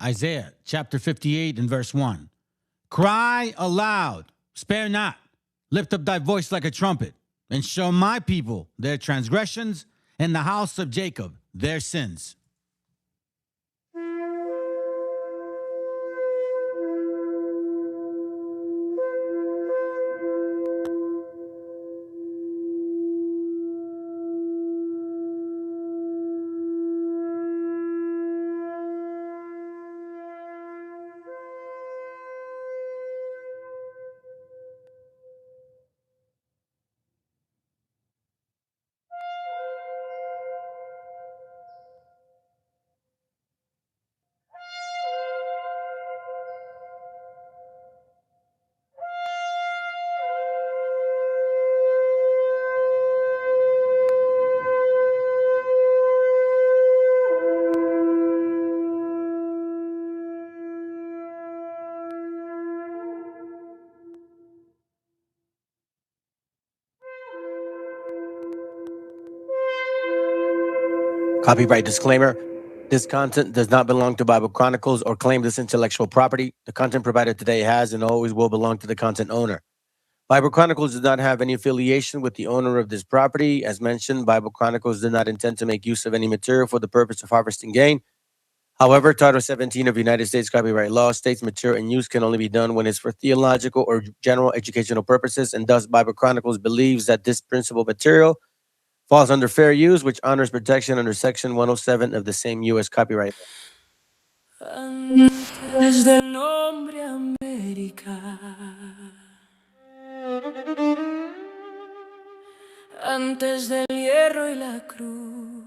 Isaiah chapter 58 and verse 1. Cry aloud, spare not, lift up thy voice like a trumpet, and show my people their transgressions, and the house of Jacob their sins. Copyright disclaimer. This content does not belong to Bible Chronicles or claim this intellectual property. The content provided today has and always will belong to the content owner. Bible Chronicles does not have any affiliation with the owner of this property. As mentioned, Bible Chronicles did not intend to make use of any material for the purpose of harvesting gain. However, Title 17 of United States copyright law states material in use can only be done when it's for theological or general educational purposes, and thus Bible Chronicles believes that this principal material falls under fair use, which honors protection under Section 107 of the same U.S. copyright. Antes del nombre América, antes del hierro y la cruz,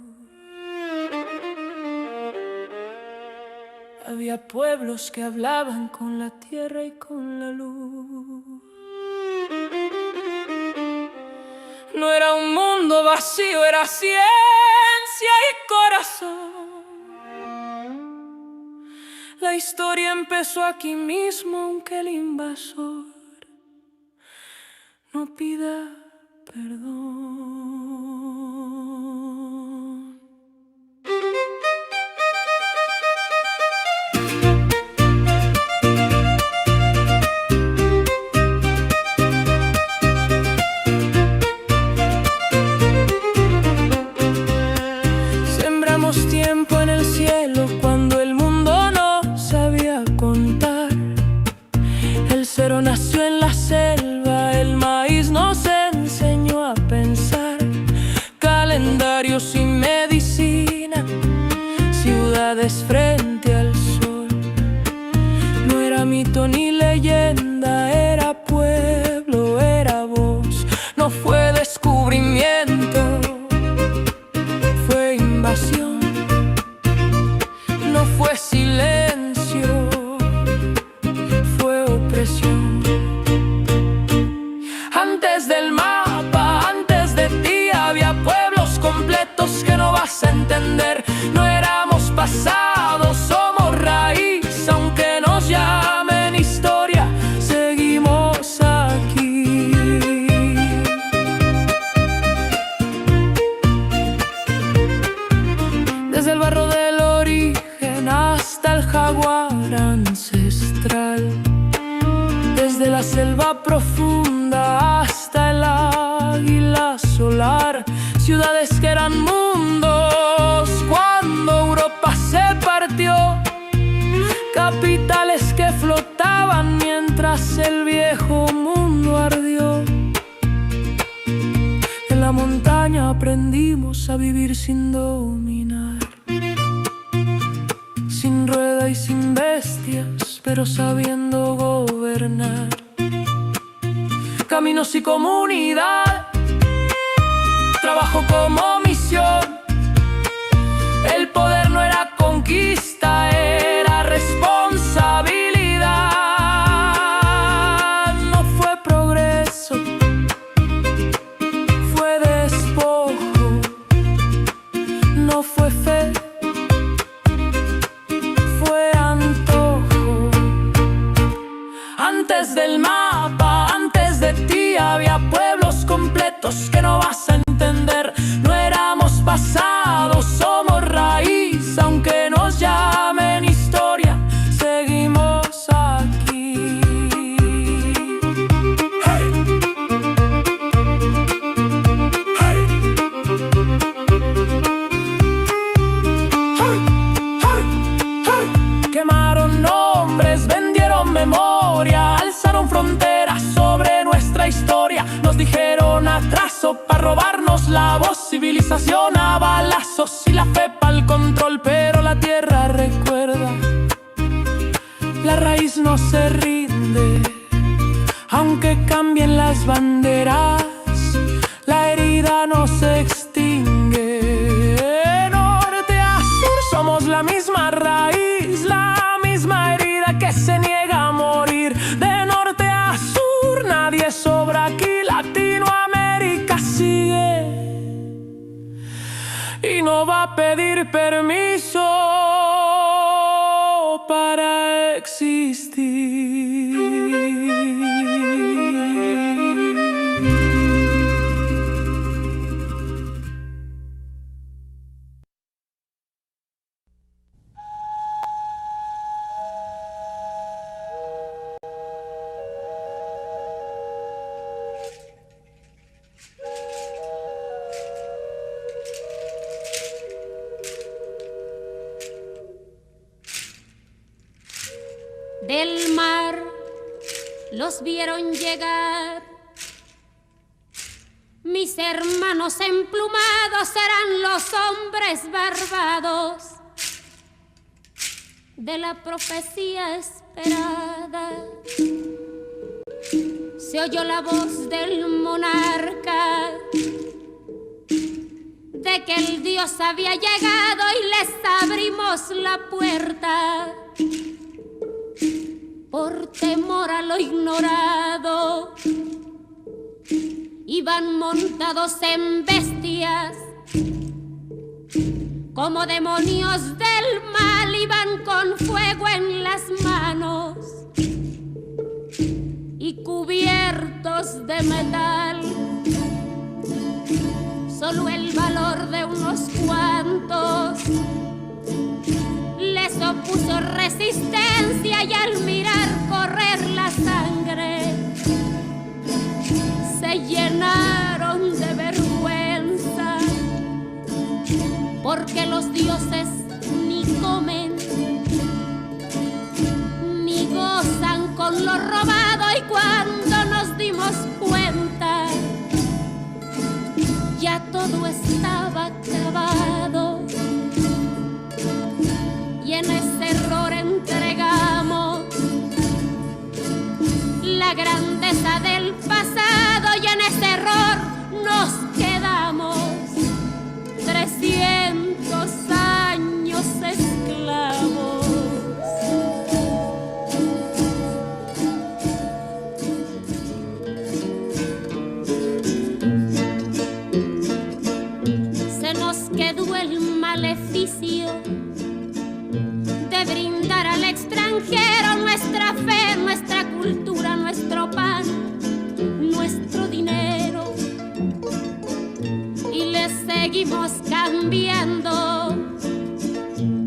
había pueblos que hablaban con la tierra y con la luz. No era un mundo vacío, era ciencia y corazón. La historia empezó aquí mismo, aunque el invasor no pida perdón. Tiempo en el cielo cuando el mundo no sabía contar. El cero nació en la selva, el maíz nos enseñó a pensar. Calendarios y medicina, ciudades frente al sol. No era mito ni leyenda, era pueblo, era voz. No fue descubrimiento, fue invasión. No fue silencio, fue opresión. Antes del mapa, antes de ti, había pueblos completos que no vas a entender. No éramos pasados, somos raíz, aunque nos llamen historia, seguimos aquí. Desde el barro del origen hasta el jaguar ancestral, desde la selva profunda hasta el águila solar, ciudades que eran mundos cuando Europa se partió, capitales que flotaban mientras el viejo mundo ardió. En la montaña aprendimos a vivir sin dominar, sin rueda y sin bestias, pero sabiendo gobernar. Caminos y comunidad, trabajo como misión. El poder no era conquista, era responsabilidad. No fue progreso, fue despojo. No fue fe, fue antojo. Antes del mapa, antes de ti, había pueblos completos que no vas a entender. No era la fe pa'l control, pero la tierra recuerda. La raíz no se rinde, aunque cambien las banderas, la herida no se extingue. De norte a sur somos la misma raíz, la misma herida que se niega a morir. De norte a sur nadie sobra aquí, Latinoamérica sigue y no va a pedir permiso para existir. Del mar los vieron llegar, mis hermanos emplumados eran los hombres barbados de la profecía esperada. Se oyó la voz del monarca de que el Dios había llegado y les abrimos la puerta. Por temor a lo ignorado, iban montados en bestias, como demonios del mal, iban con fuego en las manos y cubiertos de metal. Solo el valor de unos cuantos les opuso resistencia, y al mirar correr la sangre se llenaron de vergüenza, porque los dioses ni comen ni gozan con lo robado. Y cuando nos dimos cuenta, ya todo estaba acabado, y en ese error entregamos la grandeza del pasado, y en ese error nos quedamos 300 años esclavos. Se nos quedó el maleficio de brindar al extranjero nuestra fe, nuestra cultura, nuestro pan, nuestro dinero, y le seguimos cambiando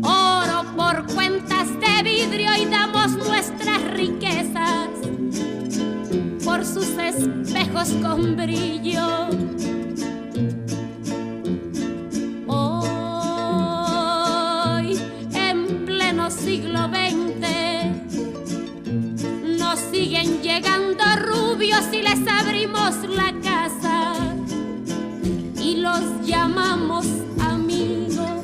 oro por cuentas de vidrio, y damos nuestras riquezas por sus espejos con brillo. Siglo XX nos siguen llegando rubios y les abrimos la casa y los llamamos amigos,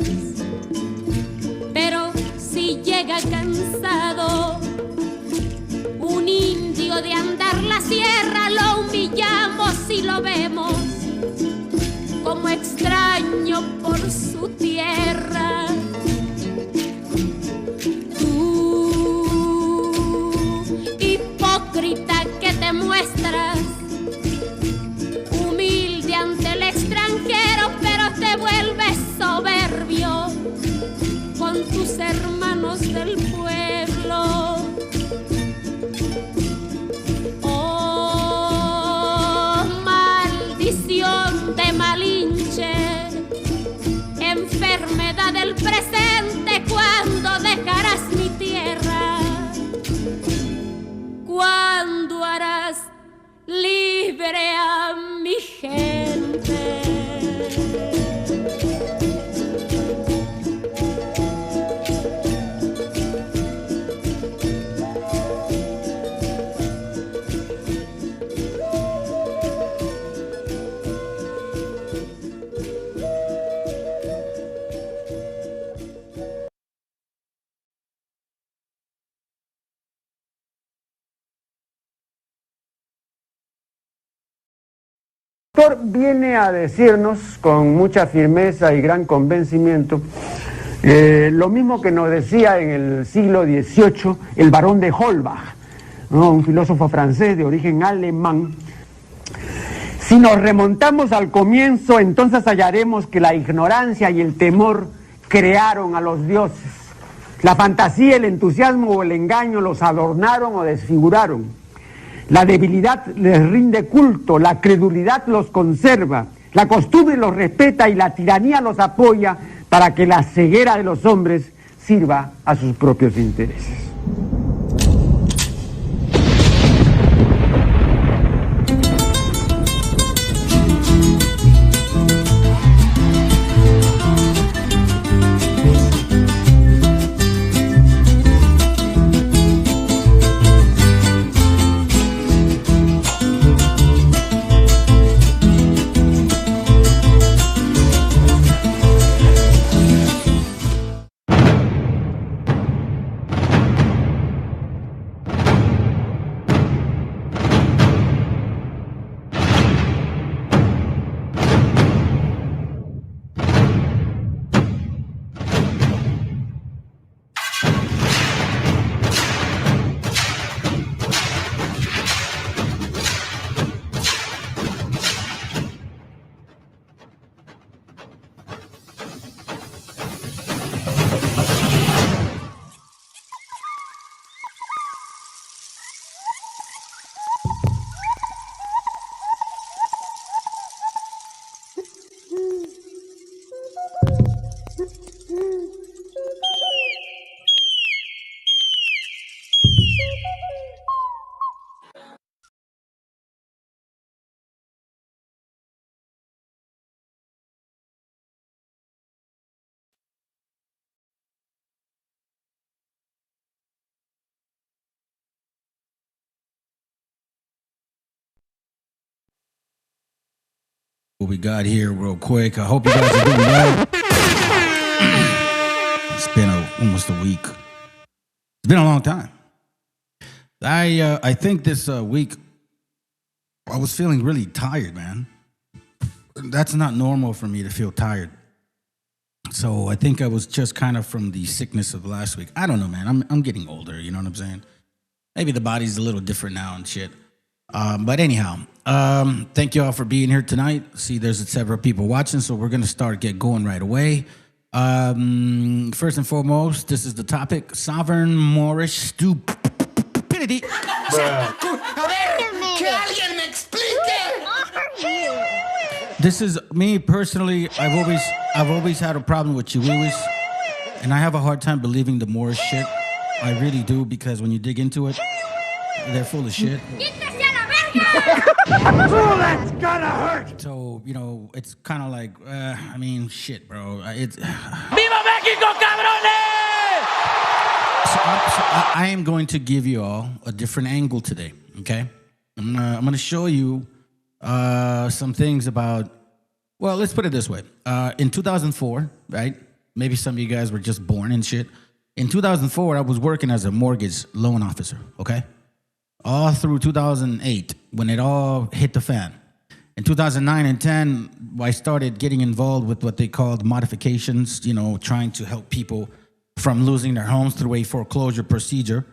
pero si llega cansado un indio de andar la sierra, lo humillamos y lo vemos como extraño por su tierra. Que te muestras humilde ante el extranjero, pero te vuelves soberbio con tus hermanos del pueblo. Oh, maldición de Malinche, enfermedad del presente, ¿cuándo dejarás mi tierra? ¿Cuándo harás libre a mi gente? autor viene a decirnos con mucha firmeza y gran convencimiento lo mismo que nos decía en el siglo XVIII el barón de Holbach, ¿no? Un filósofo francés de origen alemán. Si nos remontamos al comienzo, entonces hallaremos que la ignorancia y el temor crearon a los dioses. La fantasía, el entusiasmo o el engaño los adornaron o desfiguraron. La debilidad les rinde culto, la credulidad los conserva, la costumbre los respeta y la tiranía los apoya para que la ceguera de los hombres sirva a sus propios intereses. What we got here real quick. I hope you guys are doing well. It's been almost a week. It's been a long time. I think this week I was feeling really tired, man. That's not normal for me to feel tired. So I think I was just kind of from the sickness of last week. I don't know, man. I'm getting older, you know what I'm saying? Maybe the body's a little different now and shit. But anyhow, thank you all for being here tonight. See, there's several people watching, so we're going to get going right away. First and foremost, this is the topic, sovereign Moorish stupidity. This is me personally. I've always had a problem with chihuahuas, and I have a hard time believing the Moorish shit. I really do, because when you dig into it, they're full of shit. Oh, that's gonna hurt! So, you know, it's kind of like, I mean, shit, bro. It's... ¡Viva México, cabrones! So I am going to give you all a different angle today, okay? I'm gonna show you some things about, well, let's put it this way. In 2004, right? Maybe some of you guys were just born and shit. In 2004, I was working as a mortgage loan officer, okay? All through 2008, when it all hit the fan. In 2009 and 10, I started getting involved with what they called modifications, you know, trying to help people from losing their homes through a foreclosure procedure,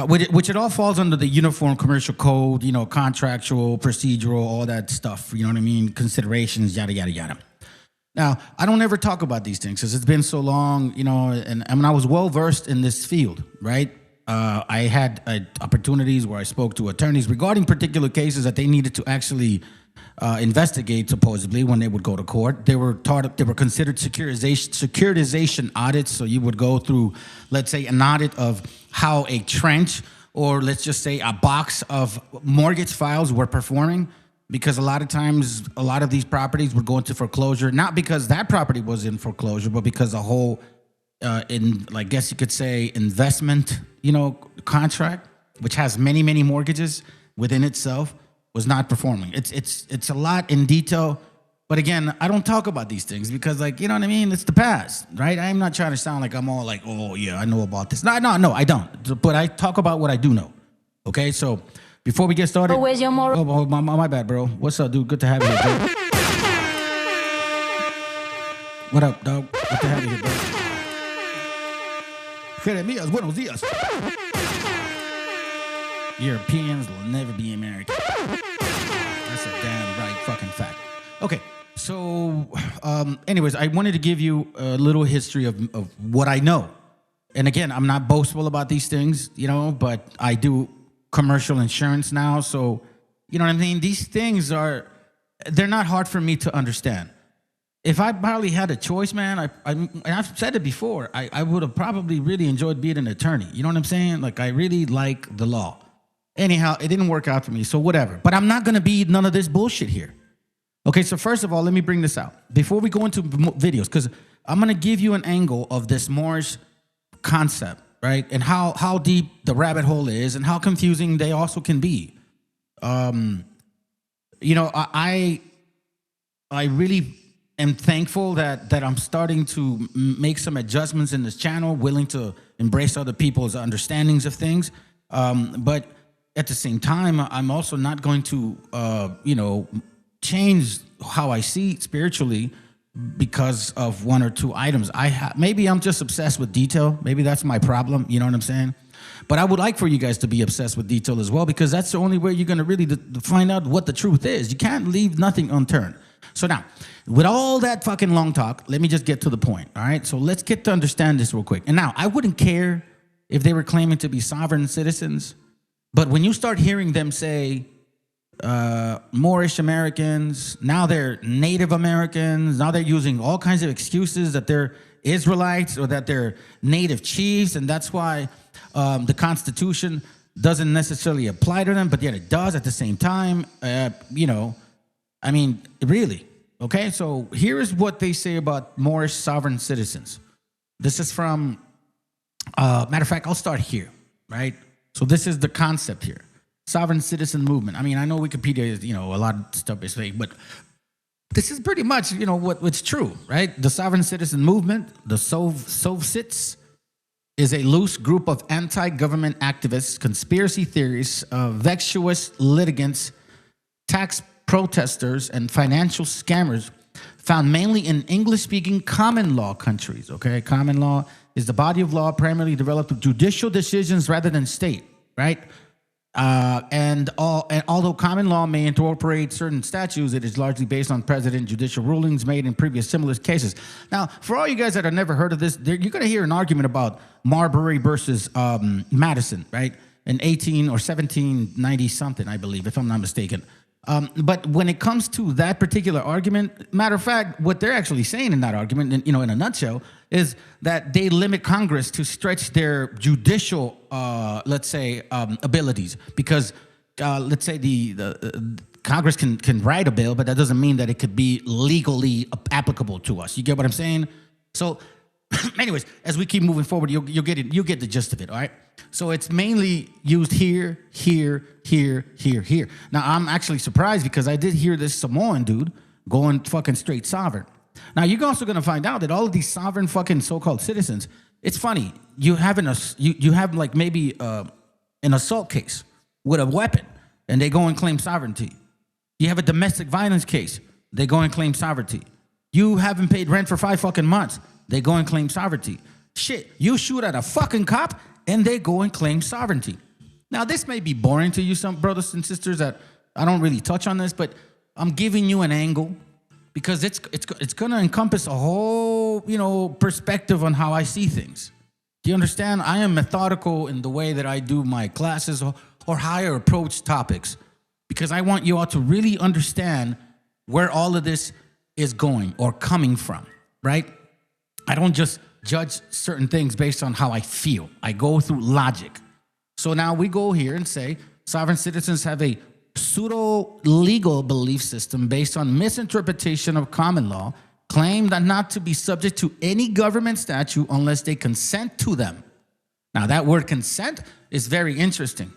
which it all falls under the Uniform Commercial Code, you know, contractual, procedural, all that stuff, you know what I mean, considerations, yada, yada, yada. Now, I don't ever talk about these things because it's been so long, you know, and I mean, I was well-versed in this field, right? I had opportunities where I spoke to attorneys regarding particular cases that they needed to actually investigate, supposedly, when they would go to court. They were considered securitization audits. So you would go through, let's say, an audit of how a trench, or let's just say a box of mortgage files were performing. Because a lot of times, a lot of these properties would go into foreclosure, not because that property was in foreclosure, but because a whole, I guess you could say, investment, you know, contract, which has many, many mortgages within itself, was not performing. It's a lot in detail, but again, I don't talk about these things because, like, you know what I mean? It's the past, right? I'm not trying to sound like I'm all like, oh yeah, I know about this. No, I don't. But I talk about what I do know. Okay, so Before we get started, Where's your moral? my bad, bro. What's up, dude? Good to have you here, bro. What up, dog? Good to have you here, bro. Jeremías, buenos días. Europeans will never be American. That's a damn right fucking fact. Okay, so anyways, I wanted to give you a little history of what I know. And again, I'm not boastful about these things, you know, but I do commercial insurance now. So, you know what I mean? These things they're not hard for me to understand. If I probably had a choice, man, and I've said it before, I would have probably really enjoyed being an attorney. You know what I'm saying? Like, I really like the law. Anyhow, it didn't work out for me, so whatever. But I'm not going to be none of this bullshit here. Okay, so first of all, let me bring this out. Before we go into videos, because I'm going to give you an angle of this Moorish concept, right? And how deep the rabbit hole is and how confusing they also can be. You know, I really am thankful that I'm starting to make some adjustments in this channel, willing to embrace other people's understandings of things. But at the same time, I'm also not going to, you know, change how I see spiritually because of one or two items. Maybe I'm just obsessed with detail. Maybe that's my problem. You know what I'm saying? But I would like for you guys to be obsessed with detail as well, because that's the only way you're going to really find out what the truth is. You can't leave nothing unturned. So now, with all that fucking long talk, let me just get to the point. All right? So let's get to understand this real quick. And now, I wouldn't care if they were claiming to be sovereign citizens, but when you start hearing them say, Moorish Americans, now they're Native Americans, now they're using all kinds of excuses that they're Israelites or that they're Native chiefs, and that's why the Constitution doesn't necessarily apply to them, but yet it does at the same time. You know, I mean, really. Okay, so here is what they say about Moorish sovereign citizens. This is from, matter of fact, I'll start here, right? So this is the concept here. Sovereign citizen movement. I mean, I know Wikipedia is, you know, a lot of stuff is fake, but this is pretty much, you know, what's true, right? The sovereign citizen movement, the Sovcits, is a loose group of anti-government activists, conspiracy theorists, vexuous litigants, tax protesters, and financial scammers found mainly in English-speaking common law countries, okay? Common law is the body of law primarily developed with judicial decisions rather than state, right? And although common law may incorporate certain statutes, it is largely based on precedent judicial rulings made in previous similar cases. Now, for all you guys that have never heard of this, you're going to hear an argument about Marbury versus Madison, right? In 18 or 1790 something, I believe, if I'm not mistaken. But when it comes to that particular argument, matter of fact, what they're actually saying in that argument, you know, in a nutshell, is that they limit Congress to stretch their judicial, let's say, abilities. Because, let's say, the Congress can write a bill, but that doesn't mean that it could be legally applicable to us. You get what I'm saying? So, anyways, as we keep moving forward, you'll get it. You'll get the gist of it. All right. So it's mainly used here, here, here, here, here. Now I'm actually surprised because I did hear this Samoan dude going fucking straight sovereign. Now you're also gonna find out that all of these sovereign fucking so-called citizens. It's funny. You have you have like maybe an assault case with a weapon, and they go and claim sovereignty. You have a domestic violence case. They go and claim sovereignty. You haven't paid rent for 5 fucking months. They go and claim sovereignty. Shit, you shoot at a fucking cop and they go and claim sovereignty. Now, this may be boring to you, some brothers and sisters, that I don't really touch on this, but I'm giving you an angle because it's going to encompass a whole, you know, perspective on how I see things. Do you understand? I am methodical in the way that I do my classes or how I approach topics because I want you all to really understand where all of this is going or coming from, right? I don't just judge certain things based on how I feel. I go through logic. So now we go here and say sovereign citizens have a pseudo-legal belief system based on misinterpretation of common law, claim that not to be subject to any government statute unless they consent to them. Now that word consent is very interesting,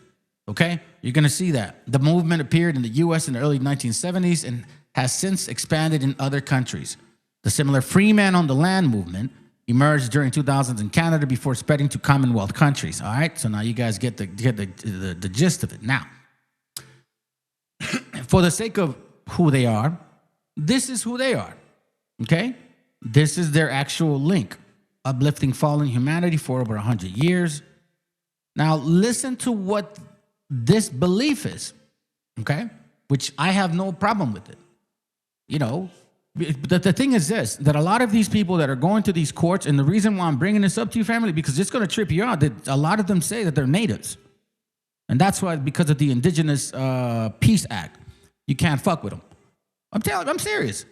okay? You're gonna see that. The movement appeared in the US in the early 1970s and has since expanded in other countries. The similar free man on the land movement emerged during 2000s in Canada before spreading to Commonwealth countries. All right, so now you guys get the gist of it. Now, for the sake of who they are, this is who they are. Okay? This is their actual link. Uplifting fallen humanity for over 100 years. Now, listen to what this belief is. Okay? Which I have no problem with it. You know, the thing is this, that a lot of these people that are going to these courts, and the reason why I'm bringing this up to you, family, because it's going to trip you out, that a lot of them say that they're natives. And that's why, because of the Indigenous Peace Act, you can't fuck with them. I'm serious.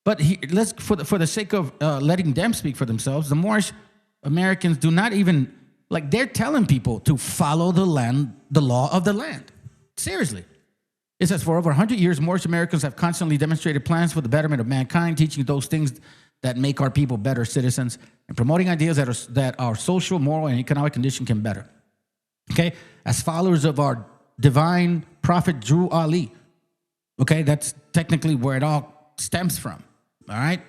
But let's, for the sake of letting them speak for themselves, the Moorish Americans do not even, like, they're telling people to follow the law of the land. Seriously. It says, for over 100 years, Moorish Americans have constantly demonstrated plans for the betterment of mankind, teaching those things that make our people better citizens, and promoting ideas that our social, moral, and economic condition can better. Okay? As followers of our divine prophet Drew Ali. Okay? That's technically where it all stems from. All right?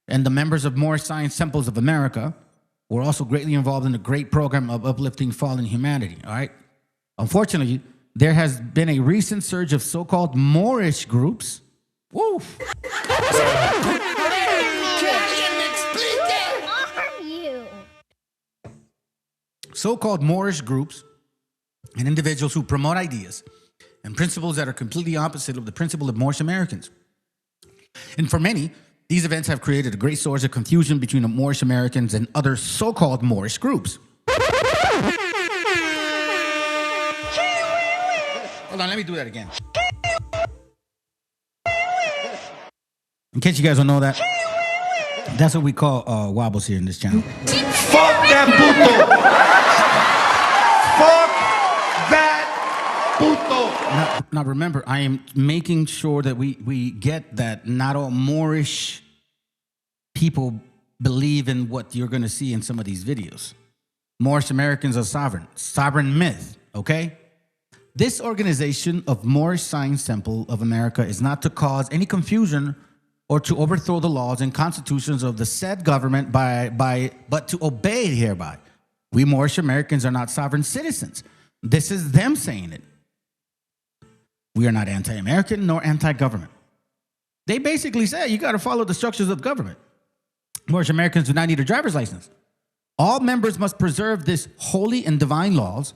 And the members of Moorish Science Temples of America were also greatly involved in the great program of uplifting fallen humanity. All right? Unfortunately, there has been a recent surge of so-called Moorish groups. Woo! So-called Moorish groups and individuals who promote ideas and principles that are completely opposite of the principle of Moorish Americans. And for many, these events have created a great source of confusion between the Moorish Americans and other so-called Moorish groups. Hold on, let me do that again. In case you guys don't know that, that's what we call wobbles here in this channel. Fuck that puto! Fuck that puto! Now remember, I am making sure that we get that not all Moorish people believe in what you're going to see in some of these videos. Moorish Americans are sovereign myth, okay? This organization of Moorish Science Temple of America is not to cause any confusion or to overthrow the laws and constitutions of the said government but to obey hereby. We Moorish Americans are not sovereign citizens. This is them saying it. We are not anti-American nor anti-government. They basically say you got to follow the structures of government. Moorish Americans do not need a driver's license. All members must preserve this holy and divine laws,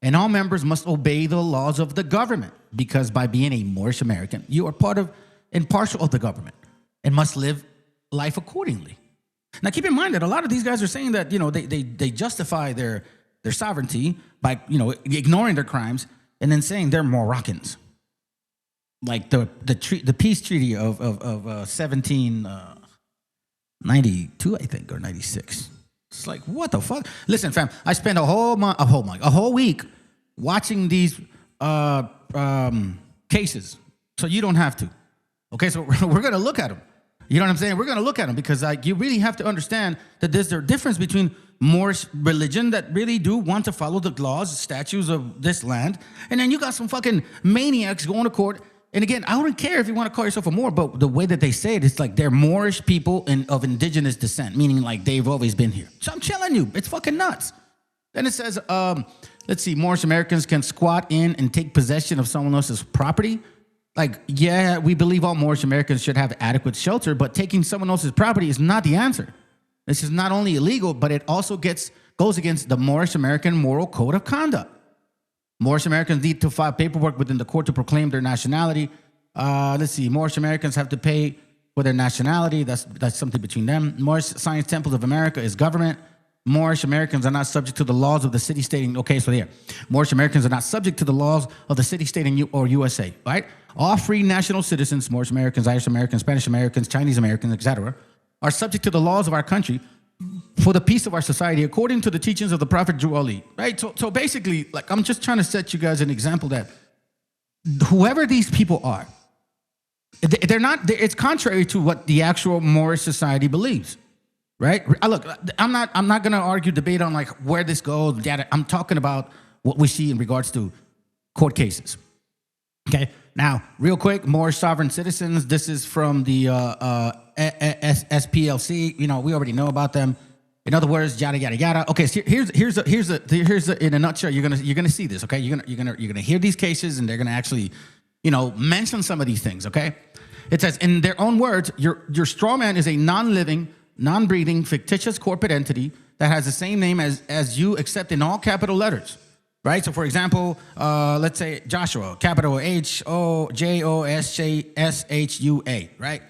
and all members must obey the laws of the government, because by being a Moorish American, you are part of and partial of the government and must live life accordingly. Now, keep in mind that a lot of these guys are saying that, you know, they justify their sovereignty by, you know, ignoring their crimes and then saying they're Moroccans. Like the peace treaty of 1792, I think, or 96. It's like, what the fuck? Listen, fam, I spent a whole week watching these cases, so you don't have to. Okay, so we're going to look at them. You know what I'm saying? We're going to look at them because you really have to understand that there's a difference between Moorish religion that really do want to follow the laws, statutes of this land, and then you got some fucking maniacs going to court. And again, I don't care if you want to call yourself a Moor, but the way that they say it, it's like they're Moorish people of indigenous descent, meaning like they've always been here. So I'm telling you, it's fucking nuts. Then it says, let's see, Moorish Americans can squat in and take possession of someone else's property. Like, yeah, we believe all Moorish Americans should have adequate shelter, but taking someone else's property is not the answer. This is not only illegal, but it also goes against the Moorish American Moral Code of Conduct. Moorish Americans need to file paperwork within the court to proclaim their nationality. Let's see, Moorish Americans have to pay for their nationality. That's something between them. Moorish Science Temples of America is government. Moorish Americans are not subject to the laws of the city-state. Okay, so there. Moorish Americans are not subject to the laws of the city-state or USA, right? All free national citizens, Moorish Americans, Irish Americans, Spanish Americans, Chinese Americans, etc., are subject to the laws of our country for the peace of our society, according to the teachings of the Prophet Drew Ali, right? So basically, like, I'm just trying to set you guys an example that whoever these people are, they're not. It's contrary to what the actual Moorish society believes, right? Look, I'm not going to argue, debate on like where this goes. I'm talking about what we see in regards to court cases. Okay. Now, real quick, Moorish sovereign citizens. This is from the SPLC. You know, we already know about them. In other words, yada yada yada. Okay, so here's in a nutshell. You're gonna see this. Okay, you're gonna hear these cases, and they're gonna actually mention some of these things, okay? It says, in their own words, your straw man is a non-living, non-breathing, fictitious corporate entity that has the same name as you, except in all capital letters, right? So, for example, let's say Joshua, capital H-O-J-O-S-H-U-A, right?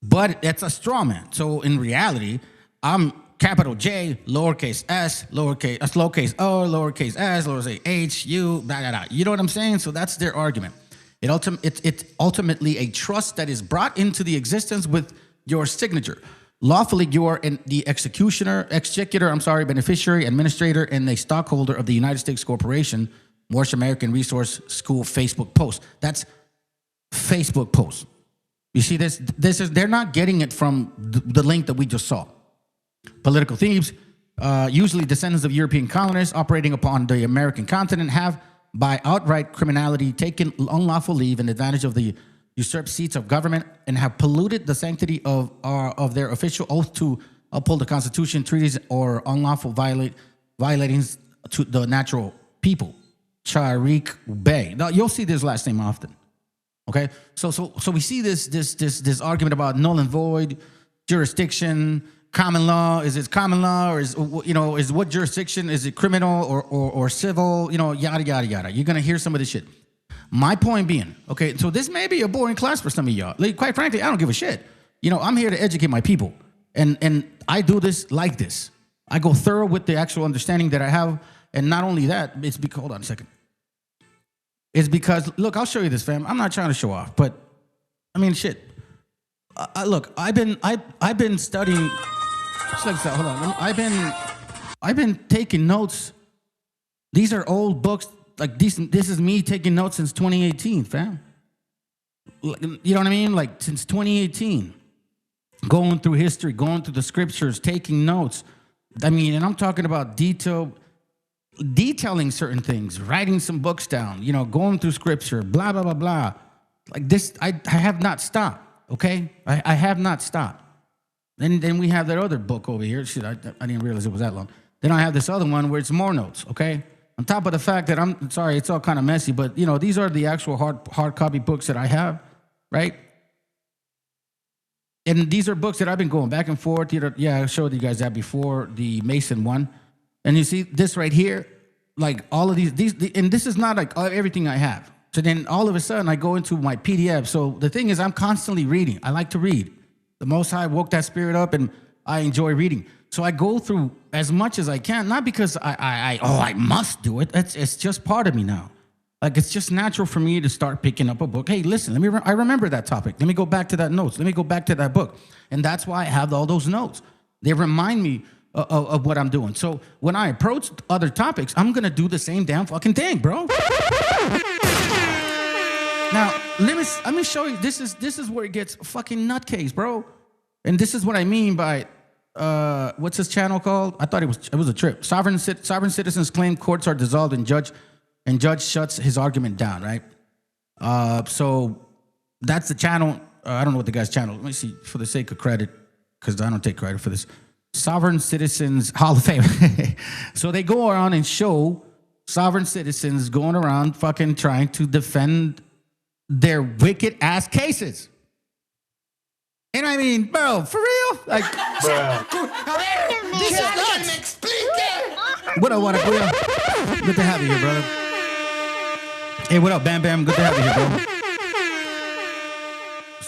But it's a straw man. So, in reality, I'm capital J, lowercase s, lowercase o, lowercase s, lowercase h, u, blah, blah, blah. You know what I'm saying? So that's their argument. It's ultimately a trust that is brought into the existence with your signature. Lawfully, you are the executioner, beneficiary, administrator, and a stockholder of the United States Corporation, Moorish American Resource School Facebook post. That's Facebook post. You see this? They're not getting it from the link that we just saw. Political thieves, usually descendants of European colonists operating upon the American continent, have, by outright criminality, taken unlawful leave and advantage of the usurped seats of government and have polluted the sanctity of their official oath to uphold the Constitution, treaties, or unlawful violating to the natural people. Tariq Bey. Now, you'll see this last name often. Okay, so we see this argument about null and void, jurisdiction. Common law, is it common law, or is what jurisdiction? Is it criminal or civil? Yada, yada, yada. You're going to hear some of this shit. My point being, okay, so this may be a boring class for some of y'all. Like, quite frankly, I don't give a shit. I'm here to educate my people. And I do this like this. I go thorough with the actual understanding that I have. And not only that, it's because, hold on a second. It's because, look, I'll show you this, fam. I'm not trying to show off, but I mean, shit. Look, I've been studying. Hold on. I've been taking notes. These are old books. Like this is me taking notes since 2018, fam. You know what I mean? Like since 2018, going through history, going through the scriptures, taking notes. I mean, and I'm talking about detailing certain things, writing some books down. Going through scripture, blah blah blah blah. Like this, I have not stopped. Okay, I have not stopped. Then we have that other book over here. Shit, I didn't realize it was that long. Then I have this other one where it's more notes, okay? On top of the fact that I'm sorry, it's all kind of messy, but these are the actual hard copy books that I have, right? And these are books that I've been going back and forth. Yeah, I showed you guys that before, the Mason one. And you see this right here, like all of these, and this is not like everything I have. So then all of a sudden I go into my PDF. So the thing is, I'm constantly reading. I like to read. The Most High woke that spirit up, and I enjoy reading. So I go through as much as I can, not because I must do it. It's just part of me now. Like it's just natural for me to start picking up a book. Hey, listen, I remember that topic. Let me go back to that notes. Let me go back to that book. And that's why I have all those notes. They remind me of what I'm doing. So when I approach other topics, I'm gonna do the same damn fucking thing, bro. Now, let me show you. This is where it gets fucking nutcase, bro. And this is what I mean by what's this channel called? I thought it was a trip. Sovereign citizens claim courts are dissolved and judge shuts his argument down, right? So that's the channel. I don't know what the guy's channel. Let me see for the sake of credit, because I don't take credit for this. Sovereign Citizens Hall of Fame. So they go around and show sovereign citizens going around fucking trying to defend their wicked ass cases. And I mean, bro, for real? Like, this is nuts. What up, Guya? Good to have you here, brother. Hey, what up, Bam Bam? Good to have you here,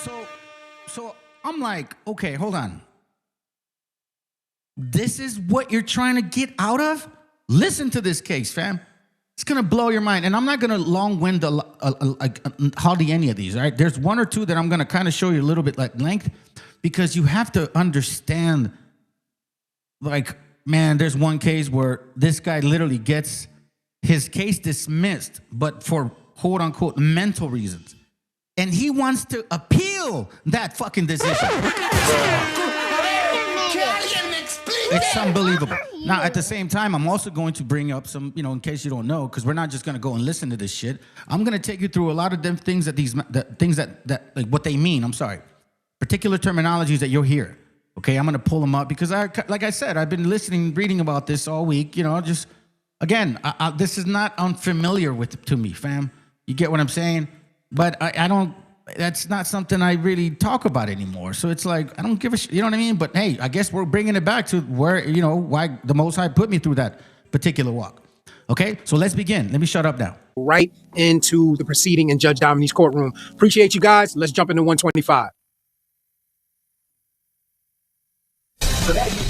bro. So I'm like, okay, hold on. This is what you're trying to get out of? Listen to this case, fam. It's going to blow your mind. And I'm not going to long-wind hardly any of these, all right? There's one or two that I'm going to kind of show you a little bit like length, because you have to understand, like, man, there's one case where this guy literally gets his case dismissed, but for quote-unquote mental reasons. And he wants to appeal that fucking decision. It's unbelievable. Now, at the same time, I'm also going to bring up some, in case you don't know, because we're not just going to go and listen to this shit. I'm going to take you through a lot of them things that like what they mean. I'm sorry. Particular terminologies that you'll hear. Okay, I'm going to pull them up because like I said, I've been reading about this all week. Just again, this is not unfamiliar to me, fam. You get what I'm saying? but I don't. That's not something I really talk about anymore. So it's like I don't give a shit. You know what I mean? But hey, I guess we're bringing it back to where why the Most High put me through that particular walk. Okay, so let's begin. Let me shut up now. Right into the proceeding in Judge Dominique's courtroom. Appreciate you guys. Let's jump into 125.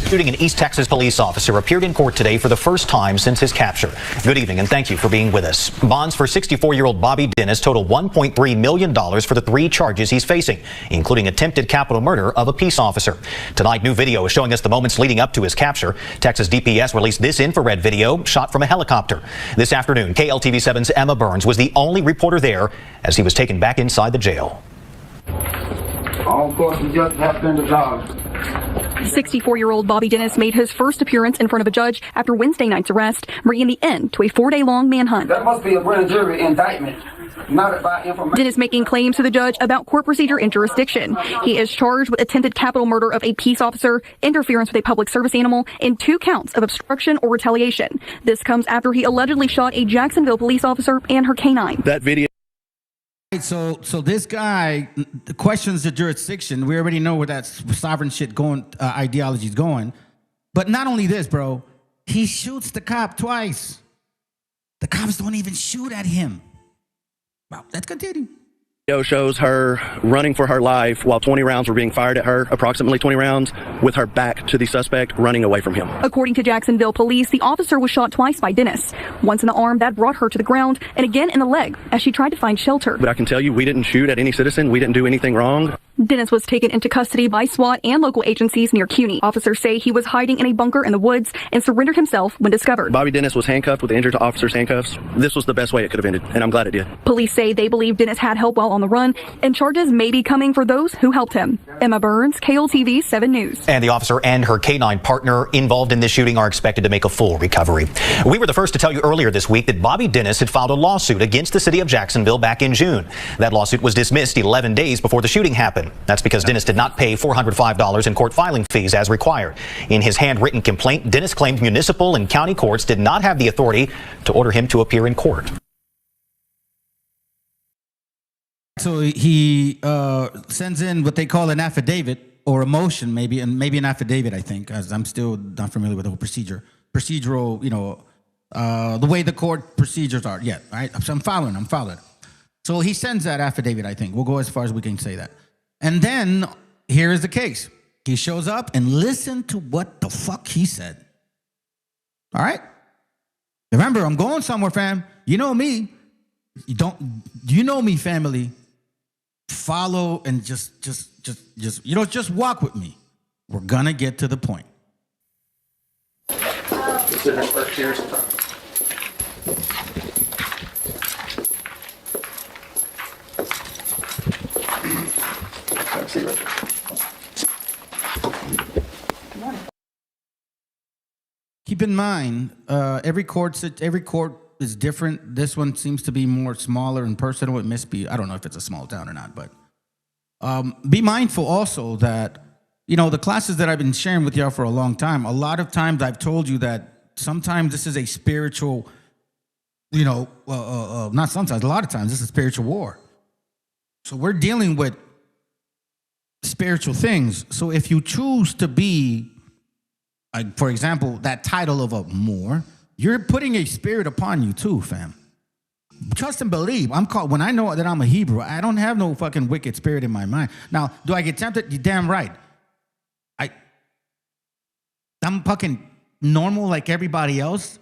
Shooting an East Texas police officer appeared in court today for the first time since his capture. Good evening and thank you for being with us. Bonds for 64-year-old Bobby Dennis total $1.3 million for the 3 charges he's facing, including attempted capital murder of a peace officer. Tonight, new video is showing us the moments leading up to his capture. Texas DPS released this infrared video shot from a helicopter. This afternoon, KLTV7's Emma Burns was the only reporter there as he was taken back inside the jail. All courts and judges have been dissolved. 64-year-old Bobby Dennis made his first appearance in front of a judge after Wednesday night's arrest, bringing the end to a 4-day-long manhunt. That must be a grand jury indictment, not by information. Dennis making claims to the judge about court procedure and jurisdiction. He is charged with attempted capital murder of a peace officer, interference with a public service animal, and 2 counts of obstruction or retaliation. This comes after he allegedly shot a Jacksonville police officer and her canine. That video. So this guy questions the jurisdiction. We already know where that sovereign shit ideology is going. But not only this, bro, he shoots the cop twice. The cops don't even shoot at him. Well, let's continue. Video shows her running for her life while 20 rounds were being fired at her, approximately 20 rounds, with her back to the suspect, running away from him. According to Jacksonville police, the officer was shot twice by Dennis. Once in the arm, that brought her to the ground, and again in the leg as she tried to find shelter. But I can tell you, we didn't shoot at any citizen. We didn't do anything wrong. Dennis was taken into custody by SWAT and local agencies near CUNY. Officers say he was hiding in a bunker in the woods and surrendered himself when discovered. Bobby Dennis was handcuffed with the injured officer's handcuffs. This was the best way it could have ended, and I'm glad it did. Police say they believe Dennis had help while on the run, and charges may be coming for those who helped him. Emma Burns, KLTV 7 News. And the officer and her canine partner involved in this shooting are expected to make a full recovery. We were the first to tell you earlier this week that Bobby Dennis had filed a lawsuit against the city of Jacksonville back in June. That lawsuit was dismissed 11 days before the shooting happened. That's because Dennis did not pay $405 in court filing fees as required. In his handwritten complaint, Dennis claimed municipal and county courts did not have the authority to order him to appear in court. So he sends in what they call an affidavit or a motion, maybe an affidavit, I think, as I'm still not familiar with the whole procedural, the way the court procedures are. Yeah, all right. So I'm following. So he sends that affidavit, I think. We'll go as far as we can say that. And then here is the case. He shows up and listen to what the fuck he said. All right? Remember, I'm going somewhere, fam. You know me. You know me, family. Follow and just walk with me. We're gonna get to the point. Keep in mind, every court is different. This one seems to be more smaller and personal. It must be, I don't know if it's a small town or not, but be mindful also that, the classes that I've been sharing with y'all for a long time, a lot of times I've told you that sometimes this is a spiritual, not sometimes, a lot of times this is a spiritual war. So we're dealing with spiritual things. So if you choose to be, for example, that title of a Moor, you're putting a spirit upon you too, fam. Trust and believe. When I know that I'm a Hebrew, I don't have no fucking wicked spirit in my mind. Now, do I get tempted? You're damn right. I'm fucking normal like everybody else.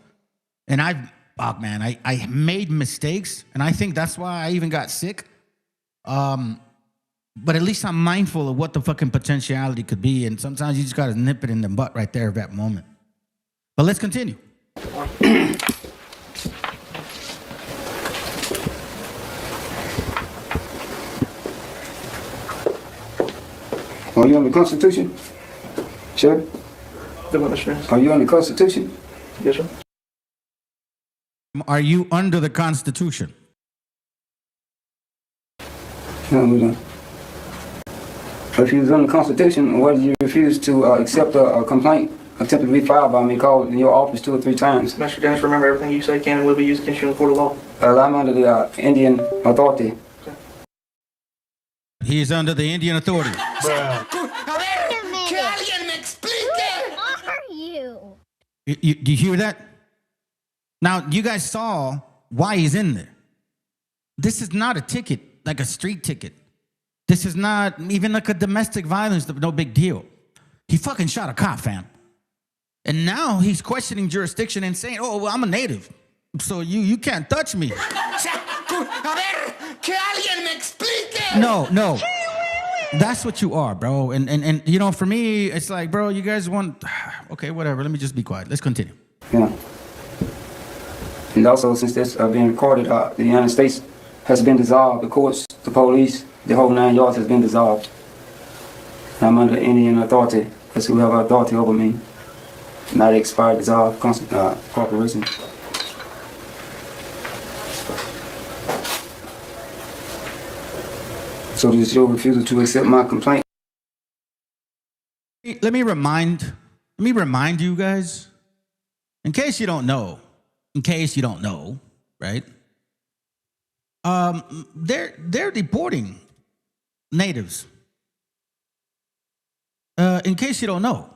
And I made mistakes. And I think that's why I even got sick. But at least I'm mindful of what the fucking potentiality could be. And sometimes you just got to nip it in the butt right there at that moment. But let's continue. Are you on the Constitution? Sure. Are you on the Constitution? Yes, sir. Are you under the Constitution? No, we don't. If you was on the Constitution, why did you refuse to accept a complaint attempted to be filed by me, called in your office 2 or 3 times? Mr. Dennis, remember everything you say can and will be used against you in the court of law. I'm under the Indian authority. He is under the Indian authority. You hear that? Now, you guys saw why he's in there. This is not a ticket, like a street ticket. This is not even like a domestic violence, no big deal. He fucking shot a cop, fam. And now he's questioning jurisdiction and saying, oh, well, I'm a native, so you can't touch me. No. That's what you are, bro. And you know, for me, it's like, bro, you guys want... Okay, whatever. Let me just be quiet. Let's continue. Yeah. And also, since this being recorded, the United States has been dissolved. The courts, the police, the whole 9 yards has been dissolved. I'm under Indian authority. That's who have authority over me. Not expired, dissolved corporation. So this is your refusal to accept my complaint. Let me remind you guys, in case you don't know, right? They're deporting natives. In case you don't know,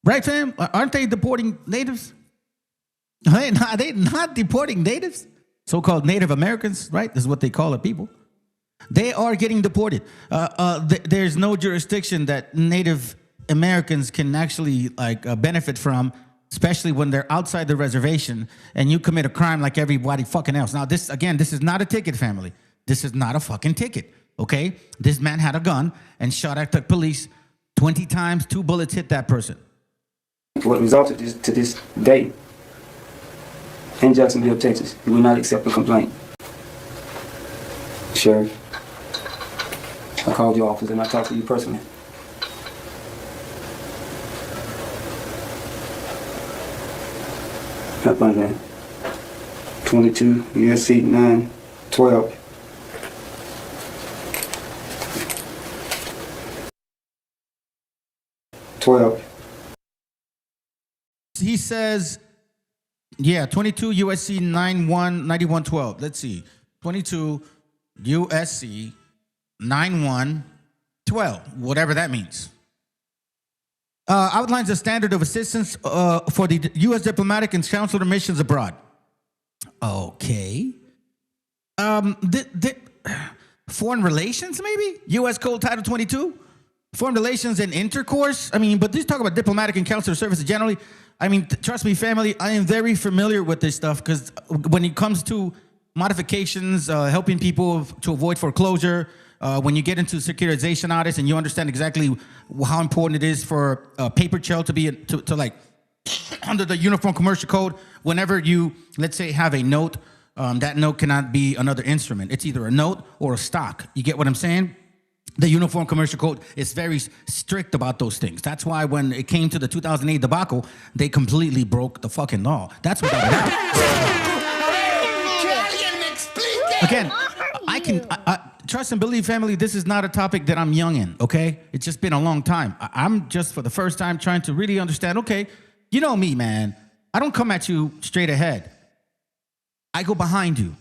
right, fam? Aren't they deporting natives? Are they not deporting natives? So-called Native Americans, right? This is what they call it, people. They are getting deported. There's no jurisdiction that Native Americans can actually benefit from, especially when they're outside the reservation and you commit a crime like everybody fucking else. Now, this is not a ticket, family. This is not a fucking ticket, okay? This man had a gun and shot at the police 20 times. 2 bullets hit that person. What resulted to this day in Jacksonville, Texas, we will not accept a complaint. Sheriff, I called your office and I talked to you personally. Up under 22 USC 912. He says, yeah, 22 USC 9112. Let's see. 22 USC 9112, whatever that means. Outlines a standard of assistance for the U.S. diplomatic and consular missions abroad. Okay. Foreign relations, maybe? U.S. Code Title 22? Foreign relations and intercourse? I mean, but these talk about diplomatic and consular services generally. I mean, trust me, family, I am very familiar with this stuff because when it comes to modifications, helping people to avoid foreclosure, when you get into securitization audits and you understand exactly how important it is for a paper trail to be to like under the Uniform Commercial Code, whenever you, let's say, have a note, that note cannot be another instrument. It's either a note or a stock. You get what I'm saying? The Uniform Commercial Code is very strict about those things. That's why when it came to the 2008 debacle, they completely broke the fucking law. That's what that happened. Again, I trust and believe, family, this is not a topic that I'm young in, okay? It's just been a long time. I'm just for the first time trying to really understand, okay, you know me, man. I don't come at you straight ahead. I go behind you.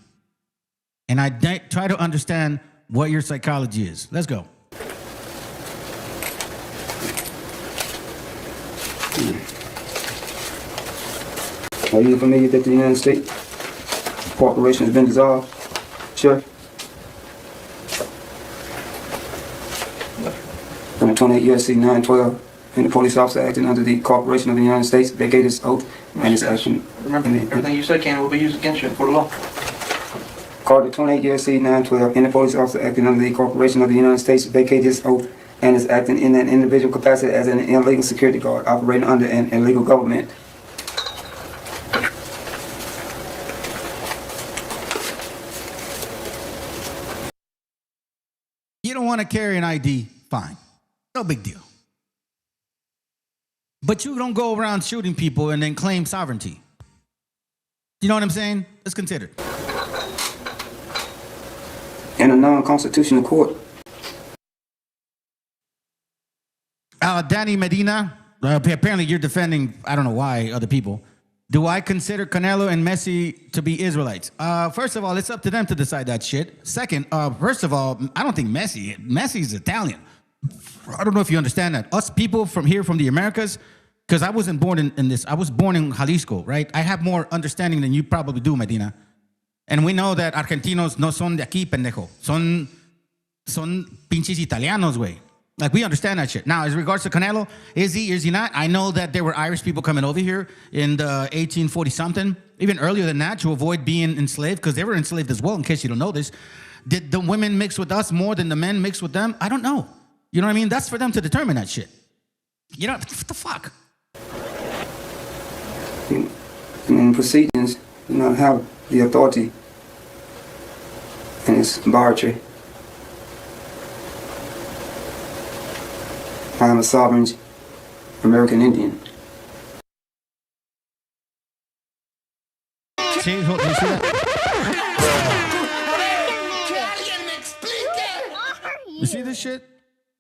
And I try to understand what your psychology is. Let's go. Are you familiar that the United States corporation has been dissolved? Sure. Under 28 U.S.C. 912, and the police officer acting under the corporation of the United States vacated his oath and his action. Remember, everything you say, Ken, will be used against you for the law. Called the 28 U.S.C. 912, and the police officer acting under the corporation of the United States vacated his oath and is acting in an individual capacity as an illegal security guard operating under an illegal government. You don't want to carry an ID? Fine. No big deal. But you don't go around shooting people and then claim sovereignty. You know what I'm saying? Let's consider. In a non-constitutional court. Danny Medina, apparently you're defending, I don't know why, other people. Do I consider Canelo and Messi to be Israelites? First of all, it's up to them to decide that shit. Second, first of all, I don't think Messi's Italian. I don't know if you understand that. Us people from here, from the Americas, because I wasn't born in this. I was born in Jalisco, right? I have more understanding than you probably do, Medina. And we know that Argentinos no son de aquí, pendejo. Son pinches Italianos, güey. Like, we understand that shit. Now, as regards to Canelo, is he not? I know that there were Irish people coming over here in the 1840-something, even earlier than that, to avoid being enslaved, because they were enslaved as well, in case you don't know this. Did the women mix with us more than the men mix with them? I don't know. You know what I mean? That's for them to determine that shit. You know, what the fuck? In proceedings, do not have the authority, and it's arbitrary. I am a sovereign American Indian. See, you see that? You see this shit?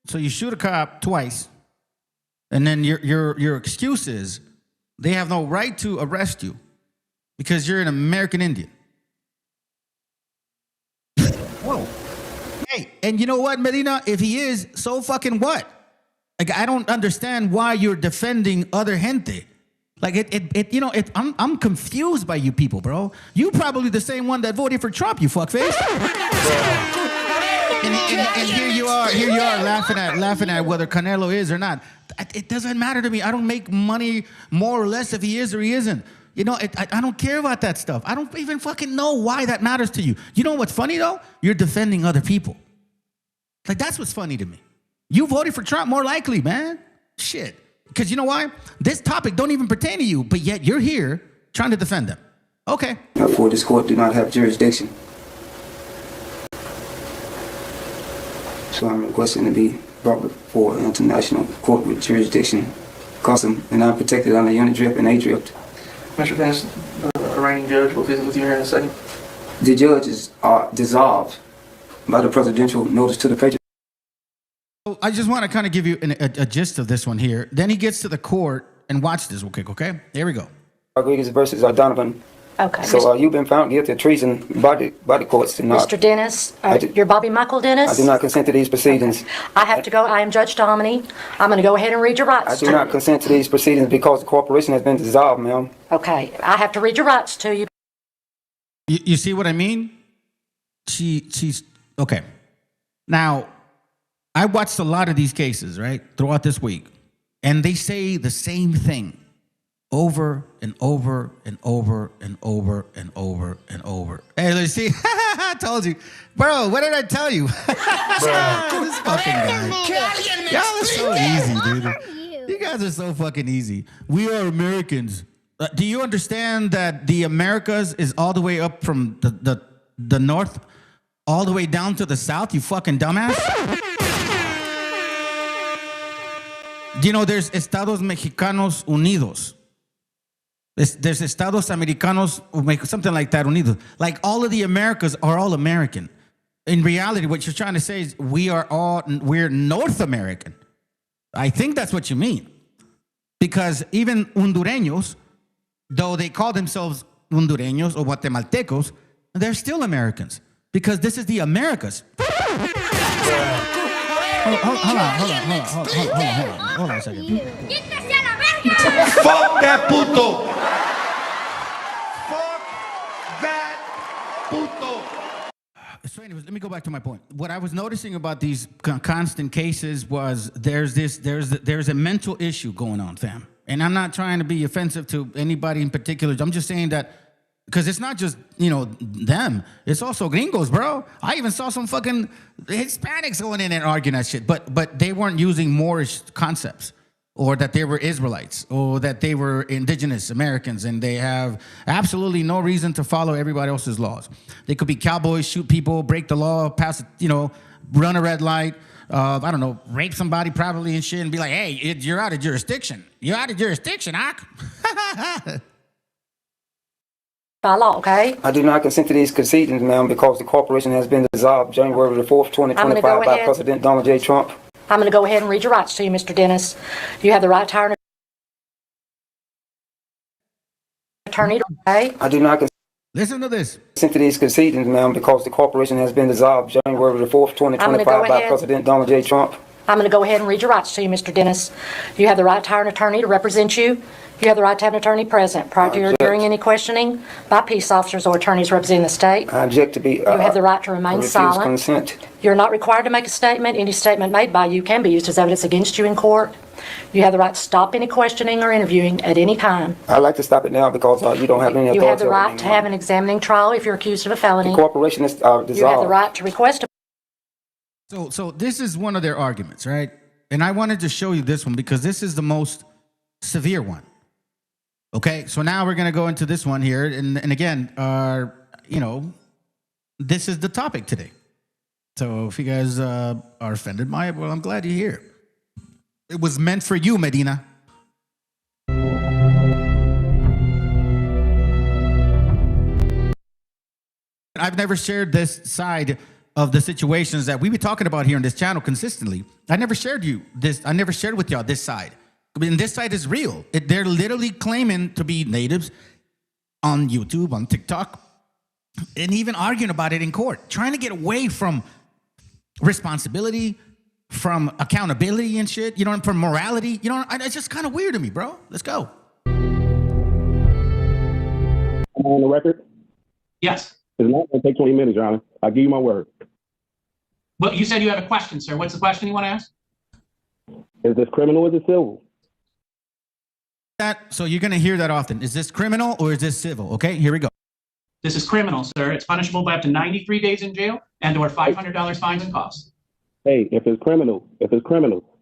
So you shoot a cop twice, and then your excuse is they have no right to arrest you because you're an American Indian. Whoa. Hey, and you know what, Medina? If he is, so fucking what? Like, I don't understand why you're defending other gente. Like, I'm confused by you people, bro. You probably the same one that voted for Trump, you fuckface. And here you are laughing at whether Canelo is or not. It doesn't matter to me. I don't make money more or less if he is or he isn't. You know, I don't care about that stuff. I don't even fucking know why that matters to you. You know what's funny, though? You're defending other people. Like, that's what's funny to me. You voted for Trump more likely, man. Shit. Because you know why? This topic don't even pertain to you, but yet you're here trying to defend them. Okay. Therefore, this court do not have jurisdiction. So I'm requesting to be brought before an international court with jurisdiction because I'm not protected under UNIDRIP and ADRIP. Mr. Dennis, the reigning judge will visit with you here in a second. The judges are dissolved by the presidential notice to the patriot. I just want to kind of give you a gist of this one here. Then he gets to the court and watch this real quick, okay? Here we go. Rodriguez versus Donovan. Okay. So you've been found guilty of treason by the courts. Mr. Dennis, you're Bobby Michael Dennis? I do not consent to these proceedings. Okay. I have to go. I am Judge Domini. I'm going to go ahead and read your rights. I do not consent to these proceedings because the corporation has been dissolved, ma'am. Okay. I have to read your rights to you. You see what I mean? She's okay. Now, I watched a lot of these cases, right, throughout this week, and they say the same thing over and over and over and over and over and over. Hey, let's see. I told you. Bro, what did I tell you? This fucking guy. Y'all are so easy, dude. You guys are so fucking easy. We are Americans. Do you understand that the Americas is all the way up from the north all the way down to the south, you fucking dumbass? You know, there's Estados Mexicanos Unidos. There's Estados Americanos, something like that, Unidos. Like, all of the Americas are all American. In reality, what you're trying to say is we're North American. I think that's what you mean. Because even Hondureños, though they call themselves Hondureños or Guatemaltecos, they're still Americans. Because this is the Americas. Hold on a second. Fuck that puto. Fuck that puto. So anyways, let me go back to my point. What I was noticing about these constant cases was there's a mental issue going on, fam. And I'm not trying to be offensive to anybody in particular. I'm just saying that because it's not just, them. It's also gringos, bro. I even saw some fucking Hispanics going in and arguing that shit. But they weren't using Moorish concepts, or that they were Israelites, or that they were indigenous Americans, and they have absolutely no reason to follow everybody else's laws. They could be cowboys, shoot people, break the law, pass, run a red light, I don't know, rape somebody privately and shit, and be like, hey, you're out of jurisdiction. You're out of jurisdiction, Ak. By law, okay? I do not consent to these proceedings, ma'am, because the corporation has been dissolved January the 4th, 2025 by President Donald J. Trump. I'm going to go ahead and read your rights to you, Mr. Dennis. You have the right to hire an Attorney to pay. I do not Listen to this. consent to these proceedings, ma'am, because the corporation has been dissolved January the 4th, I'm gonna 2025 go by ahead. President Donald J. Trump. I'm going to go ahead and read your rights to you, Mr. Dennis. You have the right to hire an attorney to represent you. You have the right to have an attorney present prior to or during any questioning by peace officers or attorneys representing the state. I object to be. You have the right to remain refuse silent. consent. You're not required to make a statement. Any statement made by you can be used as evidence against you in court. You have the right to stop any questioning or interviewing at any time. I'd like to stop it now because you don't have any authority. You have the over right me, to ma'am. have an examining trial if you're accused of a felony. The corporation is dissolved. You have the right to request a So this is one of their arguments, right? And I wanted to show you this one because this is the most severe one. Okay, so now we're gonna go into this one here, and again, this is the topic today. So if you guys are offended by it, well, I'm glad you're here. It was meant for you, Medina. I've never shared this side of the situations that we be talking about here on this channel consistently. I never shared with y'all this side. I mean, this side is real. They're literally claiming to be natives on YouTube, on TikTok, and even arguing about it in court, trying to get away from responsibility, from accountability and shit, and from morality. It's just kind of weird to me, bro. Let's go. On the record? Yes. It's not going to take 20 minutes, Your Honor. I'll give you my word. Well, you said you have a question, sir. What's the question you want to ask? Is this criminal or is it civil? So you're going to hear that often. Is this criminal or is this civil? Okay, here we go. This is criminal, sir. It's punishable by up to 93 days in jail and or $500 fines and costs. Hey, if it's criminal,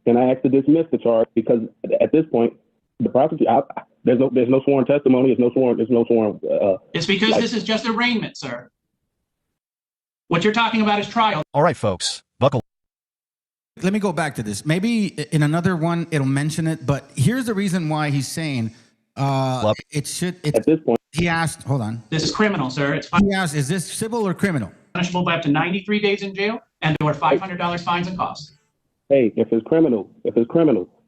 then I ask to dismiss the charge because at this point, the prosecutor, there's no sworn testimony. There's no sworn. It's because this is just arraignment, sir. What you're talking about is trial. All right, folks, buckle. Let me go back to this. Maybe in another one it'll mention it, but here's the reason why he's saying it should. At this point, he asked. Hold on. This is criminal, sir. He asked, is this civil or criminal? Punishable by up to 93 days in jail and or $500 fines and costs. Hey, if it's criminal,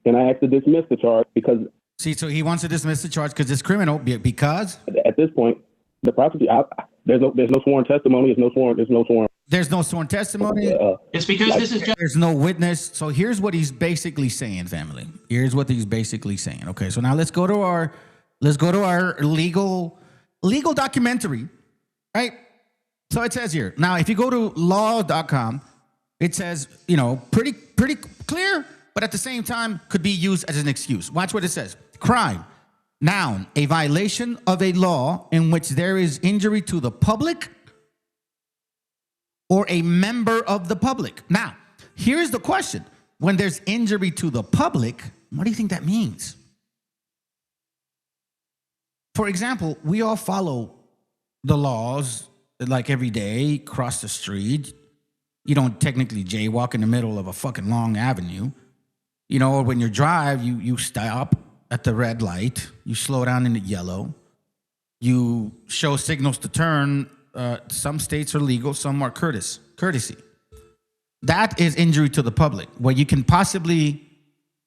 then I ask to dismiss the charge because. See, so he wants to dismiss the charge because it's criminal. Because at this point, the prosecutor, there's no sworn testimony. There's no sworn testimony. It's because this is just. There's no witness. So here's what he's basically saying, family. Here's what he's basically saying. Okay, so now let's go to our legal documentary, right? So it says here. Now, if you go to law.com, it says, pretty clear, but at the same time could be used as an excuse. Watch what it says. Crime. Noun, a violation of a law in which there is injury to the public or a member of the public. Now, here's the question. When there's injury to the public, what do you think that means? For example, we all follow the laws like every day, cross the street. You don't technically jaywalk in the middle of a fucking long avenue. Or when you drive, you stop at the red light. You slow down in the yellow. You show signals to turn. Some states are legal, some are courtesy. That is injury to the public, where you can possibly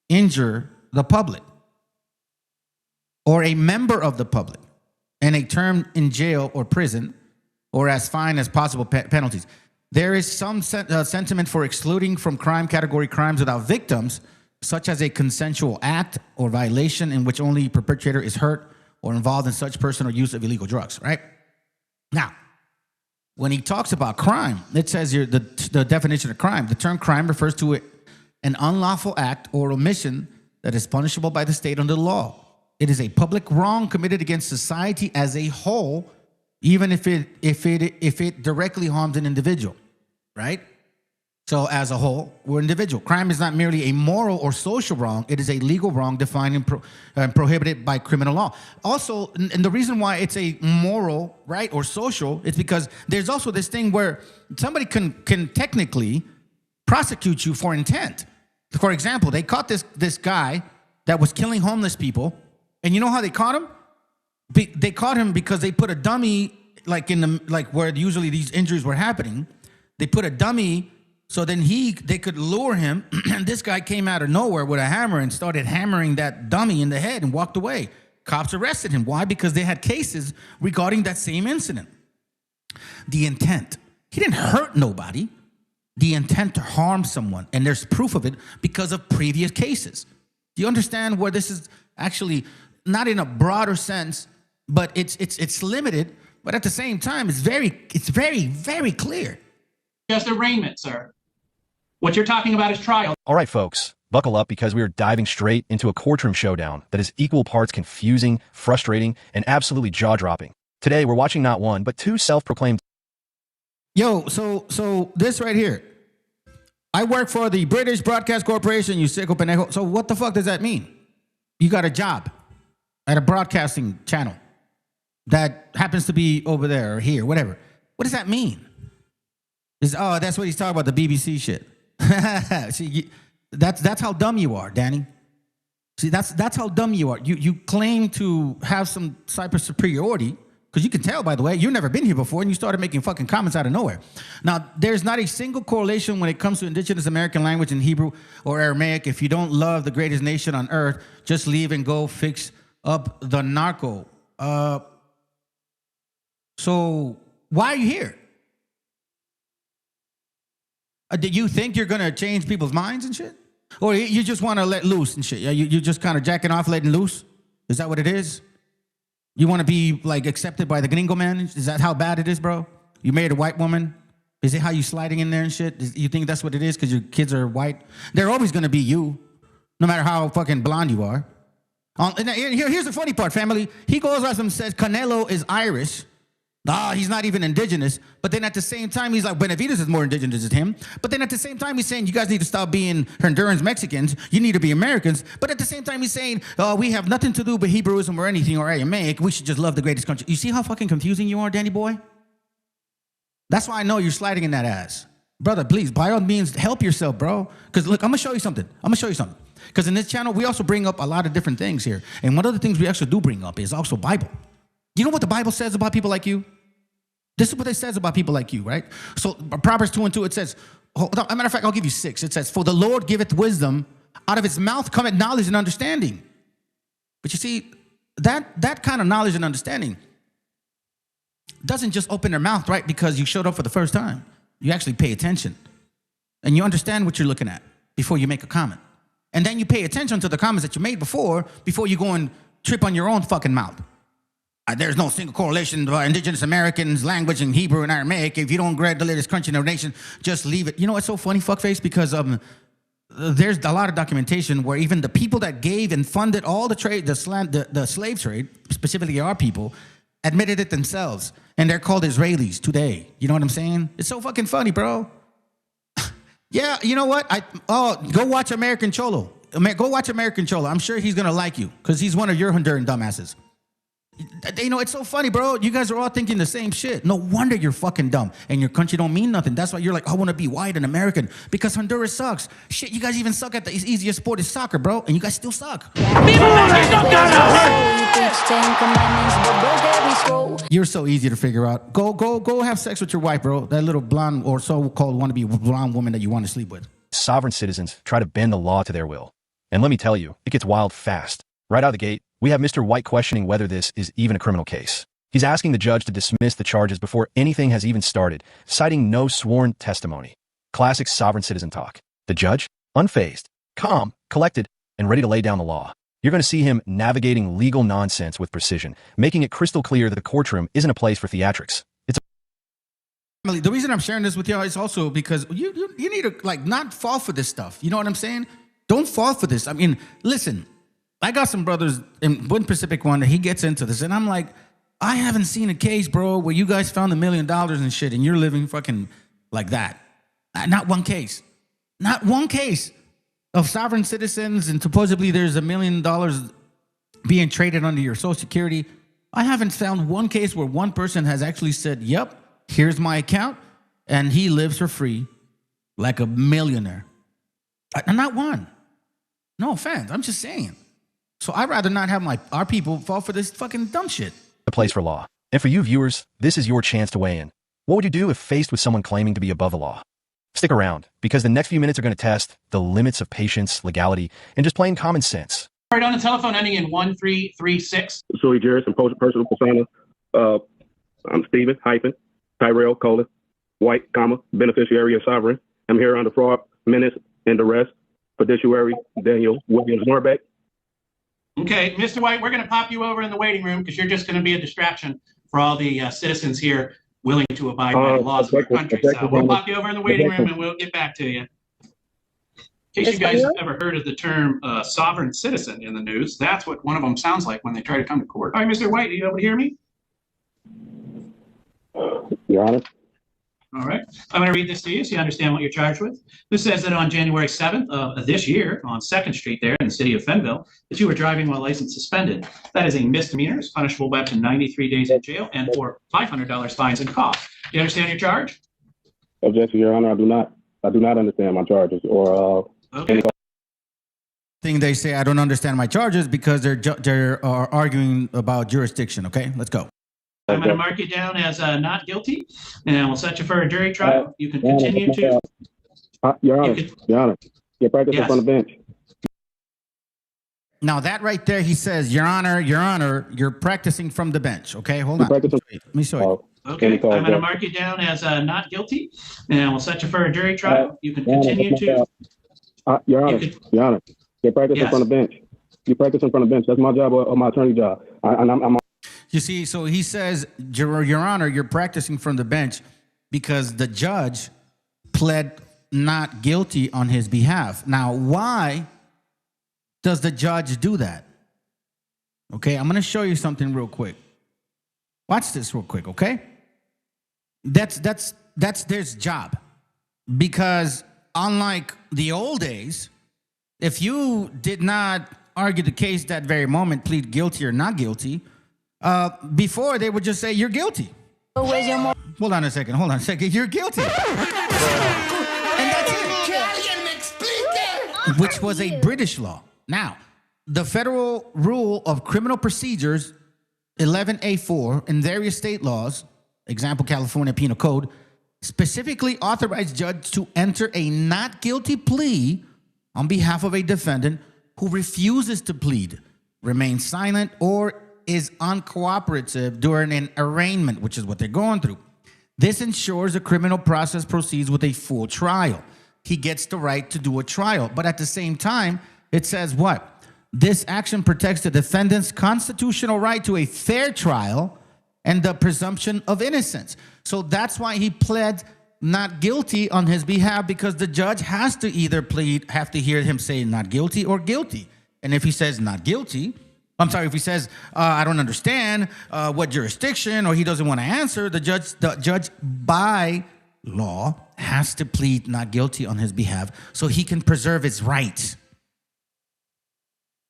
injure the public or a member of the public and a term in jail or prison or as fine as possible penalties. There is some sentiment for excluding from crime category crimes without victims, such as a consensual act or violation in which only perpetrator is hurt or involved in such person or use of illegal drugs, right? Now, when he talks about crime, it says here the definition of crime. The term crime refers to an unlawful act or omission that is punishable by the state under the law. It is a public wrong committed against society as a whole, even if it directly harms an individual, right? So as a whole, we're individual. Crime is not merely a moral or social wrong. It is a legal wrong defined and prohibited by criminal law. Also, and the reason why it's a moral, right, or social, is because there's also this thing where somebody can technically prosecute you for intent. For example, they caught this guy that was killing homeless people. And you know how they caught him? They caught him because they put a dummy like where usually these injuries were happening. They put a dummy so then they could lure him, and this guy came out of nowhere with a hammer and started hammering that dummy in the head and walked away. cops arrested him. Why? Because they had cases regarding that same incident. The intent. He didn't hurt nobody. The intent to harm someone. And there's proof of it because of previous cases. Do you understand where this is actually not in a broader sense, but it's limited, but at the same time, it's very, very clear. Just arraignment, sir. What you're talking about is trial. All right, folks, buckle up because we are diving straight into a courtroom showdown that is equal parts confusing, frustrating, and absolutely jaw-dropping. Today, we're watching not one, but two self-proclaimed... Yo, so this right here. I work for the British Broadcast Corporation, you sicko pendejo. So what the fuck does that mean? You got a job at a broadcasting channel that happens to be over there or here, whatever. What does that mean? That's what he's talking about, the BBC shit. See, that's how dumb you are, Danny. See, that's how dumb you are. You claim to have some type of superiority, because you can tell, by the way, you've never been here before, and you started making fucking comments out of nowhere. Now, there's not a single correlation when it comes to Indigenous American language in Hebrew or Aramaic. If you don't love the greatest nation on earth, just leave and go fix up the narco. So why are you here? Do you think you're going to change people's minds and shit? Or you just want to let loose and shit? Yeah, you just kind of jacking off, letting loose? Is that what it is? You want to be, like, accepted by the gringo man? Is that how bad it is, bro? You married a white woman? Is it how you sliding in there and shit? You think that's what it is because your kids are white? They're always going to be you, no matter how fucking blonde you are. And here's the funny part, family. He goes out and says Canelo is Irish. He's not even indigenous. But then at the same time, he's like, Benavides is more indigenous than him. But then at the same time, he's saying, you guys need to stop being Hondurans, Mexicans. You need to be Americans. But at the same time, he's saying, we have nothing to do with Hebrewism or anything or Aramaic. We should just love the greatest country. You see how fucking confusing you are, Danny boy? That's why I know you're sliding in that ass. Brother, please, by all means, help yourself, bro. Because look, I'm going to show you something. Because in this channel, we also bring up a lot of different things here. And one of the things we actually do bring up is also Bible. You know what the Bible says about people like you? This is what it says about people like you, right? So Proverbs 2:2, it says, as a matter of fact, I'll give you 6. It says, for the Lord giveth wisdom, out of his mouth cometh knowledge and understanding. But you see, that kind of knowledge and understanding doesn't just open their mouth, right? Because you showed up for the first time. You actually pay attention. And you understand what you're looking at before you make a comment. And then you pay attention to the comments that you made before you go and trip on your own fucking mouth. There's no single correlation to Indigenous Americans' language in Hebrew and Aramaic. If you don't grab the latest country in our nation, just leave it. You know what's so funny, fuckface? Because there's a lot of documentation where even the people that gave and funded all the trade, the slave trade, specifically our people, admitted it themselves. And they're called Israelis today. You know what I'm saying? It's so fucking funny, bro. Yeah, you know what? Go watch American Cholo. Go watch American Cholo. I'm sure he's going to like you because he's one of your Honduran dumbasses. You know, it's so funny, bro. You guys are all thinking the same shit. No wonder you're fucking dumb. And your country don't mean nothing. That's why you're like, I want to be white and American. Because Honduras sucks. Shit, you guys even suck at the easiest sport is soccer, bro. And you guys still suck. You're so easy to figure out. Go have sex with your wife, bro. That little blonde or so-called wannabe blonde woman that you want to sleep with. Sovereign citizens try to bend the law to their will. And let me tell you, it gets wild fast. Right out of the gate, we have Mr. White questioning whether this is even a criminal case. He's asking the judge to dismiss the charges before anything has even started, citing no sworn testimony. Classic sovereign citizen talk. The judge, unfazed, calm, collected, and ready to lay down the law. You're going to see him navigating legal nonsense with precision, making it crystal clear that the courtroom isn't a place for theatrics. The reason I'm sharing this with y'all is also because you need to not fall for this stuff. You know what I'm saying? Don't fall for this. I mean, listen. I got some brothers in one Pacific one that he gets into this, and I'm like, I haven't seen a case, bro, where you guys found $1 million and shit, and you're living fucking like that. Not one case. Not one case of sovereign citizens, and supposedly there's $1 million being traded under your Social Security. I haven't found one case where one person has actually said, yep, here's my account, and he lives for free like a millionaire. Not one. No offense. I'm just saying. So I'd rather not have our people fall for this fucking dumb shit. A place for law. And for you viewers, this is your chance to weigh in. What would you do if faced with someone claiming to be above the law? Stick around, because the next few minutes are going to test the limits of patience, legality, and just plain common sense. Right on the telephone ending in 1336. Sui juris and personal persona. I'm Stephen Tyrell White, beneficiary of sovereign. I'm here under fraud, menace, and arrest. Fiduciary Daniel Williams Norbeck. Okay, Mr. White, we're going to pop you over in the waiting room because you're just going to be a distraction for all the citizens here willing to abide by the laws of our country. So we'll pop you over in the waiting room and we'll get back to you. In case you guys have ever heard of the term sovereign citizen in the news, that's what one of them sounds like when they try to come to court. All right, Mr. White, are you able to hear me? Your Honor. All right. I'm going to read this to you so you understand what you're charged with. This says that on January 7th of this year on 2nd Street there in the city of Fenville, that you were driving while license suspended. That is a misdemeanor. It's punishable by up to 93 days in jail and or $500 fines and costs. Do you understand your charge? Objection, Your Honor. I do not. I do not understand my charges or okay. Thing they say, I don't understand my charges because they're arguing about jurisdiction. Okay, let's go. I'm going to mark you down as not guilty, and we'll set you for a jury trial. You can continue to. Your Honor, Your Honor, you're practicing on the bench. Now that right there, he says, Your Honor, you're practicing from the bench. Okay, hold on. Let me show you. Okay, I'm going to mark you down as not guilty, and we'll set you for a jury trial. You can continue to. Your Honor, Your Honor, you're practicing from the bench. You're practicing from the bench. That's my job or my attorney job. I'm You see, so he says, Your Honor, you're practicing from the bench because the judge pled not guilty on his behalf. Now, why does the judge do that? Okay, I'm going to show you something real quick. Watch this real quick, okay? That's their job. Because unlike the old days, if you did not argue the case that very moment, plead guilty or not guilty, before they would just say you're guilty. Hold on a second. You're guilty. And that's it. Which was a British law. Now, the Federal Rule of Criminal Procedures 11A4 and various state laws, example California Penal Code, specifically authorize judge to enter a not guilty plea on behalf of a defendant who refuses to plead, remains silent, or is uncooperative during an arraignment, which is what they're going through. This ensures the criminal process proceeds with a full trial. He gets the right to do a trial. But at the same time, it says what? This action protects the defendant's constitutional right to a fair trial and the presumption of innocence. So that's why he pled not guilty on his behalf, because the judge has to either have to hear him say not guilty or guilty. And if he says not guilty, if he says, I don't understand what jurisdiction, or he doesn't want to answer, the judge by law has to plead not guilty on his behalf so he can preserve his rights.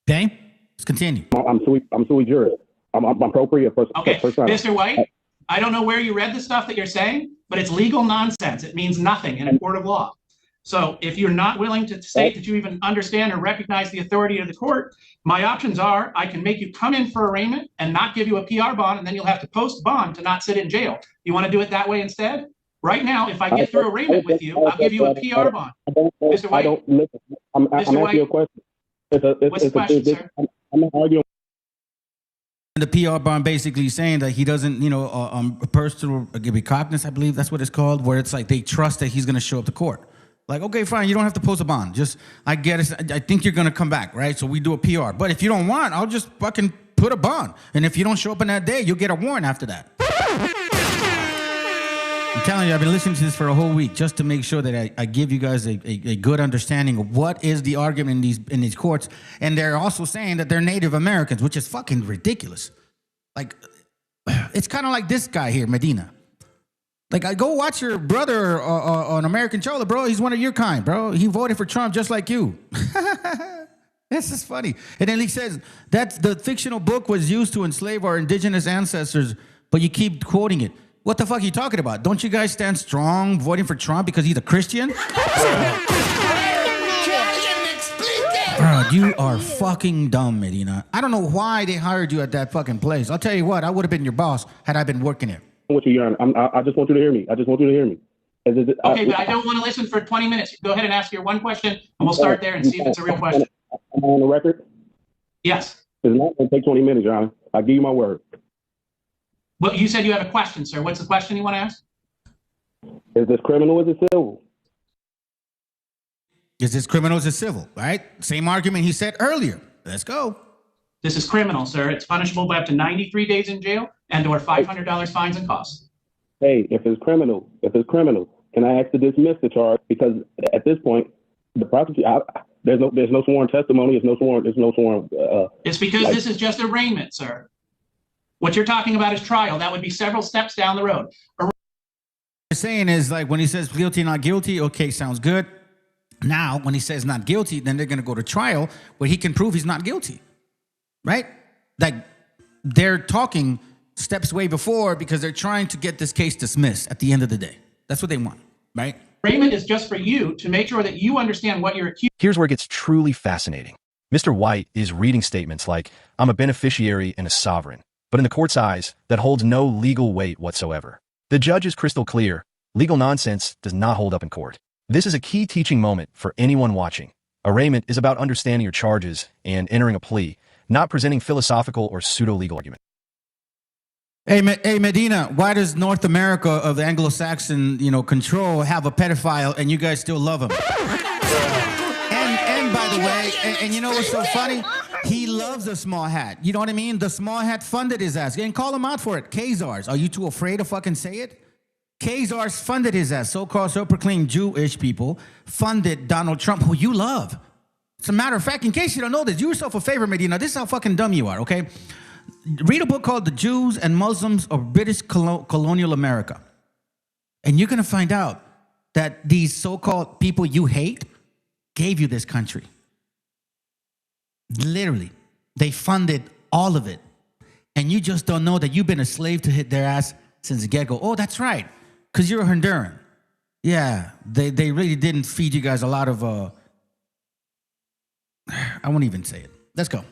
Okay? Let's continue. I'm sui juris. I'm appropriate first. Okay, first time. Mr. White, I don't know where you read the stuff that you're saying, but it's legal nonsense. It means nothing in a court of law. So if you're not willing to state that you even understand or recognize the authority of the court, my options are I can make you come in for arraignment and not give you a PR bond, and then you'll have to post bond to not sit in jail. You want to do it that way instead? Right now, if I get through arraignment with you, I'll give you a PR bond. Mr. White, I'm asking you a question. What's the question, sir? I'm not arguing. The PR bond basically saying that he doesn't, personal recognizance, I believe that's what it's called, where it's like they trust that he's going to show up to court. Like, okay, fine, you don't have to post a bond. Just, I get it. I think you're going to come back, right? So we do a PR. But if you don't want, I'll just fucking put a bond. And if you don't show up on that day, you'll get a warrant after that. I'm telling you, I've been listening to this for a whole week just to make sure that I give you guys a good understanding of what is the argument in these courts. And they're also saying that they're Native Americans, which is fucking ridiculous. Like, it's kind of like this guy here, Medina. Like, I go watch your brother on American Cholo, bro. He's one of your kind, bro. He voted for Trump just like you. This is funny. And then he says that the fictional book was used to enslave our indigenous ancestors, but you keep quoting it. What the fuck are you talking about? Don't you guys stand strong voting for Trump because he's a Christian? Bro, you are fucking dumb, Medina. I don't know why they hired you at that fucking place. I'll tell you what, I would have been your boss had I been working there. With you, Your Honor. I just want you to hear me. Okay, but I don't want to listen for 20 minutes. Go ahead and ask your one question, and we'll start there and see if it's a real question. Am I on the record? Yes. It's not going to take 20 minutes, Your Honor. I give you my word. Well, you said you have a question, sir. What's the question you want to ask? Is this criminal or is it civil? Is this criminal or is it civil? Right? Same argument he said earlier. Let's go. This is criminal, sir. It's punishable by up to 93 days in jail and or $500 fines and costs. Hey, if it's criminal, can I ask to dismiss the charge? Because at this point, the prosecutor, there's no sworn testimony. There's no sworn. It's because this is just arraignment, sir. What you're talking about is trial. That would be several steps down the road. What you're saying is like when he says guilty, not guilty, okay, sounds good. Now, when he says not guilty, then they're going to go to trial where he can prove he's not guilty, right? Like they're talking steps way before because they're trying to get this case dismissed at the end of the day. That's what they want, right? Arraignment is just for you to make sure that you understand what you're accused. Here's where it gets truly fascinating. Mr. White is reading statements like, I'm a beneficiary and a sovereign, but in the court's eyes, that holds no legal weight whatsoever. The judge is crystal clear. Legal nonsense does not hold up in court. This is a key teaching moment for anyone watching. Arraignment is about understanding your charges and entering a plea, not presenting philosophical or pseudo-legal argument. Hey, Medina, why does North America of the Anglo-Saxon, control have a pedophile and you guys still love him? And by the way, and you know what's so funny? He loves the small hat. You know what I mean? The small hat funded his ass. And call him out for it. Khazars. Are you too afraid to fucking say it? Khazars funded his ass. So-called, so-proclaimed Jewish people funded Donald Trump, who you love. As a matter of fact, in case you don't know this, do yourself a favor, Medina. This is how fucking dumb you are, okay? Read a book called The Jews and Muslims of British Colonial America. And you're going to find out that these so-called people you hate gave you this country. Literally. They funded all of it. And you just don't know that you've been a slave to hit their ass since the get-go. Oh, that's right. Because you're a Honduran. Yeah, they really didn't feed you guys a lot of... I won't even say it. Let's go.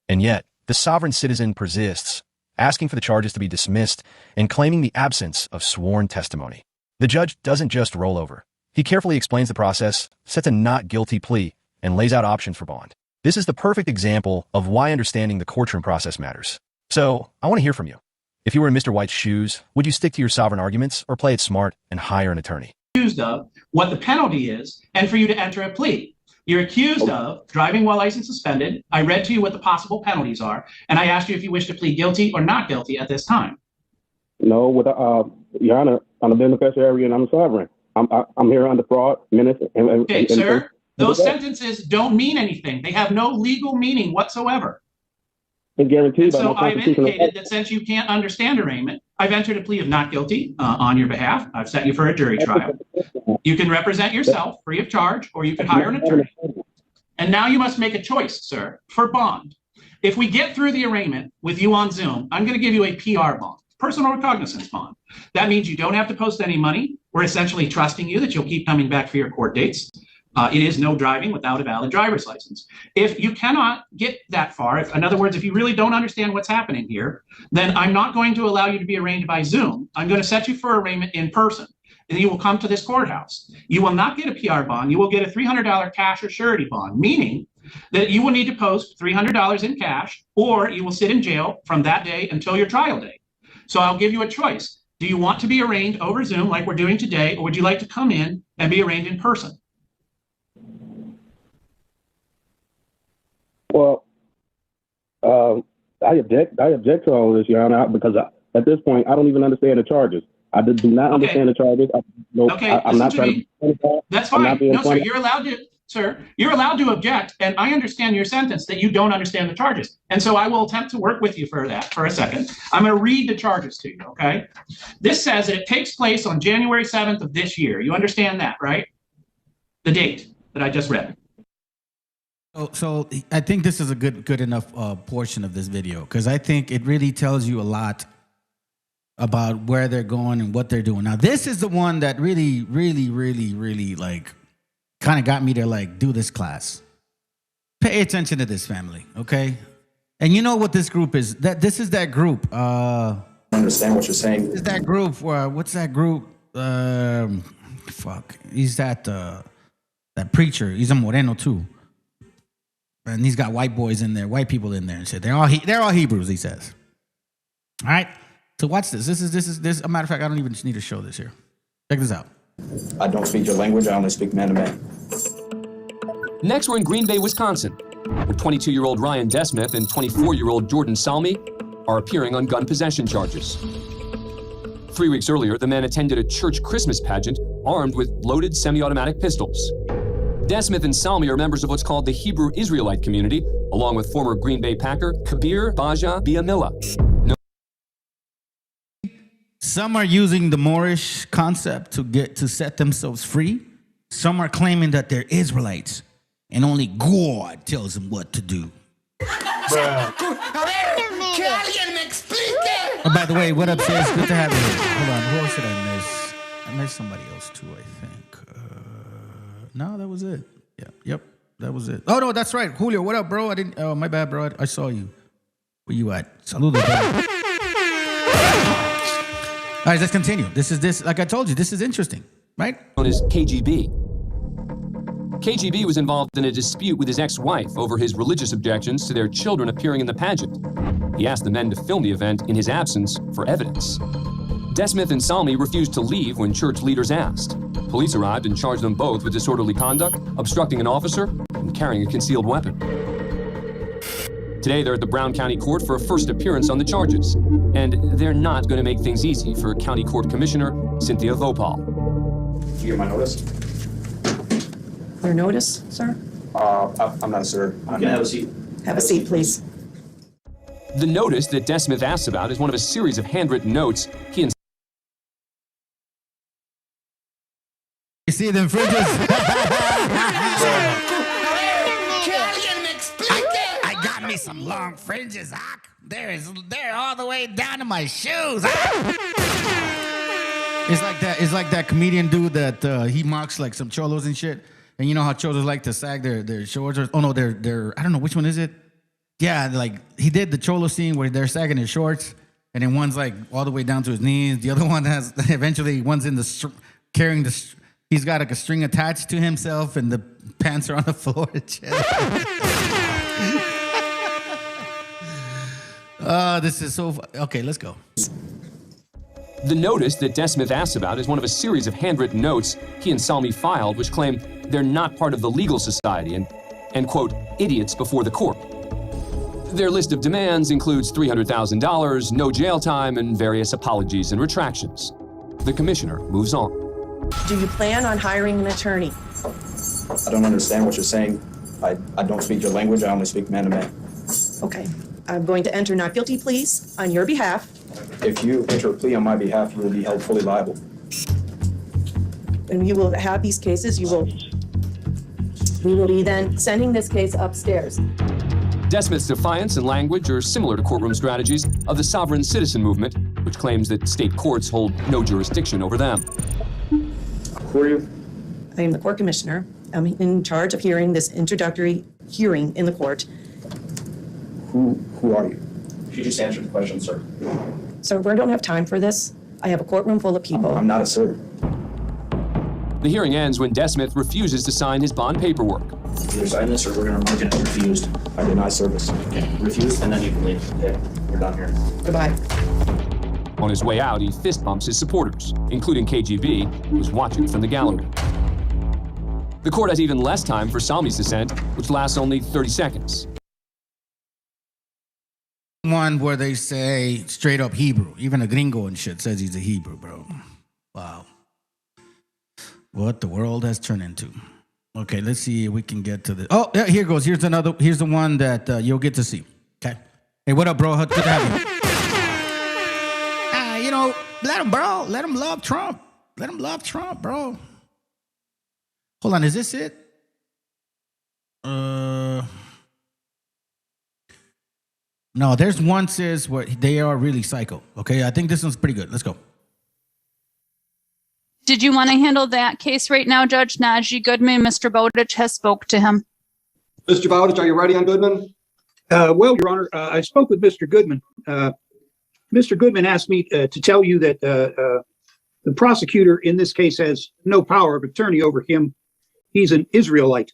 And yet, the sovereign citizen persists, asking for the charges to be dismissed and claiming the absence of sworn testimony. The judge doesn't just roll over. He carefully explains the process, sets a not guilty plea, and lays out options for bond. This is the perfect example of why understanding the courtroom process matters. So, I want to hear from you. If you were in Mr. White's shoes, would you stick to your sovereign arguments or play it smart and hire an attorney? Accused of, what the penalty is, and for you to enter a plea. You're accused of driving while license suspended. I read to you what the possible penalties are, and I asked you if you wish to plead guilty or not guilty at this time. No, with Your Honor, I'm a beneficiary and I'm a sovereign. I'm here under fraud, menace, Okay, sir. Those sentences don't mean anything. They have no legal meaning whatsoever. It's guaranteed by So my I've constitutional indicated that since you can't understand arraignment, I've entered a plea of not guilty on your behalf. I've set you for a jury trial. You can represent yourself free of charge, or you can hire an attorney. And now you must make a choice, sir, for bond. If we get through the arraignment with you on Zoom, I'm going to give you a PR bond, personal recognizance bond. That means you don't have to post any money. We're essentially trusting you that you'll keep coming back for your court dates. It is no driving without a valid driver's license. If you cannot get that far, in other words, if you really don't understand what's happening here, then I'm not going to allow you to be arraigned by Zoom. I'm going to set you for arraignment in person. And you will come to this courthouse. You will not get a PR bond. You will get a $300 cash or surety bond, meaning that you will need to post $300 in cash, or you will sit in jail from that day until your trial date. So I'll give you a choice. Do you want to be arraigned over Zoom like we're doing today, or would you like to come in and be arraigned in person? Well, I object to all of this, Your Honor, because at this point, I don't even understand the charges. I do not understand the charges. I'm not trying to. That's fine. No, sir, you're allowed to. Sir, you're allowed to object, and I understand your sentence that you don't understand the charges. And so I will attempt to work with you for that for a second. I'm going to read the charges to you, okay? This says that it takes place on January 7th of this year. You understand that, right? The date that I just read. So I think this is a good enough portion of this video, because I think it really tells you a lot about where they're going and what they're doing. Now, this is the one that really like kind of got me to like do this class. Pay attention to this, family, okay? And you know what this group is? This is that group. I understand what you're saying. Is that group? What's that group? Fuck. He's that preacher. He's a Moreno too. And he's got white boys in there, white people in there, and shit. They're all Hebrews, he says. All right. So watch this. This is a matter of fact, I don't even need to show this here. Check this out. I don't speak your language. I only speak man to man. Next, we're in Green Bay, Wisconsin, where 22-year-old Ryan Desmith and 24-year-old Jordan Salmi are appearing on gun possession charges. 3 weeks earlier, the men attended a church Christmas pageant armed with loaded semi-automatic pistols. Desmith and Salmi are members of what's called the Hebrew Israelite community, along with former Green Bay Packer Kabir Baja Biamila. Some are using the Moorish concept to set themselves free. Some are claiming that they're Israelites and only God tells them what to do. Oh, by the way, what up, sis? Good to have you here. Hold on, who else did I miss? I missed somebody else too, I think. No, that was it. Yep, that was it. Oh no, that's right, Julio. What up, bro? I didn't. Oh, my bad, bro. I saw you. Where you at? Saludos, bro. All right, let's continue. This. Like I told you, this is interesting, right? Known as KGB. KGB was involved in a dispute with his ex-wife over his religious objections to their children appearing in the pageant. He asked the men to film the event in his absence for evidence. Desmith and Salmi refused to leave when church leaders asked. Police arrived and charged them both with disorderly conduct, obstructing an officer, and carrying a concealed weapon. Today, they're at the Brown County Court for a first appearance on the charges. And they're not going to make things easy for County Court Commissioner Cynthia Vopal. Did you get my notice? Your notice, sir? I'm not a sir. You can have a seat. Have a seat, please. The notice that Desmith asks about is one of a series of handwritten notes he and You see them fridges? I got me some long fringes, Hawk. They're all the way down to my shoes. It's like that comedian dude that he mocks like some cholos and shit. And you know how cholos like to sag their shorts? I don't know, which one is it? Yeah, like he did the cholo scene where they're sagging their shorts, and then one's like all the way down to his knees. The other one has eventually one's in the carrying the. He's got like a string attached to himself, and the pants are on the floor. This is so. Okay, let's go. The notice that Desmith asks about is one of a series of handwritten notes he and Salmi filed, which claim they're not part of the legal society and quote, idiots before the court. Their list of demands includes $300,000, no jail time, and various apologies and retractions. The commissioner moves on. Do you plan on hiring an attorney? I don't understand what you're saying. I don't speak your language. I only speak man to man. Okay. I'm going to enter not guilty pleas on your behalf. If you enter a plea on my behalf, you will be held fully liable. And you will have these cases. We will be then sending this case upstairs. Desmith's defiance and language are similar to courtroom strategies of the sovereign citizen movement, which claims that state courts hold no jurisdiction over them. Who are you? I am the court commissioner. I'm in charge of hearing this introductory hearing in the court. Who are you? She just answered the question, sir. Sir, we don't have time for this. I have a courtroom full of people. I'm not a sir. The hearing ends when Desmith refuses to sign his bond paperwork. Either sign this or we're going to mark it as refused. I deny service. Okay, refused, and then you can leave. Okay, we're done here. Goodbye. On his way out, he fist bumps his supporters, including KGB, who's watching from the gallery. The court has even less time for Salmi's dissent, which lasts only 30 seconds. One where they say straight up Hebrew. Even a gringo and shit says he's a Hebrew, bro. Wow. What the world has turned into. Okay, let's see if we can get to this. Oh, yeah, here goes. Here's the one that you'll get to see. Okay. Hey, what up, bro? Good to have you. Let him, bro. Let him love Trump. Let him love Trump, bro. Hold on, is this it? No, there's one says where they are really psycho. Okay, I think this one's pretty good. Let's go. Did you want to handle that case right now, Judge Najee Goodman? Mr. Bowditch has spoke to him. Mr. Bowditch, are you ready on Goodman? Well, Your Honor, I spoke with Mr. Goodman. Mr. Goodman asked me to tell you that the prosecutor in this case has no power of attorney over him. He's an Israelite.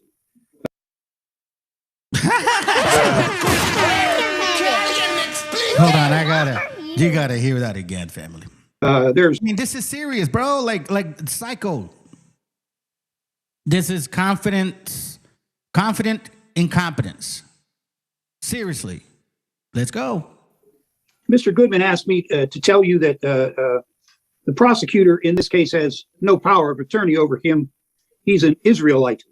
You gotta hear that again, family. I mean, this is serious, bro. Like psycho. This is confident incompetence. Seriously. Let's go. Mr. Goodman asked me to tell you that the prosecutor in this case has no power of attorney over him. He's an Israelite.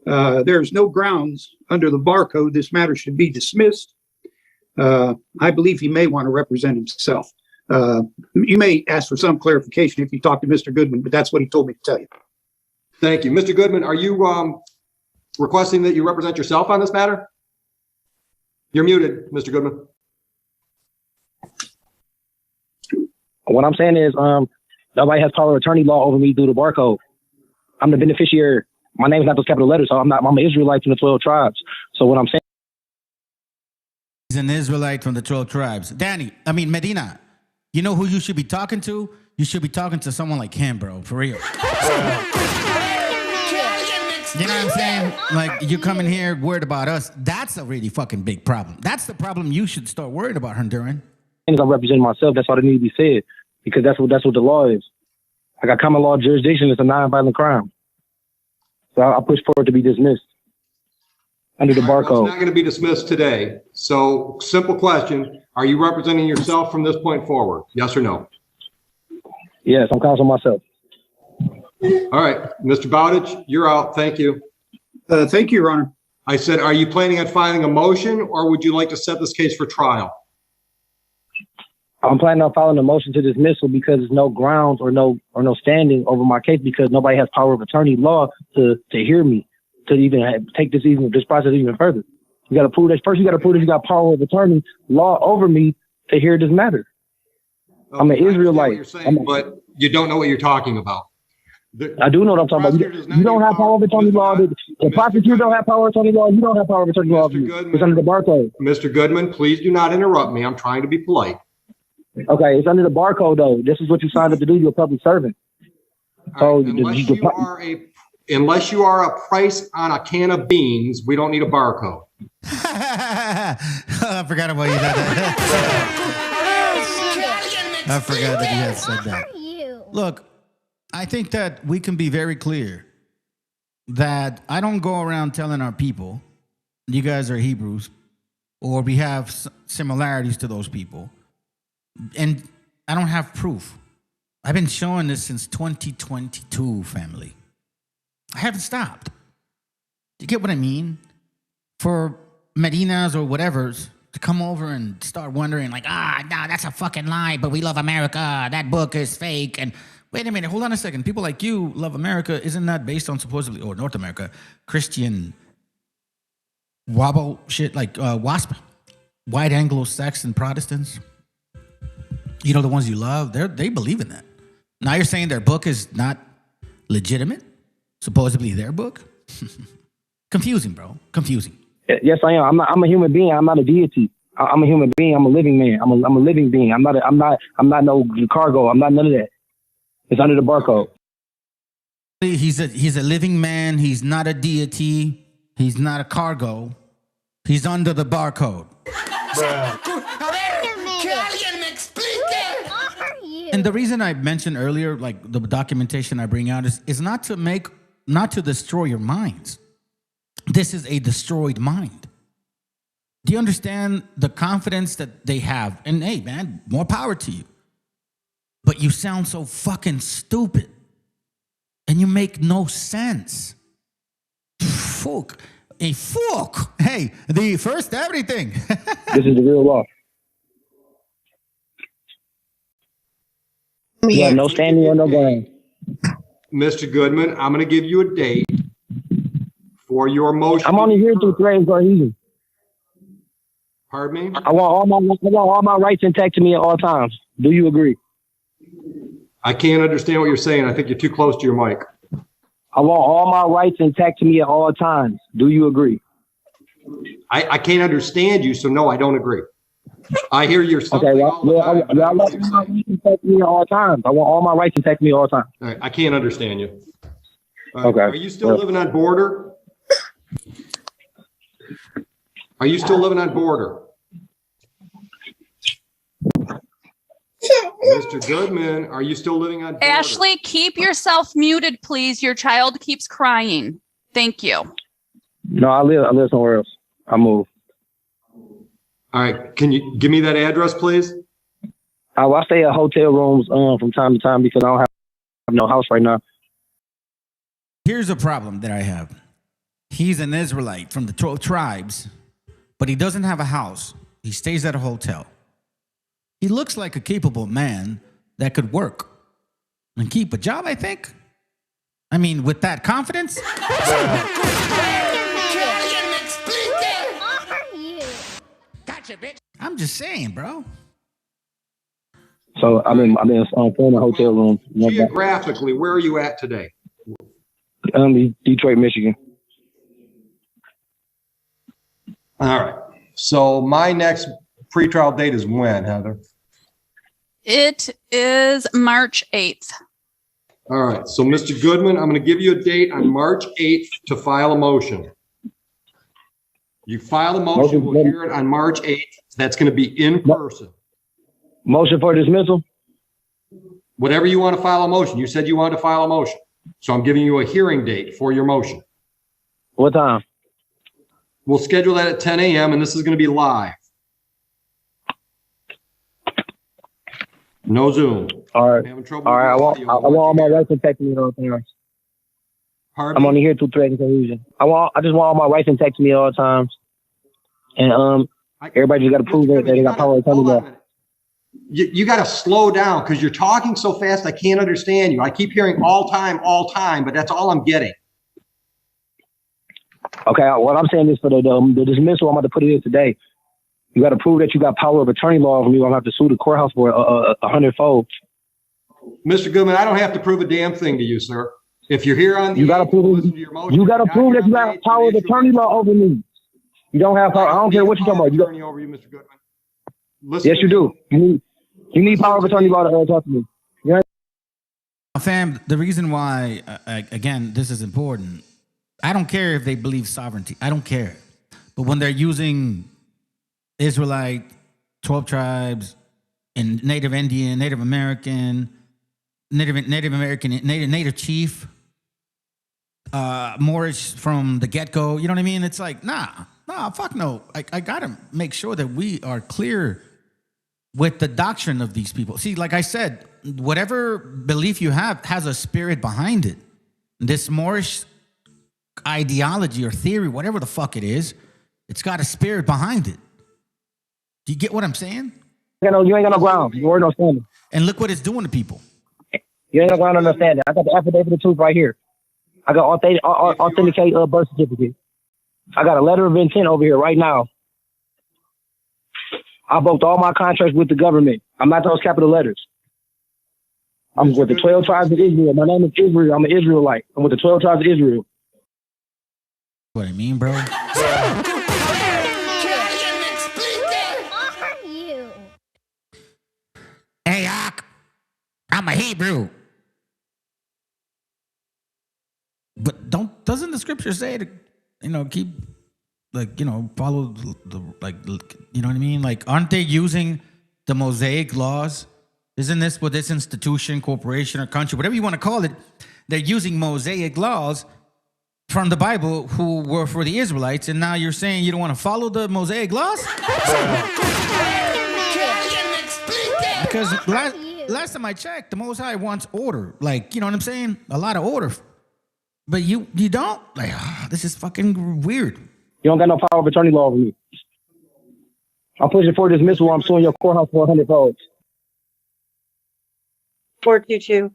There's no grounds under the bar code this matter should be dismissed. I believe he may want to represent himself. You may ask for some clarification if you talk to Mr. Goodman, but that's what he told me to tell you. Thank you. Mr. Goodman, are you requesting that you represent yourself on this matter? You're muted, Mr. Goodman. What I'm saying is, nobody has power of attorney law over me through the barcode. I'm the beneficiary. My name is not those capital letters, so I'm an Israelite from the 12 tribes. So what I'm saying, he's an Israelite from the 12 tribes. Medina, you know who you should be talking to? You should be talking to someone like him, bro, for real. You know what I'm saying? Like, you coming here worried about us. That's a really fucking big problem. That's the problem you should start worried about, Honduran. I'm representing myself. That's all that needs to be said, because that's what the law is. I got common law jurisdiction. It's a non-violent crime. So I push for it to be dismissed under the barcode. Well, it's not going to be dismissed today. So, simple question. Are you representing yourself from this point forward? Yes or no? Yes, I'm counseling myself. All right. Mr. Bowditch, you're out. Thank you. Thank you, Your Honor. I said, are you planning on filing a motion, or would you like to set this case for trial? I'm planning on filing a motion to dismissal because there's no grounds or no standing over my case, because nobody has power of attorney law to hear me, to even take this process even further. You got to prove that first. You got to prove that you got power of attorney law over me to hear this matter. Okay, I'm an Israelite. You're saying, but you don't know what you're talking about. I do know what I'm talking about. You don't have power of attorney law. The prosecutor don't have power of attorney law. You don't have power of attorney law. It's under the barcode. Mr. Goodman, please do not interrupt me. I'm trying to be polite. Okay, it's under the barcode though. This is what you signed up to do. You're a public servant. So Right, unless you are a price on a can of beans, we don't need a barcode. I forgot about you. I forgot that you had said that. Look, I think that we can be very clear that I don't go around telling our people, you guys are Hebrews, or we have similarities to those people. And I don't have proof. I've been showing this since 2022, family. I haven't stopped. Do you get what I mean? For Medinas or whatevers to come over and start wondering like, no, that's a fucking lie, but we love America. That book is fake. And wait a minute, hold on a second. People like you love America. Isn't that based on supposedly, or North America, Christian wobble shit like WASP, white Anglo-Saxon Protestants? You know, the ones you love, they believe in that. Now you're saying their book is not legitimate? Supposedly their book? Confusing, bro. Confusing. Yes, I am. I'm a human being. I'm not a deity. I'm a human being. I'm a living man. I'm a living being. I'm not no cargo. I'm not none of that. It's under the barcode. He's a living man. He's not a deity. He's not a cargo. He's under the barcode. And the reason I mentioned earlier, like the documentation I bring out, is not to destroy your minds. This is a destroyed mind. Do you understand the confidence that they have? And hey, man, more power to you. But you sound so fucking stupid. And you make no sense. Fuck. A fuck. Hey, the first everything. This is the real law. Yeah, no standing or no ground. Mr. Goodman, I'm going to give you a date for your motion. I'm only here to threaten cohesion. Pardon me? I want all my rights intact to me at all times. Do you agree? I can't understand what you're saying. I think you're too close to your mic. I want all my rights intact to me at all times. Do you agree? I can't understand you, so no, I don't agree. I hear you're something okay, all the time. I want all my rights intact me at all times. I want all my rights intact me all the time. All right, I can't understand you. Okay. Are you still living on border? Are you still living on border? Mr. Goodman, are you still living on board? Ashley, keep yourself muted, please. Your child keeps crying. Thank you. No, I live somewhere else. I moved. All right. Can you give me that address, please? I stay at hotel rooms from time to time because I don't have no house right now. Here's a problem that I have. He's an Israelite from the 12 tribes, but he doesn't have a house. He stays at a hotel. He looks like a capable man that could work and keep a job, I think. I mean, with that confidence. Gotcha, bitch. I'm just saying, bro. So I'm in a hotel room. Geographically, where are you at today? Detroit, Michigan. All right. So my next pretrial date is when, Heather? It is March 8th. All right. So, Mr. Goodman, I'm going to give you a date on March 8th to file a motion. You file a motion, we'll hear it on March 8th. That's going to be in person. Motion for dismissal? Whatever you want to file a motion. You said you wanted to file a motion. So I'm giving you a hearing date for your motion. What time? We'll schedule that at 10 a.m. and this is going to be live. No Zoom. All right. Having trouble All right. I with want audio. all my rights and text me all the time. Pardon I'm me? only here to threaten confusion. I just want all my rights and text me all the times. And everybody just got to prove that they got power of attorney law. You got to slow down because you're talking so fast I can't understand you. I keep hearing all time, but that's all I'm getting. Okay, what I'm saying is for the dismissal, I'm about to put it in today. You got to prove that you got power of attorney law from you. I'm going to have to sue the courthouse for 100-fold. Mr. Goodman, I don't have to prove a damn thing to you, sir. If you're here on the you got to prove you got to prove that you got power of attorney law over me. You don't have power. I don't care what you're talking about. You got attorney over you, Mr. Goodman. Listen yes, you do. You need power of attorney law to talk to me. You know? Fam, the reason why, again, this is important. I don't care if they believe sovereignty. I don't care. But when they're using Israelite, 12 tribes, and Native Indian, Native American, Native chief, Moorish from the get-go, you know what I mean? It's like, nah, fuck no. I gotta make sure that we are clear with the doctrine of these people. See, like I said, whatever belief you have has a spirit behind it. This Moorish ideology or theory, whatever the fuck it is, it's got a spirit behind it. Do you get what I'm saying? You ain't got no ground. You ain't no standing. And look what it's doing to people. You ain't no ground on understanding. I got the affidavit of truth right here. I got authenticate birth certificate. I got a letter of intent over here right now. I broke all my contracts with the government. I'm not those capital letters. I'm with the 12 tribes of Israel. My name is Israel. I'm an Israelite. I'm with the 12 tribes of Israel. What I mean, bro? Hey, I'm a Hebrew. But doesn't the scripture say to, keep, follow the, you know what I mean? Like, aren't they using the Mosaic laws? Isn't this what this institution, corporation, or country, whatever you want to call it, they're using Mosaic laws from the Bible who were for the Israelites, and now you're saying you don't want to follow the Mosaic laws? Because last time I checked, the Most High wants order. Like, you know what I'm saying? A lot of order. But you don't? Like, this is fucking weird. You don't got no power of attorney law over me. I'm pushing for dismissal. I'm suing your courthouse for 100-fold. 422.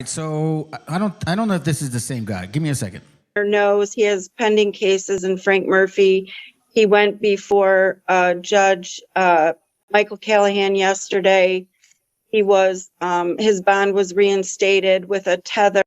So I don't know if this is the same guy. Give me a second. Knows he has pending cases in Frank Murphy. He went before Judge Michael Callahan yesterday. He was his bond was reinstated with a tether.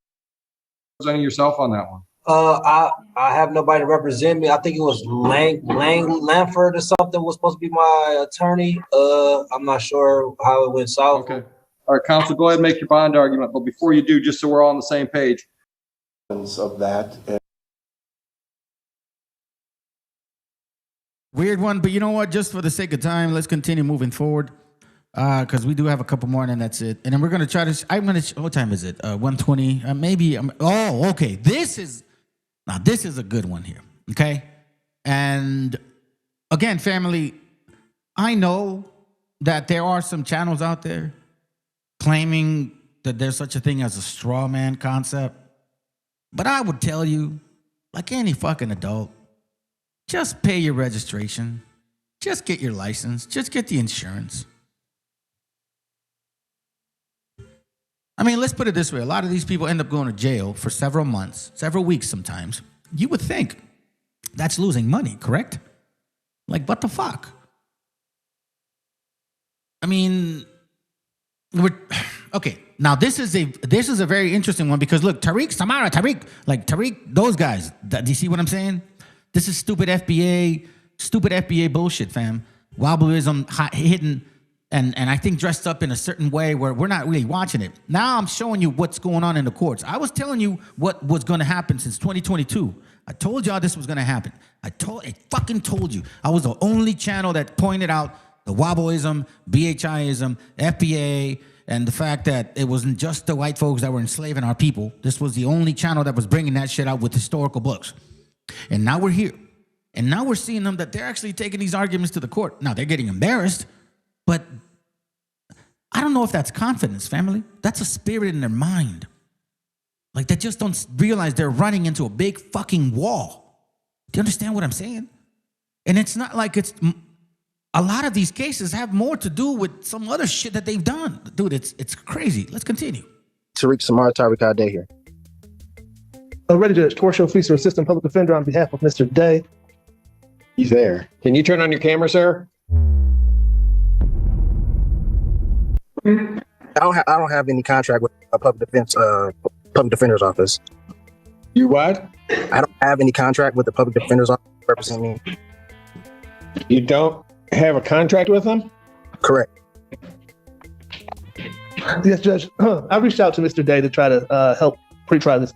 Representing yourself on that one. I have nobody to represent me. I think it was Langford or something was supposed to be my attorney. I'm not sure how it went south. Okay. All right, counsel, go ahead and make your bond argument. But before you do, just so we're all on the same page. Of that. Weird one, but you know what? Just for the sake of time, let's continue moving forward. Because we do have a couple more, and then that's it. And then we're gonna try to. What time is it? 1:20. Maybe. Oh, okay. This is a good one here. Okay. And again, family, I know that there are some channels out there claiming that there's such a thing as a straw man concept. But I would tell you, like any fucking adult, just pay your registration. Just get your license. Just get the insurance. I mean, let's put it this way. A lot of these people end up going to jail for several months, several weeks sometimes. You would think that's losing money, correct? Like, what the fuck? I mean, okay. Now, this is a very interesting one because, look, Tariq, those guys. Do you see what I'm saying? This is stupid FBA bullshit, fam. Wobbleism hidden. And I think dressed up in a certain way where we're not really watching it. Now I'm showing you what's going on in the courts. I was telling you what was going to happen since 2022. I told y'all this was going to happen. I fucking told you. I was the only channel that pointed out the wobbleism, BHIism, FBA, and the fact that it wasn't just the white folks that were enslaving our people. This was the only channel that was bringing that shit out with historical books. And now we're here. And now we're seeing them that they're actually taking these arguments to the court. Now they're getting embarrassed. But I don't know if that's confidence, family. That's a spirit in their mind. Like they just don't realize they're running into a big fucking wall. Do you understand what I'm saying? And it's not like it's... A lot of these cases have more to do with some other shit that they've done. Dude, it's crazy. Let's continue. Tariq Samar, Tariq Ade here. Ready Judge, Torshio Fleecer, Assistant Public Defender on behalf of Mr. Day. He's there. Can you turn on your camera, sir? I don't have any contract with a public defender's office. You what? I don't have any contract with the public defender's office to represent me. You don't have a contract with them? Correct. Yes, Judge. I reached out to Mr. Day to try to help pre-try this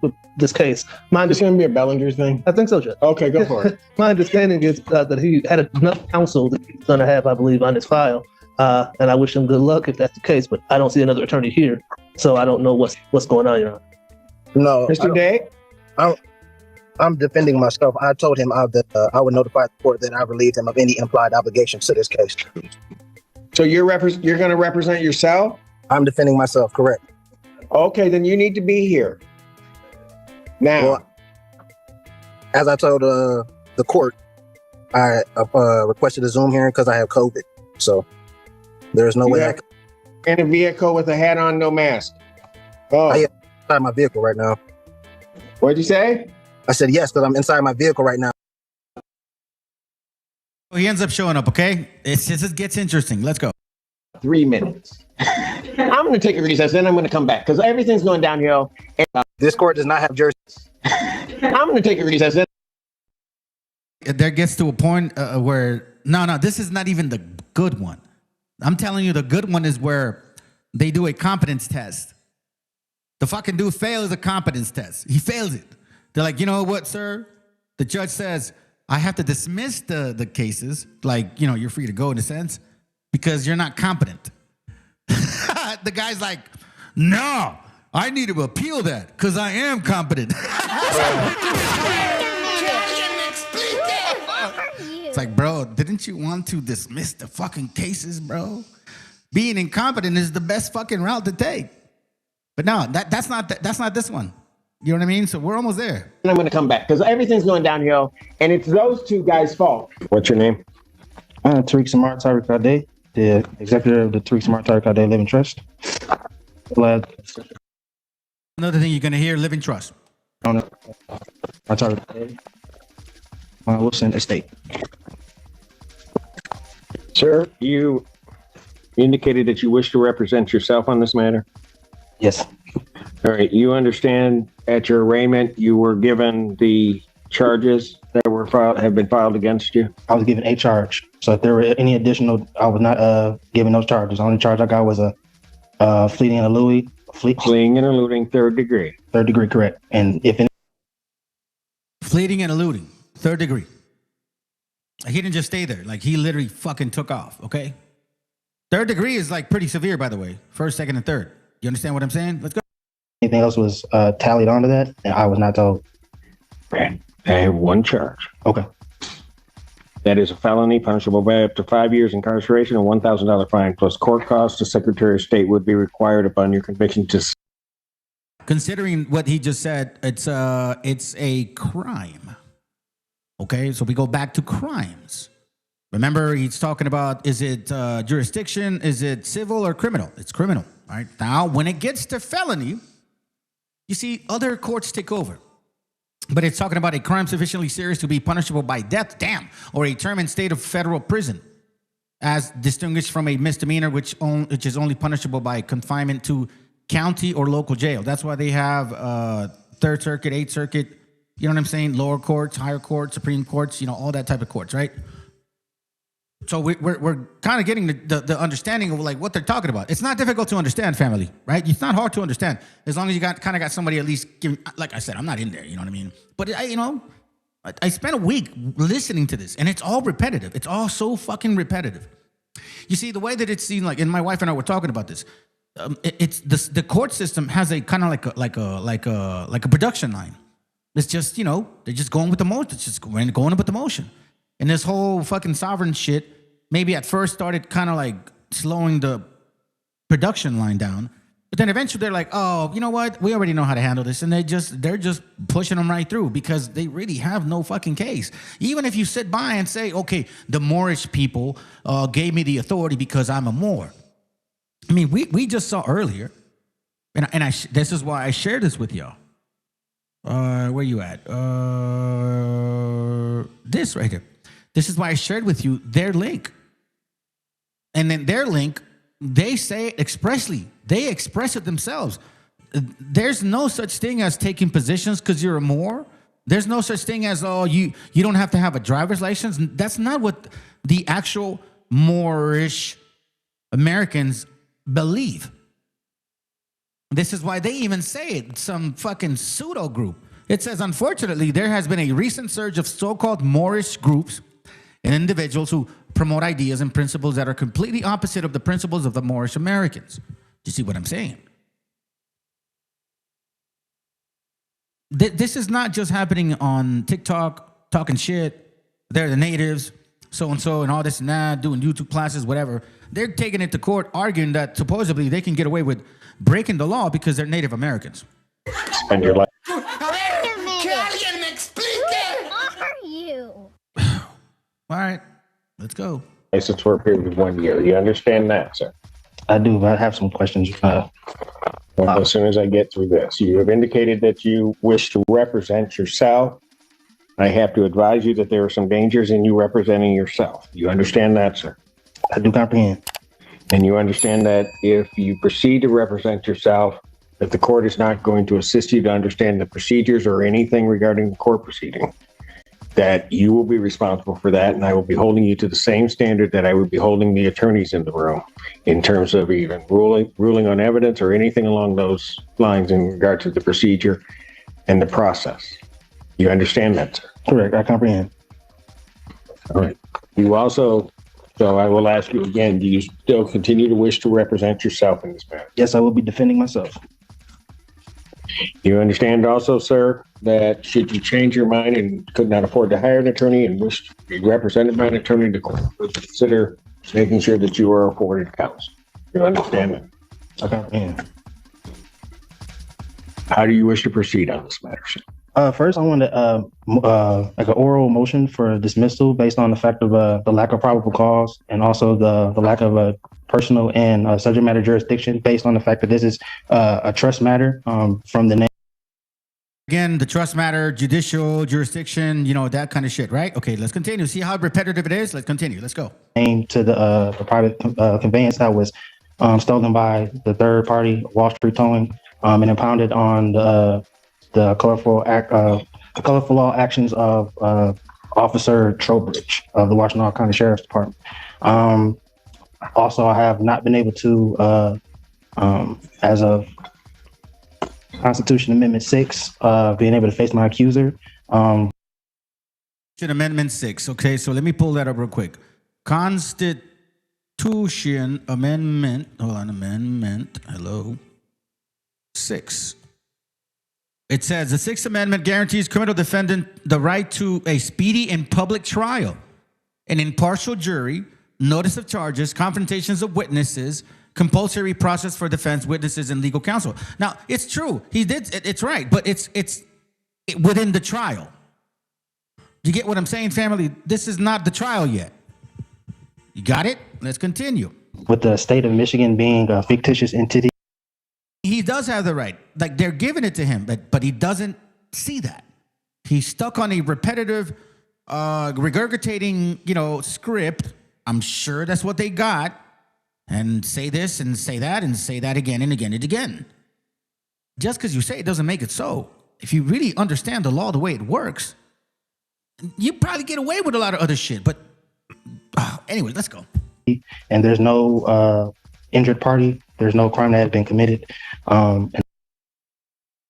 case. It's going to be a Bellinger thing? I think so, Judge. Okay, go for it. My understanding is that he had enough counsel that he's going to have, I believe, on his file. And I wish him good luck if that's the case, but I don't see another attorney here, so I don't know what's going on, Your Honor. No, Mr. Day? I'm defending myself. I told him that I would notify the court that I relieved him of any implied obligations to this case. So you're going to represent yourself? I'm defending myself, correct. Okay, then you need to be here. Now. Well, as I told the court, I requested a Zoom hearing because I have COVID, so there is no way I can. In a vehicle with a hat on, no mask. Oh. I am inside my vehicle right now. What'd you say? I said yes, because I'm inside my vehicle right now. He ends up showing up, okay? It gets interesting. Let's go. 3 minutes. I'm going to take a recess, then I'm going to come back, because everything's going downhill. This court does not have jurisdiction. I'm going to take a recess, then. There gets to a point where, no, this is not even the good one. I'm telling you, the good one is where they do a competence test. The fucking dude fails a competence test. He fails it. They're like, you know what, sir? The judge says, I have to dismiss the cases. Like, you're free to go in a sense because you're not competent. The guy's like, no, I need to appeal that because I am competent. It's like, bro, didn't you want to dismiss the fucking cases, bro? Being incompetent is the best fucking route to take. But no, that's not this one. You know what I mean? So we're almost there. I'm going to come back because everything's going downhill, and it's those two guys' fault. What's your name? Tariq Samar, Tariq Ade, the executive of the Tariq Samar, Tariq Ade Living Trust. Another thing you're going to hear, Living Trust. Tariq Ade, Wilson Estate. Sir, you indicated that you wish to represent yourself on this matter? Yes. All right. You understand at your arraignment you were given the charges that have been filed against you? I was given a charge. So if there were any additional, I was not given those charges. The only charge I got was a fleeing and eluding. Fleeing and eluding, 3rd degree. 3rd degree, correct. And if any... Fleeing and eluding, 3rd degree. He didn't just stay there. Like, he literally fucking took off, okay? Third degree is like pretty severe, by the way. First, second, and third. You understand what I'm saying? Let's go. Anything else was tallied onto that? And I was not told. I have one charge. Okay. That is a felony punishable by up to 5 years incarceration and $1,000 fine plus court costs. The Secretary of State would be required upon your conviction to. Considering what he just said, it's a crime. Okay, so we go back to crimes. Remember, he's talking about, is it jurisdiction, is it civil or criminal? It's criminal, right? Now, when it gets to felony, you see, other courts take over. But it's talking about a crime sufficiently serious to be punishable by death, damn, or a term in state of federal prison, as distinguished from a misdemeanor, which is only punishable by confinement to county or local jail. That's why they have Third Circuit, Eighth Circuit, you know what I'm saying? Lower courts, higher courts, Supreme Courts, you know, all that type of courts, right? So we're kind of getting the understanding of like what they're talking about. It's not difficult to understand, family, right? It's not hard to understand as long as you got somebody at least giving. Like I said, I'm not in there, you know what I mean? But I spent a week listening to this, and it's all repetitive. It's all so fucking repetitive. You see, the way that it's seen, like, and my wife and I were talking about this. It's the court system has a kind of like a production line. It's just, they're just going with the motion. It's just going with the motion. And this whole fucking sovereign shit maybe at first started kind of like slowing the production line down. But then eventually they're like, oh, you know what? We already know how to handle this. And they're just pushing them right through because they really have no fucking case. Even if you sit by and say, okay, the Moorish people gave me the authority because I'm a Moor. I mean, we just saw earlier, and this is why I shared this with y'all. Where you at? This right here. This is why I shared with you their link. And then their link, they say it expressly. They express it themselves. There's no such thing as taking positions because you're a Moor. There's no such thing as, you don't have to have a driver's license. That's not what the actual Moorish Americans believe. This is why they even say it, some fucking pseudo group. It says, unfortunately, there has been a recent surge of so-called Moorish groups and individuals who promote ideas and principles that are completely opposite of the principles of the Moorish Americans. Do you see what I'm saying? This is not just happening on TikTok, talking shit. They're the natives, so-and-so, and all this and that, doing YouTube classes, whatever. They're taking it to court, arguing that supposedly they can get away with breaking the law because they're Native Americans. Spend your life. Who are you? All right, let's go. License for a period of 1 year. You understand that, sir? I do, but I have some questions. As soon as I get through this, you have indicated that you wish to represent yourself. I have to advise you that there are some dangers in you representing yourself. You understand that, sir? I do comprehend. And you understand that if you proceed to represent yourself, that the court is not going to assist you to understand the procedures or anything regarding the court proceeding, that you will be responsible for that, and I will be holding you to the same standard that I would be holding the attorneys in the room in terms of even ruling on evidence or anything along those lines in regard to the procedure and the process. You understand that, sir? Correct. I comprehend. All right. You also, so I will ask you again, do you still continue to wish to represent yourself in this matter? Yes, I will be defending myself. You understand also, sir, that should you change your mind and could not afford to hire an attorney and wish to be represented by an attorney, the court would consider making sure that you are afforded counsel. You understand that? I comprehend. How do you wish to proceed on this matter, sir? First, I wanted like an oral motion for dismissal based on the fact of the lack of probable cause and also the lack of a personal and subject matter jurisdiction based on the fact that this is a trust matter from the name. Again, the trust matter, judicial jurisdiction, that kind of shit, right? Okay, let's continue. See how repetitive it is? Let's continue. Let's go. Name to the private conveyance that was stolen by the third party, Wall Street Towing, and impounded on the colorful actions of Officer Trowbridge of the Washington County Sheriff's Department. Also, I have not been able to, as of Constitution Amendment 6, being able to face my accuser. Amendment 6. Okay, so let me pull that up real quick. Constitution Amendment. Hold on, Amendment. Hello. 6. It says the Sixth Amendment guarantees criminal defendant the right to a speedy and public trial, an impartial jury, notice of charges, confrontations of witnesses, compulsory process for defense, witnesses, and legal counsel. Now, it's true. He did. It's right, but it's within the trial. You get what I'm saying, family? This is not the trial yet. You got it? Let's continue. With the state of Michigan being a fictitious entity. He does have the right. Like, they're giving it to him, but he doesn't see that. He's stuck on a repetitive, regurgitating, script. I'm sure that's what they got. And say this and say that and say that again and again and again. Just because you say it doesn't make it so. If you really understand the law the way it works, you probably get away with a lot of other shit. But anyway, let's go. And there's no injured party. There's no crime that has been committed.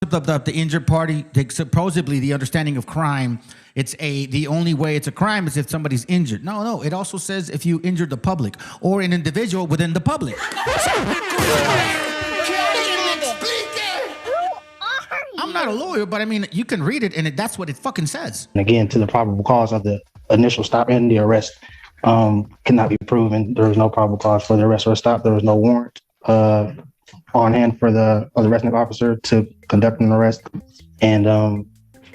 The injured party, supposedly the understanding of crime, the only way it's a crime is if somebody's injured. No, it also says if you injure the public or an individual within the public. I'm not a lawyer, but I mean, you can read it and that's what it fucking says. And again, to the probable cause of the initial stop and the arrest cannot be proven. There was no probable cause for the arrest or stop. There was no warrant on hand for the arresting officer to conduct an arrest. And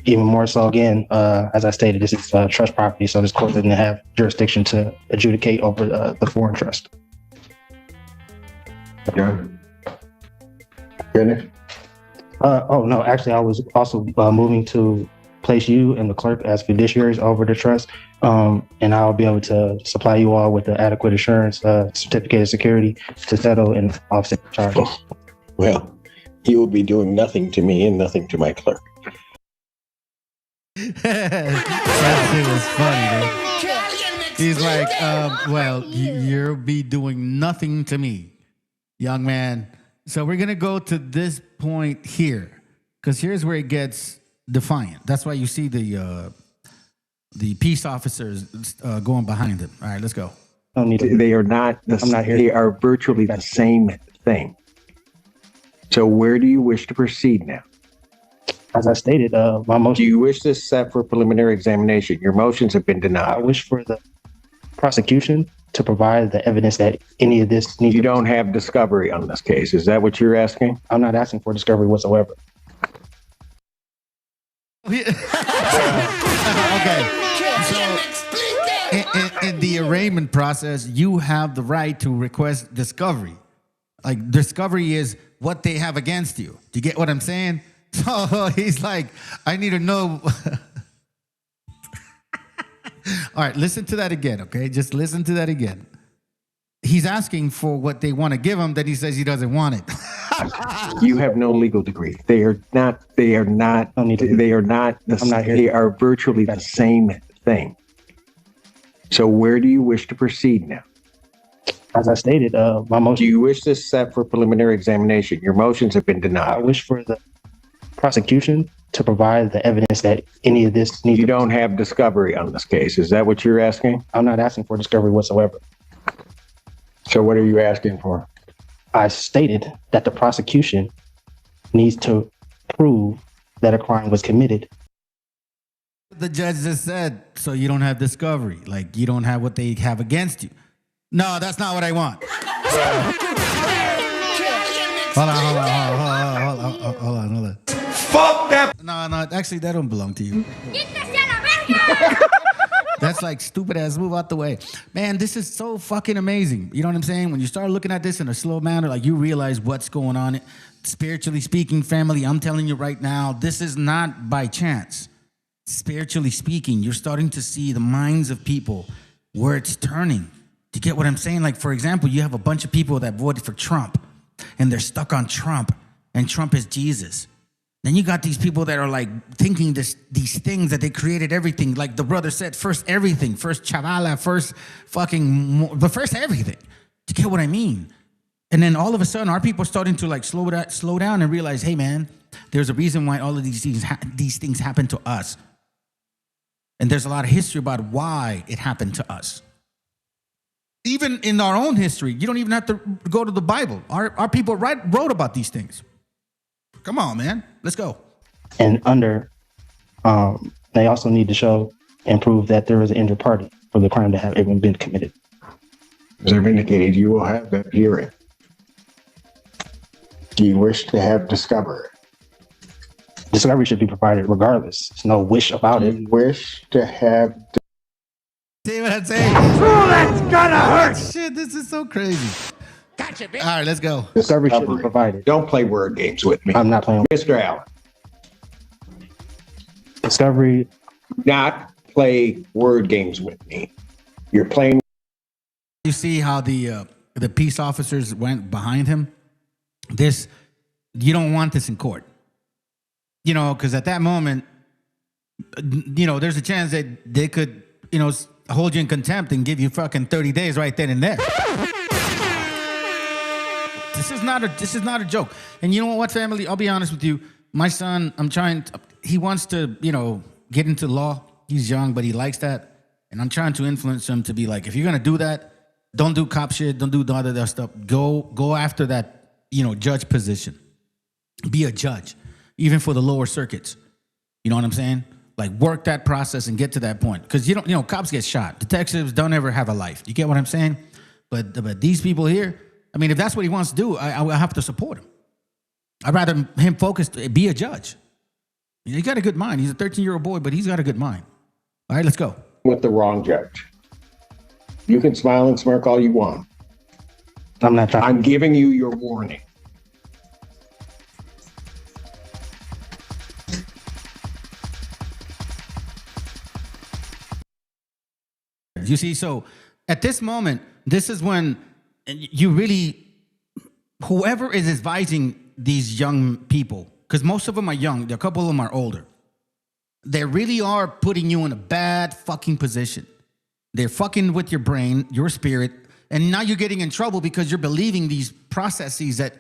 even more so, again, as I stated, this is trust property, so this court doesn't have jurisdiction to adjudicate over the foreign trust. John? Finish? Oh, no, actually, I was also moving to place you and the clerk as fiduciaries over the trust, and I'll be able to supply you all with the adequate assurance certificate of security to settle and offset charges. Well, you will be doing nothing to me and nothing to my clerk. That shit was funny, man. He's like, well, you'll be doing nothing to me, young man. So we're going to go to this point here, because here's where it gets defiant. That's why you see the peace officers going behind him. All right, let's go. They are not. I'm not here. They are virtually the same thing. So where do you wish to proceed now? As I stated, my motion. Do you wish this set for preliminary examination? Your motions have been denied. I wish for the prosecution to provide the evidence that any of this needs. You don't have discovery on this case. Is that what you're asking? I'm not asking for discovery whatsoever. Okay. So in the arraignment process, you have the right to request discovery. Like, discovery is what they have against you. Do you get what I'm saying? So he's like, I need to know. All right, listen to that again, okay? Just listen to that again. He's asking for what they want to give him, then he says he doesn't want it. You have no legal degree. They are not, I'm not here. They are virtually the same thing. So where do you wish to proceed now? As I stated, my motion. Do you wish this set for preliminary examination? Your motions have been denied. I wish for the prosecution to provide the evidence that any of this needs. You don't have discovery on this case. Is that what you're asking? I'm not asking for discovery whatsoever. So what are you asking for? I stated that the prosecution needs to prove that a crime was committed. The judge just said, so you don't have discovery. Like, you don't have what they have against you. No, that's not what I want. Hold on. Fuck that. No, actually, that don't belong to you. That's like stupid ass, move out the way. Man, this is so fucking amazing. You know what I'm saying? When you start looking at this in a slow manner, like, you realize what's going on. Spiritually speaking, family, I'm telling you right now, this is not by chance. Spiritually speaking, you're starting to see the minds of people where it's turning. Do you get what I'm saying? Like, for example, you have a bunch of people that voted for Trump and they're stuck on Trump, and Trump is Jesus. Then you got these people that are like thinking these things that they created everything. Like the brother said, first everything, first chavala, first first everything. Do you get what I mean? And then all of a sudden, our people are starting to like slow down and realize, hey man, there's a reason why all of these things happen to us. And there's a lot of history about why it happened to us. Even in our own history, you don't even have to go to the Bible. Our people wrote about these things. Come on, man. Let's go. And they also need to show and prove that there is an injured party for the crime to have even been committed. As I've indicated, you will have that hearing. Do you wish to have discovery? Discovery should be provided regardless. There's no wish about it. Wish to have. See what I'm saying? Oh, that's gonna hurt. Shit, this is so crazy. Gotcha, bitch. All right, let's go. Discovery should be provided. Don't play word games with me. I'm not playing. Mr. Allen. Discovery. Not play word games with me. You're playing. You see how the peace officers went behind him? You don't want this in court. You know, because at that moment, you know, there's a chance that they could, you know, hold you in contempt and give you fucking 30 days right then and there. This is not a joke. And you know what, family? I'll be honest with you. My son, he wants to, you know, get into law. He's young, but he likes that. And I'm trying to influence him to be like, if you're going to do that, don't do cop shit. Don't do the other stuff. Go after that, you know, judge position. Be a judge, even for the lower circuits. You know what I'm saying? Like, work that process and get to that point. Because cops get shot. Detectives don't ever have a life. You get what I'm saying? But these people here, I mean, if that's what he wants to do, I have to support him. I'd rather him focus, be a judge. You know, he got a good mind. He's a 13-year-old boy, but he's got a good mind. All right, let's go. With the wrong judge. You can smile and smirk all you want. I'm not trying. I'm giving you your warning. You see, so at this moment, this is when whoever is advising these young people, because most of them are young, a couple of them are older, they really are putting you in a bad fucking position. They're fucking with your brain, your spirit, and now you're getting in trouble because you're believing these processes that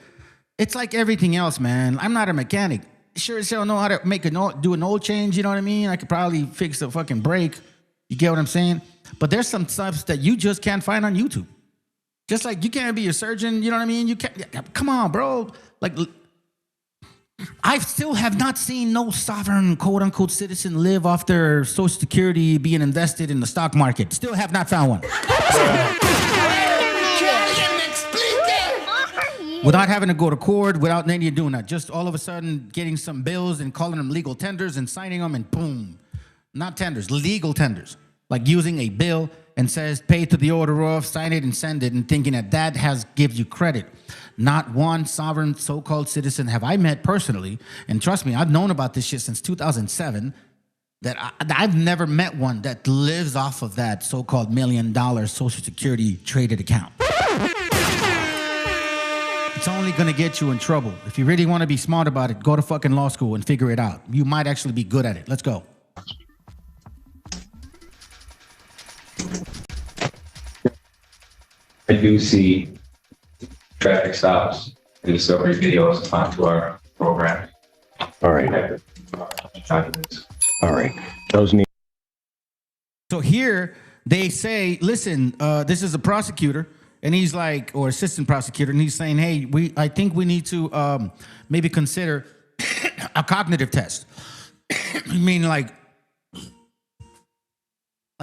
it's like everything else, man. I'm not a mechanic. Sure as hell know how to do an oil change, you know what I mean? I could probably fix a fucking brake. You get what I'm saying? But there's some stuff that you just can't find on YouTube. Just like you can't be a surgeon, you know what I mean? You can't, come on, bro. Like, I still have not seen no sovereign, quote unquote, citizen live off their Social Security being invested in the stock market. Still have not found one. Without having to go to court, without any of doing that. Just all of a sudden getting some bills and calling them legal tenders and signing them and boom. Not tenders, legal tenders. Like using a bill and says pay to the order of, sign it and send it, and thinking that gives you credit. Not one sovereign so-called citizen have I met personally, and trust me, I've known about this shit since 2007, that I've never met one that lives off of that so-called $1 million Social Security traded account. It's only gonna get you in trouble. If you really wanna be smart about it, go to fucking law school and figure it out. You might actually be good at it. Let's go. I do see traffic stops and discovery videos onto our program. All right. All right. Those need. So here they say, listen, this is a prosecutor, and he's like, or assistant prosecutor, and he's saying, hey, I think we need to maybe consider a cognitive test. I mean, like,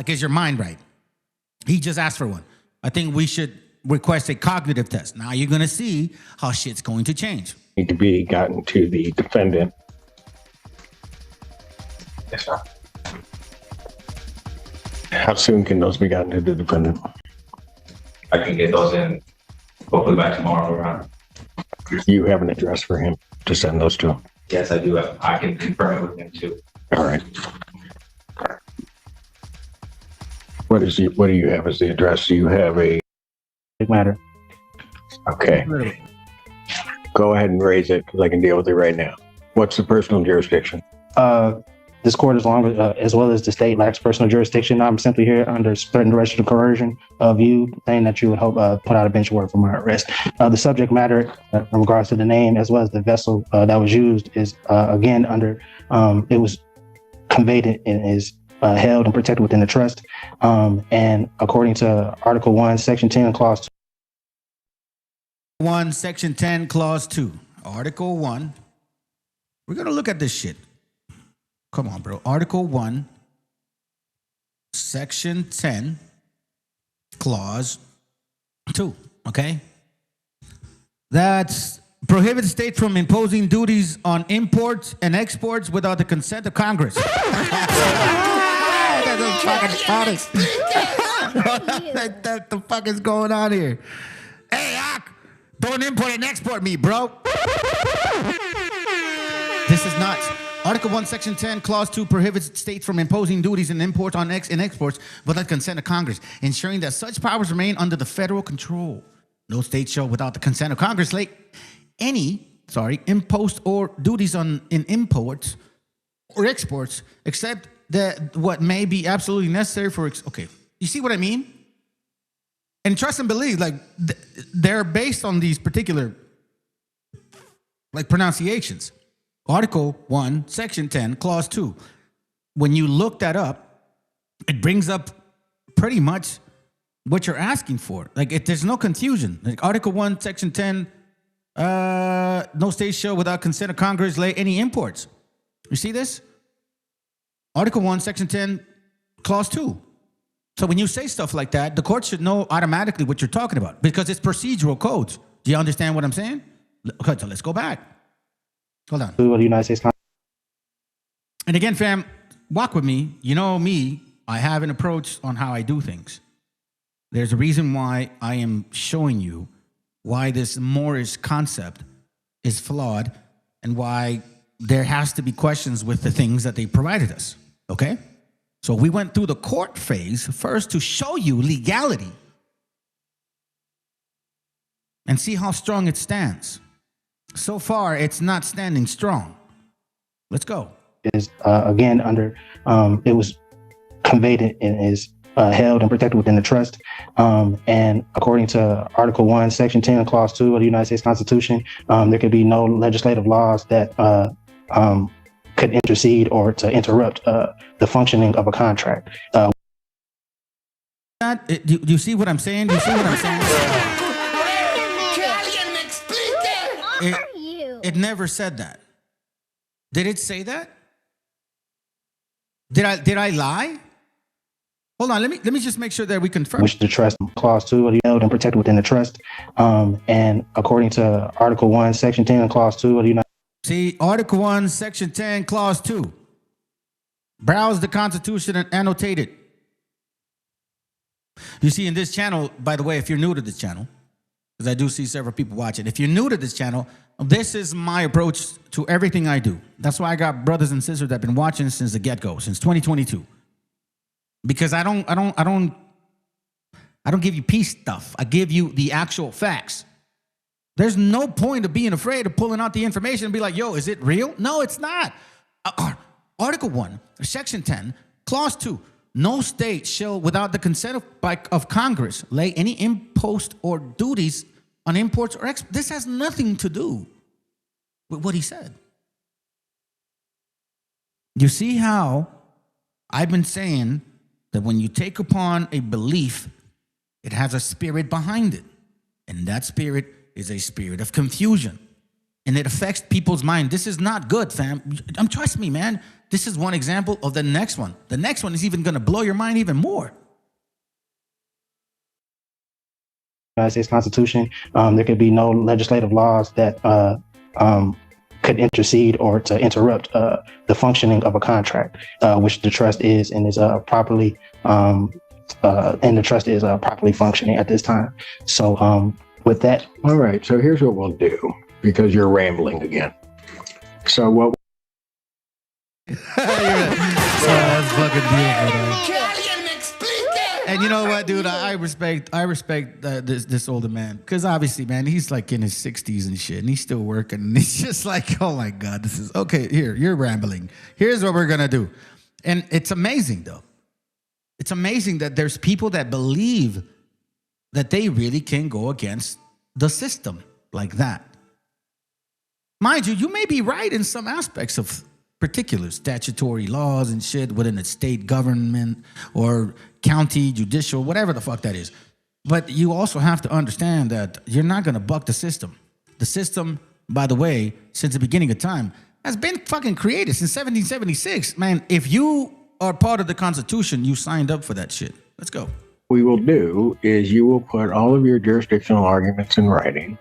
is your mind right? He just asked for one. I think we should request a cognitive test. Now you're going to see how shit's going to change. Need to be gotten to the defendant. Yes, sir. How soon can those be gotten to the defendant? I can get those in hopefully by tomorrow around. You have an address for him to send those to? Yes, I do. I can confirm it with him too. All right. What do you have as the address? Do you have a matter? Okay. Go ahead and raise it because I can deal with it right now. What's the personal jurisdiction? This court, as well as the state, lacks personal jurisdiction. I'm simply here under threatened arrest or coercion of you, saying that you would help put out a bench warrant for my arrest. The subject matter, in regards to the name as well as the vessel that was used, is again under. It was conveyed in his held and protected within the trust. And according to Article 1, Section 10, Clause 2. 1, Section 10, Clause 2. Article 1. We're going to look at this shit. Come on, bro. Article 1, Section 10, Clause 2. Okay? That prohibits states from imposing duties on imports and exports without the consent of Congress. What the fuck is going on here? Hey, Ak, don't import and export me, bro. This is nuts. Article 1, Section 10, Clause 2 prohibits states from imposing duties and imports on and exports without consent of Congress, ensuring that such powers remain under the federal control. No state shall, without the consent of Congress, lay any impost or duties in imports or exports, except that what may be absolutely necessary for. Okay, you see what I mean? And trust and believe, like they're based on these particular pronunciations. Article 1, Section 10, Clause 2. When you look that up, it brings up pretty much what you're asking for. There's no confusion. Like Article 1, Section 10, no state shall, without consent of Congress, lay any imports. You see this? Article 1, Section 10, Clause 2. So when you say stuff like that, the court should know automatically what you're talking about because it's procedural codes. Do you understand what I'm saying? Okay, so let's go back. Hold on. The United States. And again, fam, walk with me. You know me, I have an approach on how I do things. There's a reason why I am showing you why this Moorish concept is flawed and why there has to be questions with the things that they provided us, okay? So we went through the court phase first to show you legality and see how strong it stands. So far, it's not standing strong. Let's go. Is again under it was conveyed and is held and protected within the trust. And according to Article 1, Section 10, Clause 2 of the United States Constitution, there could be no legislative laws that could intercede or to interrupt the functioning of a contract. Do you see what I'm saying? Do you see what I'm saying? It never said that. Did it say that? Did I lie? Hold on, let me just make sure that we confirm. Which the trust, Clause 2 of the held and protected within the trust. And according to Article 1, Section 10, Clause 2 of the United See, Article 1, Section 10, Clause 2. Browse the Constitution and annotate it. You see, in this channel, by the way, if you're new to this channel, because I do see several people watching, if you're new to this channel, this is my approach to everything I do. That's why I got brothers and sisters that have been watching since the get-go, since 2022. Because I don't give you peace stuff. I give you the actual facts. There's no point of being afraid of pulling out the information and be like, yo, is it real? No, it's not. Article 1, Section 10, Clause 2. No state shall, without the consent of Congress, lay any impost or duties on imports or exports. This has nothing to do with what he said. You see how I've been saying that when you take upon a belief, it has a spirit behind it. And that spirit is a spirit of confusion. And it affects people's mind. This is not good, fam. Trust me, man. This is one example of the next one. The next one is even going to blow your mind even more. United States Constitution, there could be no legislative laws that could intercede or to interrupt the functioning of a contract, which the trust is and is properly and the trust is properly functioning at this time. So with that, all right. So here's what we'll do because you're rambling again. So what? That's fucking beautiful. And you know what, dude? I respect this older man because obviously, man, he's like in his 60s and shit, and he's still working. And he's just like, oh my God, this is okay. Here, you're rambling. Here's what we're gonna do, and it's amazing, though. It's amazing that there's people that believe that they really can go against the system like that. Mind you, you may be right in some aspects of particular statutory laws and shit within a state government or county judicial, whatever the fuck that is. But you also have to understand that you're not going to buck the system. The system, by the way, since the beginning of time, has been fucking created since 1776. Man, if you are part of the Constitution, you signed up for that shit. Let's go. We will do is you will put all of your jurisdictional arguments in writing.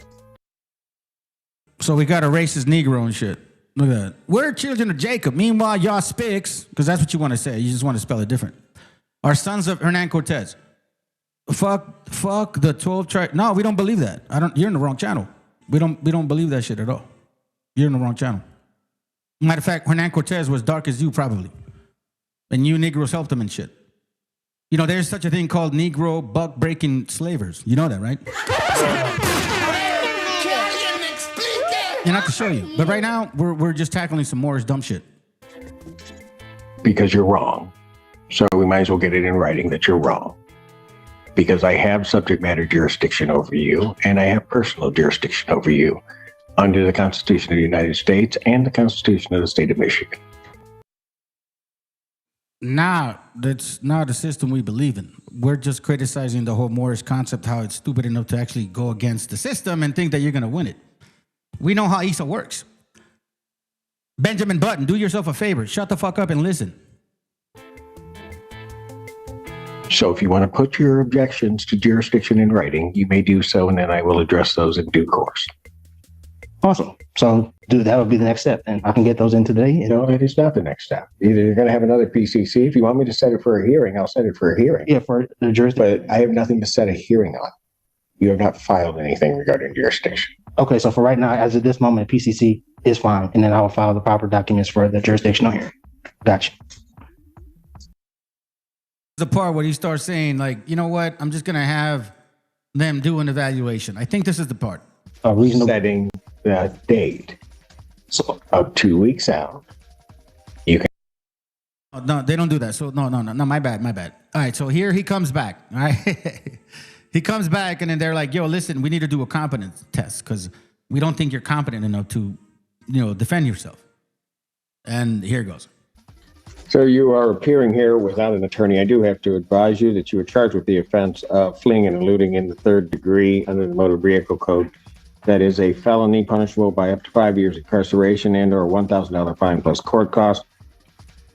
So we got a racist Negro and shit. Look at that. We're children of Jacob. Meanwhile, y'all spics, because that's what you want to say. You just want to spell it different. Are sons of Hernan Cortez. Fuck the 12 tribes. No, we don't believe that. You're in the wrong channel. We don't believe that shit at all. You're in the wrong channel. Matter of fact, Hernan Cortez was dark as you probably. And you Negroes helped him and shit. You know, there's such a thing called Negro buck-breaking slavers. You know that, right? And not to show you. But right now, we're just tackling some Moorish dumb shit. Because you're wrong. So we might as well get it in writing that you're wrong. Because I have subject matter jurisdiction over you, and I have personal jurisdiction over you under the Constitution of the United States and the Constitution of the state of Michigan. Nah, that's not a system we believe in. We're just criticizing the whole Moorish concept, how it's stupid enough to actually go against the system and think that you're going to win it. We know how ESA works. Benjamin Button, do yourself a favor. Shut the fuck up and listen. So if you want to put your objections to jurisdiction in writing, you may do so, and then I will address those in due course. Awesome. So, dude, that would be the next step, and I can get those in today. No, it is not the next step. Either you're going to have another PCC. If you want me to set it for a hearing, I'll set it for a hearing. Yeah, for the jurisdiction. But I have nothing to set a hearing on. You have not filed anything regarding jurisdiction. Okay, so for right now, as of this moment, PCC is fine, and then I will file the proper documents for the jurisdictional hearing. Gotcha. The part where he starts saying, like, you know what? I'm just going to have them do an evaluation. I think this is the part. Setting the date of 2 weeks out. You can. Oh, no, they don't do that. So no, my bad. All right, so here he comes back. All right. He comes back and then they're like, yo, listen, we need to do a competence test because we don't think you're competent enough to, defend yourself. And here it goes. So you are appearing here without an attorney. I do have to advise you that you are charged with the offense of fleeing and eluding in the 3rd degree under the Motor Vehicle Code. That is a felony punishable by up to 5 years incarceration and or $1,000 fine plus court costs.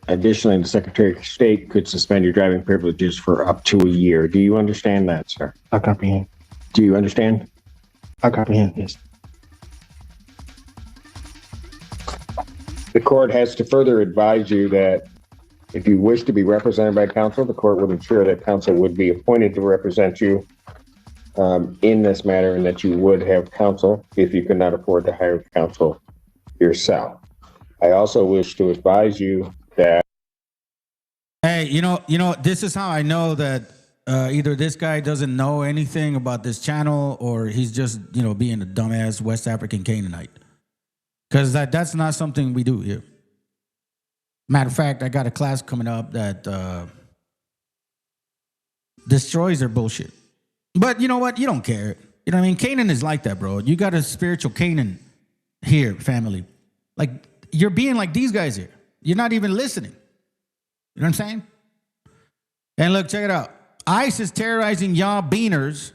Additionally, the Secretary of State could suspend your driving privileges for up to a year. Do you understand that, sir? I comprehend. Do you understand? I comprehend, yes. The court has to further advise you that if you wish to be represented by counsel, the court would ensure that counsel would be appointed to represent you in this matter and that you would have counsel if you could not afford to hire counsel yourself. I also wish to advise you that. Hey, this is how I know that either this guy doesn't know anything about this channel or he's just, being a dumbass West African Canaanite. Because that's not something we do here. Matter of fact, I got a class coming up that destroys their bullshit. But you know what? You don't care. You know what I mean? Canaan is like that, bro. You got a spiritual Canaan here, family. Like, you're being like these guys here. You're not even listening. You know what I'm saying? And look, check it out. ICE is terrorizing y'all beaners,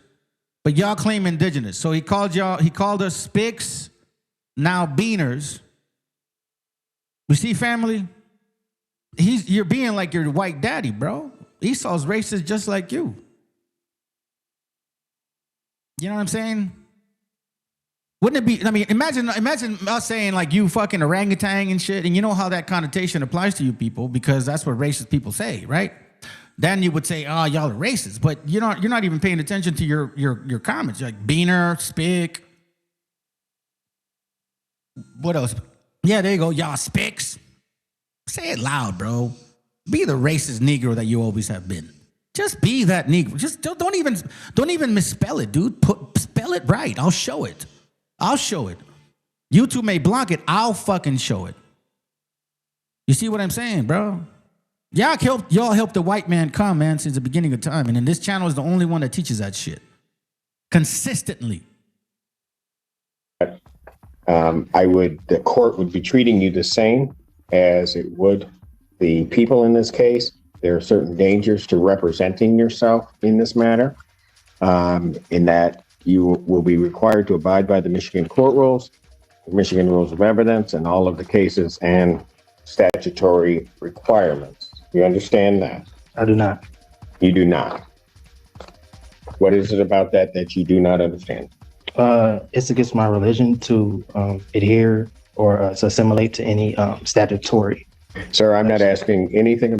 but y'all claim indigenous. So he called us spics, now beaners. You see, family? You're being like your white daddy, bro. Esau's racist just like you. You know what I'm saying? Wouldn't it be, imagine us saying like you fucking orangutan and shit, and you know how that connotation applies to you people because that's what racist people say, right? Then you would say, oh, y'all are racist, but you're not even paying attention to your comments. You're like beaner, spick. What else? Yeah, there you go. Y'all spics. Say it loud, bro. Be the racist Negro that you always have been. Just be that Negro. Just don't even misspell it, dude. Spell it right. I'll show it. YouTube may block it. I'll fucking show it. You see what I'm saying, bro? Y'all helped the white man come, man, since the beginning of time. And then this channel is the only one that teaches that shit. Consistently. The court would be treating you the same as it would the people in this case. There are certain dangers to representing yourself in this matter, in that you will be required to abide by the Michigan court rules, the Michigan rules of evidence, and all of the cases and statutory requirements. You understand that? I do not. You do not. What is it about that that you do not understand? It's against my religion to adhere or to assimilate to any statutory. Sir, I'm not asking anything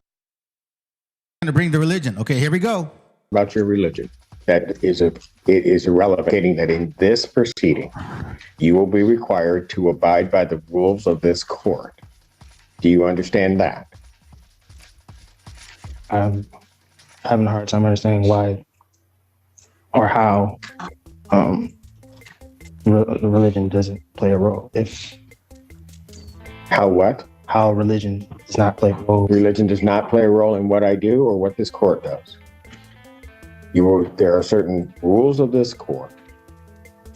To bring the religion. Okay, here we go. about your religion. It is irrelevant, stating that in this proceeding, you will be required to abide by the rules of this court. Do you understand that? I'm having a hard time understanding why or how religion doesn't play a role. How what? How religion does not play a role. Religion does not play a role in what I do or what this court does. There are certain rules of this court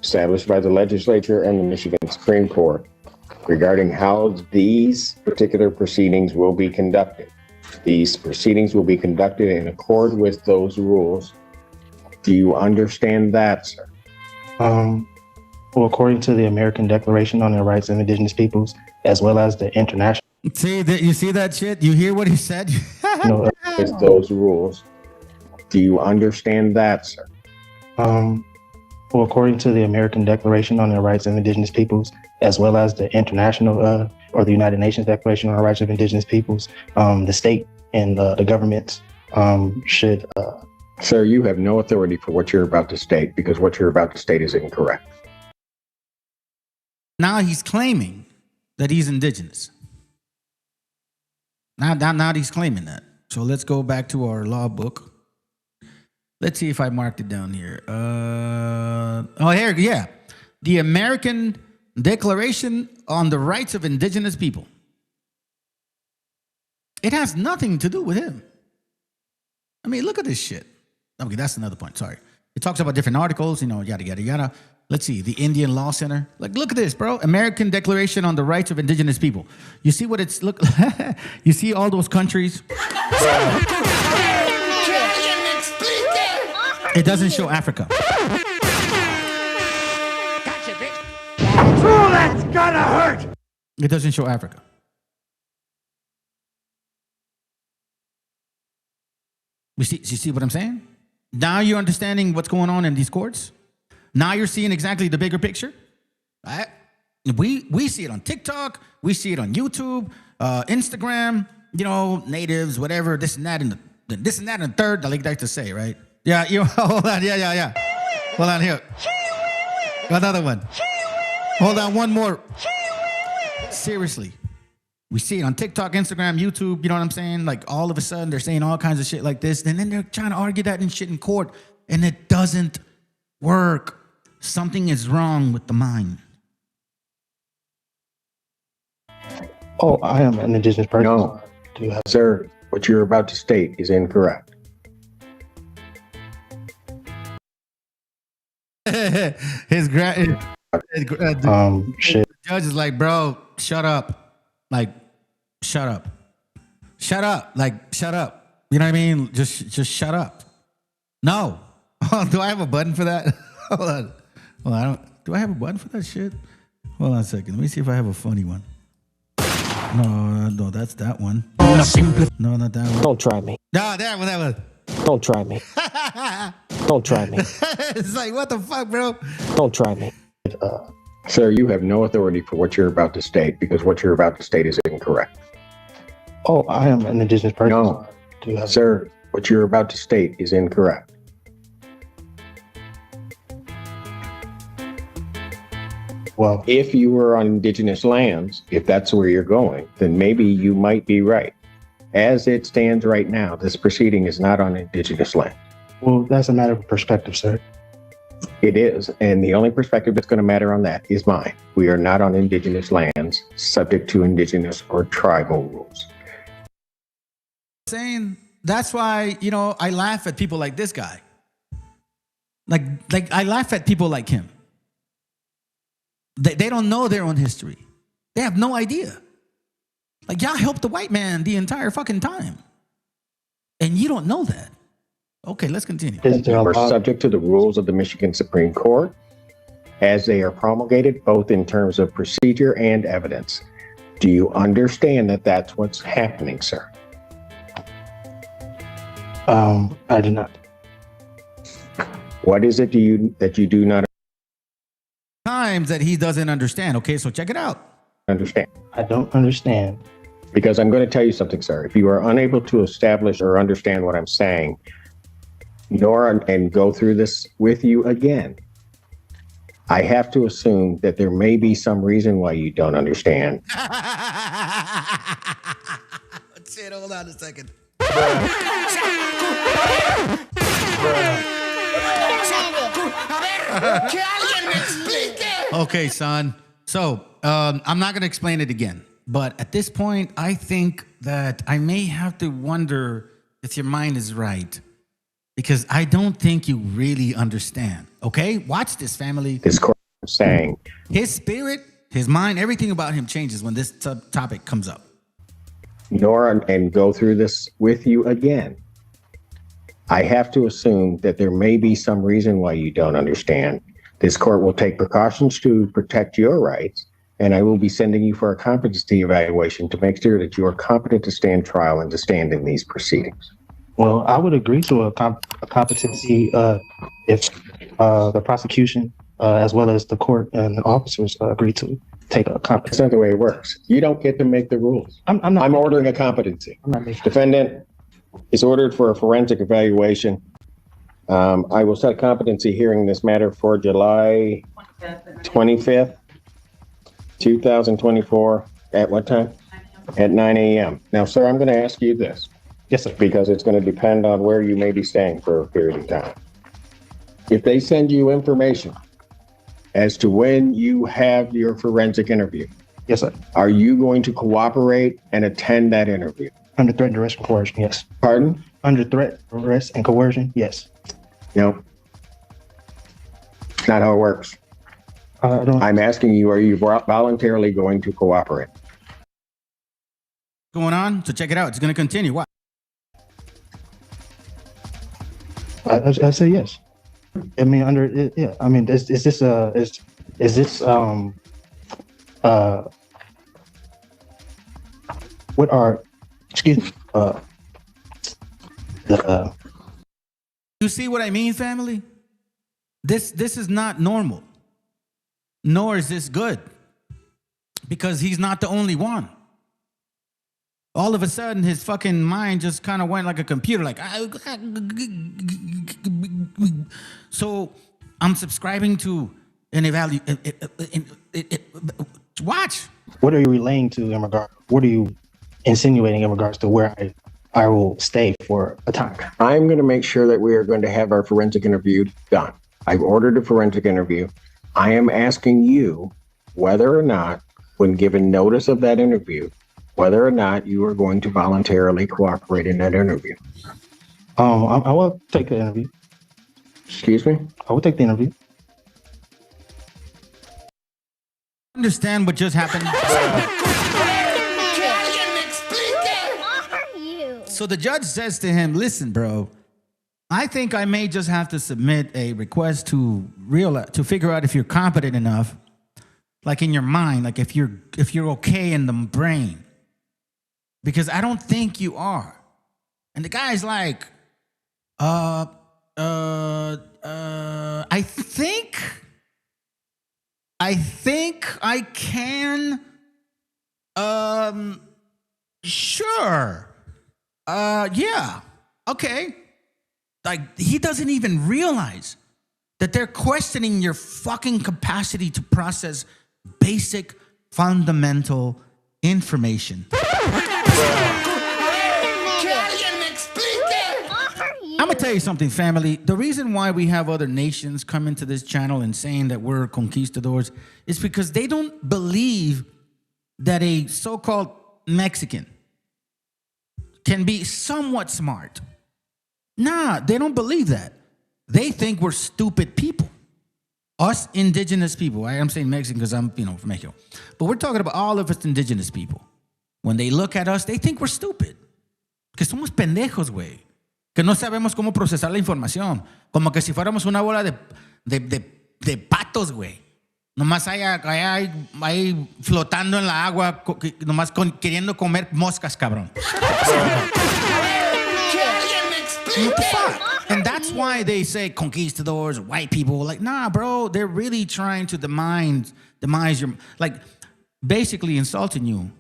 established by the legislature and the Michigan Supreme Court regarding how these particular proceedings will be conducted. These proceedings will be conducted in accord with those rules. Do you understand that, sir? Well, according to the American Declaration on the Rights of Indigenous Peoples, as well as the international. See that? You see that shit? You hear what he said? With those rules. Do you understand that, sir? Well, according to the American Declaration on the Rights of Indigenous Peoples, as well as the international or the United Nations Declaration on the Rights of Indigenous Peoples, the state and the governments should. Sir, you have no authority for what you're about to state, because what you're about to state is incorrect. Now he's claiming that he's indigenous. Now he's claiming that. So let's go back to our law book. Let's see if I marked it down here. Here, yeah. The American Declaration on the Rights of Indigenous People. It has nothing to do with him. I mean, look at this shit. Okay, that's another point. Sorry. It talks about different articles, yada, yada, yada. Let's see. The Indian Law Center. Like, look at this, bro. American Declaration on the Rights of Indigenous People. You see what it's, look, you see all those countries? It doesn't show Africa. Gotcha, bitch. Oh, that's gonna hurt. It doesn't show Africa. You see what I'm saying? Now you're understanding what's going on in these courts. Now you're seeing exactly the bigger picture. Right? We see it on TikTok. We see it on YouTube, Instagram. Natives, whatever, this and that, and this and that, and the third. I like to say, right? Yeah, hold on. Yeah. Hold on here. Another one. Hold on, one more. Seriously. We see it on TikTok, Instagram, YouTube, you know what I'm saying? Like, all of a sudden, they're saying all kinds of shit like this, and then they're trying to argue that and shit in court, and it doesn't work. Something is wrong with the mind. Oh, I am an indigenous person. No, sir, what you're about to state is incorrect. Shit. The judge is like, bro, shut up. Like, shut up. Shut up. Like, shut up. You know what I mean? Just shut up. No. Do I have a button for that? Hold on. Well, do I have a button for that shit? Hold on a second. Let me see if I have a funny one. No, that's that one. No, not that one. Don't try me. No, that one. Don't try me. Don't try me. It's like, what the fuck, bro? Don't try me. Sir, you have no authority for what you're about to state, because what you're about to state is incorrect. Oh, I am an indigenous person. No, sir, what you're about to state is incorrect. Well, if you were on indigenous lands, if that's where you're going, then maybe you might be right. As it stands right now, this proceeding is not on indigenous land. Well, that's a matter of perspective, sir. It is, and the only perspective that's going to matter on that is mine. We are not on indigenous lands subject to indigenous or tribal rules. Saying that's why, I laugh at people like this guy. Like I laugh at people like him. They don't know their own history. They have no idea. Like, y'all helped the white man the entire fucking time. And you don't know that. Okay, let's continue. Are subject to the rules of the Michigan Supreme Court as they are promulgated, both in terms of procedure and evidence. Do you understand that that's what's happening, sir? I do not. What is it that you do not Times that he doesn't understand. Okay, so check it out. understand? I don't understand. Because I'm going to tell you something, sir. If you are unable to establish or understand what I'm saying, and go through this with you again, I have to assume that there may be some reason why you don't understand. Shit, hold on a second. Okay, son. So, I'm not going to explain it again. But at this point, I think that I may have to wonder if your mind is right. Because I don't think you really understand. Okay? Watch this, family. This court is saying his spirit, his mind, everything about him changes when this topic comes up. And go through this with you again. I have to assume that there may be some reason why you don't understand. This court will take precautions to protect your rights, and I will be sending you for a competency evaluation to make sure that you are competent to stand trial and to stand in these proceedings. Well, I would agree to a competency if the prosecution, as well as the court and the officers, agree to take a competency. That's not the way it works. You don't get to make the rules. I'm ordering a competency. Defendant is ordered for a forensic evaluation. I will set a competency hearing in this matter for July 25th, 2024. At what time? At 9 a.m. Now, sir, I'm going to ask you this. Yes, sir. Because it's going to depend on where you may be staying for a period of time. If they send you information as to when you have your forensic interview, yes, sir, are you going to cooperate and attend that interview? Under threat, duress, and coercion, yes. Pardon? Under threat, duress, and coercion, yes. No. It's not how it works. I'm asking you, are you voluntarily going to cooperate? Going on? So check it out. It's going to continue. What? I say yes. I mean, under it, yeah. I mean, is this what are, excuse me, you see what I mean, family? This is not normal, nor is this good, because he's not the only one. All of a sudden, his fucking mind just kind of went like a computer, like. So I'm subscribing to an watch. What are you relaying to in regard? What are you insinuating in regards to where I will stay for a time? I'm going to make sure that we are going to have our forensic interview done. I've ordered a forensic interview. I am asking you whether or not, when given notice of that interview, whether or not you are going to voluntarily cooperate in that interview. I will take the interview. Excuse me? I will take the interview. Understand what just happened? So the judge says to him, listen, bro, I think I may just have to submit a request to figure out if you're competent enough, like in your mind, like if you're okay in the brain. Because I don't think you are. And the guy's like, I think I can, sure. Yeah, okay. Like, he doesn't even realize that they're questioning your fucking capacity to process basic, fundamental information. I'm gonna tell you something, family. The reason why we have other nations come into this channel and saying that we're conquistadors is because they don't believe that a so-called Mexican can be somewhat smart. Nah, they don't believe that. They think we're stupid people. Us indigenous people. I'm saying Mexican because I'm, from Mexico. But we're talking about all of us indigenous people. when they look at us, they think we're stupid. Que somos pendejos, güey. Que no sabemos cómo procesar la información. Como que si fuéramos una bola de patos, güey. Nomás ahí flotando en la agua, nomás queriendo comer moscas, cabrón. What the fuck? And that's why they say conquistadors, white people. Like, nah, bro, they're really trying to demise your, like, basically insulting you.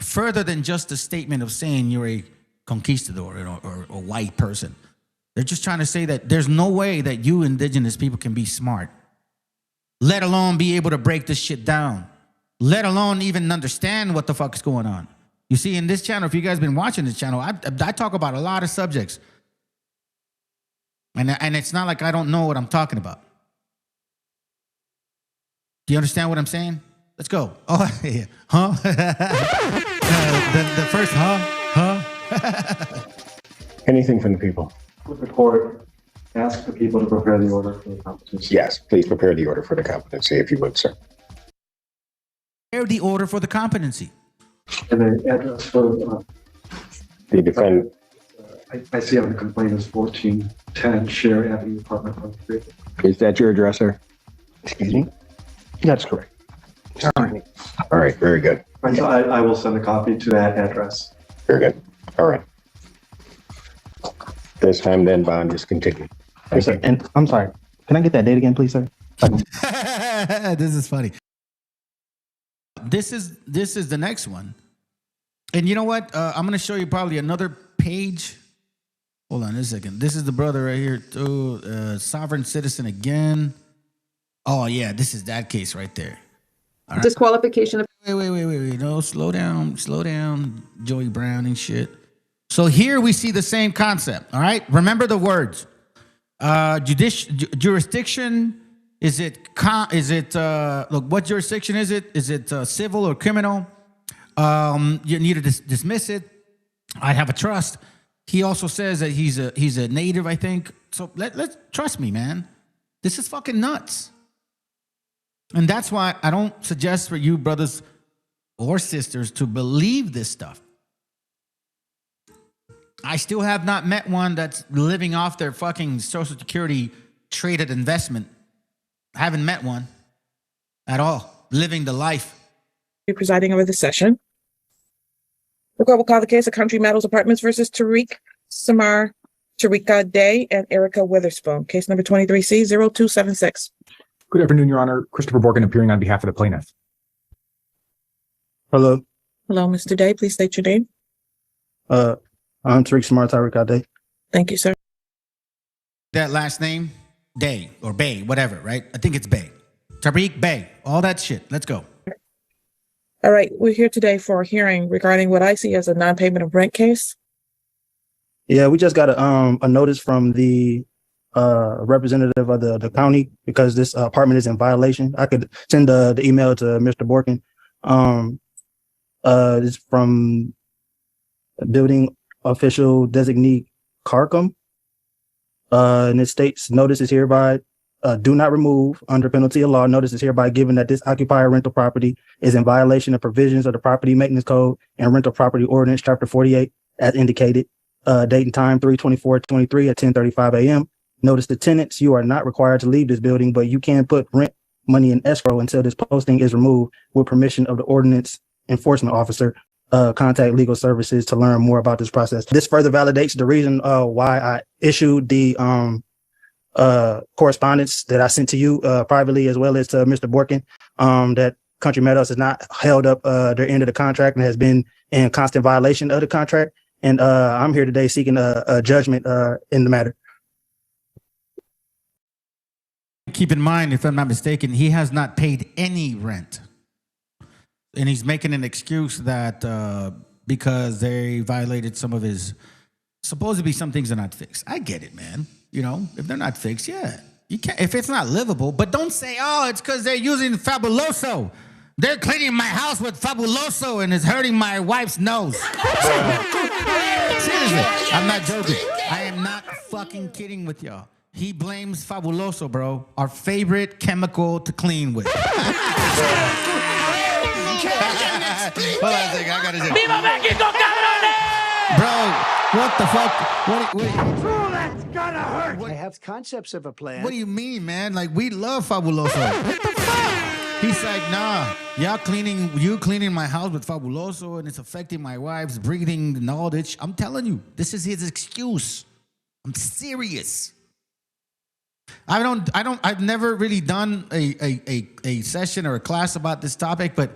Further than just a statement of saying you're a conquistador or a white person. They're just trying to say that there's no way that you indigenous people can be smart, let alone be able to break this shit down, let alone even understand what the fuck is going on. You see, in this channel, if you guys been watching this channel, I talk about a lot of subjects. And it's not like I don't know what I'm talking about. Do you understand what I'm saying? Let's go. Oh, yeah. Huh? The first huh? Anything from the people? Report. Ask the people to prepare the order for the competency. Yes, please prepare the order for the competency, if you would, sir. Prepare the order for the competency. And the address for The defendant. I see on the complaint is 1410 Share Avenue, apartment 1 3. Is that your address, sir? Excuse me? That's correct. All right, very good. I will send a copy to that address. Very good. All right. This time, then, bond is continued. Yes, sir. And I'm sorry. Can I get that date again, please, sir? This is funny. This is the next one. And you know what? I'm going to show you probably another page. Hold on a second. This is the brother right here, too. Sovereign citizen again. Oh, yeah. This is that case right there. All right. Disqualification of. Wait. No, slow down. Joey Brown and shit. So here we see the same concept. All right. Remember the words. Jurisdiction. Is it look, what jurisdiction is it? Is it civil or criminal? You need to dismiss it. I have a trust. He also says that he's a native, I think. So let's trust me, man. This is fucking nuts. And that's why I don't suggest for you brothers or sisters to believe this stuff. I still have not met one that's living off their fucking Social Security traded investment. I haven't met one at all, living the life. Be presiding over the session. The court will call the case of Country Meadows Apartments versus Tariq Samar, Tarika Day, and Erica Witherspoon. Case number 23C0276. Good afternoon, Your Honor. Christopher Borgen appearing on behalf of the plaintiff. Hello. Hello, Mr. Day. Please state your name. I'm Tariq Samar, Tarika Day. Thank you, sir. That last name, Day or Bay, whatever, right? I think it's Bay. Tariq Bay, all that shit. Let's go. All right. We're here today for a hearing regarding what I see as a non-payment of rent case. Yeah, we just got a notice from the representative of the county because this apartment is in violation. I could send the email to Mr. Borkin. It's from building official designee Carcom. And it states notice is hereby do not remove under penalty of law. Notice is hereby given that this occupier rental property is in violation of provisions of the Property Maintenance Code and Rental Property Ordinance, Chapter 48, as indicated. Date and time 3/24/23 at 10:35 a.m. Notice the tenants, you are not required to leave this building, but you can put rent money in escrow until this posting is removed with permission of the ordinance enforcement officer. Contact legal services to learn more about this process. This further validates the reason why I issued the correspondence that I sent to you privately, as well as to Mr. Borkin, that Country Meadows has not held up their end of the contract and has been in constant violation of the contract. And I'm here today seeking a judgment in the matter. Keep in mind, if I'm not mistaken, he has not paid any rent. And he's making an excuse that because they violated some of his, supposed to be some things are not fixed. I get it, man. You know, if they're not fixed, yeah. You can't, if it's not livable, but don't say, oh, it's because they're using Fabuloso. They're cleaning my house with Fabuloso and it's hurting my wife's nose. Seriously, I'm not joking. I am not fucking kidding with y'all. He blames Fabuloso, bro. Our favorite chemical to clean with. Hold on a second, I gotta say. ¡Viva México, cabrones! Bro, what the fuck? Oh, that's gonna hurt. I have concepts of a plan. What do you mean, man? Like, we love Fabuloso. What the fuck? He's like, nah, you cleaning my house with Fabuloso, and it's affecting my wife's breathing and all this. I'm telling you, this is his excuse. I'm serious. I've never really done a session or a class about this topic, but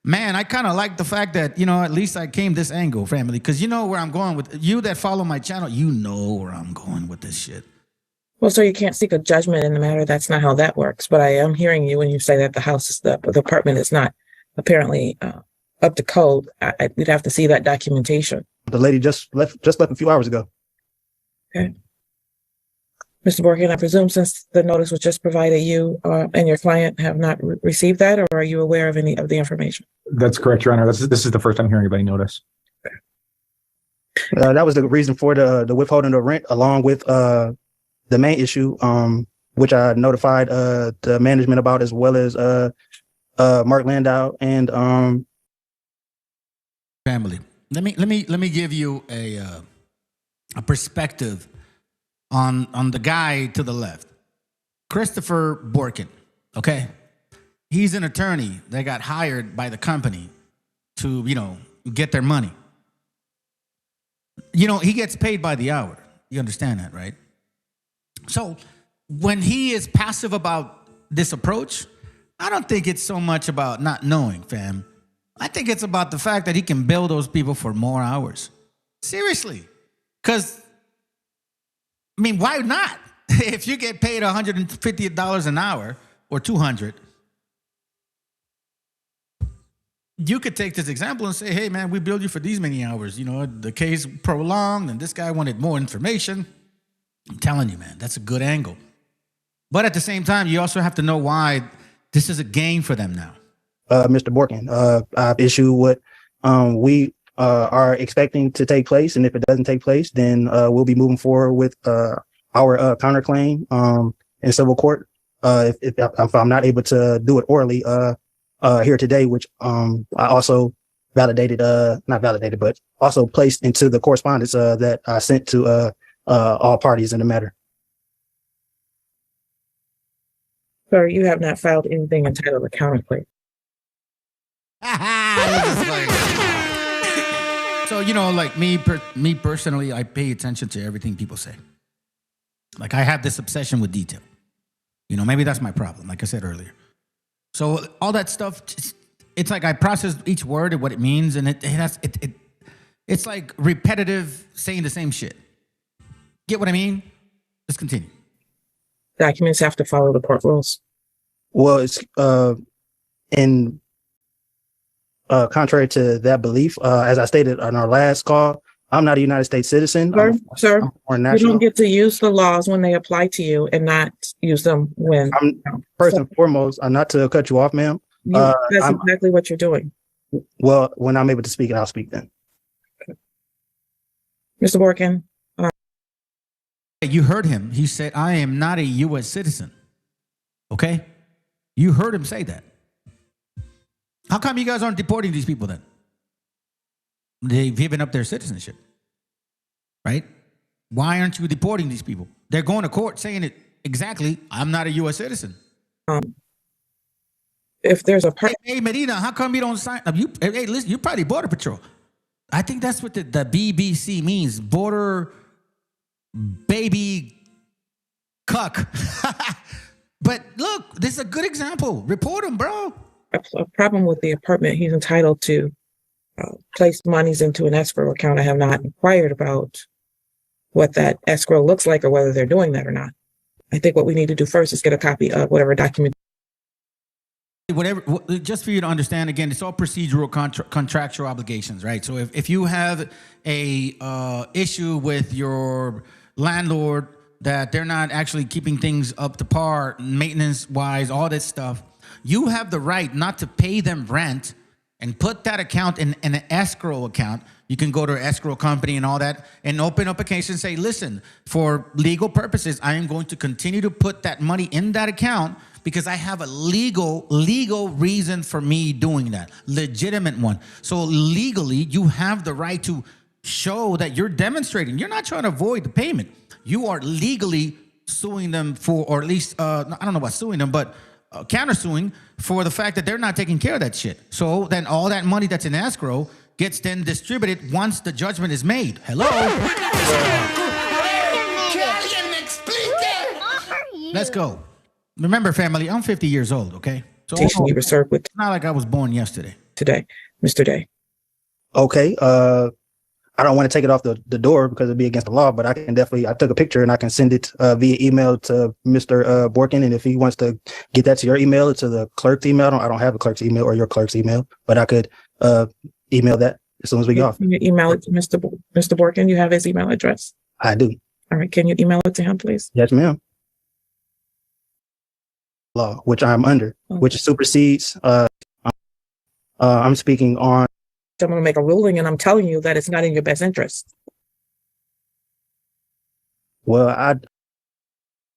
man, I kind of like the fact that, at least I came this angle, family, because you know where I'm going with you that follow my channel. You know where I'm going with this shit. Well, so you can't seek a judgment in the matter. That's not how that works. But I am hearing you when you say that the apartment is not apparently up to code. We'd have to see that documentation. The lady just left a few hours ago. Okay. Mr. Borkin, I presume since the notice was just provided, you and your client have not received that, or are you aware of any of the information? That's correct, Your Honor. This is the first time hearing anybody notice. That was the reason for the withholding of rent, along with the main issue, which I notified the management about, as well as Mark Landau and family. Let me give you a perspective on the guy to the left, Christopher Borkin. Okay, he's an attorney that got hired by the company to get their money. He gets paid by the hour. You understand that, right? So when he is passive about this approach, I don't think it's so much about not knowing, fam. I think it's about the fact that he can bill those people for more hours. Seriously. Because, why not? If you get paid $150 an hour or $200, you could take this example and say, hey, man, we billed you for these many hours. The case prolonged and this guy wanted more information. I'm telling you, man, that's a good angle. But at the same time, you also have to know why this is a game for them now. Mr. Borkin, I've issued what we are expecting to take place. And if it doesn't take place, then we'll be moving forward with our counterclaim in civil court. If I'm not able to do it orally here today, which I also validated, not validated, but also placed into the correspondence that I sent to all parties in the matter. Sir, you have not filed anything entitled a counterclaim. So, like me personally, I pay attention to everything people say. Like, I have this obsession with detail. Maybe that's my problem, like I said earlier. So all that stuff, it's like I process each word and what it means, and it's like repetitive saying the same shit. Get what I mean? Let's continue. Documents have to follow the court rules. Well, it's in contrary to that belief, as I stated on our last call, I'm not a United States citizen. Sir, you don't get to use the laws when they apply to you and not use them when. First and foremost, not to cut you off, ma'am. That's exactly what you're doing. Well, when I'm able to speak, I'll speak then. Okay. Mr. Borkin. You heard him. He said, I am not a U.S. citizen. Okay? You heard him say that. How come you guys aren't deporting these people then? They've given up their citizenship, right? Why aren't you deporting these people? They're going to court saying it exactly. I'm not a U.S. citizen. If there's a hey Medina, how come you don't sign? Hey, listen, you're probably Border Patrol. I think that's what the BBC means. Border baby cuck. But look, this is a good example. Report him, bro. A problem with the apartment, he's entitled to place monies into an escrow account. I have not inquired about what that escrow looks like or whether they're doing that or not. I think what we need to do first is get a copy of whatever document. Whatever, just for you to understand, again, it's all procedural contractual obligations, right? So if you have a issue with your landlord that they're not actually keeping things up to par, maintenance-wise, all this stuff, you have the right not to pay them rent and put that account in an escrow account. You can go to an escrow company and all that and open up a case and say, listen, for legal purposes, I am going to continue to put that money in that account because I have a legal reason for me doing that, legitimate one. So legally, you have the right to show that you're demonstrating. You're not trying to avoid the payment. You are legally suing them for, or at least, I don't know about suing them, but countersuing for the fact that they're not taking care of that shit. So then all that money that's in escrow gets then distributed once the judgment is made. Hello? Let's go. Remember, family, I'm 50 years old, okay? So You were served with it's not like I was born yesterday. today, Mr. Day. Okay. I don't want to take it off the door because it'd be against the law, but I can definitely, I took a picture and I can send it via email to Mr. Borkin. And if he wants to get that to your email or to the clerk's email, I don't have a clerk's email or your clerk's email, but I could email that as soon as we get off. Can you email it to Mr. Borkin? You have his email address? I do. All right. Can you email it to him, please? Yes, ma'am. Law, which I'm under, which supersedes. I'm speaking on. I'm going to make a ruling, and I'm telling you that it's not in your best interest. Well,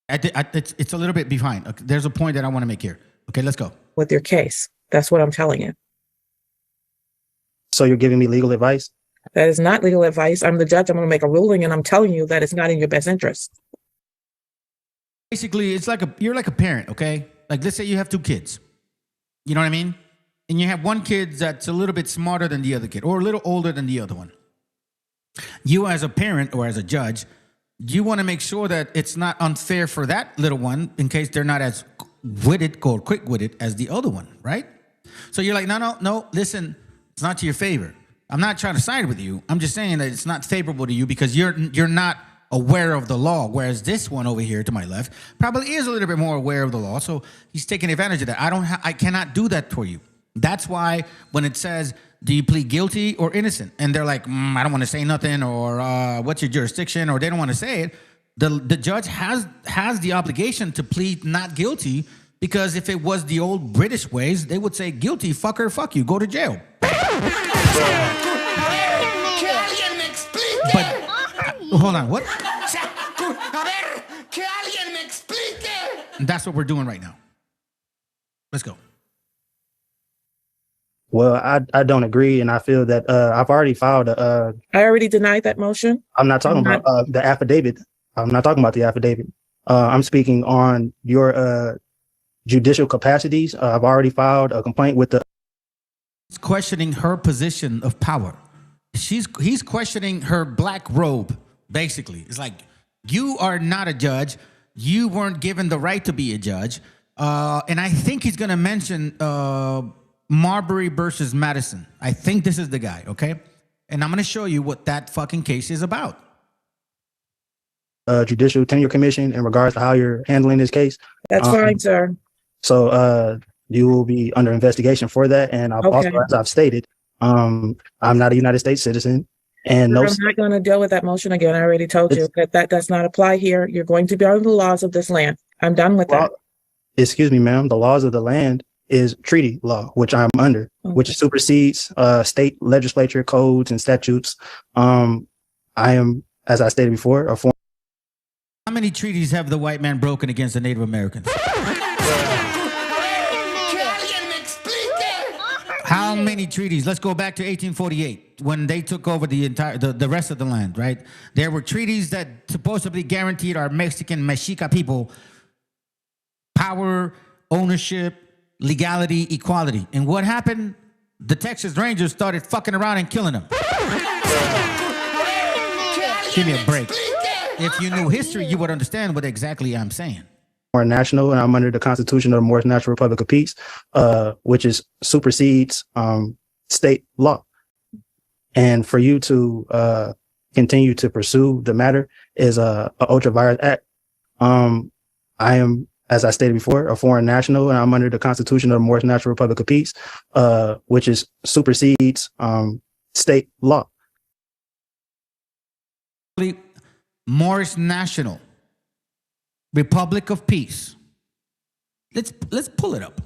it's a little bit behind. Okay, there's a point that I want to make here. Okay, let's go. With your case. That's what I'm telling you. So you're giving me legal advice? That is not legal advice. I'm the judge. I'm going to make a ruling, and I'm telling you that it's not in your best interest. Basically, it's like you're like a parent, okay? Like, let's say you have two kids. You know what I mean? And you have one kid that's a little bit smarter than the other kid, or a little older than the other one. You as a parent or as a judge, you want to make sure that it's not unfair for that little one in case they're not as witted or quick-witted as the other one, right? So you're like, no, listen, it's not to your favor. I'm not trying to side with you. I'm just saying that it's not favorable to you because you're not aware of the law, whereas this one over here to my left probably is a little bit more aware of the law, so he's taking advantage of that. I cannot do that for you. That's why when it says, do you plead guilty or innocent? And they're like, I don't want to say nothing, or what's your jurisdiction, or they don't want to say it. The judge has the obligation to plead not guilty, because if it was the old British ways, they would say, guilty, fucker, fuck you, go to jail. But hold on, what? That's what we're doing right now. Let's go. Well, I don't agree, and I feel that I've already filed a. I already denied that motion. I'm not talking about the affidavit. I'm not talking about the affidavit. I'm speaking on your judicial capacities. I've already filed a complaint with the. He's questioning her position of power. He's questioning her black robe. Basically, it's like, you are not a judge. You weren't given the right to be a judge. And I think he's going to mention Marbury versus Madison. I think this is the guy, okay? And I'm going to show you what that fucking case is about. Judicial Tenure Commission in regards to how you're handling this case. That's fine, sir. So you will be under investigation for that. And I've also, as I've stated, I'm not a United States citizen. And I'm not going to deal with that motion again. I already told you that does not apply here. You're going to be under the laws of this land. I'm done with that. Excuse me, ma'am. The laws of the land is treaty law, which I'm under, which supersedes state legislature codes and statutes. I am, as I stated before, a former. How many treaties have the white man broken against the Native Americans? How many treaties? Let's go back to 1848 when they took over the rest of the land, right? There were treaties that supposedly guaranteed our Mexican Mexica people power, ownership, legality, equality. And what happened? The Texas Rangers started fucking around and killing them. Give me a break. If you knew history, you would understand what exactly I'm saying. More national, and I'm under the Constitution of the Moorish Natural Republic of Peace, which is supersedes state law. And for you to continue to pursue the matter is a ultra virus act. I am, as I stated before, a foreign national, and I'm under the Constitution of the Moorish Natural Republic of Peace, which is supersedes state law. Moorish National Republic of Peace. Let's pull it up.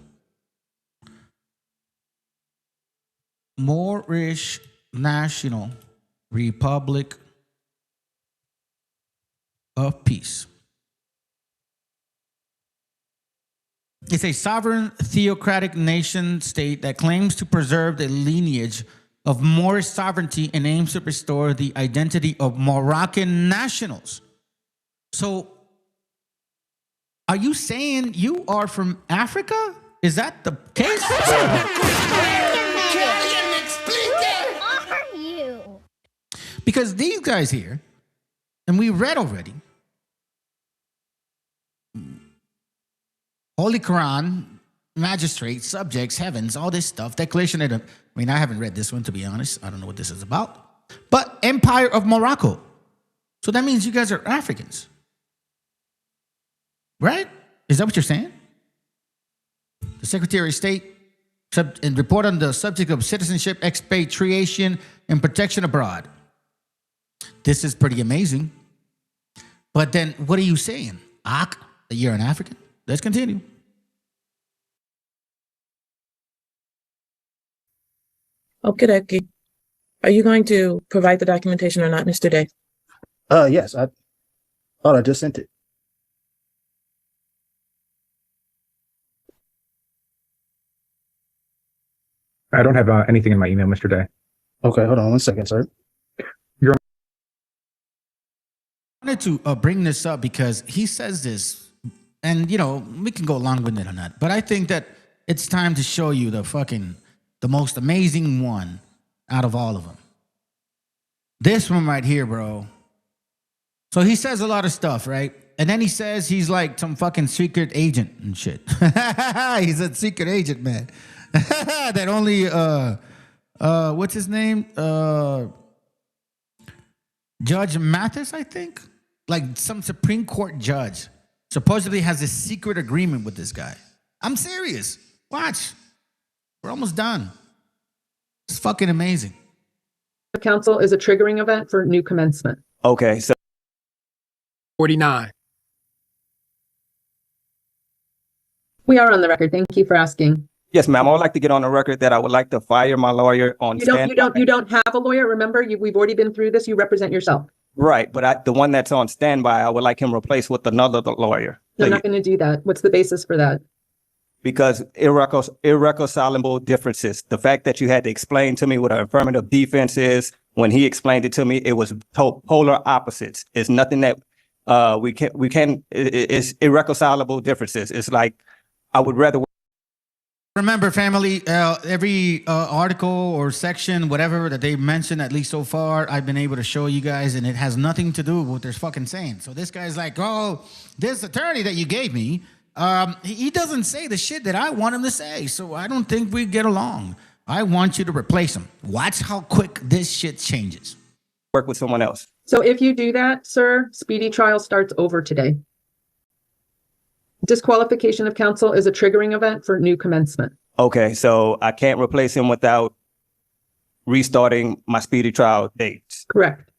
Moorish National Republic of Peace. It's a sovereign theocratic nation state that claims to preserve the lineage of Moorish sovereignty and aims to restore the identity of Moroccan nationals. So, are you saying you are from Africa? Is that the case? Who are you? Because these guys here, and we read already, Holy Quran, magistrates, subjects, heavens, all this stuff, Declaration of, I mean, I haven't read this one, to be honest. I don't know what this is about. But Empire of Morocco. So that means you guys are Africans. Right? Is that what you're saying? The Secretary of State and report on the subject of citizenship, expatriation, and protection abroad. This is pretty amazing. But then what are you saying? That you're an African? Let's continue. Okay. Are you going to provide the documentation or not, Mr. Day? Yes, I thought I just sent it. I don't have anything in my email, Mr. Day. Okay, hold on 1 second, sir. I wanted to bring this up because he says this, and you know, we can go long-winded on that, but I think that it's time to show you the most amazing one out of all of them. This one right here, bro. So he says a lot of stuff, right? And then he says he's like some fucking secret agent and shit. He's a secret agent, man. That only what's his name? Judge Mathis, I think. Like some Supreme Court judge supposedly has a secret agreement with this guy. I'm serious. Watch. We're almost done. It's fucking amazing. Council is a triggering event for new commencement. Okay, so 49. We are on the record. Thank you for asking. yes, ma'am. I would like to get on the record that I would like to fire my lawyer on You don't have a lawyer. Remember, we've already been through this. You represent yourself. Right, but the one that's on standby, I would like him replaced with another lawyer. I'm not going to do that. What's the basis for that? Because irreconcilable differences. The fact that you had to explain to me what an affirmative defense is, when he explained it to me, it was polar opposites. It's nothing that it's irreconcilable differences. It's like, I would rather. Remember, family, every article or section, whatever that they mentioned, at least so far, I've been able to show you guys, and it has nothing to do with what they're fucking saying. So this guy's like, oh, this attorney that you gave me, he doesn't say the shit that I want him to say, so I don't think we get along. I want you to replace him. Watch how quick this shit changes. Work with someone else. So if you do that, sir, speedy trial starts over today. Disqualification of counsel is a triggering event for new commencement. Okay, so I can't replace him without restarting my speedy trial dates. Correct.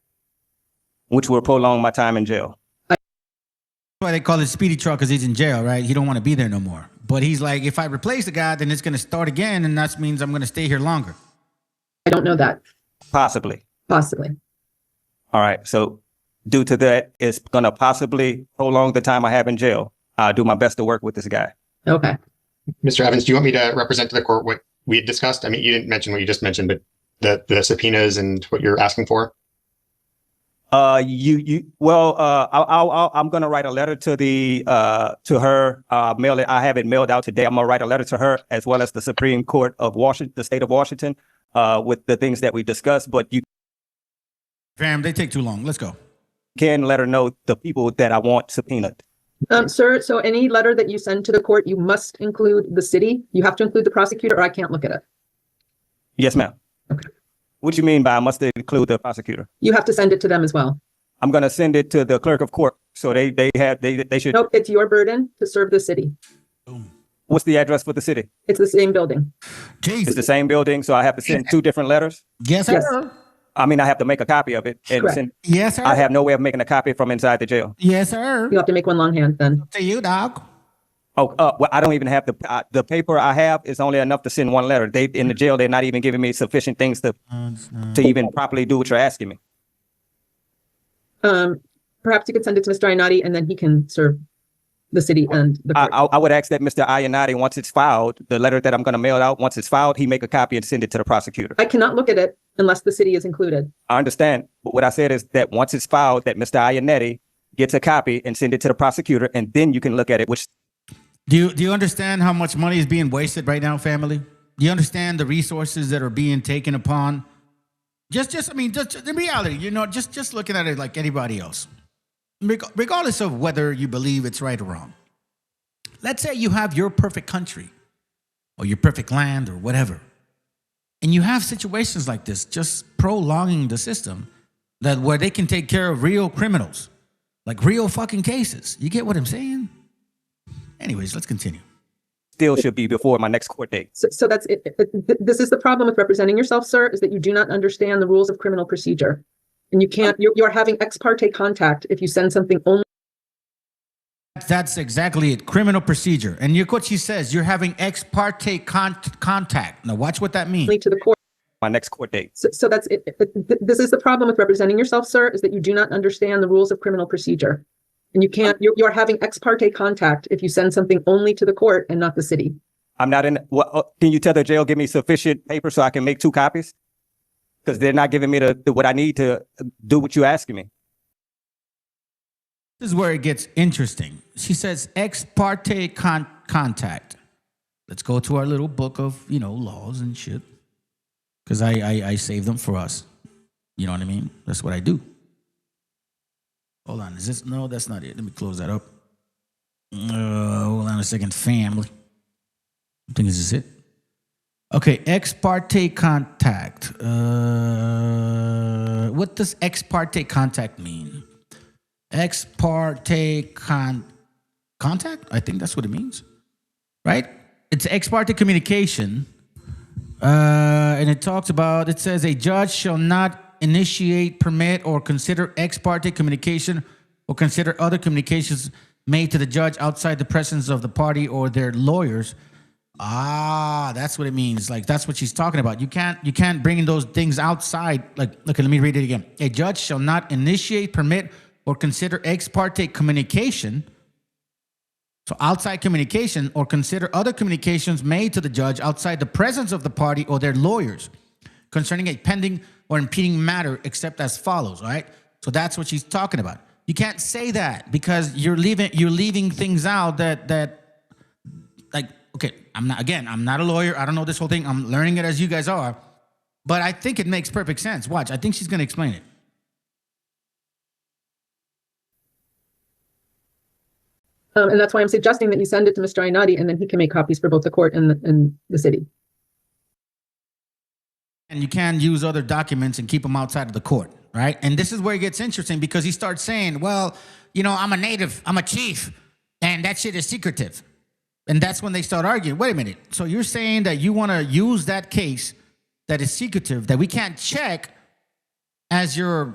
Which will prolong my time in jail. That's why they call it speedy trial, because he's in jail, right? He don't want to be there no more. But he's like, if I replace the guy, then it's going to start again, and that means I'm going to stay here longer. I don't know that. Possibly. Possibly. All right, so due to that, it's going to possibly prolong the time I have in jail. I'll do my best to work with this guy. Okay. Mr. Evans, do you want me to represent to the court what we had discussed? I mean, you didn't mention what you just mentioned, but the subpoenas and what you're asking for? I'm going to write a letter to her, mail it. I have it mailed out today. I'm going to write a letter to her as well as the Supreme Court of Washington, the state of Washington, with the things that we discussed. But you, fam, they take too long. Let's go. Can let her know the people that I want subpoenaed. Sir, so any letter that you send to the court, you must include the city. You have to include the prosecutor, or I can't look at it. Yes, ma'am. Okay. What do you mean by I must include the prosecutor? You have to send it to them as well. I'm going to send it to the clerk of court. So they should. Nope, it's your burden to serve the city. What's the address for the city? It's the same building. Jesus. It's the same building. So I have to send two different letters? Yes, sir. Yes. I mean, I have to make a copy of it. And send, yes, sir. I have no way of making a copy from inside the jail. Yes, sir. You have to make one longhand then. To you, dog. Oh, well, I don't even have the paper I have is only enough to send one letter. They in the jail, they're not even giving me sufficient things to even properly do what you're asking me. Perhaps you could send it to Mr. Ainati and then he can serve the city and the court. I would ask that Mr. Ayanati, once it's filed, the letter that I'm going to mail out, once it's filed, he make a copy and send it to the prosecutor. I cannot look at it unless the city is included. I understand, but what I said is that once it's filed, that Mr. Ayanati gets a copy and send it to the prosecutor, and then you can look at it. Which Do you understand how much money is being wasted right now, family? Do you understand the resources that are being taken upon? Just the reality, just looking at it like anybody else. Regardless of whether you believe it's right or wrong. Let's say you have your perfect country or your perfect land or whatever. And you have situations like this, just prolonging the system that where they can take care of real criminals, like real fucking cases. You get what I'm saying? Anyways, let's continue. Still should be before my next court date. So that's it. This is the problem with representing yourself, sir, is that you do not understand the rules of criminal procedure. And you can't, you're having ex parte contact if you send something only. That's exactly it. Criminal procedure. And look what she says. You're having ex parte contact. Now watch what that means. To the court. My next court date. So that's it. This is the problem with representing yourself, sir, is that you do not understand the rules of criminal procedure. And you can't, you're having ex parte contact if you send something only to the court and not the city. I'm not in, can you tell the jail, give me sufficient paper so I can make 2 copies? Because they're not giving me what I need to do what you're asking me. This is where it gets interesting. She says ex parte contact. Let's go to our little book of, laws and shit. Because I save them for us. You know what I mean? That's what I do. Hold on. Is this? No, that's not it. Let me close that up. Hold on a second. Family. I think this is it. Okay. Ex parte contact. What does ex parte contact mean? Ex parte contact? I think that's what it means. Right? It's ex parte communication. And it talks about, it says a judge shall not initiate, permit, or consider ex parte communication or consider other communications made to the judge outside the presence of the party or their lawyers. That's what it means. Like, that's what she's talking about. You can't bring in those things outside. Like, okay, let me read it again. A judge shall not initiate, permit, or consider ex parte communication. So outside communication or consider other communications made to the judge outside the presence of the party or their lawyers concerning a pending or impeding matter except as follows, all right? So that's what she's talking about. You can't say that because you're leaving things out that like, okay, I'm not a lawyer. I don't know this whole thing. I'm learning it as you guys are. But I think it makes perfect sense. Watch, I think she's going to explain it. And that's why I'm suggesting that you send it to Mr. Ainati, and then he can make copies for both the court and the city. And you can use other documents and keep them outside of the court, right? And this is where it gets interesting because he starts saying, well, I'm a native, I'm a chief, and that shit is secretive. And that's when they start arguing. Wait a minute. So you're saying that you want to use that case that is secretive, that we can't check as your...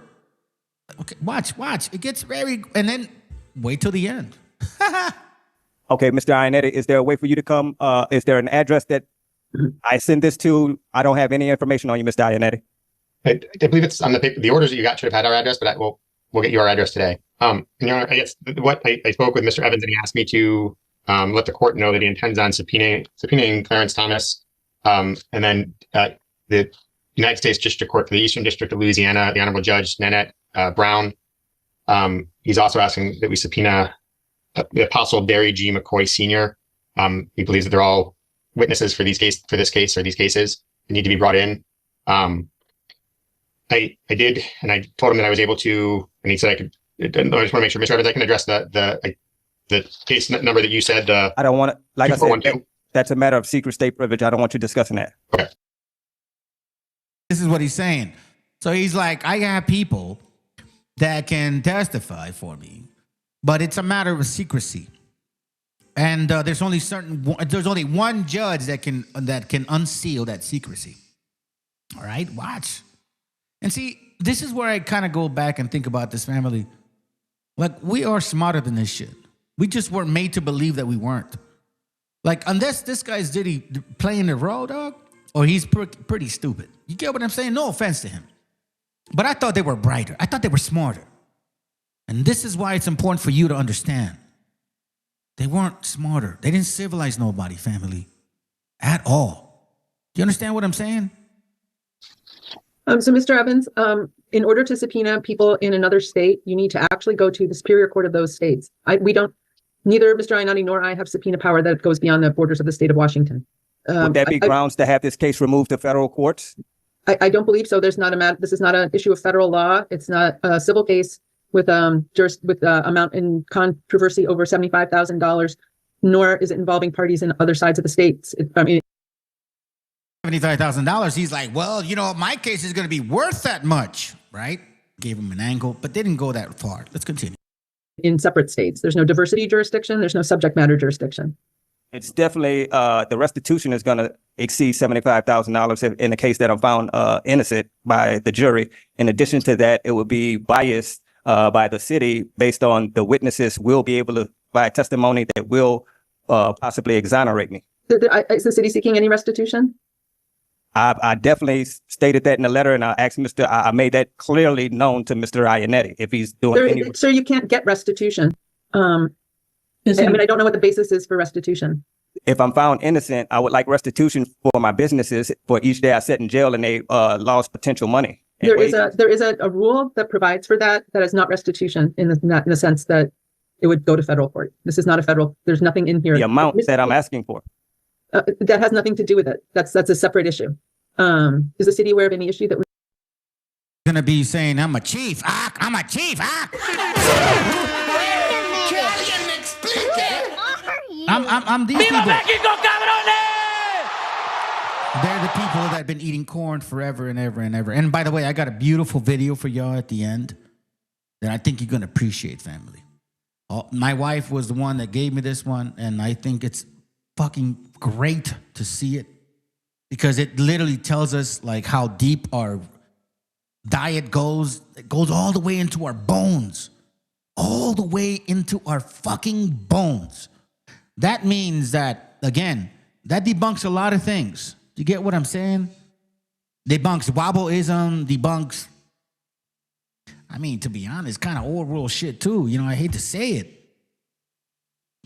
Okay, watch. It gets very... And then wait till the end. Okay, Mr. Iannetti, is there a way for you to come? Is there an address that I send this to? I don't have any information on you, Mr. Iannetti. I believe it's on the paper. The orders that you got should have had our address, but we'll get you our address today. I guess what I spoke with Mr. Evans, and he asked me to let the court know that he intends on subpoenaing Clarence Thomas, and then the United States District Court for the Eastern District of Louisiana, the Honorable Judge Nanette Brown. He's also asking that we subpoena the Apostle Barry G. McCoy Sr. He believes that they're all witnesses for these cases. They need to be brought in. I did, and I told him that I was able to, and he said I could. I just want to make sure, Mr. Evans, I can address the case number that you said. I don't want to, like I said, that's a matter of secret state privilege. I don't want you discussing that. Okay. This is what he's saying. So he's like, I have people that can testify for me, but it's a matter of secrecy. And there's only one judge that can unseal that secrecy. All right, watch. And see, this is where I kind of go back and think about this family. Like, we are smarter than this shit. We just weren't made to believe that we weren't. Like, unless this guy's playing the role, dog, or he's pretty stupid. You get what I'm saying? No offense to him. But I thought they were brighter. I thought they were smarter. And this is why it's important for you to understand They weren't smarter. They didn't civilize nobody, family, at all. Do you understand what I'm saying? So, Mr. Evans, in order to subpoena people in another state, you need to actually go to the Superior Court of those states. Neither Mr. Ainati nor I have subpoena power that goes beyond the borders of the state of Washington. Would that be grounds to have this case removed to federal courts? I don't believe so. This is not an issue of federal law. It's not a civil case with amount in controversy over $75,000, nor is it involving parties in other sides of the states. $75,000. He's like, well, my case is going to be worth that much, right? Gave him an angle, but didn't go that far. Let's continue. In separate states, there's no diversity jurisdiction. There's no subject matter jurisdiction. It's definitely the restitution is going to exceed $75,000 in the case that I'm found innocent by the jury. In addition to that, it would be biased by the city based on the witnesses will be able to provide testimony that will possibly exonerate me. Is the city seeking any restitution? I definitely stated that in the letter, and I made that clearly known to Mr. Ianetti if he's doing Sir, you can't get restitution. I don't know what the basis is for restitution. If I'm found innocent, I would like restitution for my businesses for each day I sat in jail and they lost potential money. There is a rule that provides for that is not restitution in the sense that it would go to federal court. This is not a federal. There's nothing in here. The amount that I'm asking for. That has nothing to do with it. That's a separate issue. Is the city aware of any issue that we're going to be saying, I'm a chief. I'm a chief. I'm these people. They're the people that have been eating corn forever and ever and ever. And by the way, I got a beautiful video for y'all at the end that I think you're going to appreciate, family. My wife was the one that gave me this one, and I think it's fucking great to see it because it literally tells us like how deep our diet goes. It goes all the way into our bones, all the way into our fucking bones. That means that, again, that debunks a lot of things. Do you get what I'm saying? Debunks wobbleism, debunks, to be honest, kind of old world shit too. I hate to say it.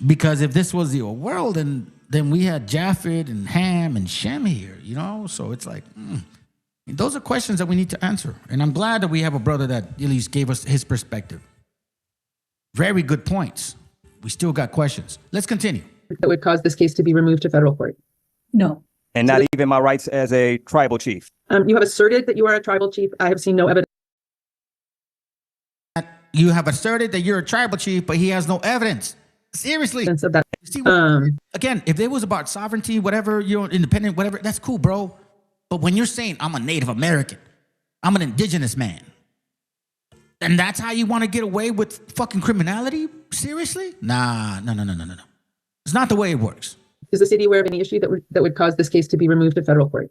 Because if this was the old world, then we had Japheth and Ham and Shem here, So it's like, those are questions that we need to answer. And I'm glad that we have a brother that at least gave us his perspective. Very good points. We still got questions. Let's continue. That would cause this case to be removed to federal court? No. And not even my rights as a tribal chief. You have asserted that you are a tribal chief. I have seen no evidence. You have asserted that you're a tribal chief, but he has no evidence. Seriously. Of that. See, again, if it was about sovereignty, whatever, independent, whatever, that's cool, bro. But when you're saying I'm a Native American, I'm an indigenous man, and that's how you want to get away with fucking criminality? Seriously? Nah. It's not the way it works. Is the city aware of any issue that would cause this case to be removed to federal court?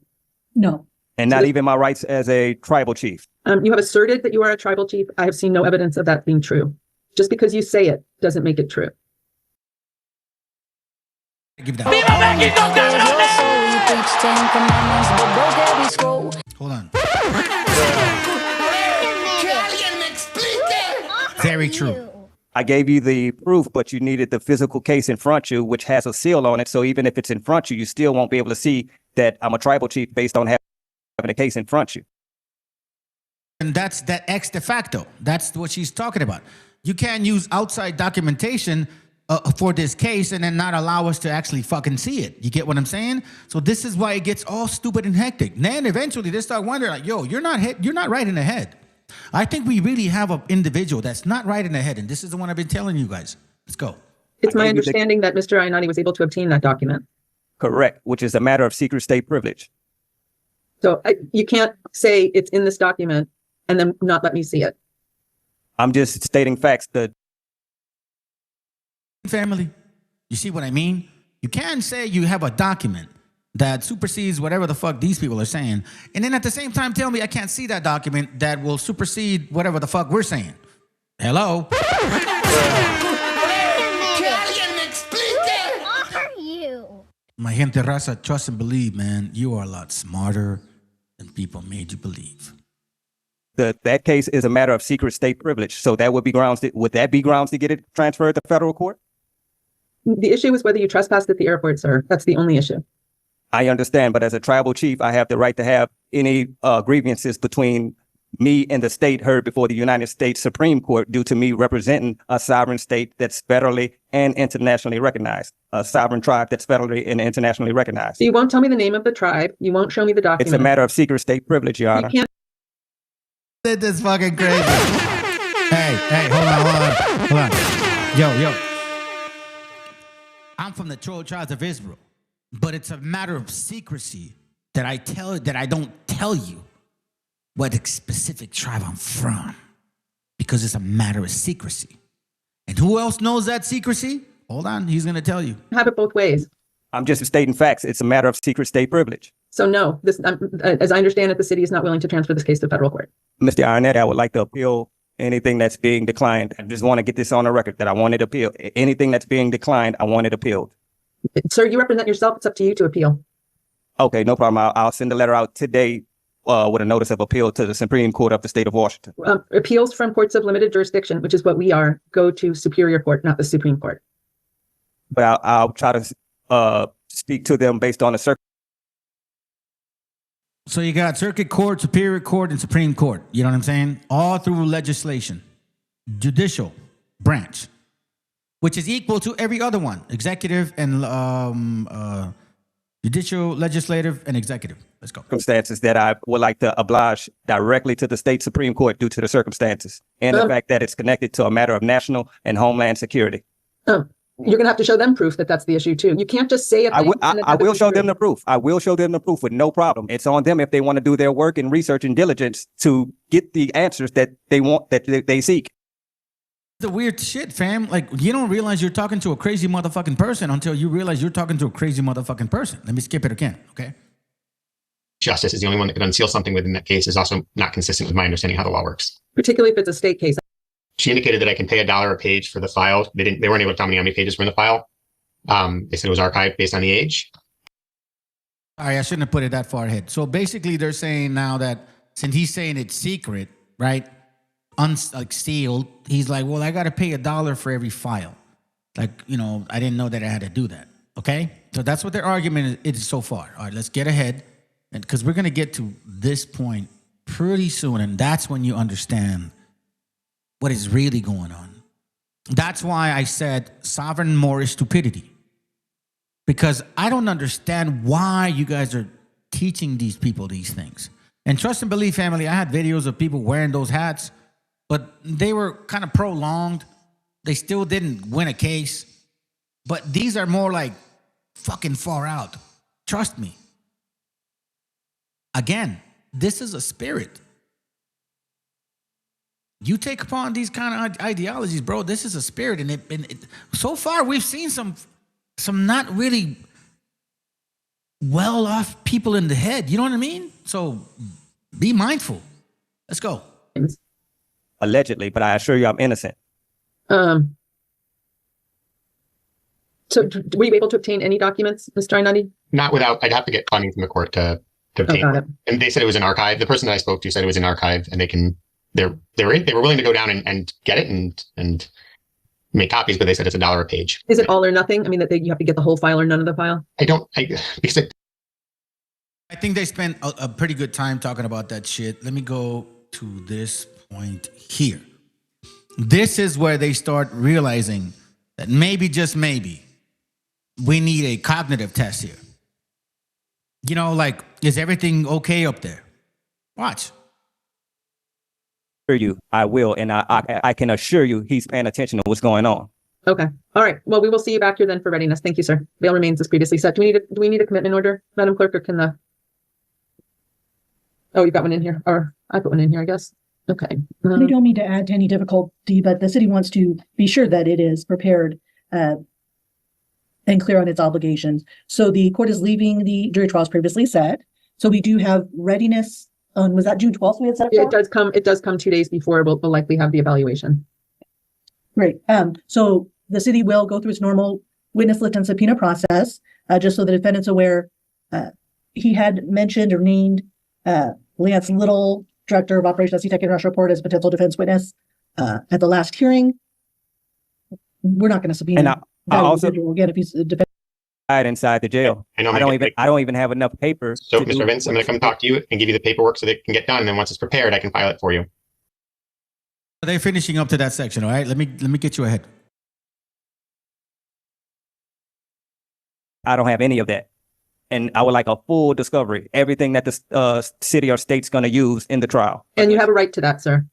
No. And not even my rights as a tribal chief. You have asserted that you are a tribal chief. I have seen no evidence of that being true. Just because you say it doesn't make it true. Give that. Hold on. Very true. I gave you the proof, but you needed the physical case in front of you, which has a seal on it. So even if it's in front of you, you still won't be able to see that I'm a tribal chief based on having a case in front of you. And that's that ex de facto. That's what she's talking about. You can't use outside documentation for this case and then not allow us to actually fucking see it. You get what I'm saying? So this is why it gets all stupid and hectic. Then eventually they start wondering, like, yo, you're not right in the head. I think we really have an individual that's not right in the head, and this is the one I've been telling you guys. Let's go. It's my understanding that Mr. Ainati was able to obtain that document. Correct, which is a matter of secret state privilege. So you can't say it's in this document and then not let me see it. I'm just stating facts. Family, you see what I mean? You can't say you have a document that supersedes whatever the fuck these people are saying, and then at the same time tell me I can't see that document that will supersede whatever the fuck we're saying. Hello? My gente raza, trust and believe, man. You are a lot smarter than people made you believe. That case is a matter of secret state privilege, so that would be grounds. Would that be grounds to get it transferred to federal court? The issue is whether you trespassed at the airport, sir. That's the only issue. I understand, but as a tribal chief, I have the right to have any grievances between me and the state heard before the United States Supreme Court due to me representing a sovereign state that's federally and internationally recognized, a sovereign tribe that's federally and internationally recognized. So you won't tell me the name of the tribe. You won't show me the document. It's a matter of secret state privilege, Your Honor. You can't. This is fucking crazy. Hey, hold on. Yo. I'm from the 12 tribes of Israel, but it's a matter of secrecy that I don't tell you what specific tribe I'm from, because it's a matter of secrecy. And who else knows that secrecy? Hold on, he's gonna tell you. Have it both ways. I'm just stating facts. It's a matter of secret state privilege. So no, this, as I understand it, the city is not willing to transfer this case to federal court. Mr. Arnett, I would like to appeal anything that's being declined. I just want to get this on the record that I want it appealed. Anything that's being declined, I want it appealed. Sir, you represent yourself. It's up to you to appeal. Okay, no problem. I'll send a letter out today with a notice of appeal to the Supreme Court of the state of Washington. Appeals from courts of limited jurisdiction, which is what we are, go to Superior Court, not the Supreme Court. But I'll try to speak to them based on the circuit. So you got Circuit Court, Superior Court, and Supreme Court. You know what I'm saying? All through legislation, judicial branch, which is equal to every other one, executive and judicial, legislative, and executive. Let's go. Circumstances that I would like to oblige directly to the state Supreme Court due to the circumstances and the fact that it's connected to a matter of national and homeland security. Oh, you're going to have to show them proof that that's the issue too. You can't just say it. I will show them the proof. I will show them the proof with no problem. It's on them if they want to do their work and research and diligence to get the answers that they want, that they seek. The weird shit, fam. Like, you don't realize you're talking to a crazy motherfucking person until you realize you're talking to a crazy motherfucking person. Let me skip it again, okay? Justice is the only one that could unseal something within that case is also not consistent with my understanding how the law works. Particularly if it's a state case. She indicated that I can pay $1 a page for the file. They weren't able to tell me how many pages were in the file. They said it was archived based on the age. All right, I shouldn't have put it that far ahead. So basically they're saying now that since he's saying it's secret, right? Like sealed, he's like, well, I got to pay $1 for every file. Like, you know, I didn't know that I had to do that. Okay. So that's what their argument is so far. All right, let's get ahead. And because we're going to get to this point pretty soon. And that's when you understand what is really going on. That's why I said sovereign Moorish stupidity. Because I don't understand why you guys are teaching these people these things. And trust and believe, family, I had videos of people wearing those hats, but they were kind of prolonged. They still didn't win a case. But these are more like fucking far out. Trust me. Again, this is a spirit. You take upon these kind of ideologies, bro. This is a spirit. And so far, we've seen some not really well-off people in the head. You know what I mean? So be mindful. Let's go. Allegedly, but I assure you I'm innocent. So were you able to obtain any documents, Mr. Ainati? Not without, I'd have to get funding from the court to obtain. got it. And they said it was an archive. The person that I spoke to said it was an archive, and they were willing to go down and get it and make copies, but they said it's $1 a page. Is it all or nothing? I mean, that you have to get the whole file or none of the file? I think they spent a pretty good time talking about that shit. Let me go to this point here. This is where they start realizing that maybe, just maybe, we need a cognitive test here. You know, like, is everything okay up there? Watch. You, I will, and I can assure you he's paying attention to what's going on. Okay. All right. Well, we will see you back here then for readiness. Thank you, sir. Bail remains as previously set. Do we need a commitment order, Madam Clerk, or can the... Oh, you got one in here, or I put one in here, I guess. Okay. We don't mean to add to any difficulty, but the city wants to be sure that it is prepared and clear on its obligations. So the court is leaving the jury trials previously set. So we do have readiness. Was that June 12th we had set up? It does come 2 days before. We'll likely have the evaluation. Great. So the city will go through its normal witness list and subpoena process, just so the defendant's aware. He had mentioned or named Lance Little, Director of Operations, CTEC International Report, as potential defense witness at the last hearing. We're not going to subpoena. I also Again, if he's died inside the jail. I know. I don't even have enough paper. So, Mr. Evans, I'm going to come talk to you and give you the paperwork so that it can get done. And then once it's prepared, I can file it for you. They're finishing up to that section, all right? Let me get you ahead. I don't have any of that. And I would like a full discovery, everything that the city or state's going to use in the trial. And you have a right to that, sir.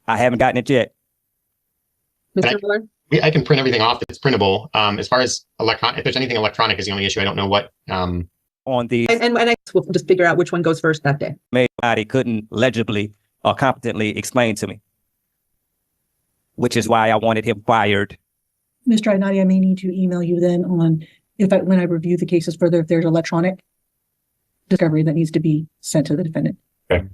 I haven't gotten it yet. Mr. Miller? I can print everything off that's printable. As far as if there's anything electronic is the only issue. I don't know what. On the and I will just figure out which one goes first that day. Nobody couldn't legibly or competently explain to me, which is why I wanted him fired. Mr. Ainati, I may need to email you then on when I review the cases further, if there's electronic discovery that needs to be sent to the defendant. Okay.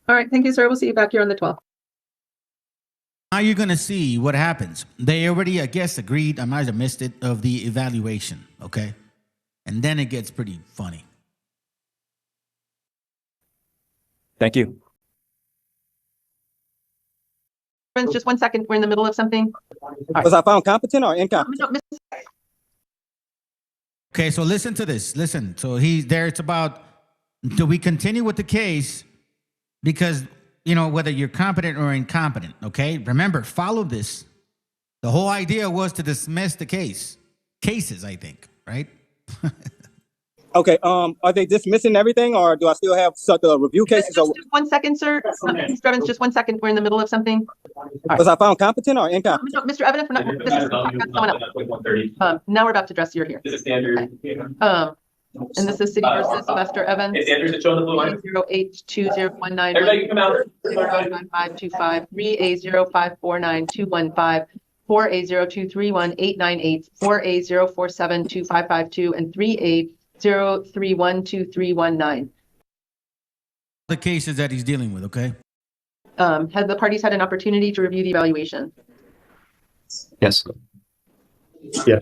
All right. Thank you, sir. We'll see you back here on the 12th. Now you're going to see what happens. They already, I guess, agreed, I might have missed it, of the evaluation, okay? And then it gets pretty funny. Thank you. Friends, just 1 second. We're in the middle of something. Was I found competent or incompetent? Okay, so listen to this. Listen. So he's there. It's about, do we continue with the case? Because, you know, whether you're competent or incompetent, okay? Remember, follow this. The whole idea was to dismiss the cases, I think, right? Okay, are they dismissing everything, or do I still have the review cases? Just 1 second, sir. Mr. Evans, just 1 second. We're in the middle of something. Was I found competent or incompetent? No, Mr. Evans, this is someone else. Now we're about to address you're here. This is standard. Okay. And this is City versus Lester Evans. It's Andrews show the blue line. 082019. Everybody come out. 05525 3A0549 4A0231898 4A0472552 and 3A0312319. The cases that he's dealing with, okay? Have the parties had an opportunity to review the evaluation? Yes. Yeah.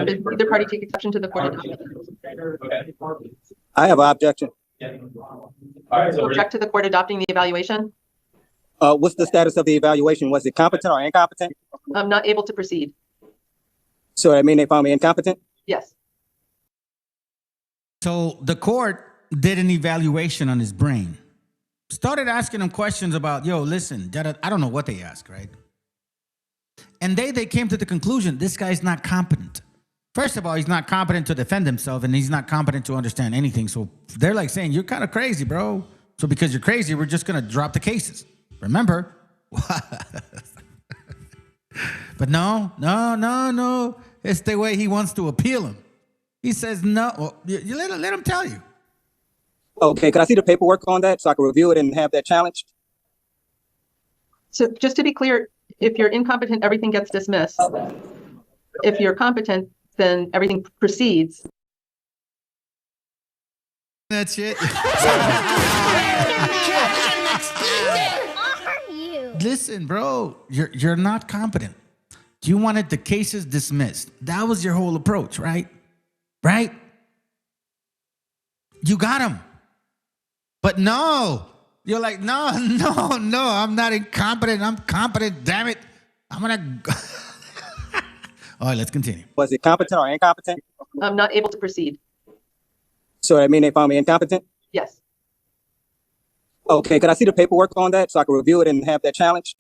Did either party take exception to the court adoption? I have an objection. Object to the court adopting the evaluation? What's the status of the evaluation? Was it competent or incompetent? I'm not able to proceed. So I mean they found me incompetent? Yes. So the court did an evaluation on his brain. Started asking him questions about, yo, listen, I don't know what they asked, right? And they came to the conclusion, this guy's not competent. First of all, he's not competent to defend himself, and he's not competent to understand anything. So they're like saying, you're kind of crazy, bro. So because you're crazy, we're just going to drop the cases. Remember? But no. It's the way he wants to appeal him. He says no. Well, you let him tell you. Okay, can I see the paperwork on that so I can review it and have that challenged? So just to be clear, if you're incompetent, everything gets dismissed. If you're competent, then everything proceeds. That's it. Listen, bro, you're not competent. You wanted the cases dismissed. That was your whole approach, right? Right? You got him. But no, you're like, no, I'm not incompetent. I'm competent, damn it. I'm going to... All right, let's continue. Was it competent or incompetent? I'm not able to proceed. So I mean they found me incompetent? Yes. Okay, could I see the paperwork on that so I can review it and have that challenged?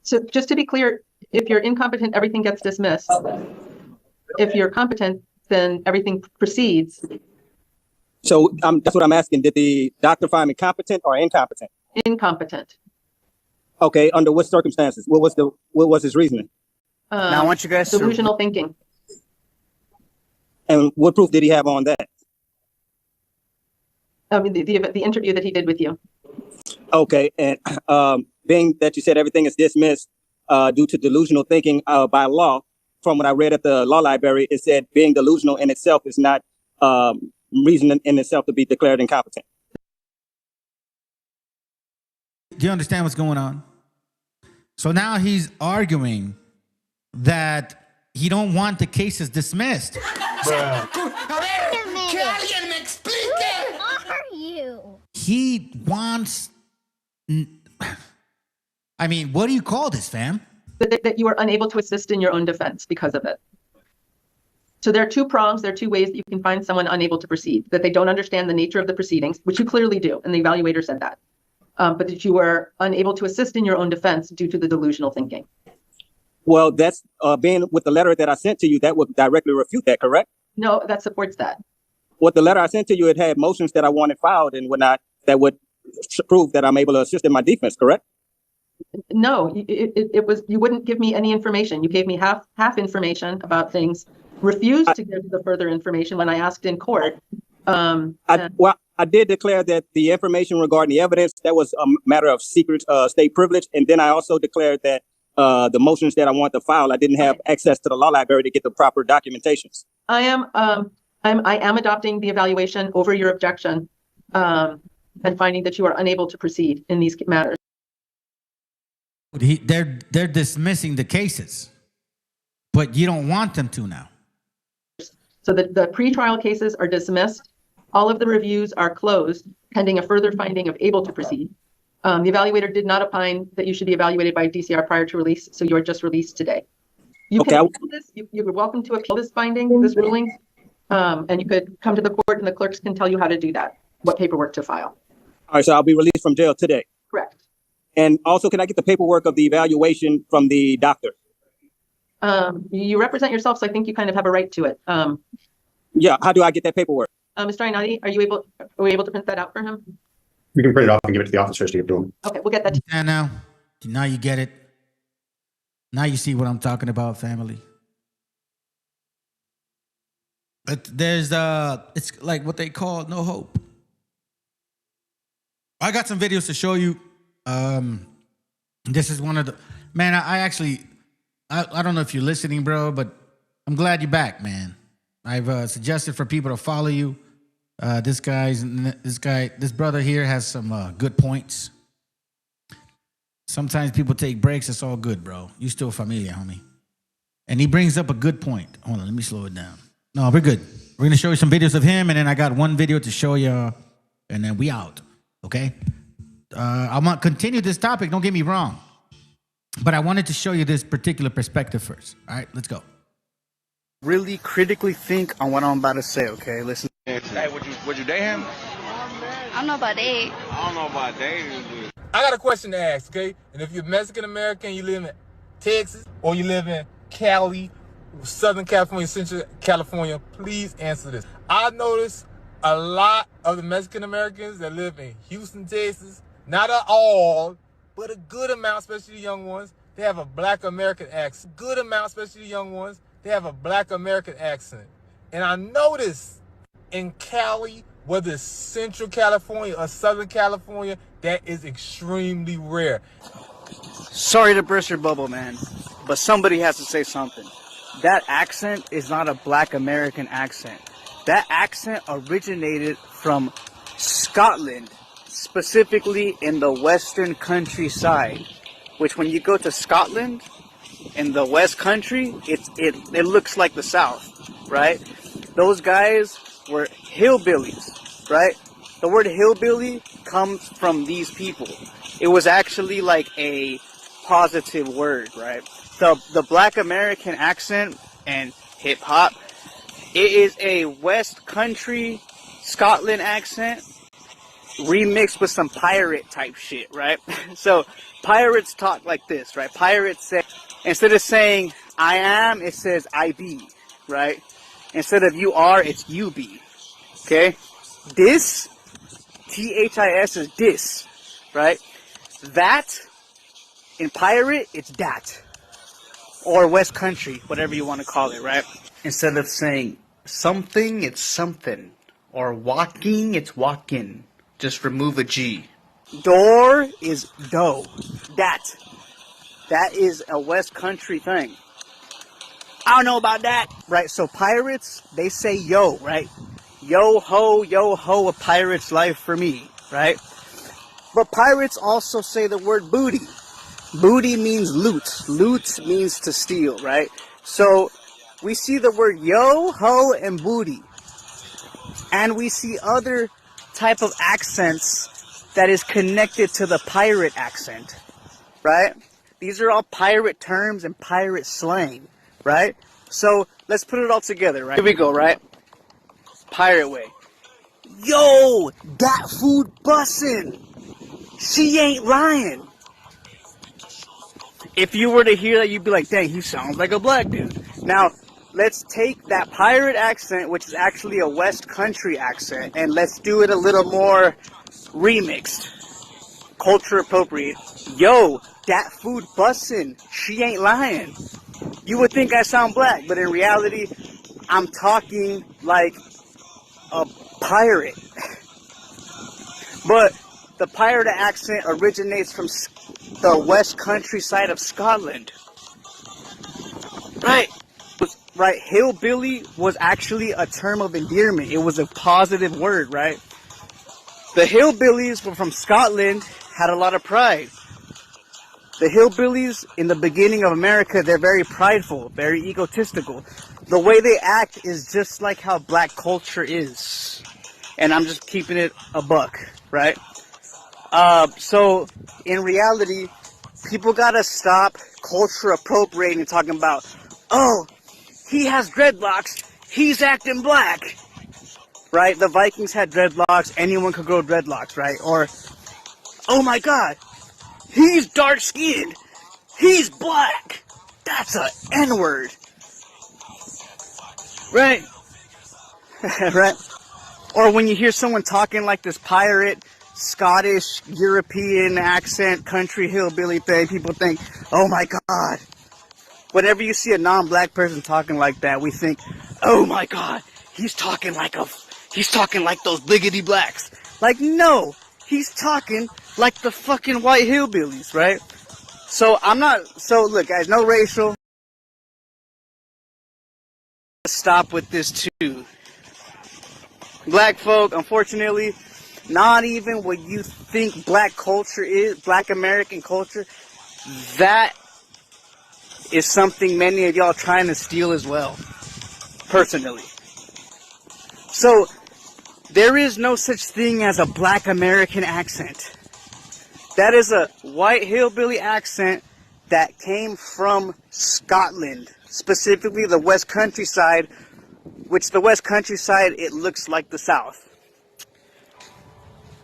So just to be clear, if you're incompetent, everything gets dismissed. If you're competent, then everything proceeds. So that's what I'm asking. Did the doctor find me competent or incompetent? Incompetent. Okay, under what circumstances? What was his reasoning? Now I want you guys delusional thinking. And what proof did he have on that? I mean, the interview that he did with you. Okay, and being that you said everything is dismissed due to delusional thinking by law, from what I read at the law library, it said being delusional in itself is not reason in itself to be declared incompetent. Do you understand what's going on? So now he's arguing that he don't want the cases dismissed. Who are you? you? He wants. I mean, what do you call this, fam? That you are unable to assist in your own defense because of it. So there are two prongs, there are two ways that you can find someone unable to proceed, that they don't understand the nature of the proceedings, which you clearly do, and the evaluator said that, but that you are unable to assist in your own defense due to the delusional thinking. Well, that's being with the letter that I sent to you, that would directly refute that, correct? No, that supports that. With the letter I sent to you, it had motions that I wanted filed and whatnot that would prove that I'm able to assist in my defense, correct? No, it was, you wouldn't give me any information. You gave me half information about things, refused to give the further information when I asked in court. I did declare that the information regarding the evidence, that was a matter of secret state privilege. And then I also declared that the motions that I want to file, I didn't have access to the law library to get the proper documentations. I am adopting the evaluation over your objection and finding that you are unable to proceed in these matters. They're dismissing the cases, but you don't want them to now. So the pretrial cases are dismissed. All of the reviews are closed pending a further finding of able to proceed. The evaluator did not opine that you should be evaluated by DCR prior to release, so you are just released today. You can appeal this. You're welcome to appeal this finding, this ruling, and you could come to the court and the clerks can tell you how to do that, what paperwork to file. All right, so I'll be released from jail today. Correct. And also, can I get the paperwork of the evaluation from the doctor? You represent yourself, so I think you kind of have a right to it. Yeah, how do I get that paperwork? Mr. Ainati, are we able to print that out for him? We can print it off and give it to the officers to give to them. Okay, we'll get that to you. And now you get it. Now you see what I'm talking about, family. But there's it's like what they call no hope. I got some videos to show you. This is one of the, man, I don't know if you're listening, bro, but I'm glad you're back, man. I've suggested for people to follow you. This brother here has some good points. Sometimes people take breaks. It's all good, bro. You still familia, homie. And he brings up a good point. Hold on, let me slow it down. No, we're good. We're going to show you some videos of him, and then I got one video to show you, and then we out, okay? I want to continue this topic, don't get me wrong. But I wanted to show you this particular perspective first. All right, let's go. Really critically think on what I'm about to say, okay? Listen. Hey, would you date him? I don't know about date. I don't know about dating. I got a question to ask, okay? And if you're Mexican American, you live in Texas, or you live in Cali, Southern California, Central California, please answer this. I noticed a lot of the Mexican Americans that live in Houston, Texas, not at all, but a good amount, especially the young ones, they have a Black American accent. Good amount, especially the young ones, they have a Black American accent. And I noticed in Cali, whether it's Central California or Southern California, that is extremely rare. Sorry to burst your bubble, man, but somebody has to say something. That accent is not a Black American accent. That accent originated from Scotland, specifically in the western countryside, which when you go to Scotland, in the West Country, it looks like the South, right? Those guys were hillbillies, right? The word hillbilly comes from these people. It was actually like a positive word, right? The Black American accent and hip hop, it is a West Country Scotland accent remixed with some pirate type shit, right? So pirates talk like this, right? Pirates say, instead of saying I am, it says I be, right? Instead of you are, it's you be, okay? This, T-H-I-S is this, right? That, in pirate, it's that. Or West Country, whatever you want to call it, right? Instead of saying something, it's something. Or walking, it's walking. Just remove a G. Door is do. That is a West Country thing. I don't know about that, right? So pirates, they say yo, right? Yo ho, a pirate's life for me, right? But pirates also say the word booty. Booty means loot. Loot means to steal, right? So we see the word yo, ho, and booty. And we see other type of accents that is connected to the pirate accent, right? These are all pirate terms and pirate slang, right? So let's put it all together, right? Here we go, right? Pirate way. Yo, that food bussin'. She ain't lying. If you were to hear that, you'd be like, dang, he sounds like a black dude. Now, let's take that pirate accent, which is actually a West Country accent, and let's do it a little more remixed. Culture appropriate. Yo, that food bussin'. She ain't lying. You would think I sound black, but in reality, I'm talking like a pirate. But the pirate accent originates from the West Countryside of Scotland. Right. Right. Hillbilly was actually a term of endearment. It was a positive word, right? The hillbillies were from Scotland, had a lot of pride. The hillbillies in the beginning of America, they're very prideful, very egotistical. The way they act is just like how black culture is. And I'm just keeping it a buck, right? So in reality, people gotta stop culture appropriating and talking about, oh, he has dreadlocks, he's acting black, right? The Vikings had dreadlocks, anyone could grow dreadlocks, right? Or, oh my God, he's dark skinned, he's black, that's a N-word, right? Right? Or when you hear someone talking like this pirate, Scottish, European accent, country hillbilly thing, people think, oh my God. Whenever you see a non-black person talking like that, we think, oh my God, he's talking like those biggity blacks. Like, no, he's talking like the fucking white hillbillies, right? So look guys, no racial. Stop with this too. Black folk, unfortunately, not even what you think black culture is, black American culture, that is something many of y'all trying to steal as well, personally. So, there is no such thing as a black American accent. That is a white hillbilly accent that came from Scotland, specifically the West Countryside, which the West Countryside, it looks like the South.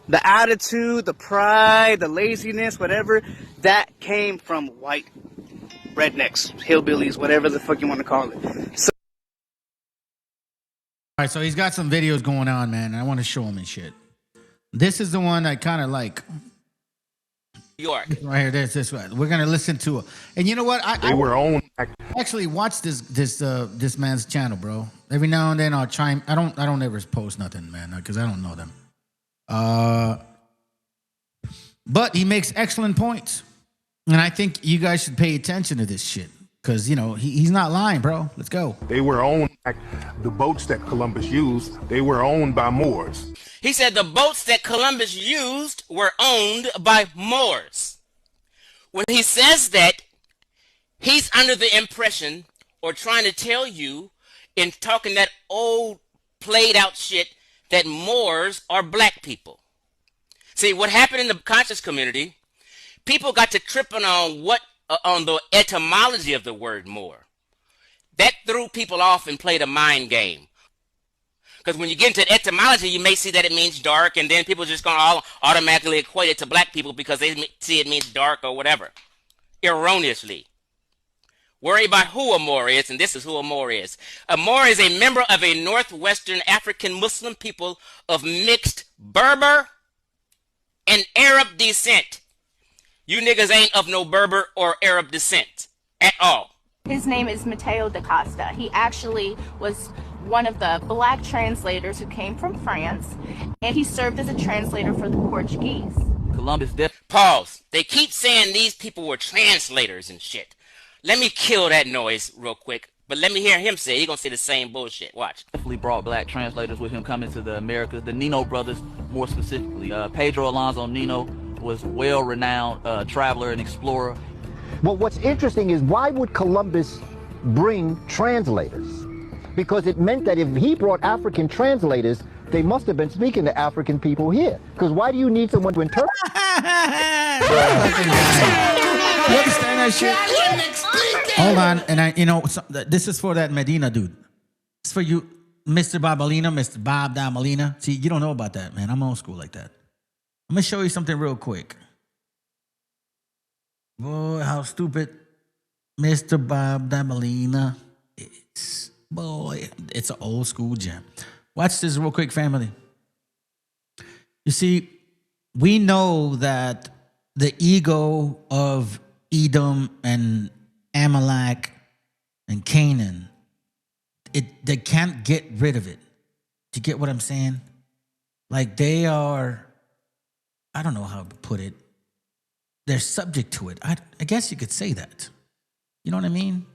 The attitude, the pride, the laziness, whatever, that came from white rednecks, hillbillies, whatever the fuck you want to call it. So all right, so he's got some videos going on, man, and I want to show him and shit. This is the one I kind of like. York. Right here, this one. We're gonna listen to it. And you know what? I actually watch this man's channel, bro. Every now and then I'll chime. I don't ever post nothing, man, because I don't know them. But he makes excellent points, and I think you guys should pay attention to this shit. Because, you know, he's not lying, bro. Let's go. They were owned, the boats that Columbus used, they were owned by Moors. He said the boats that Columbus used were owned by Moors. When he says that, he's under the impression or trying to tell you in talking that old played out shit that Moors are black people. See, what happened in the conscious community, people got to tripping on on the etymology of the word Moor. That threw people off and played a mind game. Because when you get into etymology, you may see that it means dark, and then people just going to all automatically equate it to black people because they see it means dark or whatever. Erroneously. Worry about who a Moor is, and this is who a Moor is. A Moor is a member of a northwestern African Muslim people of mixed Berber and Arab descent. You niggas ain't of no Berber or Arab descent at all. His name is Mateo da Costa. He actually was one of the black translators who came from France, and he served as a translator for the Portuguese. Columbus did. Pause. They keep saying these people were translators and shit. Let me kill that noise real quick, but let me hear him say it. He gonna say the same bullshit. Watch. Definitely brought black translators with him coming to the Americas. The Nino brothers, more specifically. Pedro Alonso Nino was well-renowned traveler and explorer. Well, what's interesting is why would Columbus bring translators? Because it meant that if he brought African translators, they must have been speaking to African people here. Because why do you need someone to interpret? You understand that shit? Hold on, and this is for that Medina dude. It's for you, Mr. Babalina, Mr. Bob Da Molina. See, you don't know about that, man. I'm old school like that. I'm gonna show you something real quick. Boy, how stupid Mr. Bob Da Molina is. Boy, it's an old school gem. Watch this real quick, family. You see, we know that the ego of Edom and Amalek and Canaan, they can't get rid of it. Do you get what I'm saying? Like they are, I don't know how to put it. They're subject to it. I guess you could say that. You know what I mean?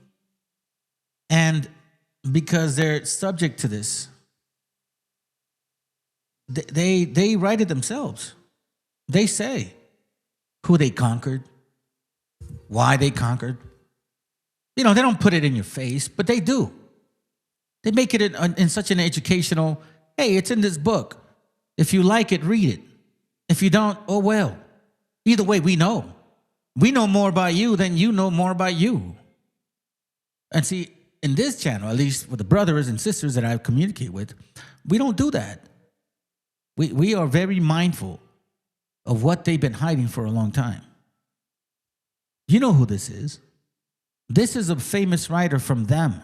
And because they're subject to this, they write it themselves. They say who they conquered, why they conquered. They don't put it in your face, but they do. They make it in such an educational, hey, it's in this book. If you like it, read it. If you don't, oh well. Either way, we know. We know more about you than you know more about you. And see, in this channel, at least with the brothers and sisters that I communicate with, we don't do that. We are very mindful of what they've been hiding for a long time. You know who this is. This is a famous writer from them.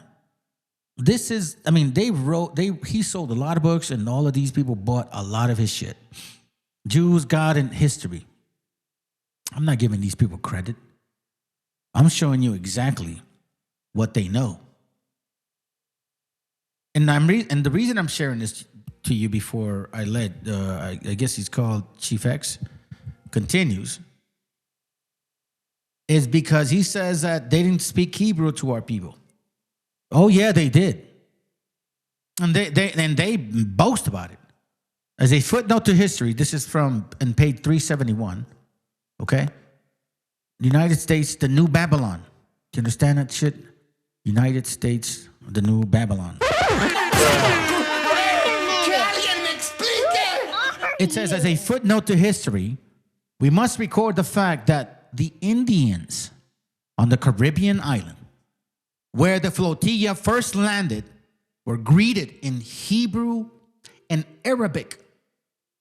This is, he sold a lot of books and all of these people bought a lot of his shit. Jews, God, and history. I'm not giving these people credit. I'm showing you exactly what they know. And the reason I'm sharing this to you before I let, I guess he's called Chief X, continues, is because he says that they didn't speak Hebrew to our people. Oh yeah, they did. And they boast about it. As a footnote to history, this is from in page 371, okay? United States, the New Babylon. Do you understand that shit? United States, the New Babylon. It says, as a footnote to history, we must record the fact that the Indians on the Caribbean island, where the flotilla first landed, were greeted in Hebrew and Arabic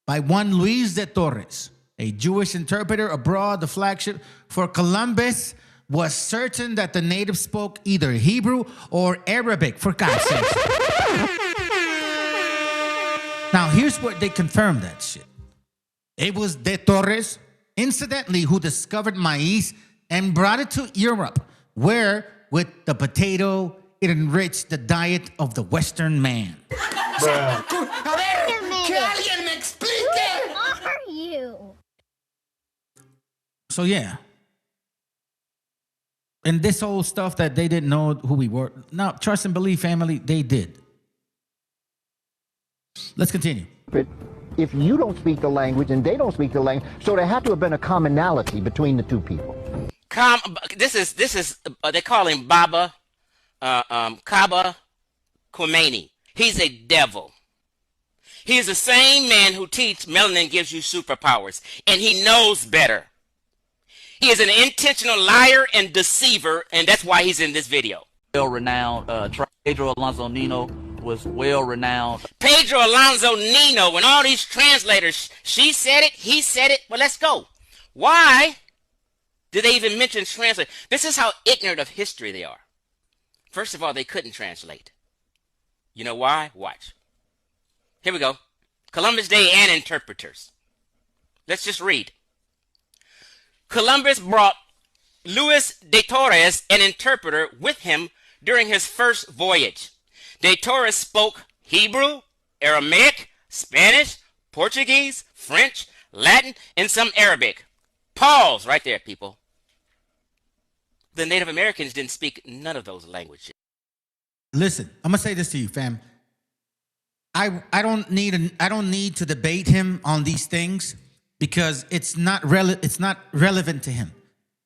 by one Luis de Torres, a Jewish interpreter abroad. The flagship for Columbus was certain that the natives spoke either Hebrew or Arabic, for God's sake. Now, here's what they confirmed that shit. It was de Torres, incidentally, who discovered maize and brought it to Europe, where, with the potato, it enriched the diet of the Western man. So yeah. And this whole stuff that they didn't know who we were. Now, trust and believe, family, they did. Let's continue. If you don't speak the language and they don't speak the language, so there had to have been a commonality between the two people. This is they call him Baba Kaba Khomeini. He's a devil. He is the same man who teaches melanin gives you superpowers, and he knows better. He is an intentional liar and deceiver, and that's why he's in this video. Well-renowned Pedro Alonso Nino was well-renowned. Pedro Alonso Nino and all these translators, she said it, he said it. Well, let's go. Why did they even mention translate? This is how ignorant of history they are. First of all, they couldn't translate. You know why? Watch. Here we go. Columbus Day and interpreters. Let's just read. Columbus brought Luis de Torres, an interpreter, with him during his first voyage. De Torres spoke Hebrew, Aramaic, Spanish, Portuguese, French, Latin, and some Arabic. Pause right there, people. The Native Americans didn't speak none of those languages. Listen, I'm gonna say this to you, fam. I don't need to debate him on these things because it's not relevant to him.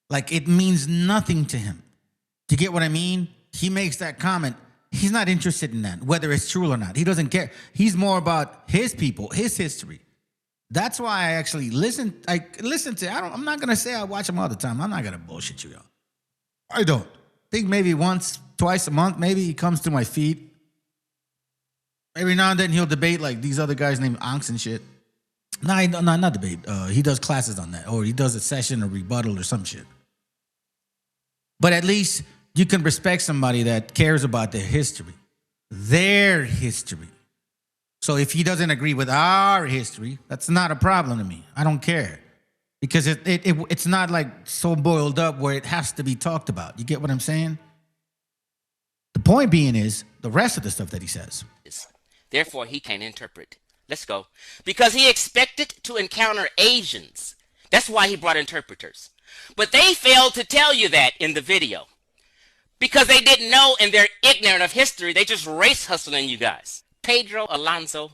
Like, it means nothing to him. Do you get what I mean? He makes that comment. He's not interested in that, whether it's true or not. He doesn't care. He's more about his people, his history. That's why I actually listen. I'm not gonna say I watch him all the time. I'm not gonna bullshit you, y'all. I don't. I think maybe once, twice a month, maybe he comes to my feed. Every now and then he'll debate like these other guys named Anks and shit. No, not debate. He does classes on that, or he does a session or rebuttal or some shit. But at least you can respect somebody that cares about their history. So if he doesn't agree with our history, that's not a problem to me. I don't care. Because it's not like so boiled up where it has to be talked about. You get what I'm saying? The point being is the rest of the stuff that he says. Therefore, he can't interpret. Let's go. Because he expected to encounter Asians. That's why he brought interpreters. But they failed to tell you that in the video. Because they didn't know and they're ignorant of history. They just race hustling you guys. Pedro Alonso.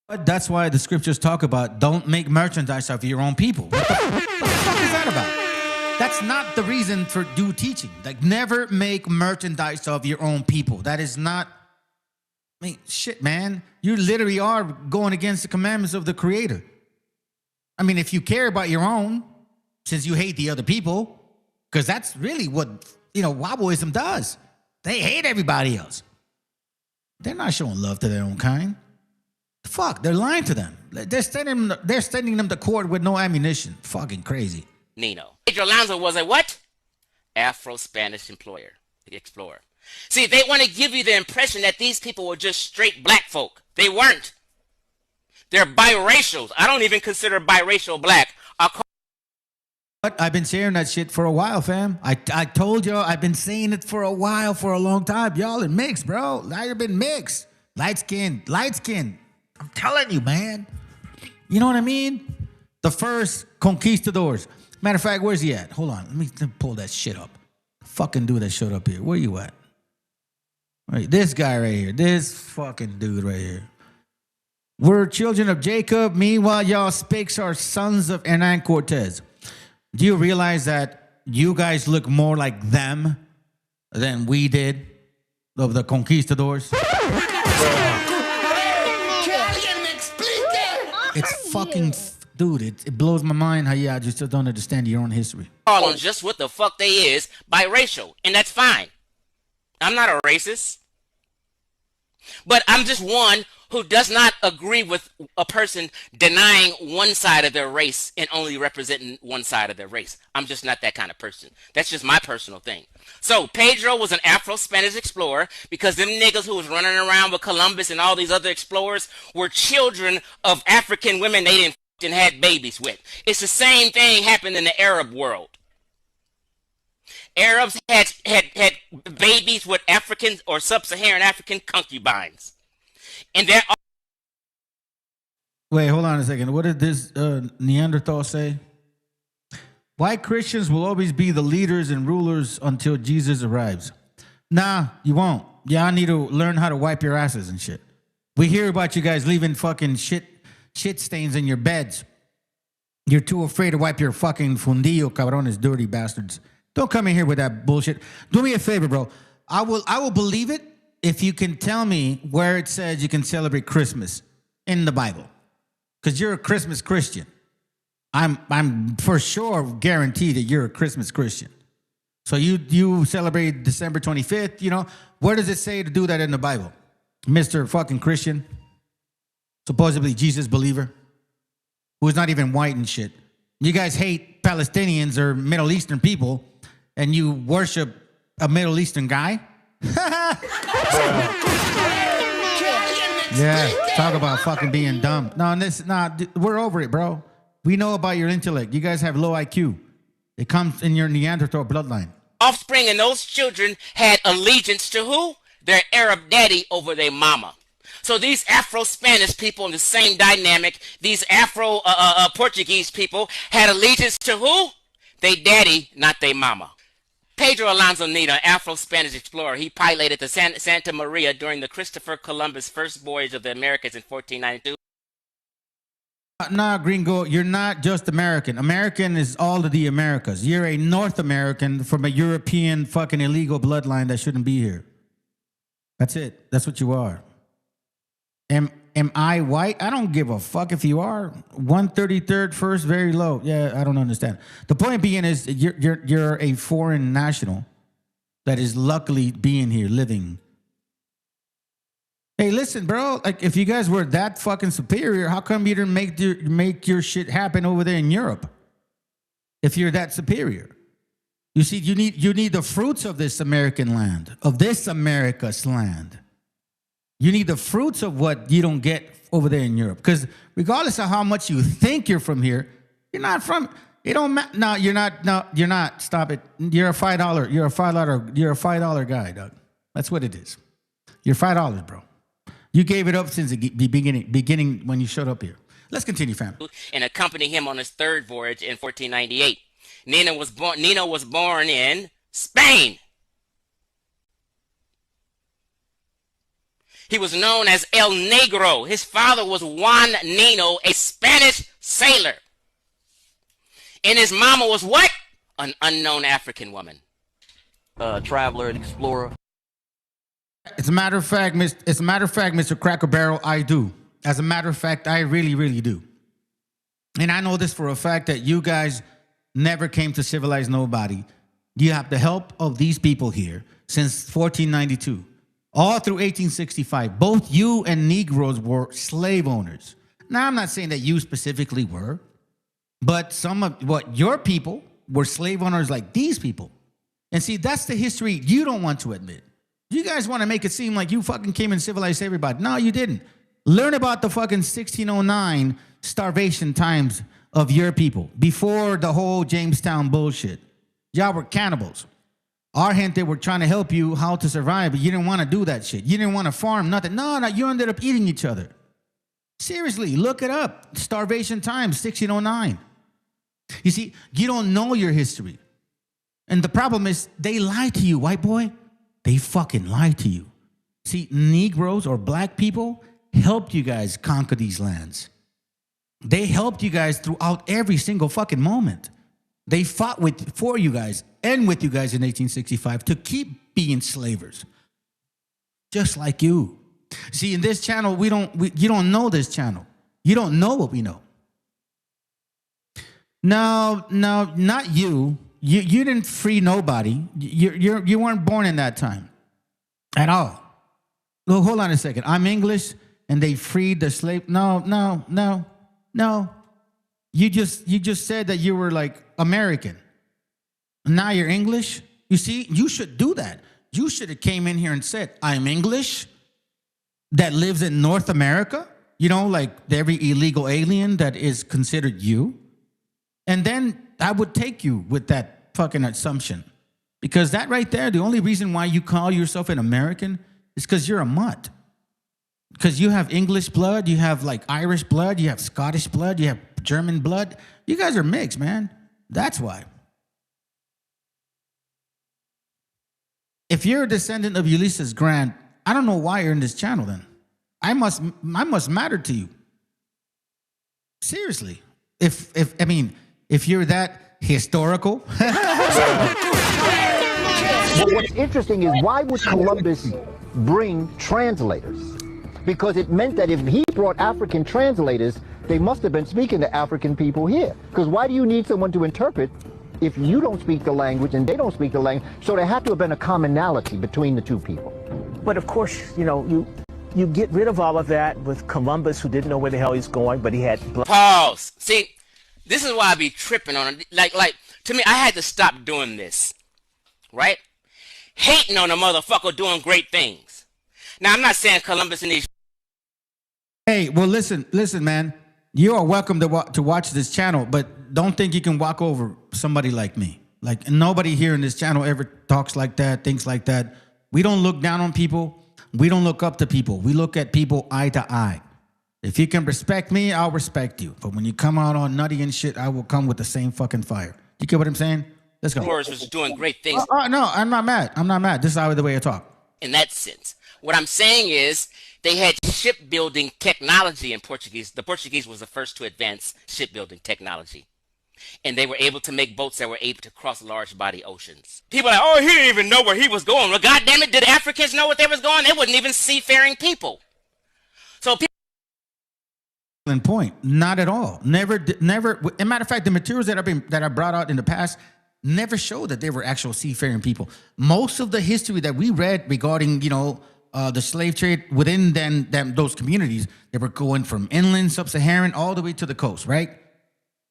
But that's why the scriptures talk about don't make merchandise of your own people. What the fuck is that about? That's not the reason for due teaching. Like, never make merchandise of your own people. That is not... I mean, shit, man. You literally are going against the commandments of the Creator. I mean, if you care about your own, since you hate the other people, because that's really what, Wobboism does. They hate everybody else. They're not showing love to their own kind. Fuck, they're lying to them. They're sending them to court with no ammunition. Fucking crazy. Nino. Pedro Alonso was a what? Afro-Spanish explorer. See, they want to give you the impression that these people were just straight black folk. They weren't. They're biracials. I don't even consider biracial black. But I've been sharing that shit for a while, fam. I told y'all I've been saying it for a while, for a long time. Y'all are mixed, bro. Now you've been mixed. Light skin. I'm telling you, man. You know what I mean? The first conquistadors. Matter of fact, where's he at? Hold on. Let me pull that shit up. Fucking dude that showed up here. Where you at? Right, this guy right here. This fucking dude right here. We're children of Jacob. Meanwhile, y'all speaks are sons of Hernan Cortez. Do you realize that you guys look more like them than we did of the conquistadors? It's fucking, dude, it blows my mind how you just don't understand your own history. Call them just what the fuck they is, biracial, and that's fine. I'm not a racist. But I'm just one who does not agree with a person denying one side of their race and only representing one side of their race. I'm just not that kind of person. That's just my personal thing. So Pedro was an Afro-Spanish explorer because them niggas who was running around with Columbus and all these other explorers were children of African women they didn't and had babies with. It's the same thing happened in the Arab world. Arabs had babies with African or sub-Saharan African concubines. And there are... Wait, hold on a second. What did this Neanderthal say? White Christians will always be the leaders and rulers until Jesus arrives. Nah, you won't. Y'all need to learn how to wipe your asses and shit. We hear about you guys leaving fucking shit stains in your beds. You're too afraid to wipe your fucking fundillo, cabrones, dirty bastards. Don't come in here with that bullshit. Do me a favor, bro. I will believe it if you can tell me where it says you can celebrate Christmas in the Bible. Because you're a Christmas Christian. I'm for sure guaranteed that you're a Christmas Christian. So you celebrate December 25th, you know? Where does it say to do that in the Bible? Mr. fucking Christian, supposedly Jesus believer, who's not even white and shit. You guys hate Palestinians or Middle Eastern people, and you worship a Middle Eastern guy? Yeah, talk about fucking being dumb. No, we're over it, bro. We know about your intellect. You guys have low IQ. It comes in your Neanderthal bloodline. Offspring and those children had allegiance to who? Their Arab daddy over their mama. So these Afro-Spanish people in the same dynamic, these Afro-Portuguese people had allegiance to who? They daddy, not they mama. Pedro Alonso Nita, Afro-Spanish explorer, he piloted the Santa Maria during the Christopher Columbus' first voyage of the Americas in 1492. Nah, gringo, you're not just American. American is all of the Americas. You're a North American from a European fucking illegal bloodline that shouldn't be here. That's it. That's what you are. Am I white? I don't give a fuck if you are. 133rd first, very low. Yeah, I don't understand. The point being is you're a foreign national that is luckily being here, living. Hey, listen, bro. Like, if you guys were that fucking superior, how come you didn't make your shit happen over there in Europe? If you're that superior, you see, you need the fruits of this American land, of this America's land. You need the fruits of what you don't get over there in Europe. Because regardless of how much you think you're from here, you're not from. It don't matter. No, you're not. No, you're not. Stop it. You're a $5. You're a $5. You're a $5 guy, Doug. That's what it is. You're $5, bro. You gave it up since the beginning when you showed up here. Let's continue, fam. And accompany him on his third voyage in 1498. Nino was born in Spain. He was known as El Negro. His father was Juan Nino, a Spanish sailor. And his mama was what? An unknown African woman. Traveler and explorer. As a matter of fact, Mr. Cracker Barrel, I do. As a matter of fact, I really, really do. And I know this for a fact that you guys never came to civilize nobody. You have the help of these people here since 1492. All through 1865, both you and Negroes were slave owners. Now, I'm not saying that you specifically were, but some of what your people were slave owners like these people. And see, that's the history you don't want to admit. You guys want to make it seem like you fucking came and civilized everybody. No, you didn't. Learn about the fucking 1609 starvation times of your people before the whole Jamestown bullshit. Y'all were cannibals. Our gente were trying to help you how to survive, but you didn't want to do that shit. You didn't want to farm nothing. No, you ended up eating each other. Seriously, look it up. Starvation times, 1609. You see, you don't know your history. And the problem is they lie to you, white boy. They fucking lie to you. See, Negroes or black people helped you guys conquer these lands. They helped you guys throughout every single fucking moment. They fought for you guys and with you guys in 1865 to keep being slavers. Just like you. See, in this channel, you don't know this channel. You don't know what we know. No, not you. You didn't free nobody. You weren't born in that time at all. Well, hold on a second. I'm English and they freed the slave. No. You just said that you were like American. Now you're English. You see, you should do that. You should have came in here and said, I'm English that lives in North America. You know, like every illegal alien that is considered you. And then I would take you with that fucking assumption. Because that right there, the only reason why you call yourself an American is because you're a mutt. Because you have English blood, you have like Irish blood, you have Scottish blood, you have German blood. You guys are mixed, man. That's why. If you're a descendant of Ulysses Grant, I don't know why you're in this channel then. I must matter to you. Seriously. If you're that historical. What's interesting is why would Columbus bring translators? Because it meant that if he brought African translators, they must have been speaking to African people here. Because why do you need someone to interpret if you don't speak the language and they don't speak the language? So there had to have been a commonality between the two people. But of course, you get rid of all of that with Columbus, who didn't know where the hell he's going, but he had... Pause. See, this is why I be tripping on it. Like, to me, I had to stop doing this. Right? Hating on a motherfucker doing great things. Now, I'm not saying Columbus and these... Hey, well, listen, man. You are welcome to watch this channel, but don't think you can walk over somebody like me. Like, nobody here in this channel ever talks like that, thinks like that. We don't look down on people. We don't look up to people. We look at people eye to eye. If you can respect me, I'll respect you. But when you come out on nutty and shit, I will come with the same fucking fire. You get what I'm saying? Let's go. Moorish was doing great things. No, I'm not mad. I'm not mad. This is the way I talk. In that sense. What I'm saying is they had shipbuilding technology in Portuguese. The Portuguese was the first to advance shipbuilding technology. And they were able to make boats that were able to cross large body oceans. People are like, oh, he didn't even know where he was going. Well, goddamn it, did Africans know what they was going? They wasn't even seafaring people. So people. Point, not at all. Never. As a matter of fact, the materials that are brought out in the past never show that they were actual seafaring people. Most of the history that we read regarding, the slave trade within those communities, they were going from inland, sub-Saharan, all the way to the coast, right?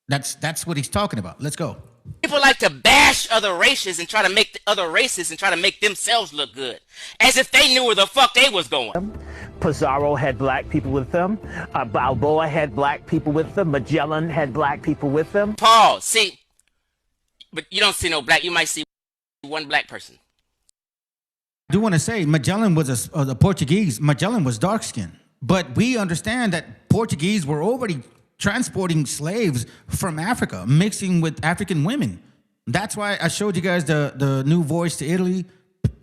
That's what he's talking about. Let's go. People like to bash other races and try to make other races and try to make themselves look good, as if they knew where the fuck they was going. Pizarro had black people with them. Balboa had black people with them. Magellan had black people with them. Paul, see, but you don't see no black. You might see one black person. I do want to say Magellan was a Portuguese. Magellan was dark-skinned. But we understand that Portuguese were already transporting slaves from Africa, mixing with African women. That's why I showed you guys the new Voyage to Italy,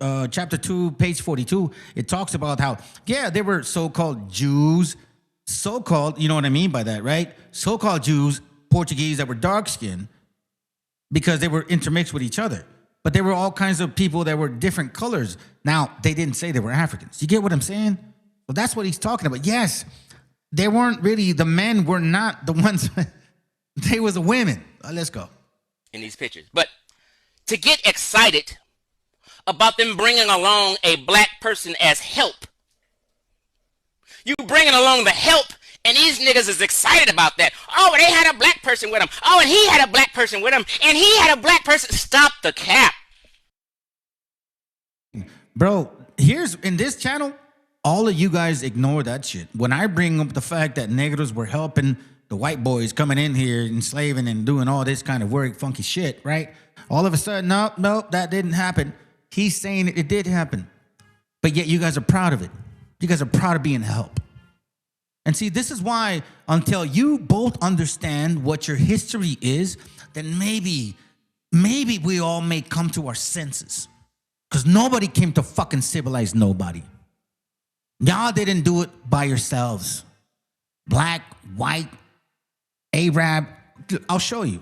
chapter 2, page 42. It talks about how, they were so-called Jews, you know what I mean by that, right? So-called Jews, Portuguese that were dark-skinned because they were intermixed with each other. But there were all kinds of people that were different colors. Now, they didn't say they were Africans. You get what I'm saying? Well, that's what he's talking about. Yes, they weren't really, the men were not the ones, they was the women. Let's go. In these pictures. But to get excited about them bringing along a black person as help, you bringing along the help, and these niggas is excited about that. Oh, they had a black person with them. Oh, and he had a black person with him. And he had a black person. Stop the cap. Bro, here's, in this channel, all of you guys ignore that shit. When I bring up the fact that negros were helping the white boys coming in here, enslaving and doing all this kind of work, funky shit, right? All of a sudden, nope, that didn't happen. He's saying it did happen. But yet you guys are proud of it. You guys are proud of being help. And see, this is why until you both understand what your history is, then maybe we all may come to our senses. Because nobody came to fucking civilize nobody. Y'all didn't do it by yourselves. Black, white, Arab. I'll show you.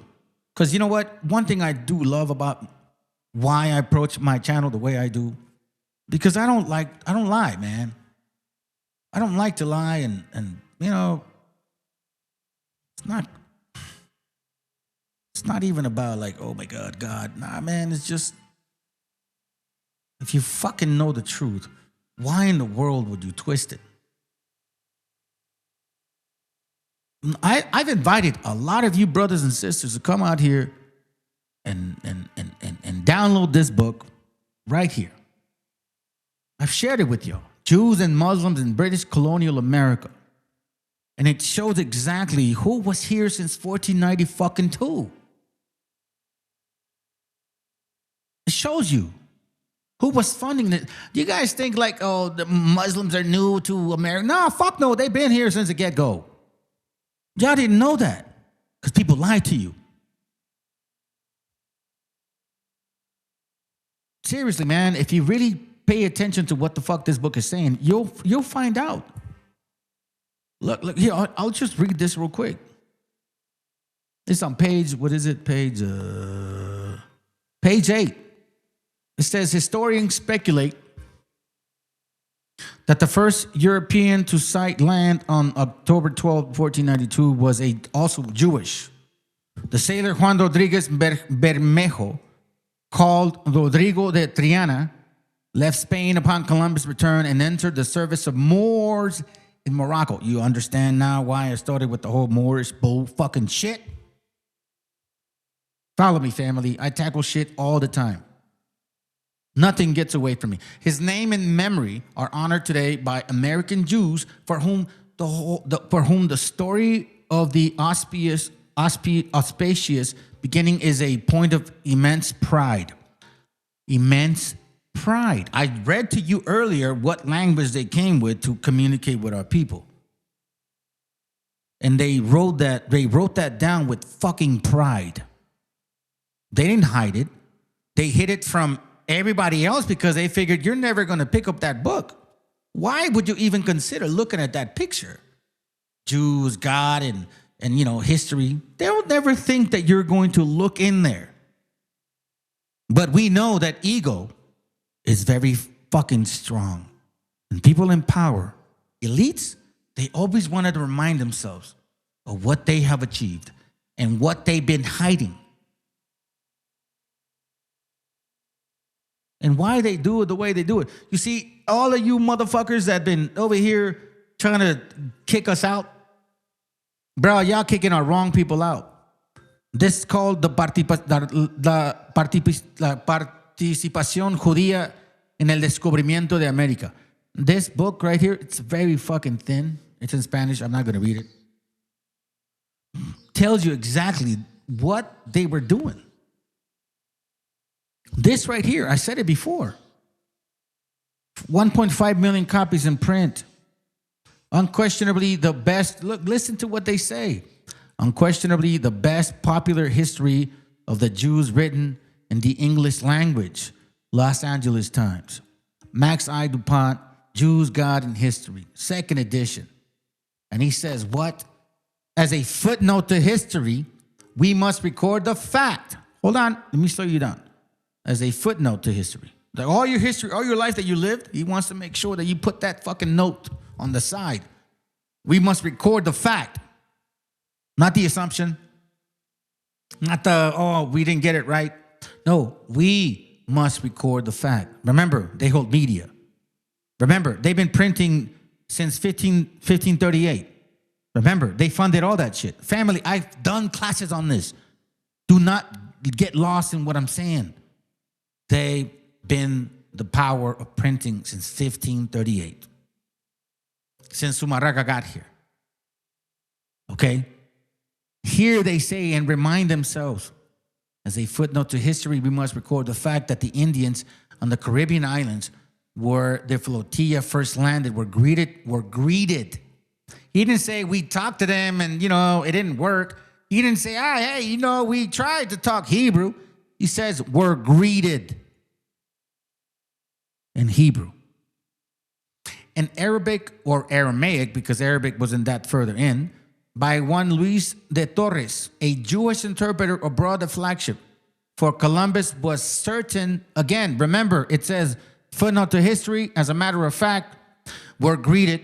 Because you know what? One thing I do love about why I approach my channel the way I do, because I don't lie, man. I don't like to lie, and it's not even about like, oh my God. Nah, man, it's just, if you fucking know the truth, why in the world would you twist it? I've invited a lot of you brothers and sisters to come out here and download this book right here. I've shared it with y'all. Jews and Muslims in British colonial America. And it shows exactly who was here since 1492. It shows you who was funding it. Do you guys think like, oh, the Muslims are new to America? No, fuck no. They've been here since the get-go. Y'all didn't know that because people lied to you. Seriously, man, if you really pay attention to what the fuck this book is saying, you'll find out. Look here, I'll just read this real quick. It's on page, what is it? Page 8. It says, historians speculate that the first European to sight land on October 12, 1492 was also Jewish. The sailor Juan Rodriguez Bermejo, called Rodrigo de Triana, left Spain upon Columbus' return and entered the service of Moors in Morocco. You understand now why I started with the whole Moorish bull fucking shit? Follow me, family. I tackle shit all the time. Nothing gets away from me. His name and memory are honored today by American Jews for whom the story of the auspicious beginning is a point of immense pride. Immense pride. I read to you earlier what language they came with to communicate with our people. And they wrote that down with fucking pride. They didn't hide it. They hid it from everybody else because they figured you're never going to pick up that book. Why would you even consider looking at that picture? Jews, God, and, you know, history, they'll never think that you're going to look in there. But we know that ego is very fucking strong. And people in power, elites, they always wanted to remind themselves of what they have achieved and what they've been hiding. And why they do it the way they do it. You see, all of you motherfuckers that been over here trying to kick us out, bro, y'all kicking our wrong people out. This is called la participación judía en el descubrimiento de América. This book right here, it's very fucking thin. It's in Spanish. I'm not going to read it. Tells you exactly what they were doing. This right here, I said it before. 1.5 million copies in print. Unquestionably the best. Look, listen to what they say. Unquestionably the best popular history of the Jews written in the English language. Los Angeles Times. Max I. DuPont, Jews, God, and History. 2nd edition. And he says, what? As a footnote to history, we must record the fact. Hold on, let me slow you down. As a footnote to history. Like all your history, all your life that you lived, he wants to make sure that you put that fucking note on the side. We must record the fact. Not the assumption. Not the, oh, we didn't get it right. No, we must record the fact. Remember, they hold media. Remember, they've been printing since 1538. Remember, they funded all that shit. Family, I've done classes on this. Do not get lost in what I'm saying. They've been the power of printing since 1538. Since Sumaraga got here. Okay? Here they say and remind themselves, as a footnote to history, we must record the fact that the Indians on the Caribbean islands where their flotilla first landed were greeted. He didn't say we talked to them and, you know, it didn't work. He didn't say, hey, you know, we tried to talk Hebrew. He says we're greeted in Hebrew. In Arabic or Aramaic, because Arabic wasn't that further in, by one Luis de Torres, a Jewish interpreter aboard the flagship. For Columbus was certain, again, remember, it says, footnote to history, as a matter of fact, were greeted.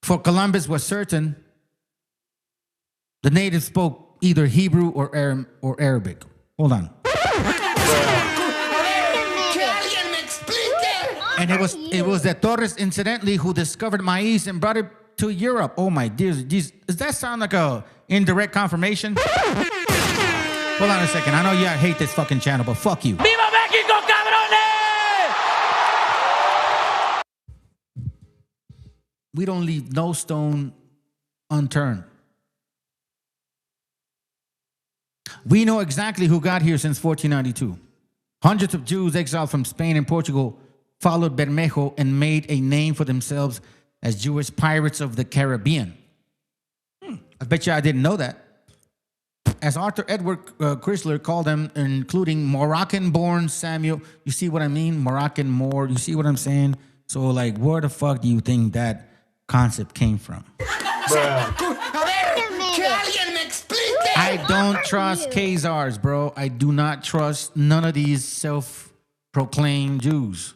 For Columbus was certain, the natives spoke either Hebrew or Arabic. Hold on. And it was de Torres, incidentally, who discovered maize and brought it to Europe. Oh my dear, does that sound like a indirect confirmation? Hold on a second. I know you hate this fucking channel, but fuck you. ¡Viva México, cabrones! We don't leave no stone unturned. We know exactly who got here since 1492. Hundreds of Jews exiled from Spain and Portugal followed Bermejo and made a name for themselves as Jewish pirates of the Caribbean. I bet you I didn't know that. As Arthur Edward Chrysler called them, including Moroccan-born Samuel. You see what I mean? Moroccan Moor. You see what I'm saying? So, like, where the fuck do you think that concept came from? I don't trust Khazars, bro. I do not trust none of these self-proclaimed Jews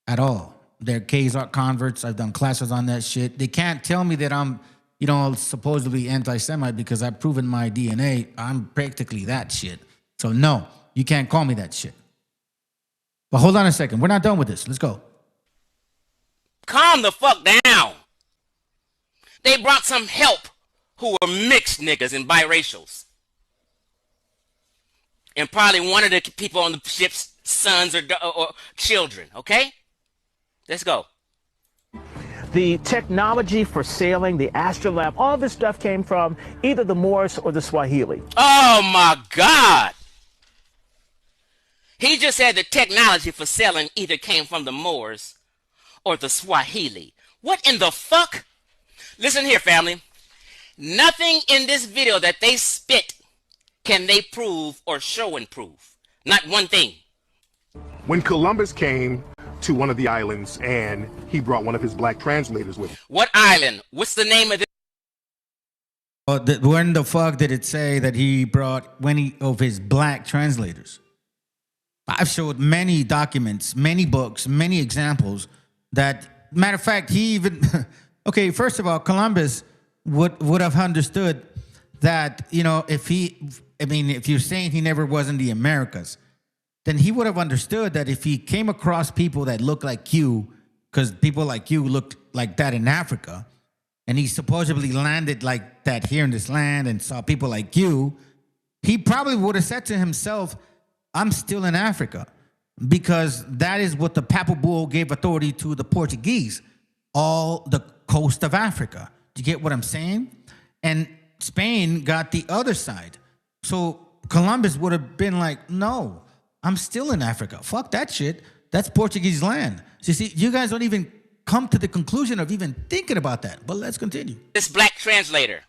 at all. They're Khazar converts. I've done classes on that shit. They can't tell me that I'm, you know, supposedly anti-Semite because I've proven my DNA. I'm practically that shit. So no, you can't call me that shit. But hold on a second. We're not done with this. Let's go. Calm the fuck down. They brought some help who were mixed niggas and biracials. And probably one of the people on the ship's sons or children, okay? Let's go. The technology for sailing, the astrolabe, all this stuff came from either the Moors or the Swahili. Oh my God. He just said the technology for sailing either came from the Moors or the Swahili. What in the fuck? Listen here, family. Nothing in this video that they spit can they prove or show and prove. Not one thing. When Columbus came to one of the islands and he brought one of his black translators with him. What island? What's the name of this? When the fuck did it say that he brought many of his black translators? I've showed many documents, many books, many examples that, matter of fact, he even, okay, first of all, Columbus would have understood that, you know, if you're saying he never was in the Americas, then he would have understood that if he came across people that look like you, because people like you looked like that in Africa, and he supposedly landed like that here in this land and saw people like you, he probably would have said to himself, I'm still in Africa, because that is what the Papal Bull gave authority to the Portuguese, all the coast of Africa. Do you get what I'm saying? And Spain got the other side. So Columbus would have been like, no, I'm still in Africa. Fuck that shit. That's Portuguese land. So you see, you guys don't even come to the conclusion of even thinking about that. But let's continue. This black translator.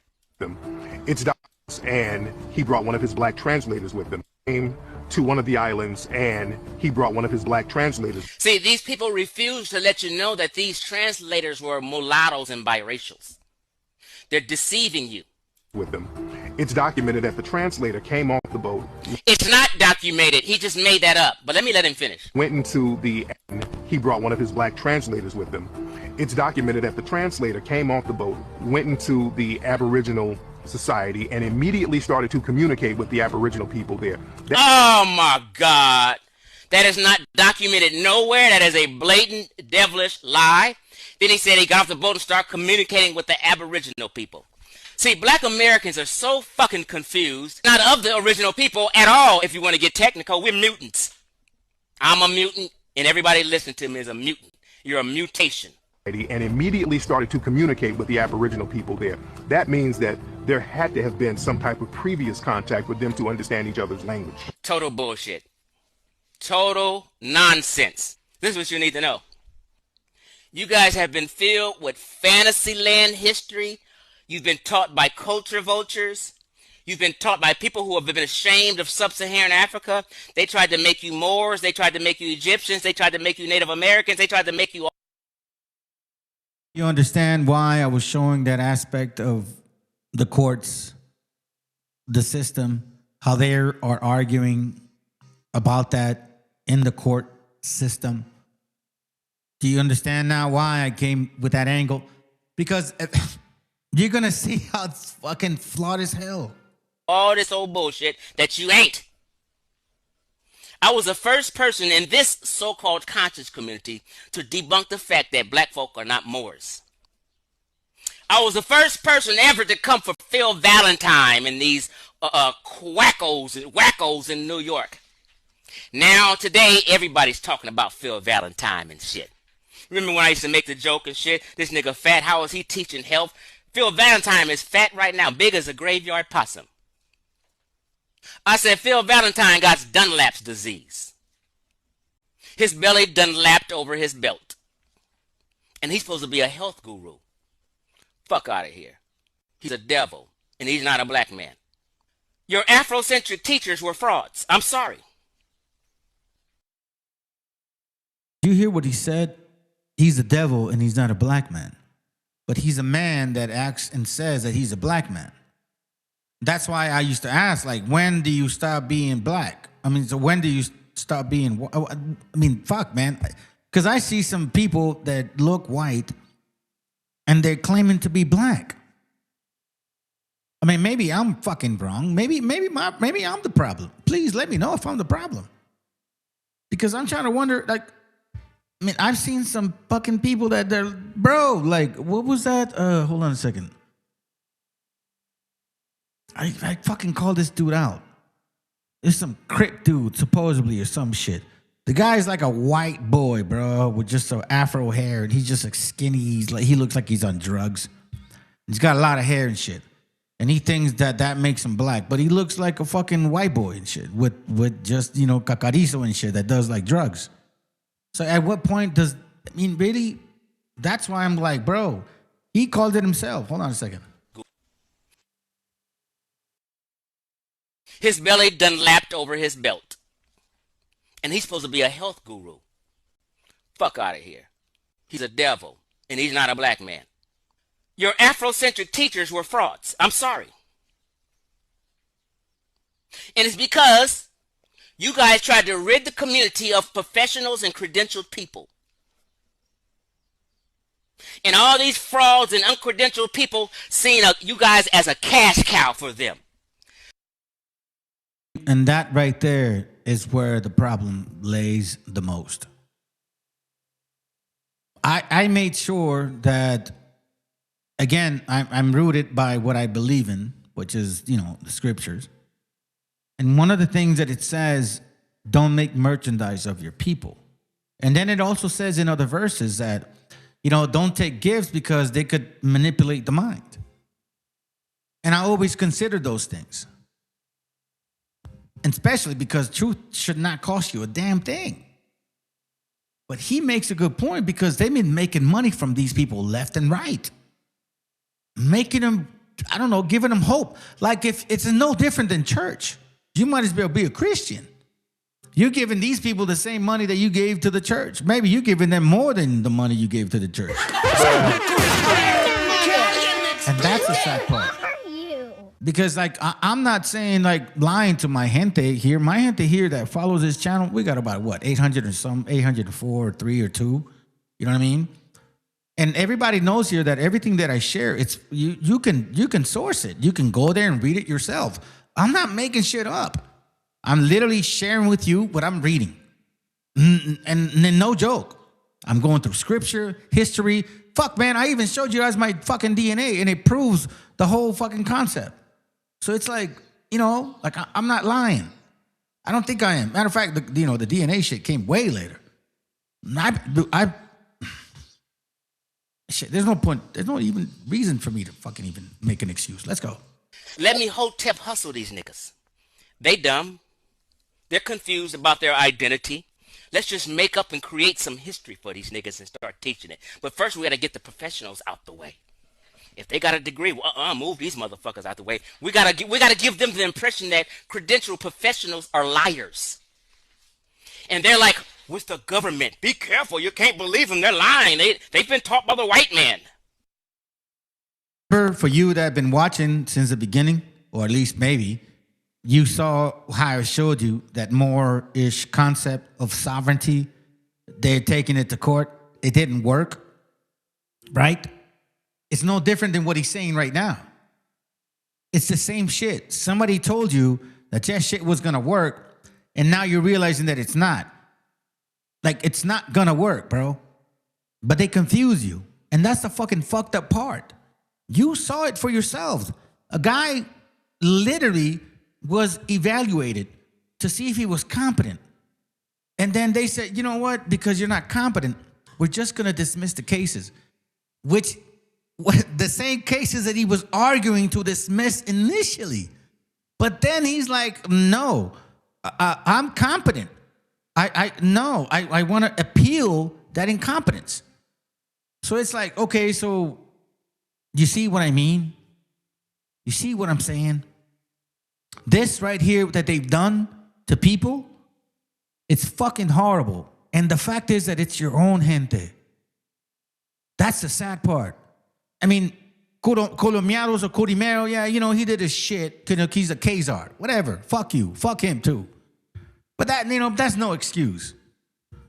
It's doctrines, and he brought one of his black translators with him. Came to one of the islands, and he brought one of his black translators. See, these people refuse to let you know that these translators were mulattoes and biracials. They're deceiving you. With them. It's documented that the translator came off the boat. It's not documented. He just made that up. But let me let him finish. Went into he brought one of his black translators with him. It's documented that the translator came off the boat, went into the Aboriginal society, and immediately started to communicate with the Aboriginal people there. Oh my God. That is not documented nowhere. That is a blatant devilish lie. Then he said he got off the boat and started communicating with the Aboriginal people. See, black Americans are so fucking confused. Not of the original people at all, if you want to get technical. We're mutants. I'm a mutant, and everybody listening to me is a mutant. You're a mutation. And immediately started to communicate with the Aboriginal people there. That means that there had to have been some type of previous contact with them to understand each other's language. Total bullshit. Total nonsense. This is what you need to know. You guys have been filled with Fantasyland history. You've been taught by culture vultures. You've been taught by people who have been ashamed of sub-Saharan Africa. They tried to make you Moors. They tried to make you Egyptians. They tried to make you Native Americans. They tried to make you... You understand why I was showing that aspect of the courts, the system, how they are arguing about that in the court system? Do you understand now why I came with that angle? Because you're going to see how it's fucking flawed as hell. All this old bullshit that you ain't. I was the first person in this so-called conscious community to debunk the fact that black folk are not Moors. I was the first person ever to come for Phil Valentine and these wackos in New York. Now, today, everybody's talking about Phil Valentine and shit. Remember when I used to make the joke and shit? This nigga fat, how is he teaching health? Phil Valentine is fat right now, big as a graveyard possum. I said Phil Valentine got Dunlap's disease. His belly Dunlapped over his belt. And he's supposed to be a health guru. Fuck out of here. He's a devil, and he's not a black man. Your Afrocentric teachers were frauds. I'm sorry. Do you hear what he said? He's a devil, and he's not a black man. But he's a man that acts and says that he's a black man. That's why I used to ask, like, when do you stop being black? I mean, so when do you stop being, I mean, fuck, man. Because I see some people that look white and they're claiming to be black. I mean, maybe I'm fucking wrong. Maybe I'm the problem. Please let me know if I'm the problem. Because I'm trying to wonder, like, I mean, I've seen some fucking people that they're, bro, like, what was that? Hold on a second. I fucking called this dude out. There's some Crip dude, supposedly, or some shit. The guy's like a white boy, bro, with just some afro hair, and he's just like skinny. He looks like he's on drugs. He's got a lot of hair and shit. And he thinks that makes him black, but he looks like a fucking white boy and shit with just, you know, cacarizo and shit that does like drugs. So at what point does, I mean, really? That's why I'm like, bro, he called it himself. Hold on a second. His belly Dunlapped over his belt. And he's supposed to be a health guru. Fuck out of here. He's a devil, and he's not a black man. Your Afrocentric teachers were frauds. I'm sorry. And it's because you guys tried to rid the community of professionals and credentialed people. And all these frauds and uncredentialed people seeing you guys as a cash cow for them. And that right there is where the problem lays the most. I made sure that, again, I'm rooted by what I believe in, which is, you know, the scriptures. And one of the things that it says, don't make merchandise of your people. And then it also says in other verses that, you know, don't take gifts because they could manipulate the mind. And I always consider those things. And especially because truth should not cost you a damn thing. But he makes a good point because they've been making money from these people left and right. Making them, I don't know, giving them hope. Like if it's no different than church. You might as well be a Christian. You're giving these people the same money that you gave to the church. Maybe you're giving them more than the money you gave to the church. And that's the sad part. Because like, I'm not saying like lying to my gente here. My gente here that follows this channel, we got about what, 800 or some, 804 or 3 or 2. You know what I mean? And everybody knows here that everything that I share, it's you can source it. You can go there and read it yourself. I'm not making shit up. I'm literally sharing with you what I'm reading. And no joke. I'm going through scripture, history. Fuck, man, I even showed you guys my fucking DNA, and it proves the whole fucking concept. So it's like, you know, like I'm not lying. I don't think I am. Matter of fact, the DNA shit came way later. Shit, there's no point. There's no even reason for me to fucking even make an excuse. Let's go. Let me hotep hustle these niggas. They dumb. They're confused about their identity. Let's just make up and create some history for these niggas and start teaching it. But first, we got to get the professionals out the way. If they got a degree, well, move these motherfuckers out the way. We gotta give them the impression that credentialed professionals are liars. And they're like, with the government, be careful. You can't believe them. They're lying. They've been taught by the white man. For you that have been watching since the beginning, or at least maybe, you saw how I showed you that Moorish concept of sovereignty. They're taking it to court. It didn't work, right? It's no different than what he's saying right now. It's the same shit. Somebody told you that that shit was going to work, and now you're realizing that it's not. Like, it's not going to work, bro. But they confuse you, and that's the fucking fucked up part. You saw it for yourselves. A guy literally was evaluated to see if he was competent. And then they said, you know what? Because you're not competent, we're just going to dismiss the cases. Which, the same cases that he was arguing to dismiss initially. But then he's like, no, I'm competent. I want to appeal that incompetence. So it's like, okay, so you see what I mean? You see what I'm saying? This right here that they've done to people, it's fucking horrible. And the fact is that it's your own gente. That's the sad part. I mean, Colombianos or Corimero, yeah, you know, he did his shit. He's a Khazar. Whatever. Fuck you. Fuck him too. But that, you know, that's no excuse.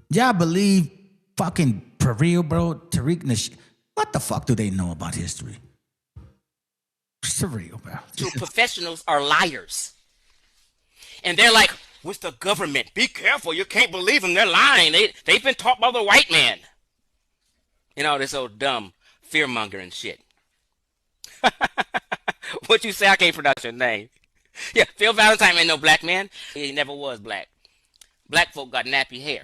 Y'all believe fucking for real, bro? Tariq what the fuck do they know about history? It's real, bro. Professionals are liars. And they're like, with the government, be careful. You can't believe them. They're lying. They've been taught by the white man. You know, this old dumb fear-mongering shit. What you say? I can't pronounce your name. Yeah, Phil Valentine ain't no black man. He never was black. Black folk got nappy hair.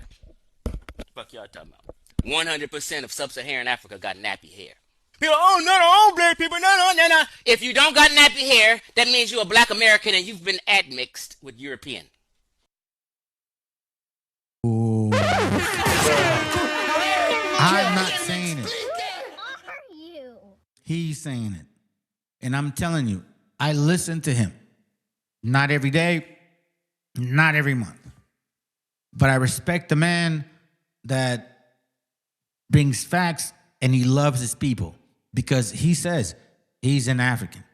Fuck y'all talking about? 100% of sub-Saharan Africa got nappy hair. People, oh, not all black people. No. If you don't got nappy hair, that means you're a black American and you've been admixed with European. Ooh. I'm not saying it. He's saying it. And I'm telling you, I listen to him. Not every day, not every month. But I respect the man that brings facts and he loves his people. because he says he's an African.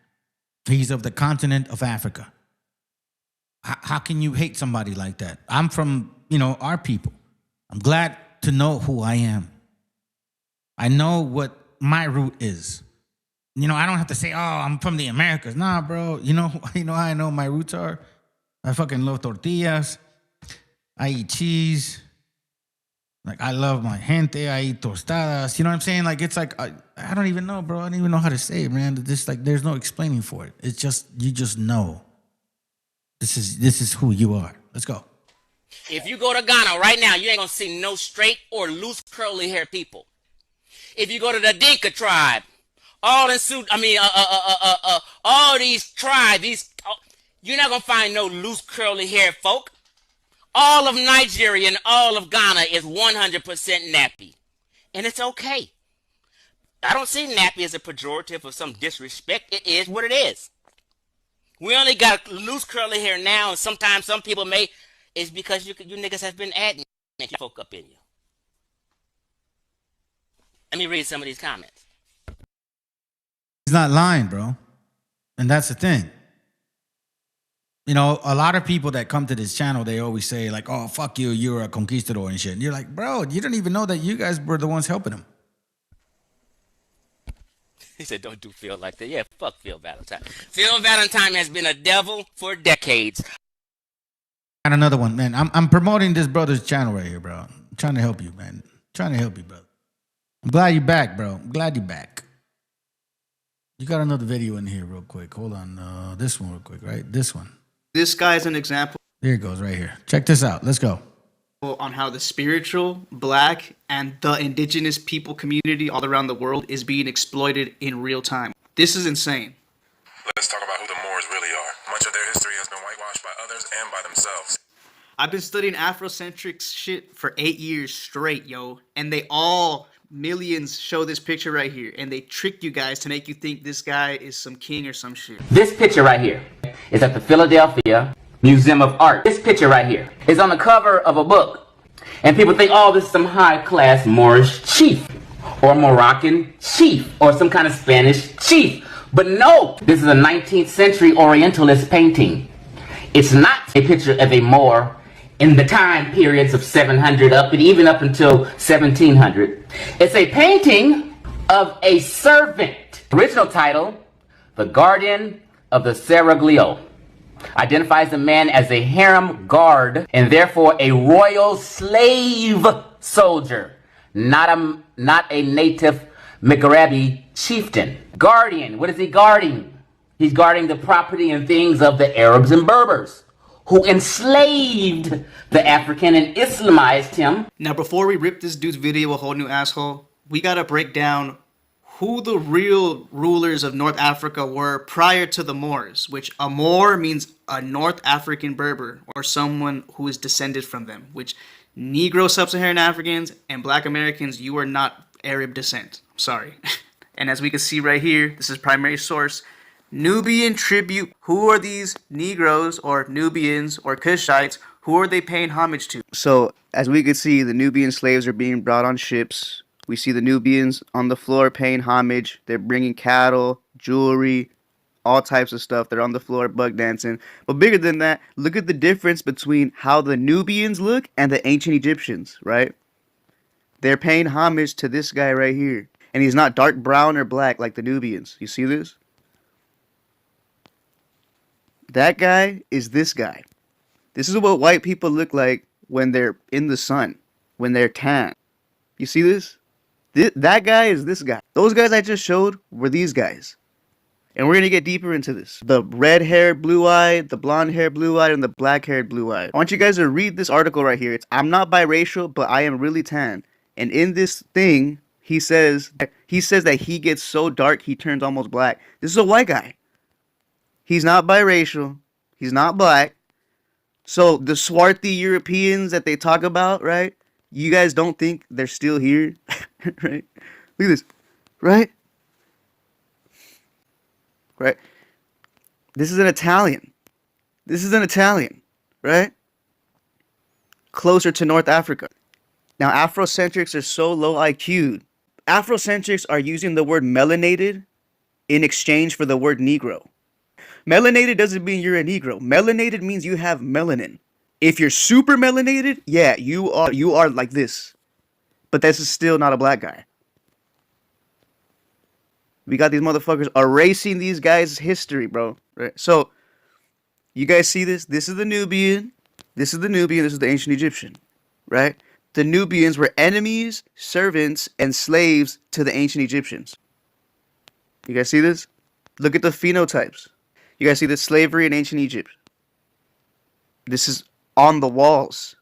He's of the continent of Africa. How can you hate somebody like that? I'm from, our people. I'm glad to know who I am. I know what my root is. I don't have to say, oh, I'm from the Americas. Nah, bro. You know how I know my roots are? I fucking love tortillas. I eat cheese. Like, I love my gente. I eat tostadas. You know what I'm saying? Like, it's like, I don't even know, bro. I don't even know how to say it, man. This, like, there's no explaining for it. It's just, you just know. This is who you are. Let's go. If you go to Ghana right now, you ain't gonna see no straight or loose curly hair people. If you go to the Dinka tribe, all these tribes, you're not gonna find no loose curly hair folk. All of Nigeria and all of Ghana is 100% nappy. And it's okay. I don't see nappy as a pejorative or some disrespect. It is what it is. We only got loose curly hair now, and sometimes some people may. It's because you niggas have been adding folk up in you. Let me read some of these comments. He's not lying, bro. And that's the thing. A lot of people that come to this channel, they always say, like, oh, fuck you, you're a conquistador and shit. And you're like, bro, you don't even know that you guys were the ones helping him. He said, don't do Phil like that. Yeah, fuck Phil Valentine. Phil Valentine has been a devil for decades. Got another one, man. I'm promoting this brother's channel right here, bro. I'm trying to help you, man. Trying to help you, brother. I'm glad you're back, bro. I'm glad you're back. You got another video in here real quick. Hold on. This one real quick, right? This one. This guy is an example. There it goes right here. Check this out. Let's go. On how the spiritual, black, and the indigenous people community all around the world is being exploited in real time. This is insane. Let's talk about who the Moors really are. Much of their history has been whitewashed by others and by themselves. I've been studying Afrocentric shit for 8 years straight, yo. And millions show this picture right here. And they trick you guys to make you think this guy is some king or some shit. This picture right here is at the Philadelphia Museum of Art. This picture right here is on the cover of a book. And people think, oh, this is some high-class Moorish chief or Moroccan chief or some kind of Spanish chief. But no, this is a 19th century Orientalist painting. It's not a picture of a Moor in the time periods of 700 up and even up until 1700. It's a painting of a servant. Original title, The Guardian of the Seraglio. Identifies the man as a harem guard and therefore a royal slave soldier, not a native Maghreb chieftain. Guardian, what is he guarding? He's guarding the property and things of the Arabs and Berbers, who enslaved the African and Islamized him. Now, before we rip this dude's video a whole new asshole, we gotta break down who the real rulers of North Africa were prior to the Moors, which a Moor means a North African Berber, or someone who is descended from them, which Negro Sub-Saharan Africans and Black Americans, you are not Arab descent. I'm sorry. And as we can see right here, this is primary source, Nubian tribute. Who are these Negroes or Nubians or Cushites? Who are they paying homage to? So, as we can see, the Nubian slaves are being brought on ships. We see the Nubians on the floor paying homage. They're bringing cattle, jewelry, all types of stuff. They're on the floor bug dancing. But bigger than that, look at the difference between how the Nubians look and the ancient Egyptians, right? They're paying homage to this guy right here. And he's not dark brown or black like the Nubians. You see this? That guy is this guy. This is what white people look like when they're in the sun, when they're tan. You see this? That guy is this guy. Those guys I just showed were these guys. And we're going to get deeper into this. The red hair, blue-eyed, the blonde hair, blue-eyed, and the black haired, blue-eyed. I want you guys to read this article right here. I'm not biracial, but I am really tan. And in this thing, he says that he gets so dark he turns almost black. This is a white guy. He's not biracial. He's not black. So the swarthy Europeans that they talk about, right? You guys don't think they're still here? Right? Look at this. Right? Right? This is an Italian. This is an Italian. Right? Closer to North Africa. Now, Afrocentrics are so low IQ. Afrocentrics are using the word melanated in exchange for the word Negro. Melanated doesn't mean you're a Negro. Melanated means you have melanin. If you're super melanated, yeah, you are like this. But this is still not a black guy. We got these motherfuckers erasing these guys' history, bro. Right? So, you guys see this? This is the Nubian. This is the Nubian. This is the ancient Egyptian. Right? The Nubians were enemies, servants, and slaves to the ancient Egyptians. You guys see this? Look at the phenotypes. You guys see the slavery in ancient Egypt. This is on the walls.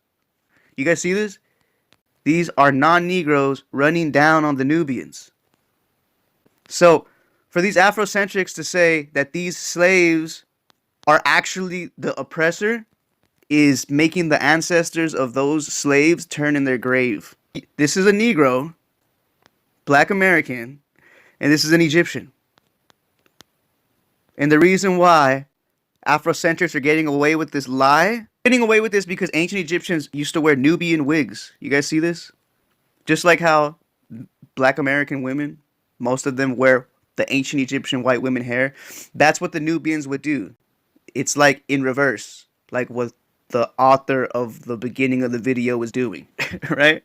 You guys see this? These are non-Negroes running down on the Nubians. So, for these Afrocentrics to say that these slaves are actually the oppressor is making the ancestors of those slaves turn in their grave. This is a Negro, Black American, and this is an Egyptian. And the reason why Afrocentrics are getting away with this lie, getting away with this because ancient Egyptians used to wear Nubian wigs. You guys see this? Just like how Black American women, most of them wear the ancient Egyptian white women hair. That's what the Nubians would do. It's like in reverse, like what the author of the beginning of the video was doing, right?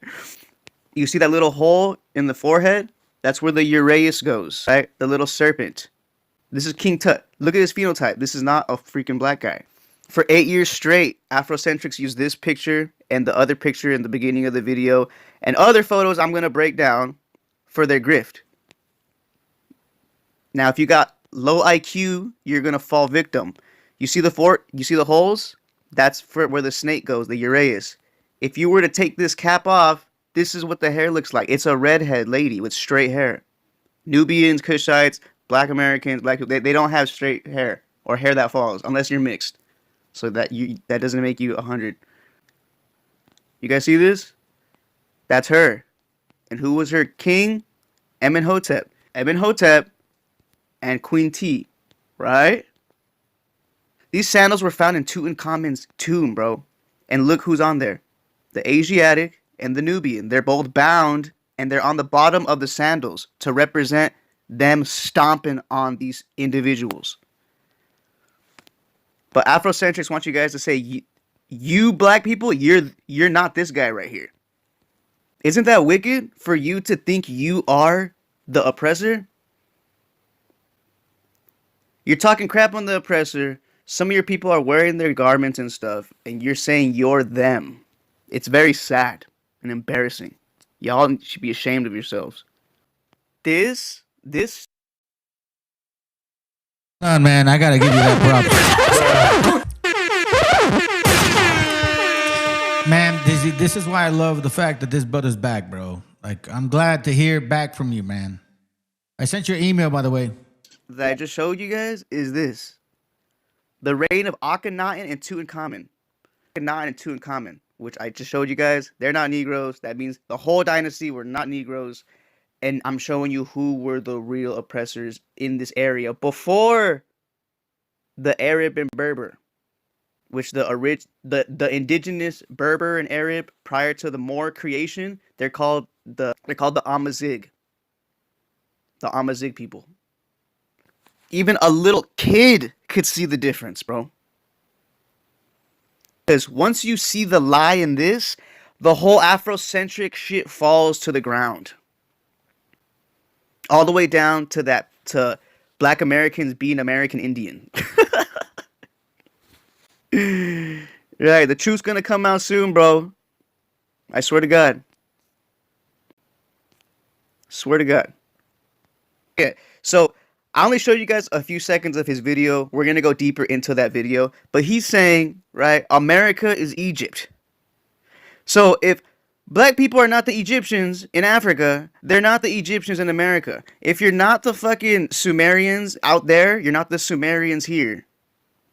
You see that little hole in the forehead? That's where the uraeus goes, right? The little serpent. This is King Tut. Look at his phenotype. This is not a freaking black guy. For 8 years straight, Afrocentrics used this picture and the other picture in the beginning of the video and other photos I'm going to break down for their grift. Now, if you got low IQ, you're going to fall victim. You see the holes? That's for where the snake goes, the uraeus. If you were to take this cap off, this is what the hair looks like. It's a redhead lady with straight hair. Nubians, Kushites, Black Americans, Black people, they don't have straight hair or hair that falls unless you're mixed. So that doesn't make you 100. You guys see this? That's her. And who was her king? Amenhotep. Amenhotep and Queen T, right? These sandals were found in Tutankhamun's tomb, bro. And look who's on there. The Asiatic and the Nubian. They're both bound and they're on the bottom of the sandals to represent them stomping on these individuals. But Afrocentrics want you guys to say, you black people, you're not this guy right here. Isn't that wicked for you to think you are the oppressor? You're talking crap on the oppressor. Some of your people are wearing their garments and stuff, and you're saying you're them. It's very sad and embarrassing. Y'all should be ashamed of yourselves. This. On, man, I gotta give you that props. Man, this is why I love the fact that this brother's back, bro. Like, I'm glad to hear back from you, man. I sent you an email, by the way. That I just showed you guys is this. The reign of Akhenaten and Tutankhamun. Akhenaten and Tutankhamun, which I just showed you guys. They're not Negroes. That means the whole dynasty were not Negroes. And I'm showing you who were the real oppressors in this area before the Arab and Berber, which the indigenous Berber and Arab prior to the Moor creation, they're called the Amazigh. The Amazigh people. Even a little kid could see the difference, bro. Because once you see the lie in this, the whole Afrocentric shit falls to the ground. All the way down to Black Americans being American Indian. Right, the truth's gonna come out soon, bro. I swear to God. Swear to God. Yeah, so I only showed you guys a few seconds of his video. We're gonna go deeper into that video. But he's saying, right, America is Egypt. So if black people are not the Egyptians in Africa, they're not the Egyptians in America. If you're not the fucking Sumerians out there, you're not the Sumerians here.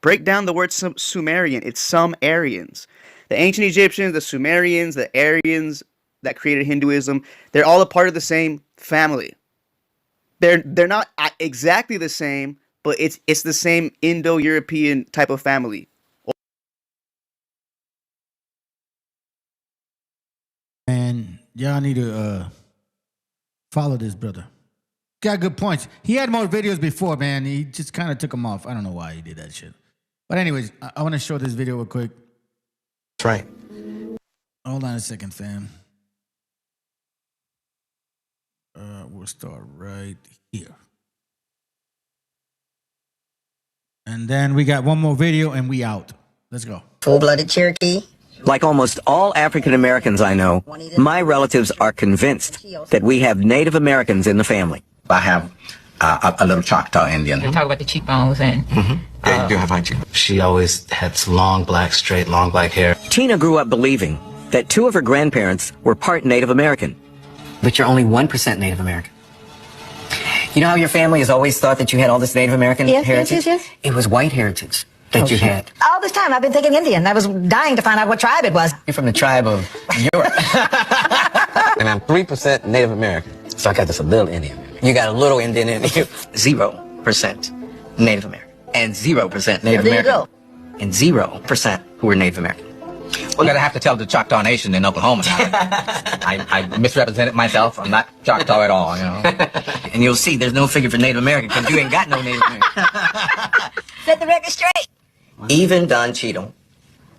Break down the word Sumerian. It's some Aryans. The ancient Egyptians, the Sumerians, the Aryans that created Hinduism, they're all a part of the same family. They're not exactly the same, but it's the same Indo-European type of family. Man, y'all need to Follow this brother. Got good points. He had more videos before, man. He just kind of took them off. I don't know why he did that shit. But anyways, I want to show this video real quick. That's right. Hold on a second, fam. We'll start right here. And then we got one more video and we out. Let's go. Full-blooded Cherokee. Like almost all African Americans I know, my relatives are convinced that we have Native Americans in the family. I have a little Choctaw Indian. You talk about the cheekbones and... Yeah, you do have high cheekbones. She always had long black hair. Tina grew up believing that two of her grandparents were part Native American. But you're only 1% Native American. You know how your family has always thought that you had all this Native American heritage? Yes. It was white heritage that you had. All this time I've been thinking Indian. I was dying to find out what tribe it was. You're from the tribe of Europe. And I'm 3% Native American. So I got this a little Indian. You got a little Indian in you. 0% Native American. And 0% Native There you American. And 0% who were Native American. We're gonna have to tell the Choctaw Nation in Oklahoma now. I misrepresented myself. I'm not Choctaw at all, you know. And you'll see there's no figure for Native American because you ain't got no Native American. Set the record straight. Even Don Cheadle,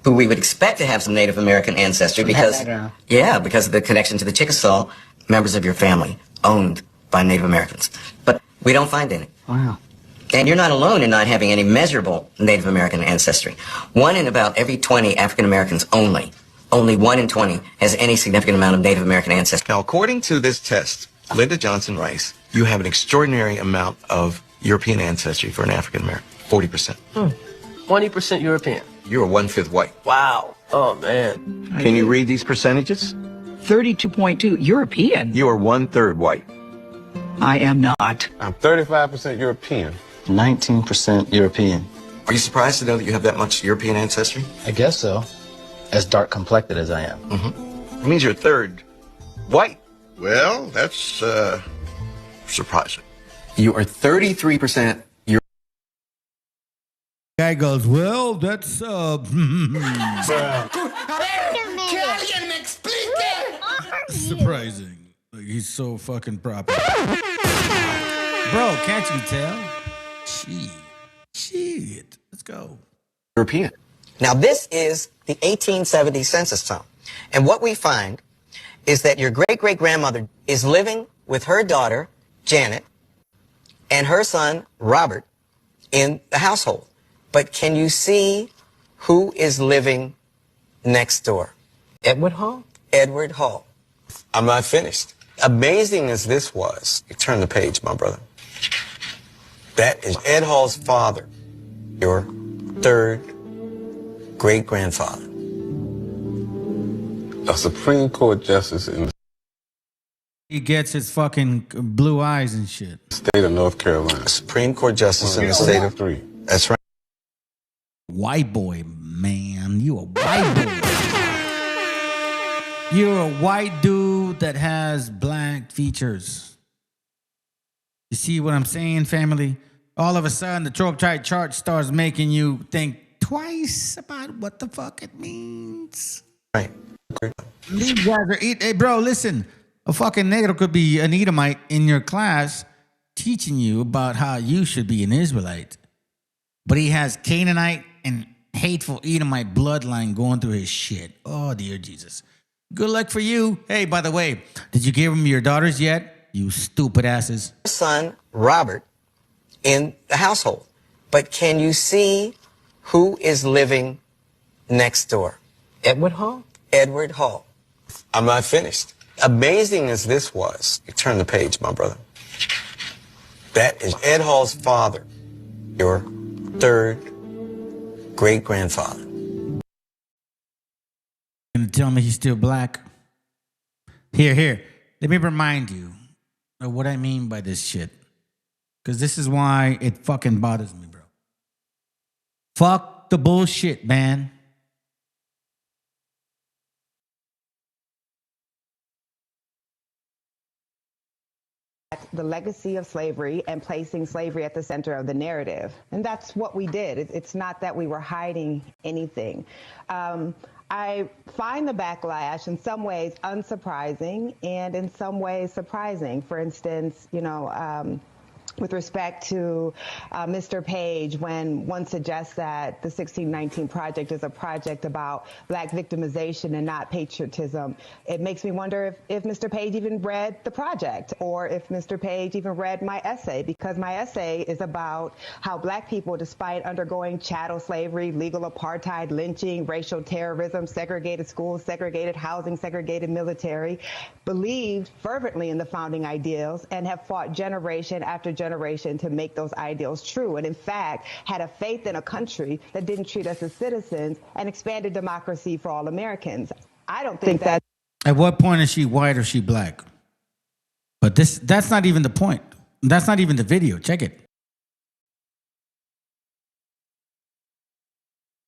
who we would expect to have some Native American ancestry because, because of the connection to the Chickasaw, members of your family owned by Native Americans. But we don't find any. Wow. And you're not alone in not having any measurable Native American ancestry. 1 in about every 20 African Americans only 1 in 20 has any significant amount of Native American ancestry. Now, according to this test, Linda Johnson Rice, you have an extraordinary amount of European ancestry for an African American. 40%. 20% European. You are 1/5 white. Wow. Oh, man. Can you read these percentages? 32.2 European. You are 1/3 white. I am not. I'm 35% European. 19% European. Are you surprised to know that you have that much European ancestry? I guess so. As dark complected as I am. It means you're 1/3 white. Well, that's surprising. You are 33% European. Guy goes, well, that's surprising. Like, he's so fucking proper. Bro, can't you tell? Shit. Let's go. European. Now, this is the 1870 census sum. And what we find is that your great-great-grandmother is living with her daughter, Janet, and her son, Robert, in the household. But can you see who is living next door? Edward Hall? Edward Hall. I'm not finished. Amazing as this was, you turn the page, my brother. That is Ed Hall's father, your 3rd great-grandfather. A Supreme Court justice in the He gets his fucking blue eyes and shit. state of North Carolina. Supreme Court justice in the state of 3. That's right. White boy, man. You a white boy. You're a white dude that has black features. You see what I'm saying, family? All of a sudden, the trope type chart starts making you think twice about what the fuck it means. Right. These guys are hey, bro, listen. A fucking negro could be an Edomite in your class teaching you about how you should be an Israelite. But he has Canaanite and hateful Edomite bloodline going through his shit. Oh, dear Jesus. Good luck for you. Hey, by the way, did you give him your daughters yet? You stupid asses. Son, Robert, in the household. But can you see who is living next door? Edward Hall? Edward Hall. I'm not finished. Amazing as this was, you turn the page, my brother. That is Ed Hall's father, your 3rd great-grandfather. Gonna tell me he's still black? Here. Let me remind you of what I mean by this shit. Because this is why it fucking bothers me, bro. Fuck the bullshit, man. The legacy of slavery and placing slavery at the center of the narrative. And that's what we did. It's not that we were hiding anything. I find the backlash in some ways unsurprising and in some ways surprising. For instance, with respect to Mr. Page, when one suggests that the 1619 Project is a project about black victimization and not patriotism, it makes me wonder if Mr. Page even read the project, or if Mr. Page even read my essay, because my essay is about how black people, despite undergoing chattel slavery, legal apartheid, lynching, racial terrorism, segregated schools, segregated housing, segregated military, believed fervently in the founding ideals and have fought generation after generation to make those ideals true, and in fact had a faith in a country that didn't treat us as citizens and expanded democracy for all Americans. I don't think that. At what point is she white or she black? But that's not even the point. That's not even the video. Check it.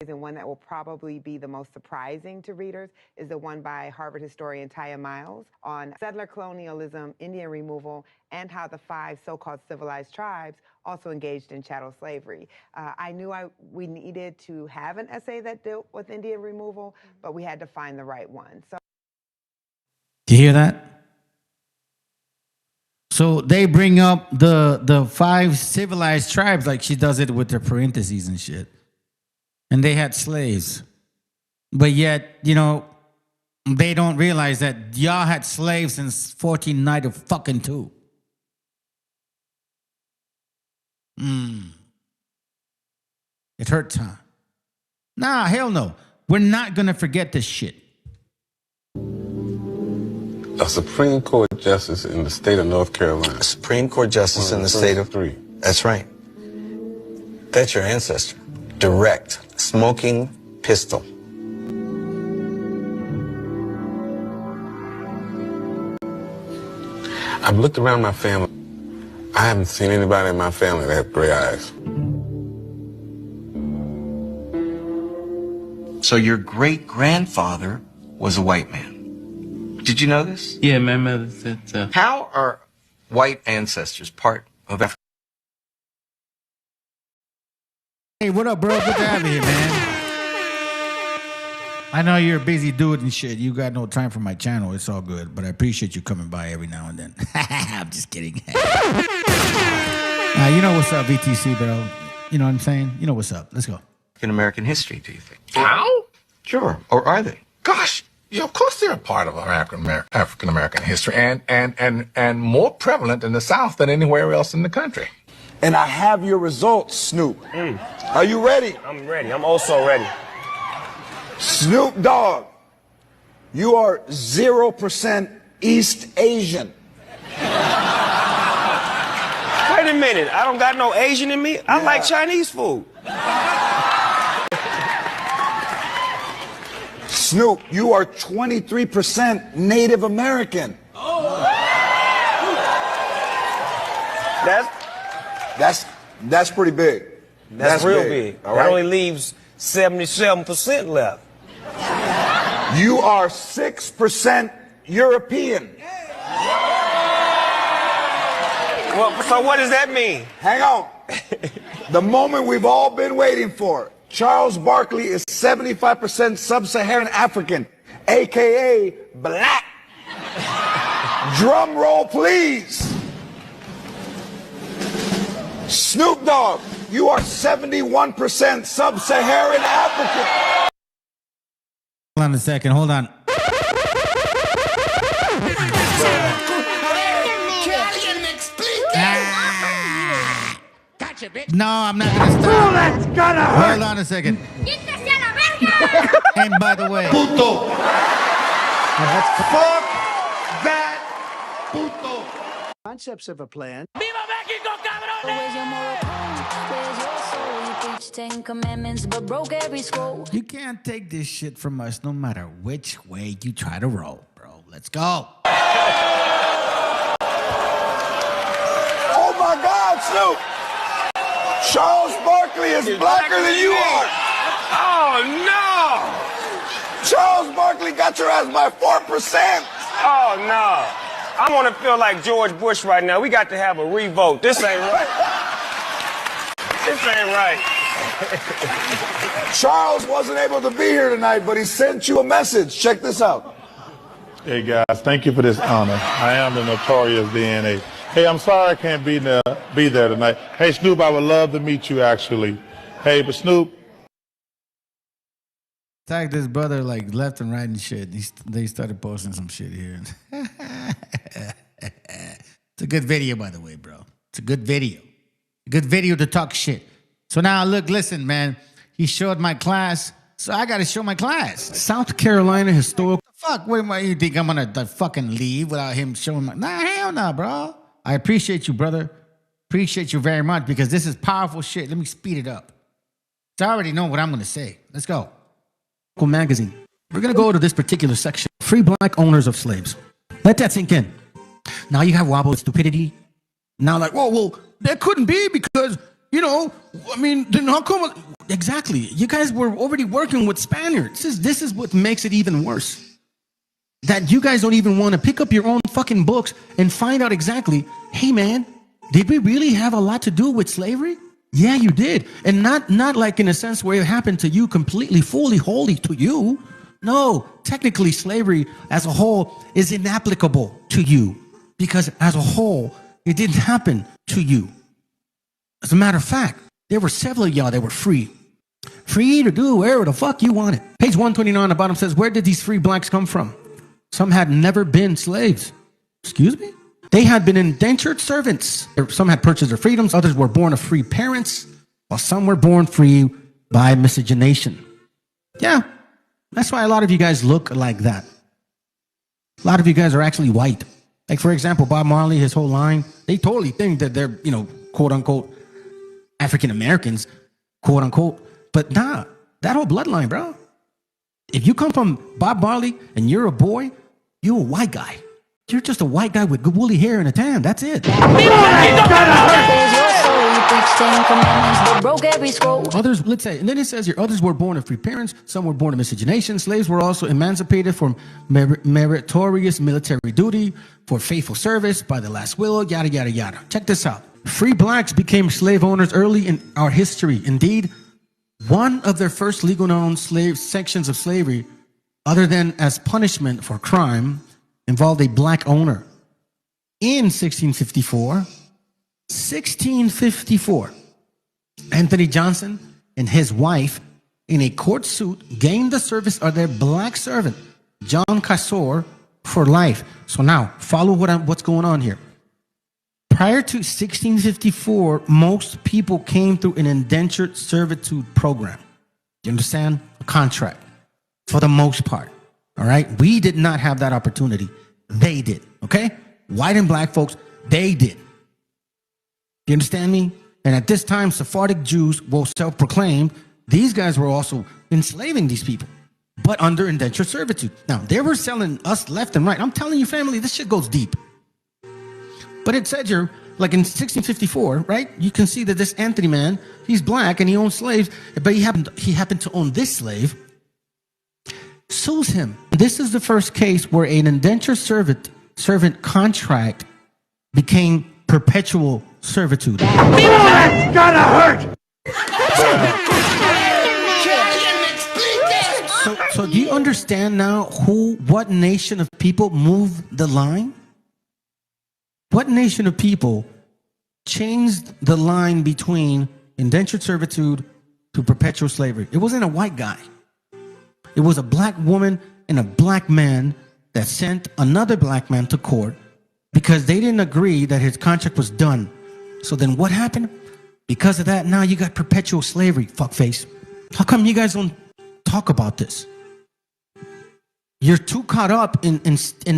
And one that will probably be the most surprising to readers is the one by Harvard historian Taya Miles on settler colonialism, Indian removal, and how the 5 so-called civilized tribes also engaged in chattel slavery. I knew we needed to have an essay that dealt with Indian removal, but we had to find the right one. So, do you hear that? So they bring up the 5 civilized tribes like she does it with their parentheses and shit. And they had slaves. But yet, they don't realize that y'all had slaves since 1492. It hurts, huh? Nah, hell no. We're not going to forget this shit. A Supreme Court justice in the state of North Carolina. A Supreme Court justice in the state of... 3. That's right. That's your ancestor. Direct. Smoking pistol. I've looked around my family. I haven't seen anybody in my family that have gray eyes. So your great-grandfather was a white man. Did you know this? Yeah, my mother said so. How are white ancestors part of Africa? Hey, what up, bro? Good to have you here, man. I know you're a busy dude and shit. You got no time for my channel. It's all good. But I appreciate you coming by every now and then. I'm just kidding. You know what's up, VTC, bro. You know what I'm saying? You know what's up. Let's go. American history, do you think? How? Sure. Or are they? Gosh, of course they're a part of our African American history, and more prevalent in the South than anywhere else in the country. And I have your results, Snoop. Are you ready? I'm ready. I'm also ready. Snoop Dogg, you are 0% East Asian. Wait a minute. I don't got no Asian in me. I like Chinese food. Snoop, you are 23% Native American. That's pretty big. That's real big. All right? That only leaves 77% left. You are 6% European. Well, so what does that mean? Hang on. The moment we've all been waiting for. Charles Barkley is 75% Sub-Saharan African, a.k.a. black. Drum roll, please. Snoop Dogg, you are 71% Sub-Saharan African. Hold on a second. Hold on. No, I'm not gonna stop. That's gonna hurt. Hold on a second. And by the way, Puto. Fuck that puto. Concepts of a plan. Viva Mexico, cabrones! Where's your moral code? Where's your soul? You preach 10 commandments, but broke every scroll. You can't take this shit from us no matter which way you try to roll, bro. Let's go. Oh my God, Snoop! Charles Barkley is blacker than you are! Oh no! Charles Barkley got your ass by 4%! Oh no! I want to feel like George Bush right now. We got to have a revote. This ain't right. This ain't right. Charles wasn't able to be here tonight, but he sent you a message. Check this out. Hey guys, thank you for this honor. I am the notorious DNA. Hey, I'm sorry I can't be there tonight. Hey Snoop, I would love to meet you actually. Hey, but Snoop. Tag this brother like left and right and shit. They started posting some shit here. It's a good video, by the way, bro. It's a good video. A good video to talk shit. So now look, listen, man. He showed my class, so I got to show my class. South Carolina historical. Fuck, what am I? You think I'm gonna fucking leave without him showing my? Nah, hell no, bro. I appreciate you, brother. Appreciate you very much because this is powerful shit. Let me speed it up. So I already know what I'm gonna say. Let's go. Magazine. We're gonna go to this particular section. Free black owners of slaves. Let that sink in. Now you have wobble with stupidity. Now like, whoa, well, that couldn't be because, you know, I mean, then how come? Exactly. You guys were already working with Spaniards. This is what makes it even worse. That you guys don't even want to pick up your own fucking books and find out exactly, hey man, did we really have a lot to do with slavery? Yeah, you did. And not like in a sense where it happened to you completely, fully, wholly to you. No, technically slavery as a whole is inapplicable to you because as a whole, it didn't happen to you. As a matter of fact, there were several of y'all that were free. Free to do wherever the fuck you wanted. Page 129 on the bottom says, where did these free blacks come from? Some had never been slaves. Excuse me? They had been indentured servants. Some had purchased their freedoms. Others were born of free parents, while some were born free by miscegenation. Yeah, that's why a lot of you guys look like that. A lot of you guys are actually white. Like, for example, Bob Marley, his whole line, they totally think that they're, you know, quote unquote, African Americans, quote unquote. But nah, that whole bloodline, bro. If you come from Bob Marley and you're a boy, you're a white guy. You're just a white guy with good woolly hair and a tan. That's it. Others, let's say, and then it says here, others were born of free parents. Some were born of miscegenation. Slaves were also emancipated from meritorious military duty, for faithful service by the last will, yada, yada, yada. Check this out. Free blacks became slave owners early in our history. Indeed, one of their first legal known sections of slavery, other than as punishment for crime, involved a black owner. In 1654, Anthony Johnson and his wife, in a court suit, gained the service of their black servant, John Casor, for life. So now, follow what's going on here. Prior to 1654, most people came through an indentured servitude program. You understand? A contract, for the most part. All right? We did not have that opportunity. They did. Okay? White and black folks, they did. You understand me? And at this time, Sephardic Jews were self-proclaimed. These guys were also enslaving these people, but under indentured servitude. Now, they were selling us left and right. I'm telling you, family, this shit goes deep. But it said here, like in 1654, right? You can see that this Anthony man, he's black and he owns slaves, but he happened to own this slave, sues him. This is the first case where an indentured servant contract became perpetual servitude. That's gonna hurt! So do you understand now what nation of people moved the line? What nation of people changed the line between indentured servitude to perpetual slavery? It wasn't a white guy. It was a black woman and a black man that sent another black man to court because they didn't agree that his contract was done. So then what happened? Because of that, now you got perpetual slavery, fuckface. How come you guys don't talk about this? You're too caught up in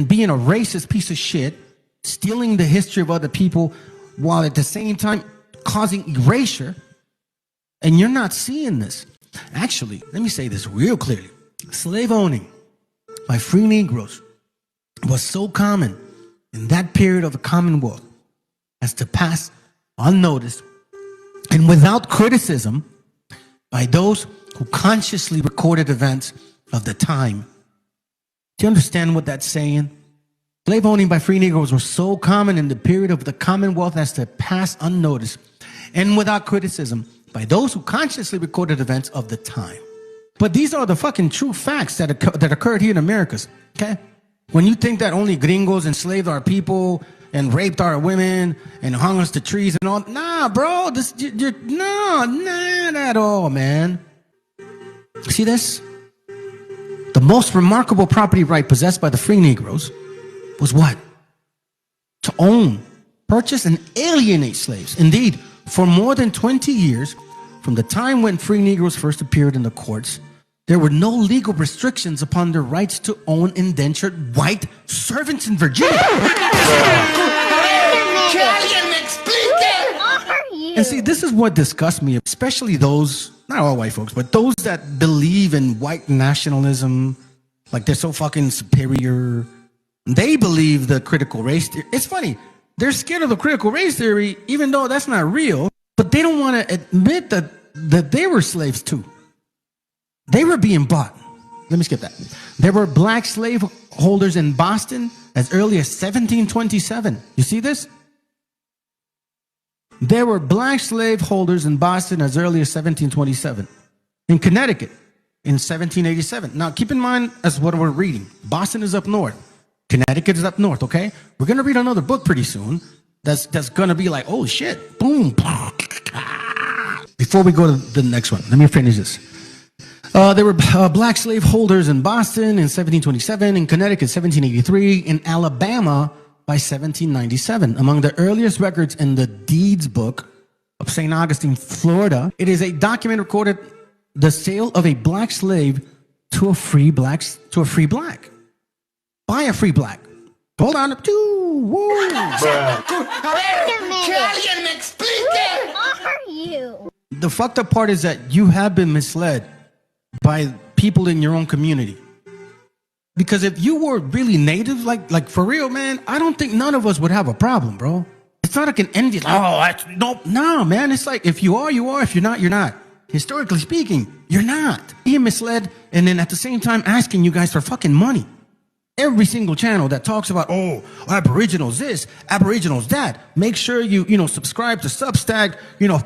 being a racist piece of shit, stealing the history of other people while at the same time causing erasure, and you're not seeing this. Actually, let me say this real clearly. Slave owning by free Negroes was so common in that period of the Commonwealth as to pass unnoticed and without criticism by those who consciously recorded events of the time. Do you understand what that's saying? Slave owning by free Negroes was so common in the period of the Commonwealth as to pass unnoticed and without criticism by those who consciously recorded events of the time. But these are the fucking true facts that occurred here in America, okay? When you think that only gringos enslaved our people and raped our women and hung us to trees and all, nah, bro, no, not at all, man. See this? The most remarkable property right possessed by the free Negroes was what? To own, purchase, and alienate slaves. Indeed, for more than 20 years, from the time when free Negroes first appeared in the courts, there were no legal restrictions upon their rights to own indentured white servants in Virginia. And see, this is what disgusts me, especially those, not all white folks, but those that believe in white nationalism, like they're so fucking superior. They believe the critical race theory. It's funny, they're scared of the critical race theory, even though that's not real, but they don't want to admit that they were slaves too. They were being bought. Let me skip that. There were black slave holders in Boston as early as 1727. You see this? There were black slave holders in Boston as early as 1727. In Connecticut in 1787. Now, keep in mind as what we're reading. Boston is up north. Connecticut is up north, okay? We're going to read another book pretty soon that's going to be like, oh, shit. Boom. Before we go to the next one, let me finish this. There were black slave holders in Boston in 1727, in Connecticut 1783, in Alabama by 1797. Among the earliest records in the deeds book of St. Augustine, Florida, it is a document recorded the sale of a black slave to a free black. By a free black. Hold on. Whoa. The fucked up part is that you have been misled by people in your own community. Because if you were really native, like for real, man, I don't think none of us would have a problem, bro. It's not like an envy. No, man. It's like if you are, you are. If you're not, you're not. Historically speaking, you're not. Being misled and then at the same time asking you guys for fucking money. Every single channel that talks about, oh, Aboriginals this, Aboriginals that. Make sure you subscribe to Substack,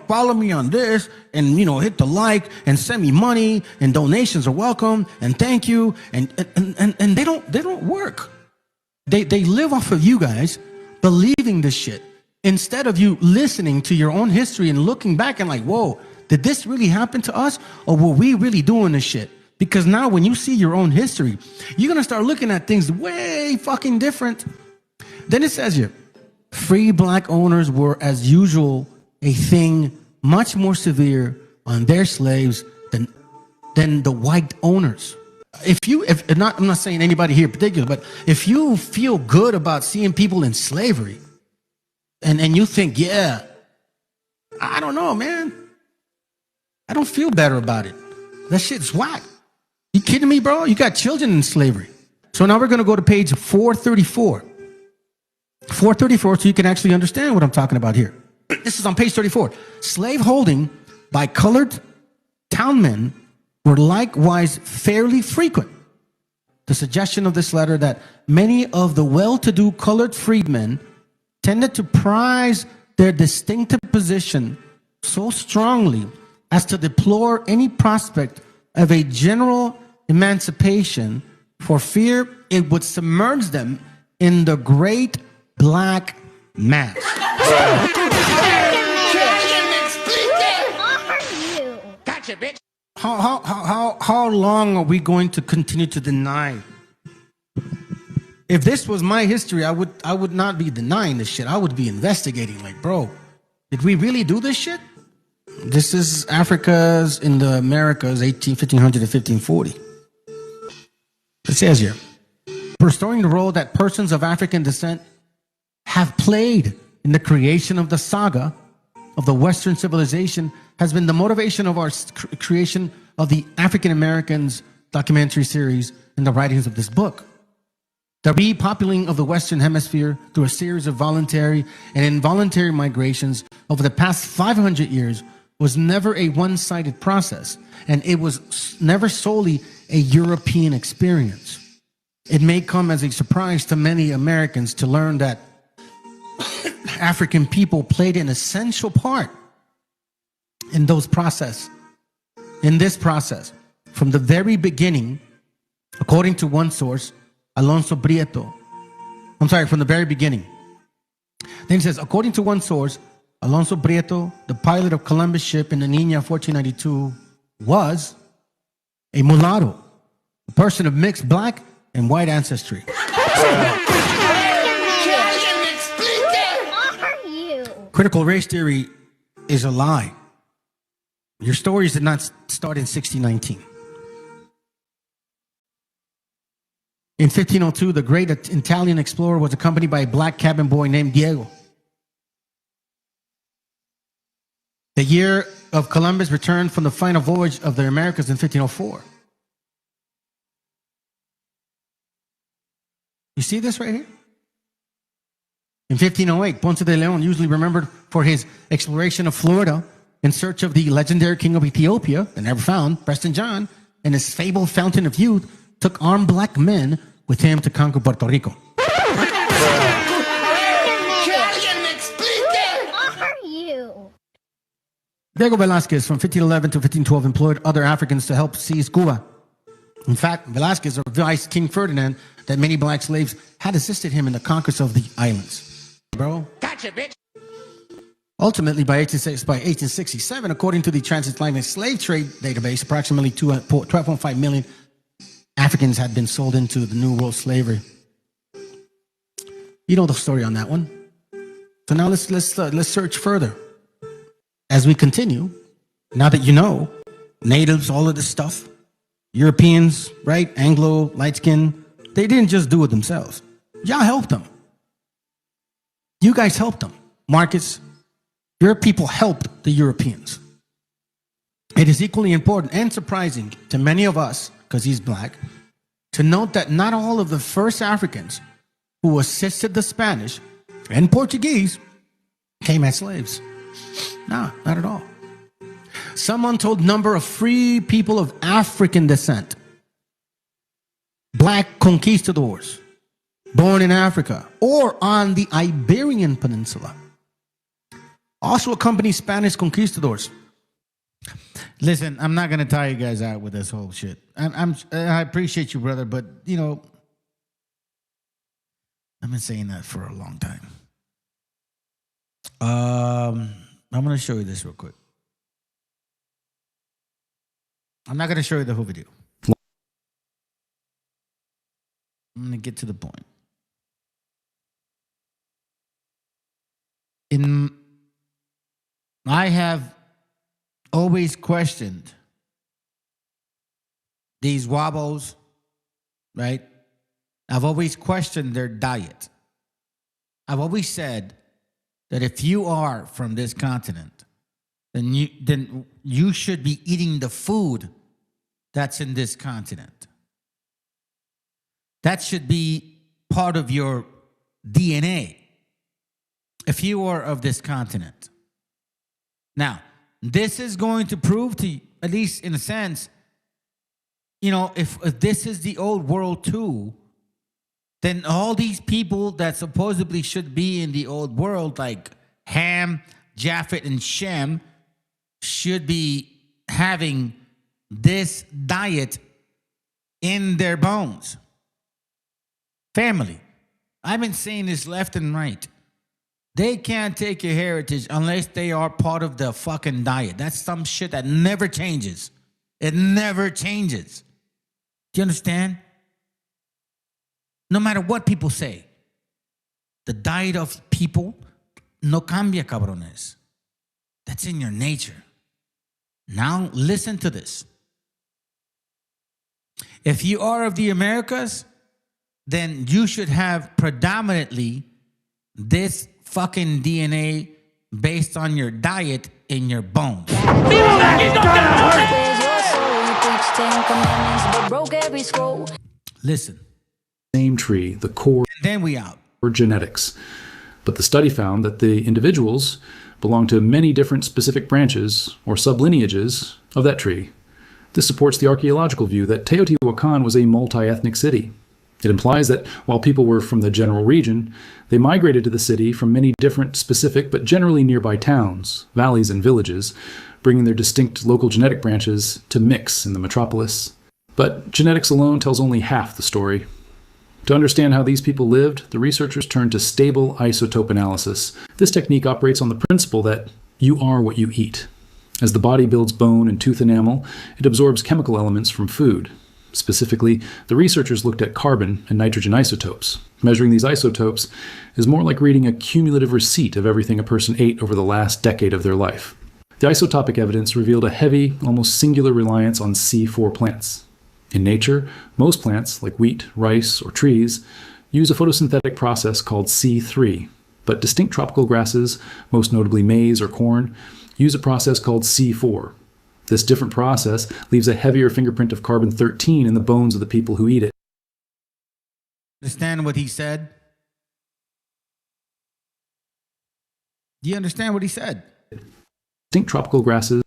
follow me on this and, hit the like and send me money and donations are welcome and thank you. And they don't work. They live off of you guys believing this shit instead of you listening to your own history and looking back and like, whoa, did this really happen to us or were we really doing this shit? Because now when you see your own history, you're going to start looking at things way fucking different. Then it says here, free black owners were as usual a thing much more severe on their slaves than the white owners. I'm not saying anybody here in particular, but if you feel good about seeing people in slavery and you think, yeah, I don't know, man. I don't feel better about it. That shit's whack. You kidding me, bro? You got children in slavery. So now we're going to go to page 434. 434 so you can actually understand what I'm talking about here. This is on page 34. Slave holding by colored townmen were likewise fairly frequent. The suggestion of this letter that many of the well-to-do colored freedmen tended to prize their distinctive position so strongly as to deplore any prospect of a general emancipation for fear it would submerge them in the great black mass. Gotcha, bitch. How long are we going to continue to deny? If this was my history, I would not be denying this shit. I would be investigating. Like, bro, did we really do this shit? This is Africa's in the Americas, 1500 to 1540. It says here, restoring the role that persons of African descent have played in the creation of the saga of the Western civilization has been the motivation of our creation of the African Americans documentary series and the writings of this book. The repopulating of the Western Hemisphere through a series of voluntary and involuntary migrations over the past 500 years was never a one-sided process, and it was never solely a European experience. It may come as a surprise to many Americans to learn that African people played an essential part in this process, from the very beginning, according to one source, Alonso Prieto, from the very beginning. Then it says, according to one source, Alonso Prieto, the pilot of Columbus ship in the Niña 1492, was a mulatto, a person of mixed black and white ancestry. Critical race theory is a lie. Your stories did not start in 1619. In 1502, the great Italian explorer was accompanied by a black cabin boy named Diego. The year of Columbus returned from the final voyage of the Americas in 1504. You see this right here? In 1508, Ponce de Leon, usually remembered for his exploration of Florida in search of the legendary king of Ethiopia, that never found, Preston John, and his fabled fountain of youth, took armed black men with him to conquer Puerto Rico. Diego Velázquez from 1511 to 1512 employed other Africans to help seize Cuba. In fact, Velázquez advised King Ferdinand that many black slaves had assisted him in the conquest of the islands. Bro. Gotcha, bitch. Ultimately, by 1867, according to the Transatlantic Slave Trade Database, approximately 12.5 million Africans had been sold into the New World slavery. You know the story on that one. So now let's search further. As we continue, now that you know, natives, all of this stuff, Europeans, right? Anglo, light skin, they didn't just do it themselves. Y'all helped them. You guys helped them. Marcus, your people helped the Europeans. It is equally important and surprising to many of us, because he's black, to note that not all of the first Africans who assisted the Spanish and Portuguese came as slaves. No, not at all. Some untold number of free people of African descent, black conquistadors, born in Africa or on the Iberian Peninsula, also accompanied Spanish conquistadors. Listen, I'm not going to tie you guys out with this whole shit. I appreciate you, brother, but, you know, I've been saying that for a long time. I'm going to show you this real quick. I'm not going to show you the whole video. I'm going to get to the point. I have always questioned these Wabos, right? I've always questioned their diet. I've always said that if you are from this continent, then you should be eating the food that's in this continent. That should be part of your DNA if you are of this continent. Now, this is going to prove to you, at least in a sense, you know, if this is the old world too, then all these people that supposedly should be in the old world, like Ham, Japheth, and Shem, should be having this diet in their bones. Family. I've been saying this left and right. They can't take your heritage unless they are part of the fucking diet. That's some shit that never changes. It never changes. Do you understand? No matter what people say, the diet of people no cambia, cabrones. That's in your nature. Now listen to this. If you are of the Americas, then you should have predominantly this fucking DNA based on your diet in your bones. Listen. Same tree, the core, and then we out. Or genetics. But the study found that the individuals belong to many different specific branches or sublineages of that tree. This supports the archaeological view that Teotihuacan was a multi-ethnic city. It implies that while people were from the general region, they migrated to the city from many different specific but generally nearby towns, valleys, and villages, bringing their distinct local genetic branches to mix in the metropolis. But genetics alone tells only half the story. To understand how these people lived, the researchers turned to stable isotope analysis. This technique operates on the principle that you are what you eat. As the body builds bone and tooth enamel, it absorbs chemical elements from food. Specifically, the researchers looked at carbon and nitrogen isotopes. Measuring these isotopes is more like reading a cumulative receipt of everything a person ate over the last decade of their life. The isotopic evidence revealed a heavy, almost singular reliance on C4 plants. In nature, most plants, like wheat, rice, or trees, use a photosynthetic process called C3, but distinct tropical grasses, most notably maize or corn, use a process called C4. This different process leaves a heavier fingerprint of carbon-13 in the bones of the people who eat it. Understand what he said? Do you understand what he said? Distinct tropical grasses.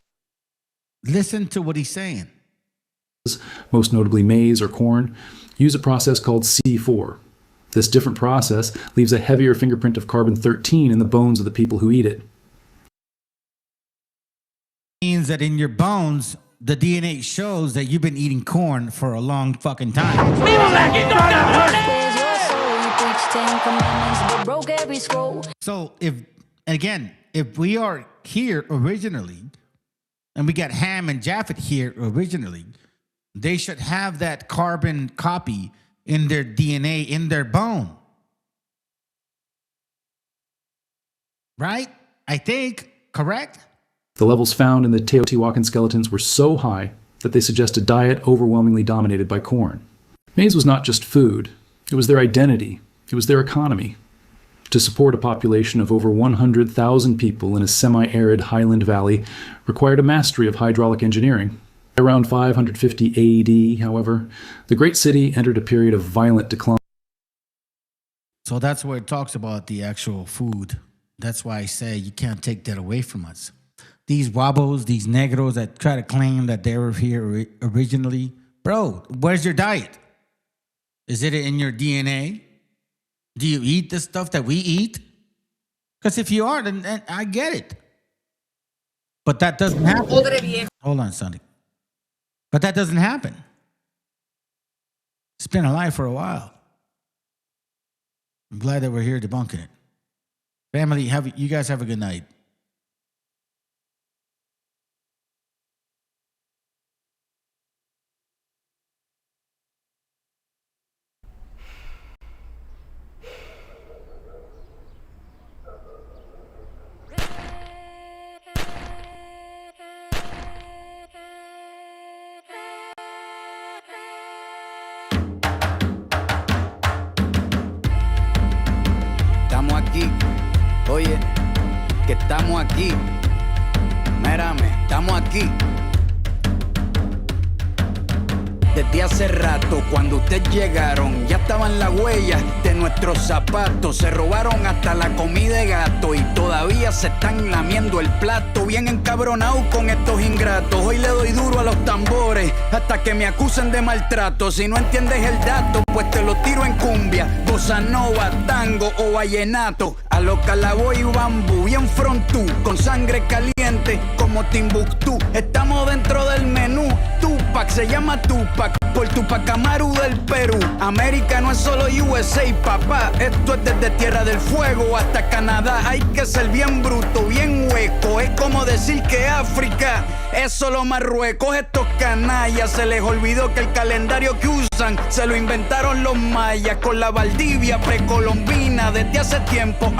Listen to what he's saying. Most notably maize or corn, use a process called C4. This different process leaves a heavier fingerprint of carbon-13 in the bones of the people who eat it. Means that in your bones, the DNA shows that you've been eating corn for a long fucking time. So if we are here originally, and we got Ham and Japhet here originally, they should have that carbon copy in their DNA, in their bone. Right? I think, correct? The levels found in the Teotihuacan skeletons were so high that they suggest a diet overwhelmingly dominated by corn. Maize was not just food, it was their identity, it was their economy. To support a population of over 100,000 people in a semi-arid highland valley required a mastery of hydraulic engineering. Around 550 AD, however, the great city entered a period of violent decline. So that's where it talks about the actual food. That's why I say you can't take that away from us. These wabos, these negros that try to claim that they were here originally, bro, where's your diet? Is it in your DNA? Do you eat the stuff that we eat? Because if you are, then I get it. But that doesn't happen. Hold on, Sonny. But that doesn't happen. It's been alive for a while. I'm glad that we're here debunking it. Family, you guys have a good night. Oye, que estamos aquí. Mírame, estamos aquí. Desde hace rato, cuando ustedes llegaron, ya estaban las huellas de nuestros zapatos. Se robaron hasta la comida de gato y todavía se están lamiendo el plato. Bien encabronados con estos ingratos. Hoy le doy duro a los tambores hasta que me acusen de maltrato. Si no entiendes el dato, pues te lo tiro en cumbia, bossa nova, tango o vallenato. A los Calaboy y bambú, bien frontú, con sangre caliente como Timbuktu. Estamos dentro del menú. Tupac se llama Tupac por Tupac Amaru del Perú. América no es solo USA, papá. Esto es desde Tierra del Fuego hasta Canadá. Hay que ser bien bruto, bien hueco. Es como decir que África es solo Marruecos. Estos canallas se les olvidó que el calendario que usan se lo inventaron los mayas con la Valdivia precolombina. Desde hace tiempo,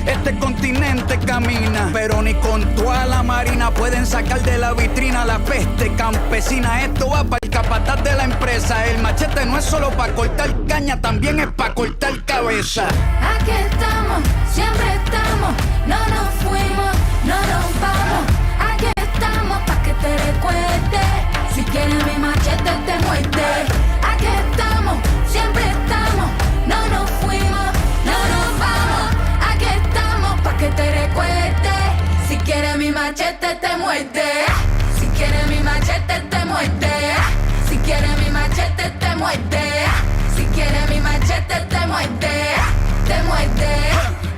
este continente camina. Pero ni con toda la marina pueden sacar de la vitrina la peste campesina. Esto va para el capataz de la empresa. El machete no es solo para cortar caña, también es para cortar cabeza. Aquí estamos, siempre estamos, no nos fuimos, no nos vamos. Aquí estamos pa' que te recuerdes. Si quieres mi machete te muerde. Aquí estamos, siempre estamos, no nos fuimos, no nos vamos. Aquí estamos pa' que te recuerdes. Si quieres mi machete te muerde. Si quieres mi machete te muerde. Si quieres mi machete te muerde. Si quieres mi machete te muerde. Te muerde,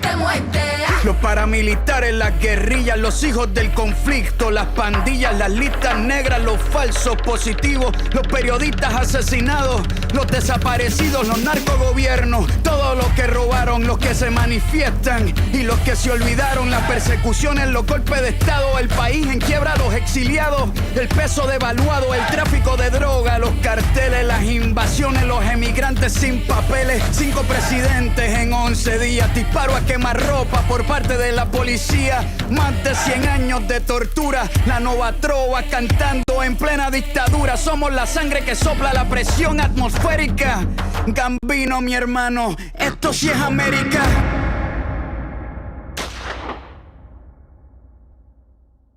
te muerde. Los paramilitares, las guerrillas, los hijos del conflicto, las pandillas, las listas negras, los falsos positivos, los periodistas asesinados, los desaparecidos, los narcogobiernos, todos los que robaron, los que se manifiestan y los que se olvidaron, las persecuciones, los golpes de estado, el país en quiebra, los exiliados, el peso devaluado, el tráfico de droga, los carteles, las invasiones, los emigrantes sin papeles, 5 presidentes en 11 días, disparo a quemarropa por parte de la policía, más de 100 años de tortura, la nova trova cantando en plena dictadura, somos la sangre que sopla la presión atmosférica, Gambino mi hermano, esto sí es América.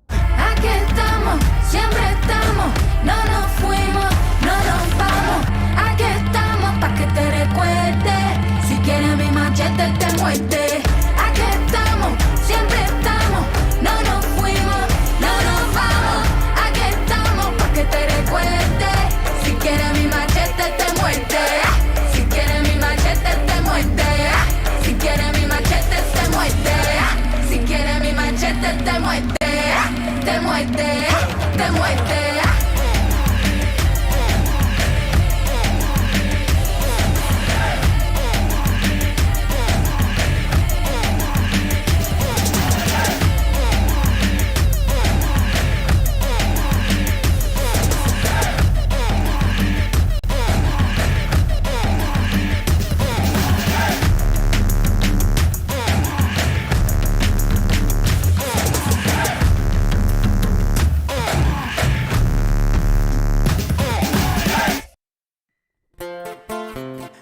Aquí estamos, siempre estamos, no nos fuimos, no nos vamos. Aquí estamos pa' que te recuerdes, si quieres mi machete te muerde. Aquí estamos, siempre estamos, no nos fuimos, no nos vamos. Aquí estamos pa' que te recuerdes, si quieres mi machete te muerde. Si quieres mi machete te muerde. Si quieres mi machete te muerde. Si quieres mi machete te muerde. Te muerde, te muerde.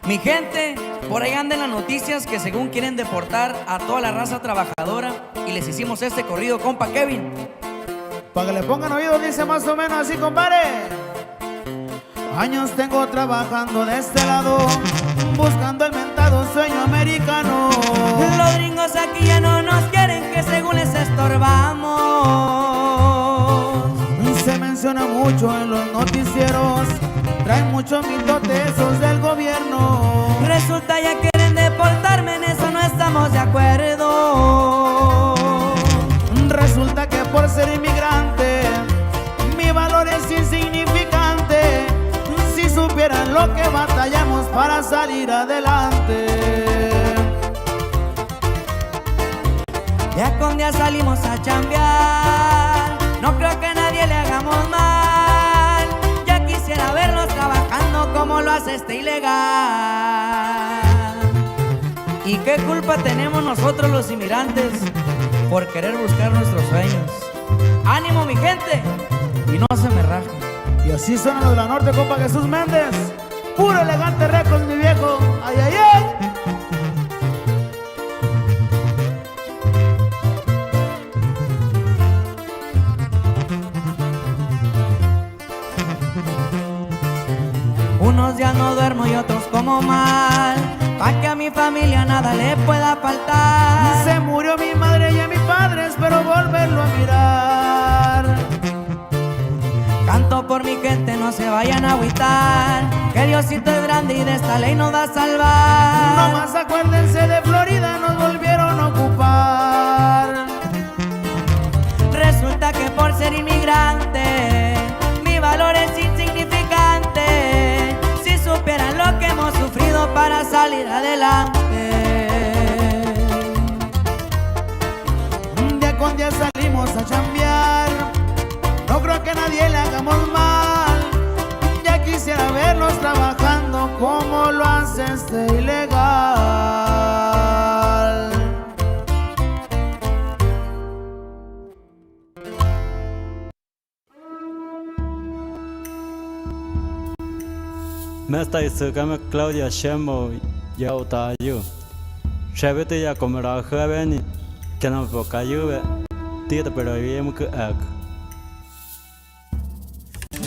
Mi gente, por ahí andan las noticias que según quieren deportar a toda la raza trabajadora y les hicimos este corrido, compa Kevin. Para que le pongan oído dice más o menos así, compadre. Años tengo trabajando de este lado, buscando el mentado sueño americano. Los gringos aquí ya no nos quieren, que según les estorbamos. Se menciona mucho en los noticieros, traen muchos mitotesos del gobierno. Resulta ya quieren deportarme, en eso no estamos de acuerdo. Resulta que por ser inmigrante mi valor es insignificante. Si supieran lo que batallamos para salir adelante. Ya con día salimos a chambear, no creo que a nadie le hagamos mal. Ya quisiera verlos trabajando como lo hace este ilegal. ¿Y qué culpa tenemos nosotros los inmigrantes por querer buscar nuestros sueños? ¡Ánimo, mi gente! Y no se me rajen. Y así suenan los de la norte, compa Jesús Méndez. Puro elegante récord, mi viejo. ¡Ay, ay, ay! Unos días no duermo y otros como mal, pa' que a mi familia nada le pueda faltar. Se murió mi madre y a mi padre, espero volverlo a mirar. Canto por mi gente, no se vayan a agüitar, que Diosito es grande y de esta ley nos va a salvar. Nomás acuérdense de Florida, nos volvieron a ocupar. Resulta que por ser inmigrante mi valor es insignificante. Si supieran lo que hemos sufrido para salir adelante. Día con día salimos a chambear, no creo que a nadie le hagamos mal. Ya quisiera verlos trabajando como lo hace este ilegal. Me está diciendo Claudia Shemo ya utayu. Shabete ya comera joven que no pocayu tira pero bien que ag.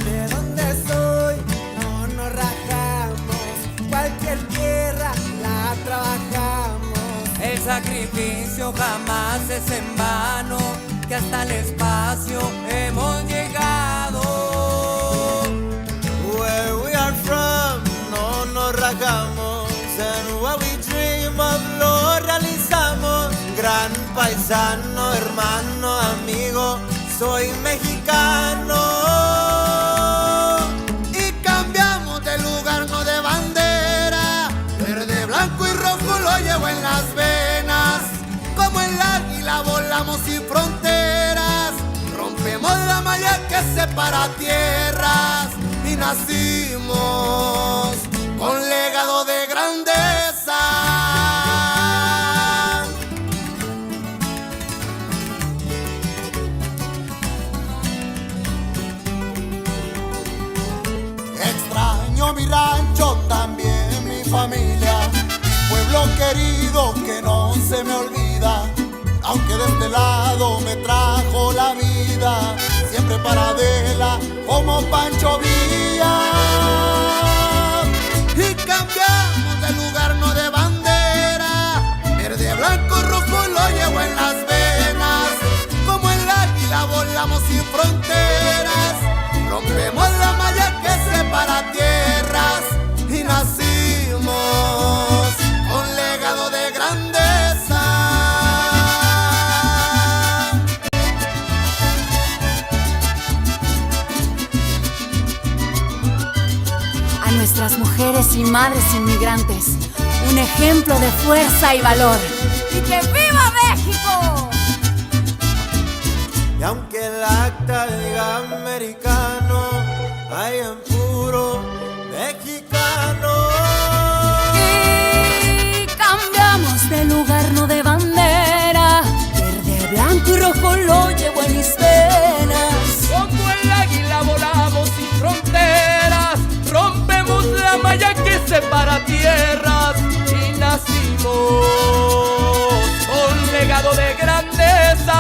De donde soy no nos rajamos, cualquier tierra la trabajamos. El sacrificio jamás es en vano, que hasta el espacio hemos llegado. Where we are from, no nos rajamos. And what we dream of lo realizamos. Gran paisano, hermano, amigo, soy mexicano. Y cambiamos de lugar, no de bandera. Verde, blanco y rojo lo llevo en las venas. Como el águila volamos sin fronteras. Rompemos la malla que separa tierras. Y nacimos con legado de grandeza. Extraño mi rancho, también mi familia, pueblo querido que no se me olvida, aunque de este lado me trajo la vida, siempre paradela como Pancho Villa. Y cambiamos de lugar, no de bandera, verde, blanco, rojo lo llevo en las venas, como el águila volamos sin fronteras, rompemos la malla que separa tierras y nacimos con legado de grandeza. A nuestras mujeres y madres inmigrantes, un ejemplo de fuerza y valor. ¡Y que viva México! Y aunque el acta diga americano, hay en puro mexicano. Y cambiamos de lugar, no de bandera. Verde, blanco y rojo lo llevo en mis venas. Como el águila volamos sin fronteras, rompemos la malla que separa tierras y nacimos con legado de grandeza.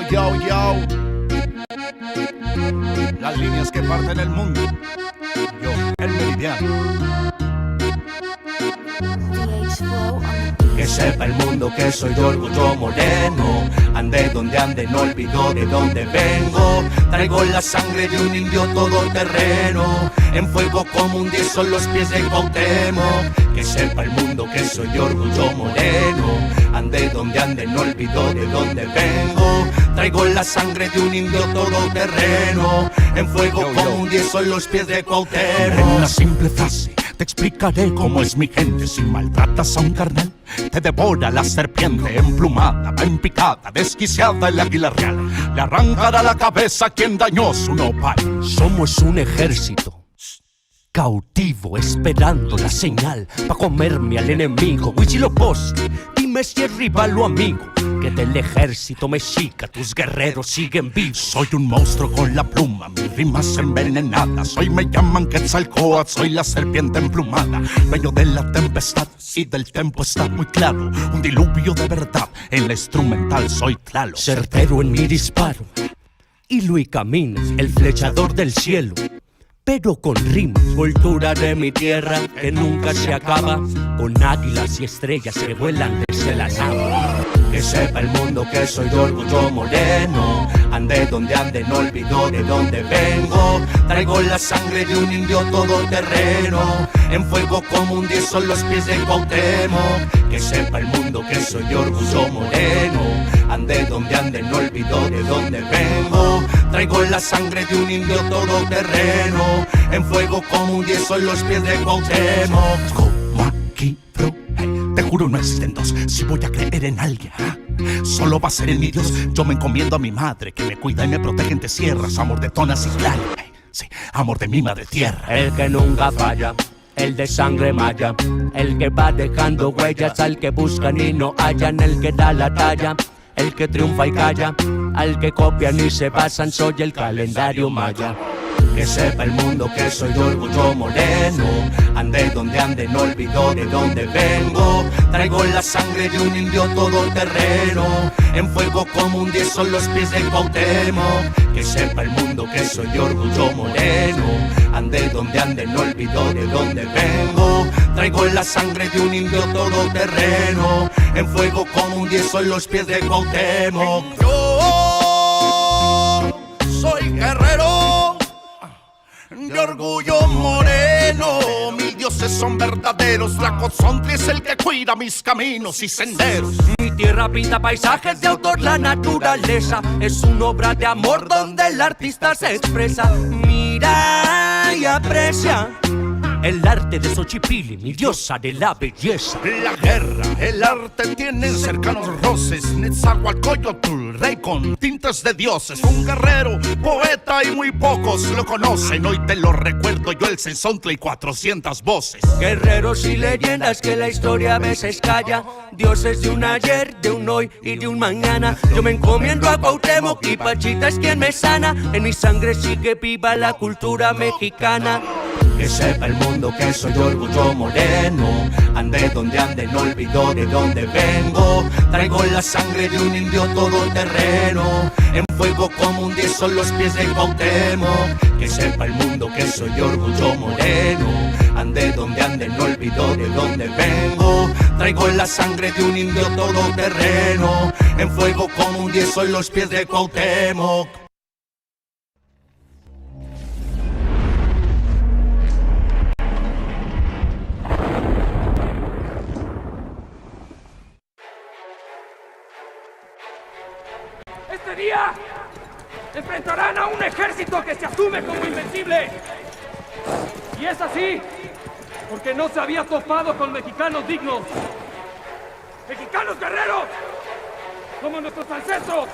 Yo, las líneas que parten el mundo. Yo, el meridiano. Que sepa el mundo que soy de orgullo moreno. Ande donde ande, no olvido de dónde vengo. Traigo la sangre de un indio todoterreno. En fuego como un 10 son los pies del Cuauhtémoc. Que sepa el mundo que soy de orgullo moreno. Ande donde ande, no olvido de dónde vengo. Traigo la sangre de un indio todoterreno. En fuego como un 10 son los pies de Cuauhtémoc. En una simple frase te explicaré cómo es mi gente. Si maltratas a un carnal, te devora la serpiente. Emplumada, va en picada, desquiciada el águila real. Le arrancará la cabeza a quien dañó su nopal. Somos un ejército cautivo, esperando la señal pa' comerme al enemigo. Huitzilopochtli, dime si es rival o amigo. Que del ejército mexica tus guerreros siguen vivos. Soy un monstruo con la pluma, mis rimas envenenadas. Hoy me llaman Quetzalcóatl, soy la serpiente emplumada. Dueño de la tempestad y del tempo está muy claro. Un diluvio de verdad, en la instrumental soy Tlaloc. Certero en mi disparo, hilo y camino, el flechador del cielo. Pero con rimas, cultura de mi tierra que nunca se acaba, con águilas y estrellas que vuelan desde la nave. Que sepa el mundo que soy de orgullo moreno. Ande donde ande, no olvido de dónde vengo. Traigo la sangre de un indio todoterreno. En fuego como un 10 son los pies del Cuauhtémoc. Que sepa el mundo que soy de orgullo moreno. Ande donde ande, no olvido de dónde vengo. Traigo la sangre de un indio todoterreno. En fuego como un 10 son los pies de Cuauhtémoc. Como aquí, bro, te juro no existen dos. Si voy a creer en alguien, solo va a ser en mi Dios. Yo me encomiendo a mi madre, que me cuida y me protege entre sierras. Amor de tonas y claro, sí, amor de mi madre tierra. El que nunca falla, el de sangre maya, el que va dejando huellas al que buscan y no hallan, el que da la talla, el que triunfa y calla, al que copian y se basan, soy el calendario maya. Que sepa el mundo que soy de orgullo moreno. Ande donde ande, no olvido de dónde vengo. Traigo la sangre de un indio todoterreno. En fuego como un 10 son los pies del Cuauhtémoc. Que sepa el mundo que soy de orgullo moreno. Ande donde ande, no olvido de dónde vengo. Traigo la sangre de un indio todoterreno. En fuego como un 10 son los pies del Cuauhtémoc. Yo soy guerrero de orgullo moreno. Mis dioses son verdaderos. La Cozontli es el que cuida mis caminos y senderos. Mi tierra pinta paisajes de autor, la naturaleza es una obra de amor donde el artista se expresa. Mira y aprecia el arte de Xochipilli, mi diosa de la belleza. La guerra, el arte tienen cercanos roces. Netzahualcóyotl, rey con tintes de dioses. Un guerrero, poeta y muy pocos lo conocen. Hoy te lo recuerdo yo, el Sensontle y 400 voces. Guerreros y leyendas que la historia a veces calla. Dioses de un ayer, de un hoy y de un mañana. Yo me encomiendo a Cuauhtémoc y Pachita es quien me sana. En mi sangre sigue viva la cultura mexicana. Que sepa el mundo que soy de orgullo moreno. Ande donde ande, no olvido de dónde vengo. Traigo la sangre de un indio todoterreno. En fuego como un 10 son los pies del Cuauhtémoc. Que sepa el mundo que soy de orgullo moreno. Ande donde ande, no olvido de dónde vengo. Traigo la sangre de un indio todoterreno. En fuego como un 10 son los pies del Cuauhtémoc. Este día enfrentarán a un ejército que se asume como invencible. Y es así porque no se había topado con mexicanos dignos. Mexicanos guerreros, como nuestros ancestros,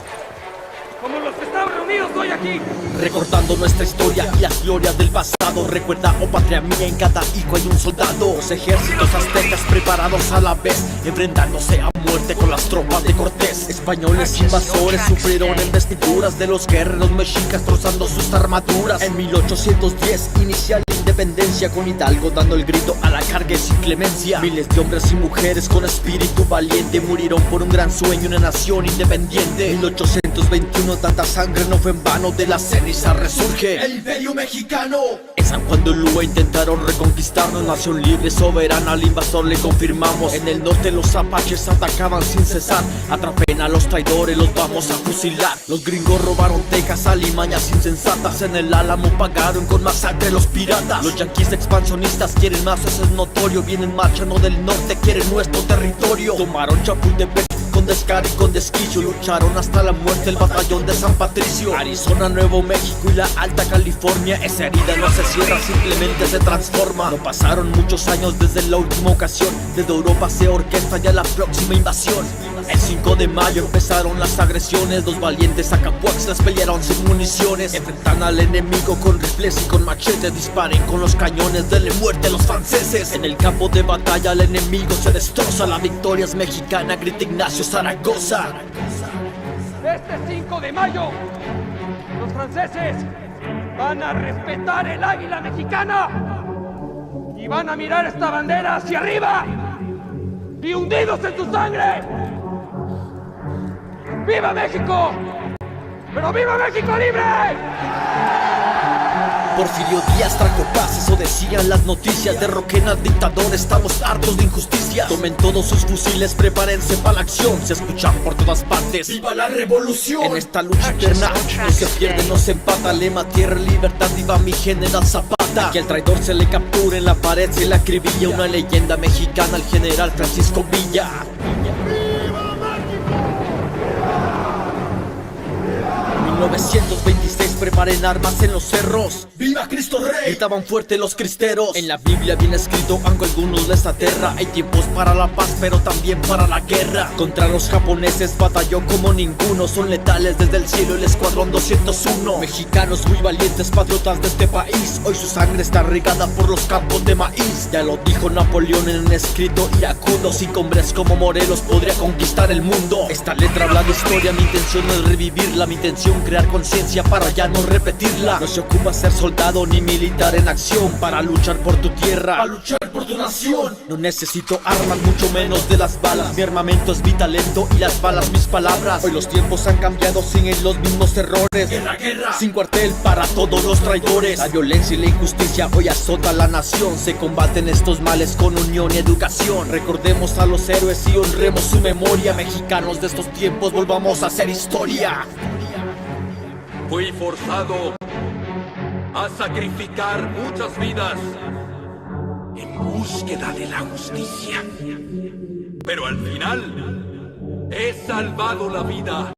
como los que están reunidos hoy aquí. Recordando nuestra historia y las glorias del pasado. Recuerda, oh patria mía, en cada hijo hay un soldado. Los ejércitos aztecas preparados a la vez, enfrentándose a muerte con las tropas de Cortés. Españoles invasores sufrieron en vestiduras de los guerreros mexicas, trozando sus armaduras. En 1810 inicia la independencia, con Hidalgo dando el grito a la carga y sin clemencia. Miles de hombres y mujeres con espíritu valiente murieron por un gran sueño, una nación independiente. 1821, tanta sangre no fue en vano, de la ceniza resurge el imperio mexicano. En San Juan de Ulúa intentaron reconquistarnos, nación libre, soberana, al invasor le confirmamos. En el norte los apaches atacaban sin cesar, atrapen a los traidores, los vamos a fusilar. Los gringos robaron Texas, alimañas insensatas, en el Álamo pagaron con masacre los piratas. Los yanquis expansionistas quieren más, eso es notorio, vienen marchando del norte, quieren nuestro territorio. Tomaron Chapultepec con descaro y con desquicio, lucharon hasta la muerte el batallón de San Patricio. Arizona, Nuevo México y la Alta California, esa herida no se cierra, simplemente se transforma. No pasaron muchos años desde la última ocasión, desde Europa se orquesta ya la próxima invasión. El 5 de mayo empezaron las agresiones, los valientes Acapuaxlas pelearon sin municiones. Enfrentan al enemigo con rifles y con machetes, disparen con los cañones, denle muerte a los franceses. En el campo de batalla el enemigo se destroza, la victoria es mexicana, grita Ignacio Zaragoza. Este 5 de mayo, los franceses van a respetar el águila mexicana y van a mirar esta bandera hacia arriba y hundidos en su sangre. ¡Viva México! ¡Pero viva México libre! Porfirio Díaz trajo paz, eso decían las noticias. Derroquen al dictador, estamos hartos de injusticia. Tomen todos sus fusiles, prepárense para la acción. Se escuchan por todas partes, ¡viva la revolución! En esta lucha eterna, no se pierde, no se empata. Lema, tierra, libertad, viva mi general Zapata. Que al traidor se le captura, en la pared se le acribilla. Una leyenda mexicana, el general Francisco Villa. 1926, preparen armas en los cerros. ¡Viva Cristo Rey! Gritaban fuerte los cristeros. En la Biblia viene escrito, aunque a algunos les aterra, hay tiempos para la paz, pero también para la guerra. Contra los japoneses batalló como ninguno, son letales desde el cielo el escuadrón 201. Mexicanos muy valientes, patriotas de este país, hoy su sangre está regada por los campos de maíz. Ya lo dijo Napoleón en un escrito iracundo, 5 hombres como Morelos podría conquistar el mundo. Esta letra habla de historia, mi intención no es revivirla, mi intención crear conciencia para ya no no repetirla. No se ocupa ser soldado ni militar en acción para luchar por tu tierra, para luchar por tu nación. No necesito armas, mucho menos de las balas. Mi armamento es mi talento y las balas mis palabras. Hoy los tiempos han cambiado, siguen los mismos errores. Guerra, guerra, sin cuartel para todos los traidores. La violencia y la injusticia hoy azota la nación. Se combaten estos males con unión y educación. Recordemos a los héroes y honremos su memoria. Mexicanos de estos tiempos, volvamos a hacer historia. Fui forzado a sacrificar muchas vidas en búsqueda de la justicia. Pero al final he salvado la vida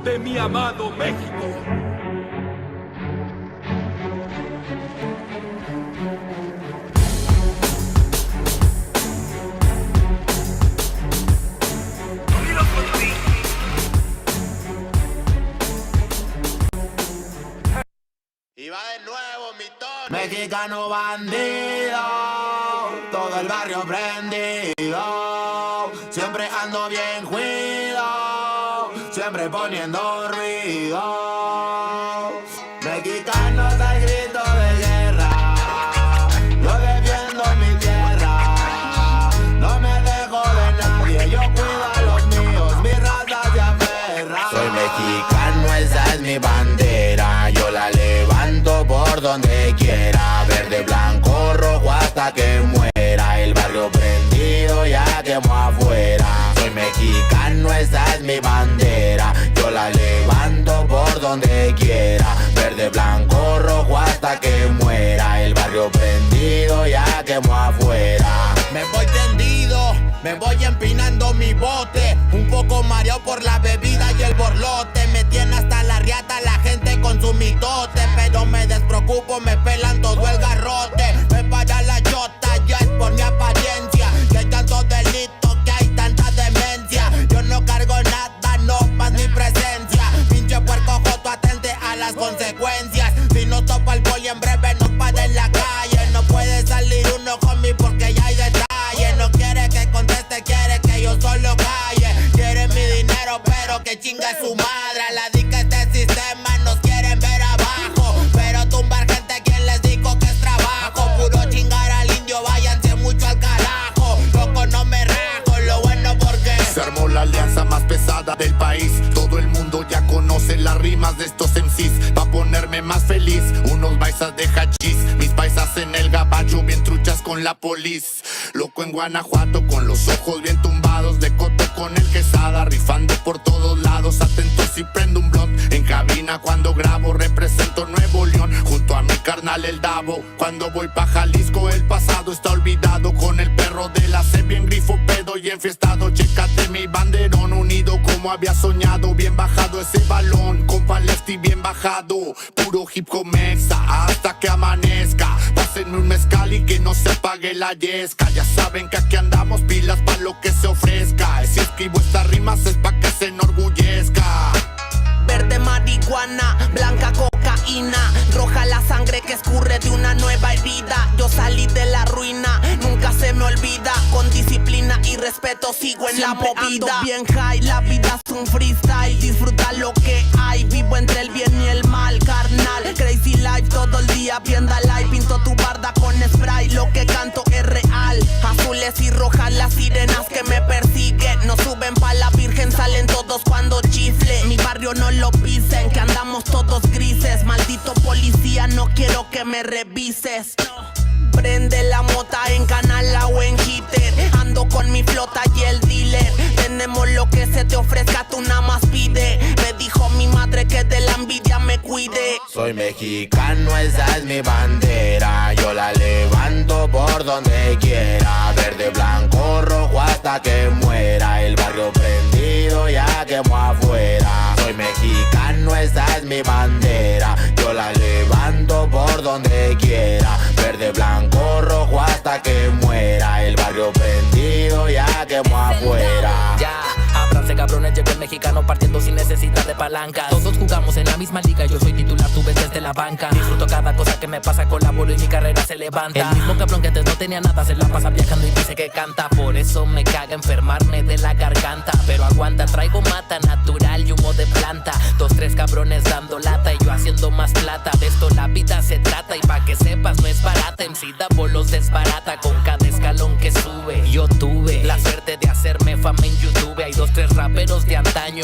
de mi amado México. Y va de nuevo mi tono. Mexicano bandido, todo el barrio prendido. Siempre ando bien cuido, siempre poniendo ruido. Mexicanos al grito de guerra, yo defiendo mi tierra. No me dejo de nadie, yo cuido a los míos, mi raza se aferra. Soy mexicano, esa es mi bandera, yo la levanto por donde quiera. Verde, blanco, rojo hasta que muera. El barrio prendido ya quemó afuera. Soy mexicano, esa es mi bandera, yo la levanto por donde quiera. Verde, blanco, rojo hasta que muera. El barrio prendido ya quemó afuera. Me voy tendido, me voy empinando mi bote. Un poco mareado por la bebida y el borlote. Me tiene hasta la riata la gente con su mitote. Pero me despreocupo, me pelan todo el garrote. Me para la chota, ya es por mi apariencia. Que hay tantos delitos, que hay tanta demencia. Yo no cargo nada, no más mi presencia. Pinche puerco joto, atente a las consecuencias. Si no topa el poli en breve nos para en la calle. No puede salir uno conmigo porque ya hay detalle. No quiere que conteste, quiere que yo solo calle. Quiere mi dinero pero que chinga su madre. A la dica este sistema nos quieren ver abajo, pero tumbar gente, quien les dijo que es trabajo. Puro chingar al indio, váyanse mucho al carajo. Loco no me rajo, lo bueno porque se armó la alianza más pesada del país. Todo el mundo ya conoce las rimas de estos MCs. Pa' ponerme más feliz, unos paisas de hachís. Mis paisas en el gabacho, bien truchas con la polis. Loco en Guanajuato, con los ojos bien tumbados. De coto con el quesada, rifando por todos lados. Atento si prendo un blunt en cabina cuando grabo. Represento Nuevo León, junto a mi carnal el Davo. Cuando voy pa' Jalisco, el pasado está olvidado. Con el perro de la C, bien grifo, pedo y enfiestado. Chécate mi banderón, unido como había soñado. Bien bajado ese balón, compa Lefty bien bajado. Puro hip hop mexa, hasta que amanezca. Pásenme un mezcal y que no se apague la yesca. Ya saben que aquí andamos pilas pa' lo que se ofrezca. Si escribo estas rimas es pa' que se enorgullezca. Verde marihuana, blanca cocaína, roja la sangre que escurre de una nueva herida. Yo salí de la ruina, nunca se me olvida. Con disciplina y respeto sigo en siempre la movida. Ando bien high, la vida es un freestyle. Disfruta lo que hay, vivo entre el bien y el mal, carnal. Crazy life todo el día, viendo live. Pinto tu barda con spray, lo que canto es real. Azules y rojas las sirenas que me persiguen. No suben pa' la virgen, salen todos cuando chifle. Mi barrio no lo pisen, que andamos todos grises. Maldito policía, no quiero que me revises. Prende la mota en Canala o en Hitter. Ando con mi flota y el dealer. Tenemos lo que se te ofrezca, tú nada más pide. Me dijo mi madre que de la envidia me cuide. Soy mexicano, esa es mi bandera, yo la levanto por donde quiera. Verde, blanco, rojo hasta que muera. El barrio prendido ya quemó afuera. Soy mexicano, esa es mi bandera, yo la levanto por donde quiera. Verde, blanco, rojo hasta que muera. El barrio prendido ya quemó afuera. Ya, ábranse cabrones, llegó el mexicano partiendo sin necesidad de palanca. Todos jugamos en la misma liga, yo soy titular, tú ves desde la banca. Disfruto cada cosa que me pasa, colaboro y mi carrera se levanta. El mismo cabrón que antes no tenía nada se la pasa viajando y dice que canta. Por eso me caga enfermarme de la garganta. Pero aguanta, traigo mata natural y humo de planta. 2, 3 cabrones dando lata y yo haciendo más plata.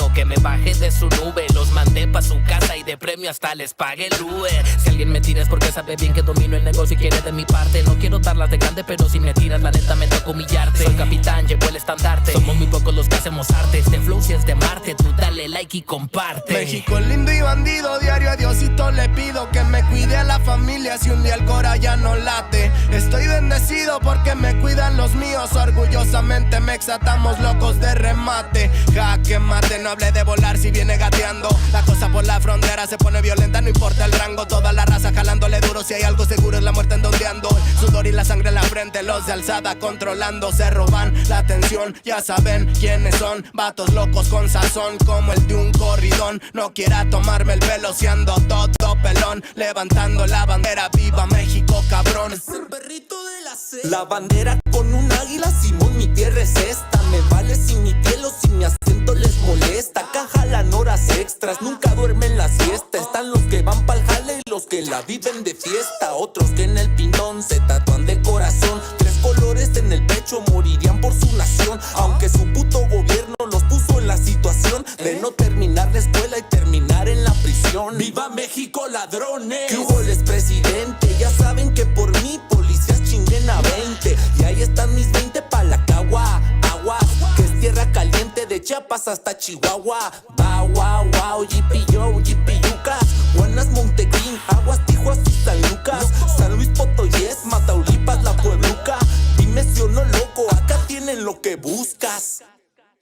demonio que me bajé de su nube. Los mandé pa' su casa y de premio hasta les pagué el Uber. Si alguien me tira es porque sabe bien que domino el negocio y quiere de mi parte. No quiero darlas de grande, pero si me tiras la neta me toca humillarte. Soy capitán, llevo el estandarte. Somos muy pocos los que hacemos arte. Este flow si es de Marte, tú dale like y comparte. México lindo y bandido, diario a Diosito le pido que me cuide a la familia si un día el cora ya no late. Estoy bendecido porque me cuidan los míos. Orgullosamente me exatamos locos de remate. Jaque mate, no hable de volar si viene gateando. La cosa por la frontera se pone violenta, no importa el rango. Toda la raza jalándole duro, si hay algo seguro es la muerte endondeando. El sudor y la sangre en la frente, los de alzada controlando. Se roban la atención, ya saben quiénes son. Vatos locos con sazón como el de un corridón. No quiera tomarme el pelo si ando todo pelón. Levantando la bandera, viva México, cabrón. Es el perrito de la C. La bandera con un águila, Simón, mi tierra es esta. Me vale si mi piel o si mi acento les molesta. Acá jalan horas extras, nunca duermen la siesta. Están los que van pa'l jale y los que la viven de fiesta. Otros que en el pindón se tatúan de corazón. 3 colores en el pecho, morirían por su nación. Aunque su puto gobierno los puso en la situación de no terminar la escuela y terminar en la prisión. ¡Viva México, ladrones! ¿Qué hubo, les presidente? Ya saben que por mí policías chinguen a 20. Y ahí están mis 20 pa' la cagua. Aguas, que es tierra caliente de Chiapas hasta Chihuahua. Wow, wow, wow, yipi yo, yipi yucas. Buenas, Montequín, Aguas, Tijuas y San Lucas. San Luis Potoyes, Mataulipas, La Puebluca. Dime si o no, loco, acá tienen lo que buscas.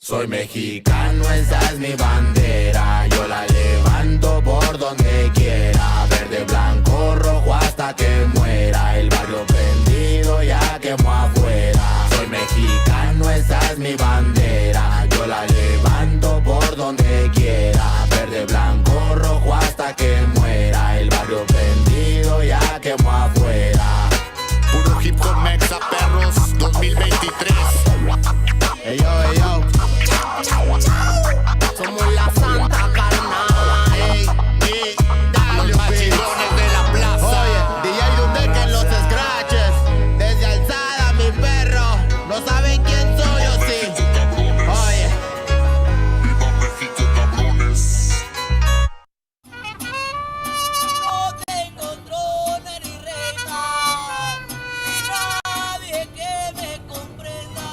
Soy mexicano, esa es mi bandera. Yo la levanto por donde quiera. Verde, blanco, rojo hasta que muera. El barrio prendido ya quemó afuera. Soy mexicano, esa es mi bandera. Yo la levanto por donde quiera. Verde, blanco, rojo hasta que muera. El barrio prendido ya quemó afuera. Puro hip hop mexa, perros, 2023. Ey yo, ey yo. Somos la santa carnal. Los machilones de la plaza. Oye, DJ Dunde que en los scratches. Desde alzada, mi perro. No saben quién soy o sí. Oye. Viva México, cabrones. No tengo trono ni reina, nadie que me comprenda,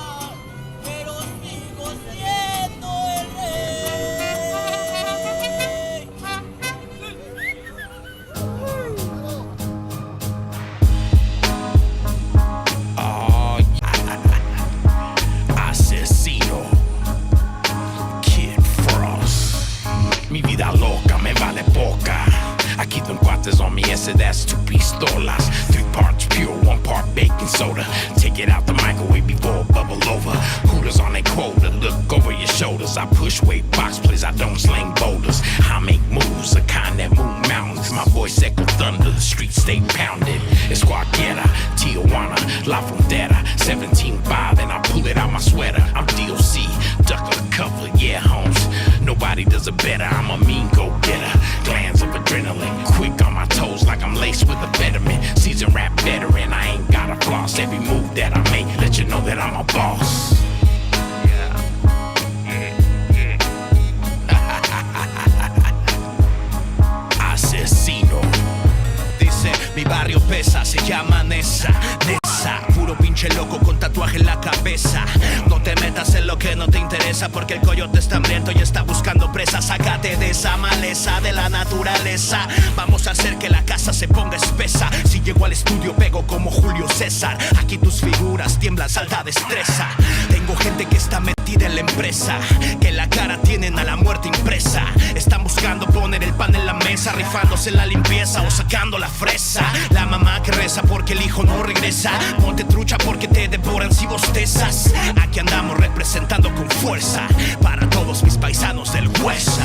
pero sigo siendo el rey. Oh, asesino, Kid Frost. Mi vida loca me vale poca. I keep them cuates on me, ese that's 2 pistolas. 3 parts pure, 1 part baking soda. Take it out the microwave before it bubble over. Hooters on a quota, look over your shoulders. I push weight box plays, I don't sling boulders. I make moves, the kind that move mountains. My voice echo thunder, the streets stay pounded. Esquarquera, Tijuana, La Frontera. 17.5 and I pull it out my sweater. I'm DOC, duck of the cover, yeah, Holmes. Nobody does it better, I'm a mean go-getter. Glands of adrenaline, quick on my toes like I'm laced with a vitamin. Seasoned rap veteran, I ain't gotta floss. Every move that I make, let you know that I'm a boss. Asesino. Dice, mi barrio pesa, se llama Nesa. Puro pinche loco con tatuaje en la cabeza. No te metas en lo que no te interesa, porque el coyote está hambriento y está buscando presa. Sácate de esa maleza de la naturaleza. Vamos a hacer que la casa se ponga espesa. Si llego al estudio pego como Julio César. Aquí tus figuras tiemblan, salta destreza. Tengo gente que está metida en la empresa, que la cara tienen a la muerte impresa. Están buscando poner el pan en la mesa, rifándose la limpieza o sacando la fresa. La mamá que reza porque el hijo no regresa. Ponte trucha porque te devoran si bostezas. Aquí andamos representando con fuerza para todos mis paisanos del Huesa.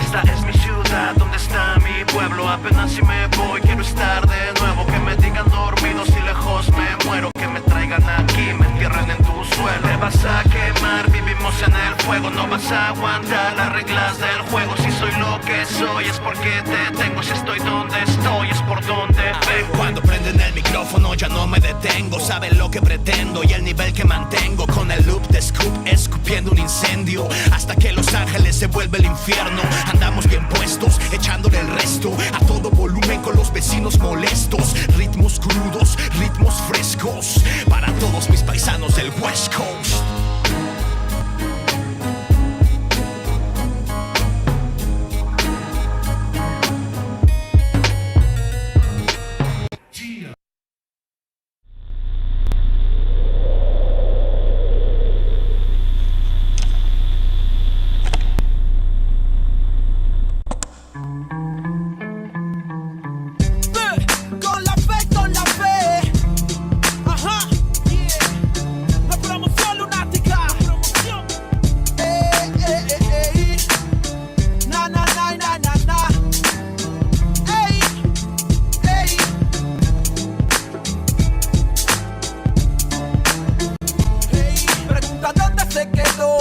Esta es mi ciudad, ¿dónde está mi pueblo? Apenas si me voy, quiero estar de nuevo. Que me digan dormido si lejos me muero. Que me traigan aquí, me entierren en tu suelo. Te vas a quemar, vivimos en el fuego. fuego, no vas a aguantar las reglas del juego. Si soy lo que soy es porque te tengo. Si estoy donde estoy es por donde vengo. Cuando prenden el micrófono ya no me detengo. Saben lo que pretendo y el nivel que mantengo. Con el loop de scoop escupiendo un incendio hasta que Los Ángeles se vuelve el infierno. Andamos bien puestos, echándole el resto a todo volumen con los vecinos molestos. Ritmos crudos, ritmos frescos para todos mis paisanos del West Coast. Con la fe, ajá, yeah. La promoción lunática, na na na na na na, ey, ey. Pregunta dónde se quedó,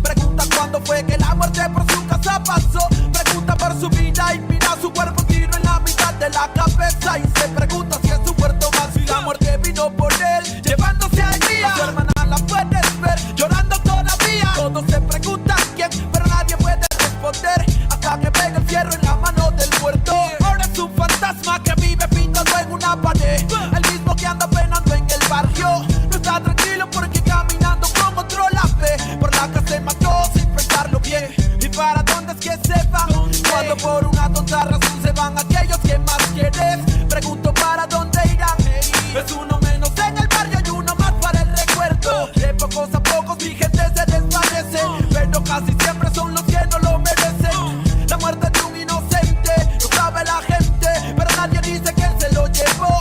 pregunta cuándo fue que la muerte por su casa pasó, pregunta por su vida y mira su cuerpo tiro en la mitad de la cabeza y se pregunta si es su muerto más si la muerte vino por él, llevándose al día. A su hermana la puedes ver llorando todavía. Todos se preguntan quién, pero nadie puede responder hasta que pega el fierro en la mano del muerto. Ahora es un fantasma que vive pintado en una pared, el mismo que anda penando en el barrio. No está tranquilo porque caminando con otro la ve, por la que se mató sin pensarlo bien. ¿Y para dónde es que se van? Cuando por una tonta razón se van aquellos que más quieres. Pregunto para dónde irán. Es uno menos en el barrio y uno más para el recuerdo. De pocos a pocos mi gente se desvanece, pero casi siempre son los que no lo merecen. La muerte de un inocente lo sabe la gente, pero nadie dice que él se lo llevó.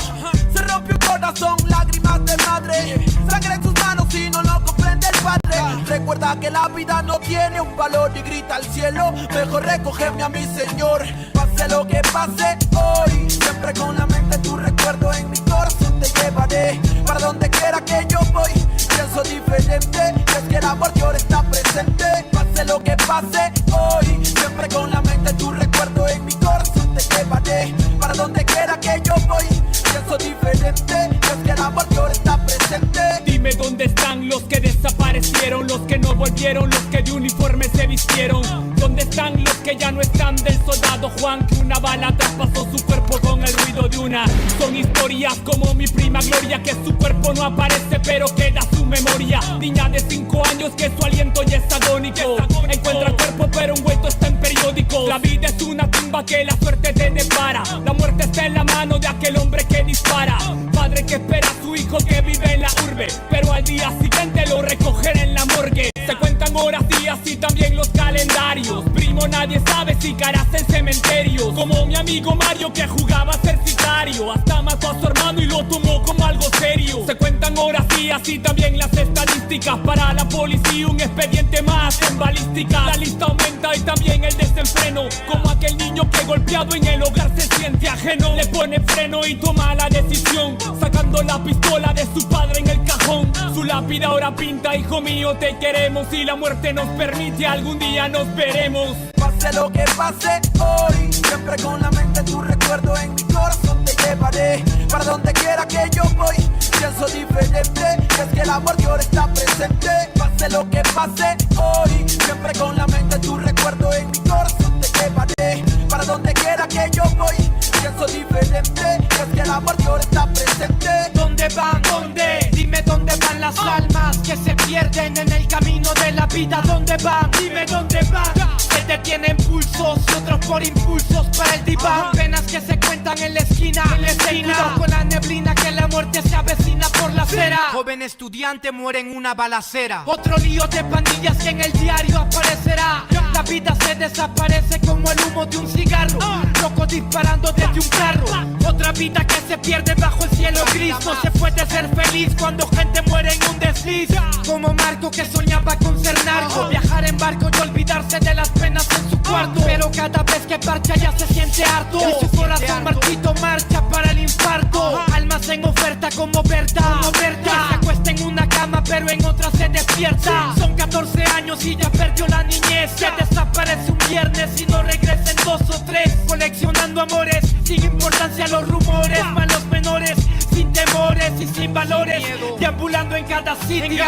Se rompió un corazón, lágrimas de madre, sangre en sus manos y no lo comprende el padre. Recuerda que la vida no tiene un valor y grita al cielo, mejor recógeme a mi Señor. Pase lo que pase hoy, siempre con la mente tu recuerdo en mi corazón te llevaré. Para donde quiera que yo voy, pienso diferente, es que el amor que ahora está presente. Pase lo que pase hoy, siempre con la mente tu recuerdo en mi corazón te llevaré. Para donde quiera que yo voy, pienso diferente, es que el amor que ahora está presente. Dime dónde están los que desaparecieron, los que no volvieron, los que de uniforme se vistieron. ¿Dónde están los que ya no están del soldado Juan, que una bala traspasó su cuerpo con el ruido de una? Son historias como mi prima Gloria, que su cuerpo no aparece pero queda su memoria. Niña de 5 años que su aliento ya es agónico, encuentra el cuerpo pero envuelto está en periódicos. La vida es una tumba que la suerte te depara, la muerte está en la mano de aquel hombre que dispara. Padre que espera a su hijo que vive en la urbe, pero al día siguiente lo recogen en la morgue. Se cuentan horas, días y también los calendarios. Primo, nadie sabe si caras en cementerios. Como mi amigo Mario que jugaba a ser sicario, hasta mató a su hermano y lo tomó como algo serio. Se cuentan horas, días y también las estadísticas. Para la policía un expediente más en balística. La lista aumenta y también el desenfreno, como aquel niño que golpeado en el hogar se siente ajeno. Le pone freno y toma la decisión, sacando la pistola de su padre en el cajón. Su lápida ahora pinta: hijo mío, te queremos. Si la muerte nos permite, algún día nos veremos. Pase lo que pase hoy, siempre con la mente tu recuerdo en mi corazón te llevaré. Para donde quiera que yo voy, pienso diferente, es que el amor que ahora está presente. Pase lo que pase hoy, siempre con la mente tu recuerdo en mi corazón te llevaré. Para donde quiera que yo voy, pienso diferente, es que el amor que ahora está presente. ¿Dónde van? ¿Dónde? Dime dónde van las almas que se pierden en el camino de la vida. ¿Dónde van? Dime dónde van. Se detienen pulsos y otros por impulsos para el diván. Penas que se cuentan en la esquina. Cuidado con la neblina que la muerte se avecina por la acera. Joven estudiante muere en una balacera. Otro lío de pandillas que en el diario aparecerá. La vida se desaparece como el humo de un cigarro. Loco disparando desde un carro. Otra vida que se pierde bajo el cielo gris. No se puede ser feliz cuando gente muere en un desliz. Como Marco que soñaba con ser narco, viajar en barco y olvidarse de las penas en su cuarto. Pero cada vez que parcha ya se siente harto y su corazón marchito marcha para el infarto. Almas en oferta como Berta, que se acuesta en una cama pero en otra se se despierta. Son 14 años y ya perdió la niñez. Se desaparece un viernes y no regresa en 2 o 3. Coleccionando amores, sin importancia a los rumores. Malos menores, sin temores y sin valores. Deambulando en cada city,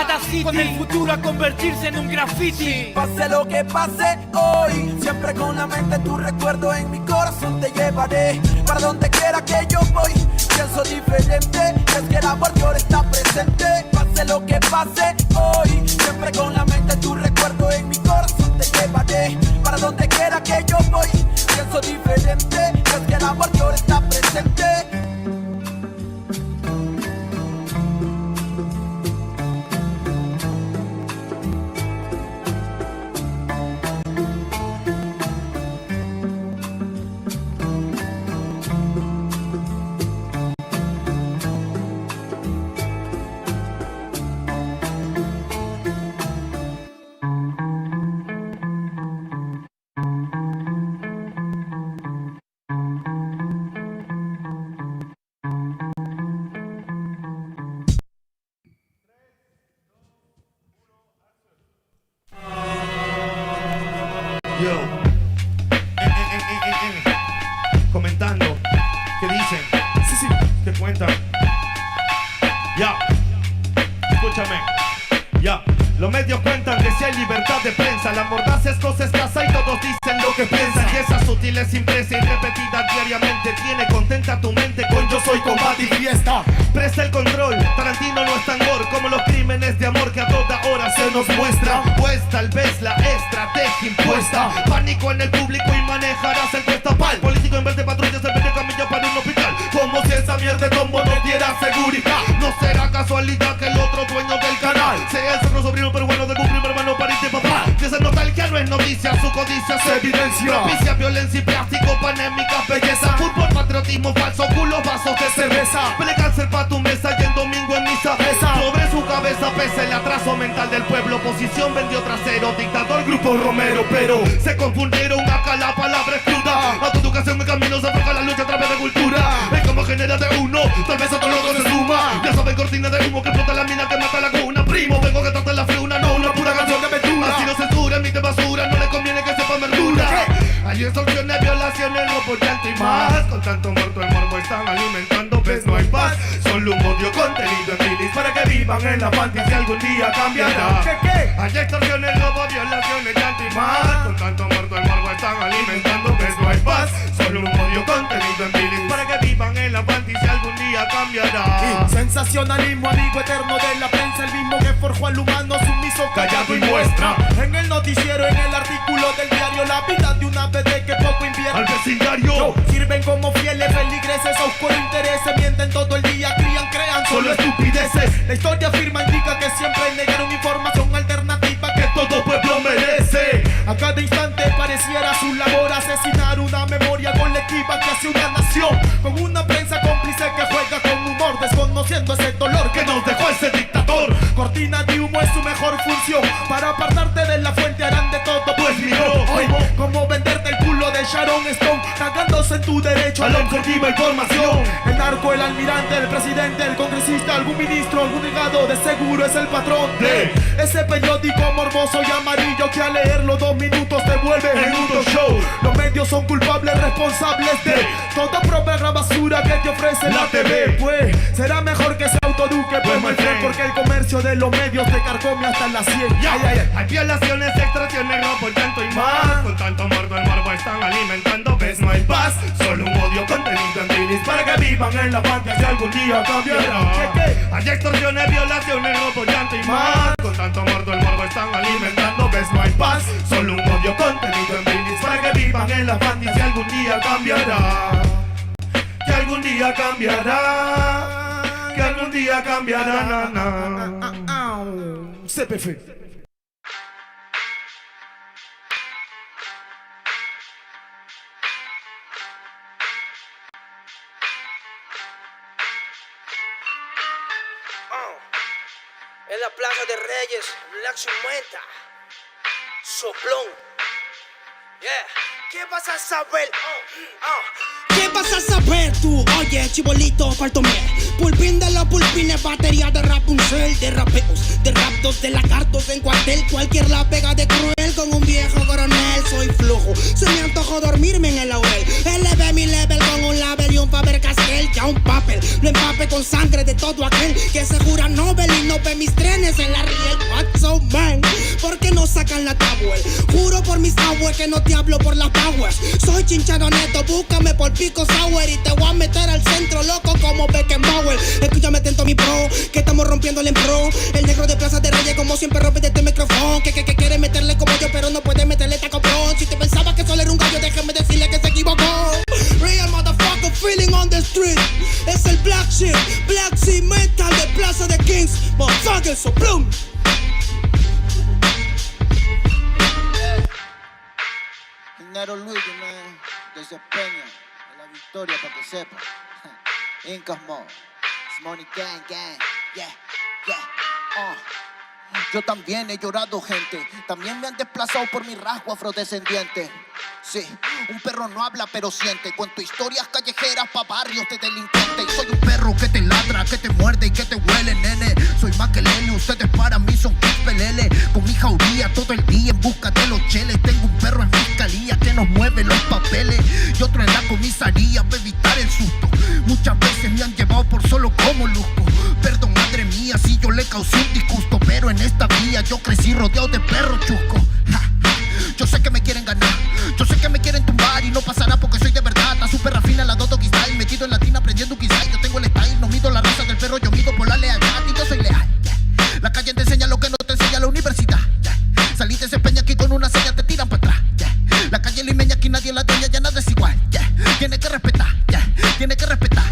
con el futuro a convertirse en un graffiti. Pase lo que pase hoy, siempre con la mente tu recuerdo en mi corazón te llevaré. Para donde quiera que yo voy, pienso diferente, es que el amor Dios está presente. Pase lo que pase hoy, siempre con la mente tu recuerdo en mi corazón te llevaré. Para donde quiera que yo voy, pienso diferente, es que el amor Dios está presente. Yo, comentando, ¿qué dicen? Sí, ¿qué cuentan? Ya, escúchame, ya. Los medios cuentan que si hay libertad de prensa, la mordaz es cosa escasa y todos dicen lo que piensan. Y esa sutil es impresa y repetida diariamente tiene contenta tu mente con yo soy combate y fiesta. Presta el control, Tarantino no es tan gore como los crímenes de amor que a toda hora se nos muestra. Pues tal vez la estrategia impuesta, pánico en el público y manejarás el cuesta pal. Político en vez de patrullas se vende camilla para un hospital, como si esa mierda de combo no diera seguridad. No será casualidad que el otro dueño del canal sea el cerro sobrino pero bueno de un primo hermano pariente papá. Que esa nostalgia no es noticia, su codicia se evidencia. Propicia violencia y plástico, panémica belleza. Fútbol, patriotismo falso, culos, vasos de cerveza. Pele cáncer pa' tu mesa y el domingo en misa. Sobre su cabeza pesa el atraso mental del pueblo. Oposición vendió trasero, dictador, grupo Romero. Pero se confundieron acá, la palabra es cruda. A tu educación mi camino se afloja la lucha a través de cultura. Es como genera de uno, tal vez otro loco se suma. Ya saben, cortina de humo que explota la mina que mata la cuna. Primo, vengo que trate la friuna, no una pura canción que aventura. Así no censura, emite basura, no le conviene que sepa verdura. Hay extorsiones, violaciones, robo, llanto y más. Con tanto muerto el morbo están alimentando, ves no hay paz. Solo un odio contenido en milis para que vivan en la fantasía algún día cambiará. Hay extorsiones, robo, violaciones, llanto y más. Con tanto muerto el morbo están alimentando, ves no hay paz. Solo un odio contenido en milis para que vivan en la fantasía algún día cambiará. Sensacionalismo, amigo eterno de la prensa, el mismo que forjó al humano sumiso, callado y muestra. En el noticiero, en el artículo del diario, la vida de una bebé que poco invierte al vecindario. Sirven como fieles feligreses, a oscuro intereses, mienten todo el día, crean solo estupideces. La historia afirma, indica que siempre negaron información alternativa que todo pueblo merece. A cada instante pareciera su labor asesinar una memoria colectiva que hace una nación, con una prensa cómplice que juega con humor, desconociendo ese dolor que nos dejó ese dictador. Cortina de humo es su mejor función, para apartarte de la fuente harán de todo, pues miró hoy como venderte el culo de Sharon Stone, cagándose en tu derecho a la objetiva información. El narco, el almirante, el presidente, el congresista, algún ministro, algún legado, de seguro es el patrón de ese periódico morboso y amarillo que al leerlo 2 minutos te vuelve en un show. Los medios son culpables, responsables de toda propaganda basura que te ofrece la TV. Pues será mejor que se autoeduque, pues my friend, porque el comercio de los medios te carcome hasta la 100. Hay violaciones, extorsiones, robo, llanto y más. Con tanto muerto el morbo están alimentando, ves no hay paz. Solo un odio contenido en bilis para que vivan en la fantasía algún día cambiará. Hay extorsiones, violaciones, robo, llanto y más. Con tanto muerto el morbo están alimentando, ves no hay paz. Solo un odio contenido en bilis para que vivan en la fantasía algún día cambiará. Que algún día cambiará. Que algún día cambiará, CPF. En la Plaza de Reyes, Black Sumenta, Soplón. Yeah. ¿Qué vas a saber? ¿Qué vas a saber tú? Oye, chibolito, falto miel. Pulpín de los pulpines, batería de Rapunzel, de rapeos, de raptos, de lagartos en cuartel. Cualquier la pega de cruel con un viejo coronel. Soy flojo, se me antojó dormirme en el laurel. Elevé mi level con un label y un Faber Castell. Ya un papel, lo empape con sangre de todo aquel que se jura Nobel y no ve mis trenes en la riel. What's so man? ¿Por qué no sacan la tablet? Juro por mis aguas que no te hablo por las powers. Soy chinchado neto, búscame por pico sour y te voy a meter al centro loco como Beckenbauer. Escúchame atento mi pro, que estamos rompiéndole en pro. El negro de Plaza de Reyes como siempre rompe de este micrófono. Que quiere meterle como yo pero no puede meterle taco pro. Si te pensaba que solo era un gallo, déjame decirle que se equivocó. Real motherfucker feeling on the street. Es el Black Sheep, Black Sea Metal de Plaza de Kings. Motherfucker, so bloom. Nero Luigi, man, desempeño en la victoria para que sepa. Incas Mo, it's money gang, gang, yeah, yeah, Yo también he llorado, gente. También me han desplazado por mi rasgo afrodescendiente. Sí, un perro no habla pero siente. Cuento historias callejeras pa' barrios de delincuentes. Soy un perro que te ladra, que te muerde y que te huele, nene. Soy más que Lele, ustedes para mí son pelele. Con mi jauría todo el día en busca de los cheles. Tengo un perro en fiscalía que nos mueve los papeles y otro en la comisaría para evitar el susto. Muchas veces me han llevado por solo como luzco. Perdón, madre mía, si yo le causé un disgusto, pero en esta vía yo crecí rodeado de perros chuscos. Yo sé que me quieren ganar, yo sé que me quieren tumbar y no pasará porque soy de verdad. Está súper rafina la Dodo Style, metido en latina aprendiendo un quizá. Yo tengo el style, no mido la raza del perro, yo mido por la lealtad y yo soy leal. La calle te enseña lo que no te enseña la universidad. Salí de ese peña aquí con una seña te tiran para atrás. La calle limeña aquí nadie la dueña, ya nada es igual. Tiene que respetar, tiene que respetar.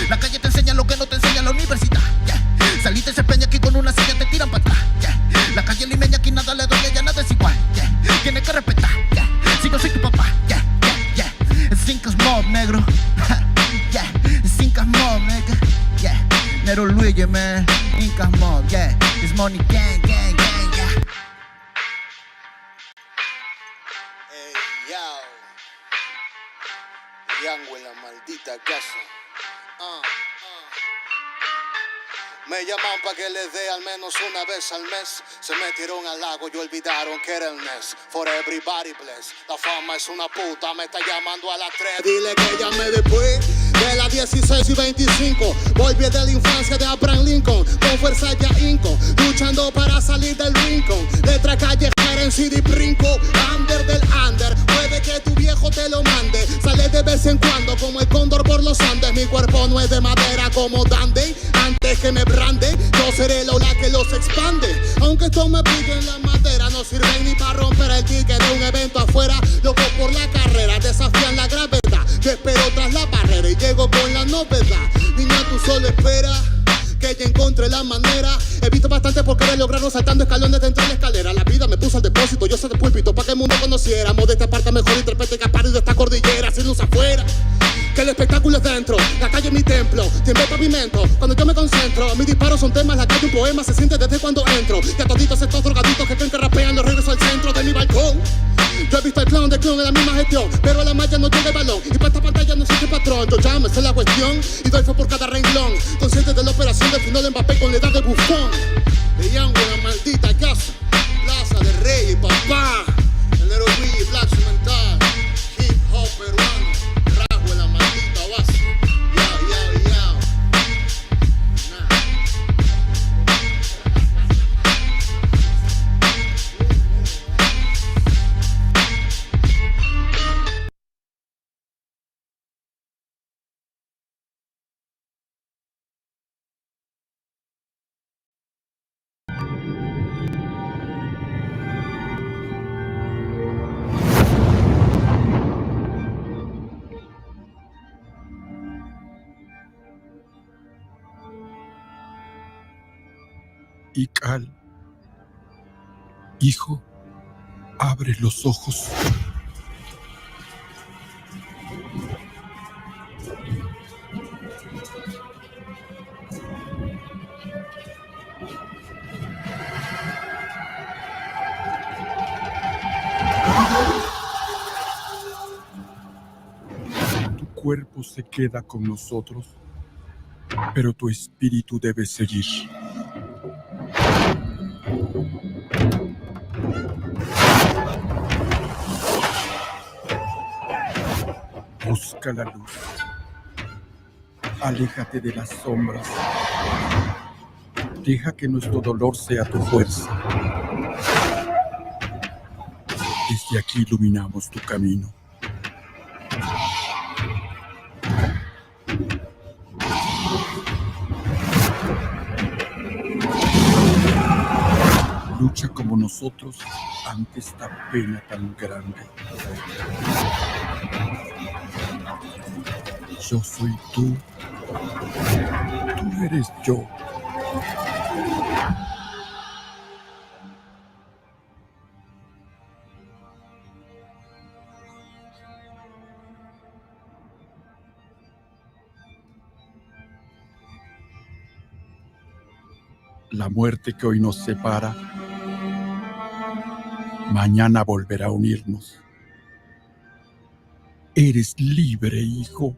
La calle te enseña lo que no te enseña la universidad. Salí de ese peña aquí con una seña te tiran para atrás. La calle limeña aquí nada le dueña, ya nada es igual. Tiene que respetar, si yo soy tu papá. Es Incas Mob, negro. Es Incas Mob, nigga. Nero Luigi, man. Incas Mob, it's money gang, gang, gang, Hey, yo. Yango en la maldita casa. Me llaman pa' que les dé al menos una vez al mes. Se metieron al lago y olvidaron que era el mes. For everybody bless. La fama es una puta, me está llamando a las 3. Dile que llame después de las 16 y 25. Volví de la infancia de Abraham Lincoln, con fuerza ya inco, luchando para salir del rincón. Letra callejera en CD brinco, under del under. Puede que tu viejo te lo mande. Sale de vez en cuando como el cóndor por los Andes. Mi cuerpo no es de madera como Dandy. Antes que me brande, yo seré la ola que los expande. Aunque esto me pique en la madera, no sirven ni para romper el ticket de un evento afuera. Loco por la carrera, desafían la gravedad. Yo espero tras la barrera y llego con la novedad. Niña, tú solo espera que ya encontré la manera. He visto bastante por querer lograrlo saltando escalones dentro de la escalera. La vida me puso al depósito, yo soy de púlpito pa' que el mundo conociéramos de esta parte mejor intérprete que parido de esta cordillera. Sin luz afuera, que el espectáculo es dentro. La calle es mi templo, tiembla el pavimento. Cuando yo me concentro, mis disparos son temas. La calle un poema, se siente desde cuando entro. Y a toditos estos drogaditos que creen que rapean, los regreso al centro de mi balcón. Yo he visto el clown de clown en la misma gestión, pero a la malla no llega el balón. Y para esta pantalla no existe patrón. Yo ya me sé la cuestión y doy fe por cada renglón. Consciente de la operación del final de Mbappé con la edad de bufón. De Yango en la maldita casa, Plaza de Rey y papá. El Nero Luigi, Black Mental, hip hop peruano, rasgo en la maldita base. Yao. Ical, hijo, abre los ojos. Tu cuerpo se queda con nosotros, pero tu espíritu debe seguir. Busca la luz. Aléjate de las sombras. Deja que nuestro dolor sea tu fuerza. Desde aquí iluminamos tu camino. Lucha como nosotros ante esta pena tan grande. Yo soy tú. Tú eres yo. La muerte que hoy nos separa, mañana volverá a unirnos. Eres libre, hijo.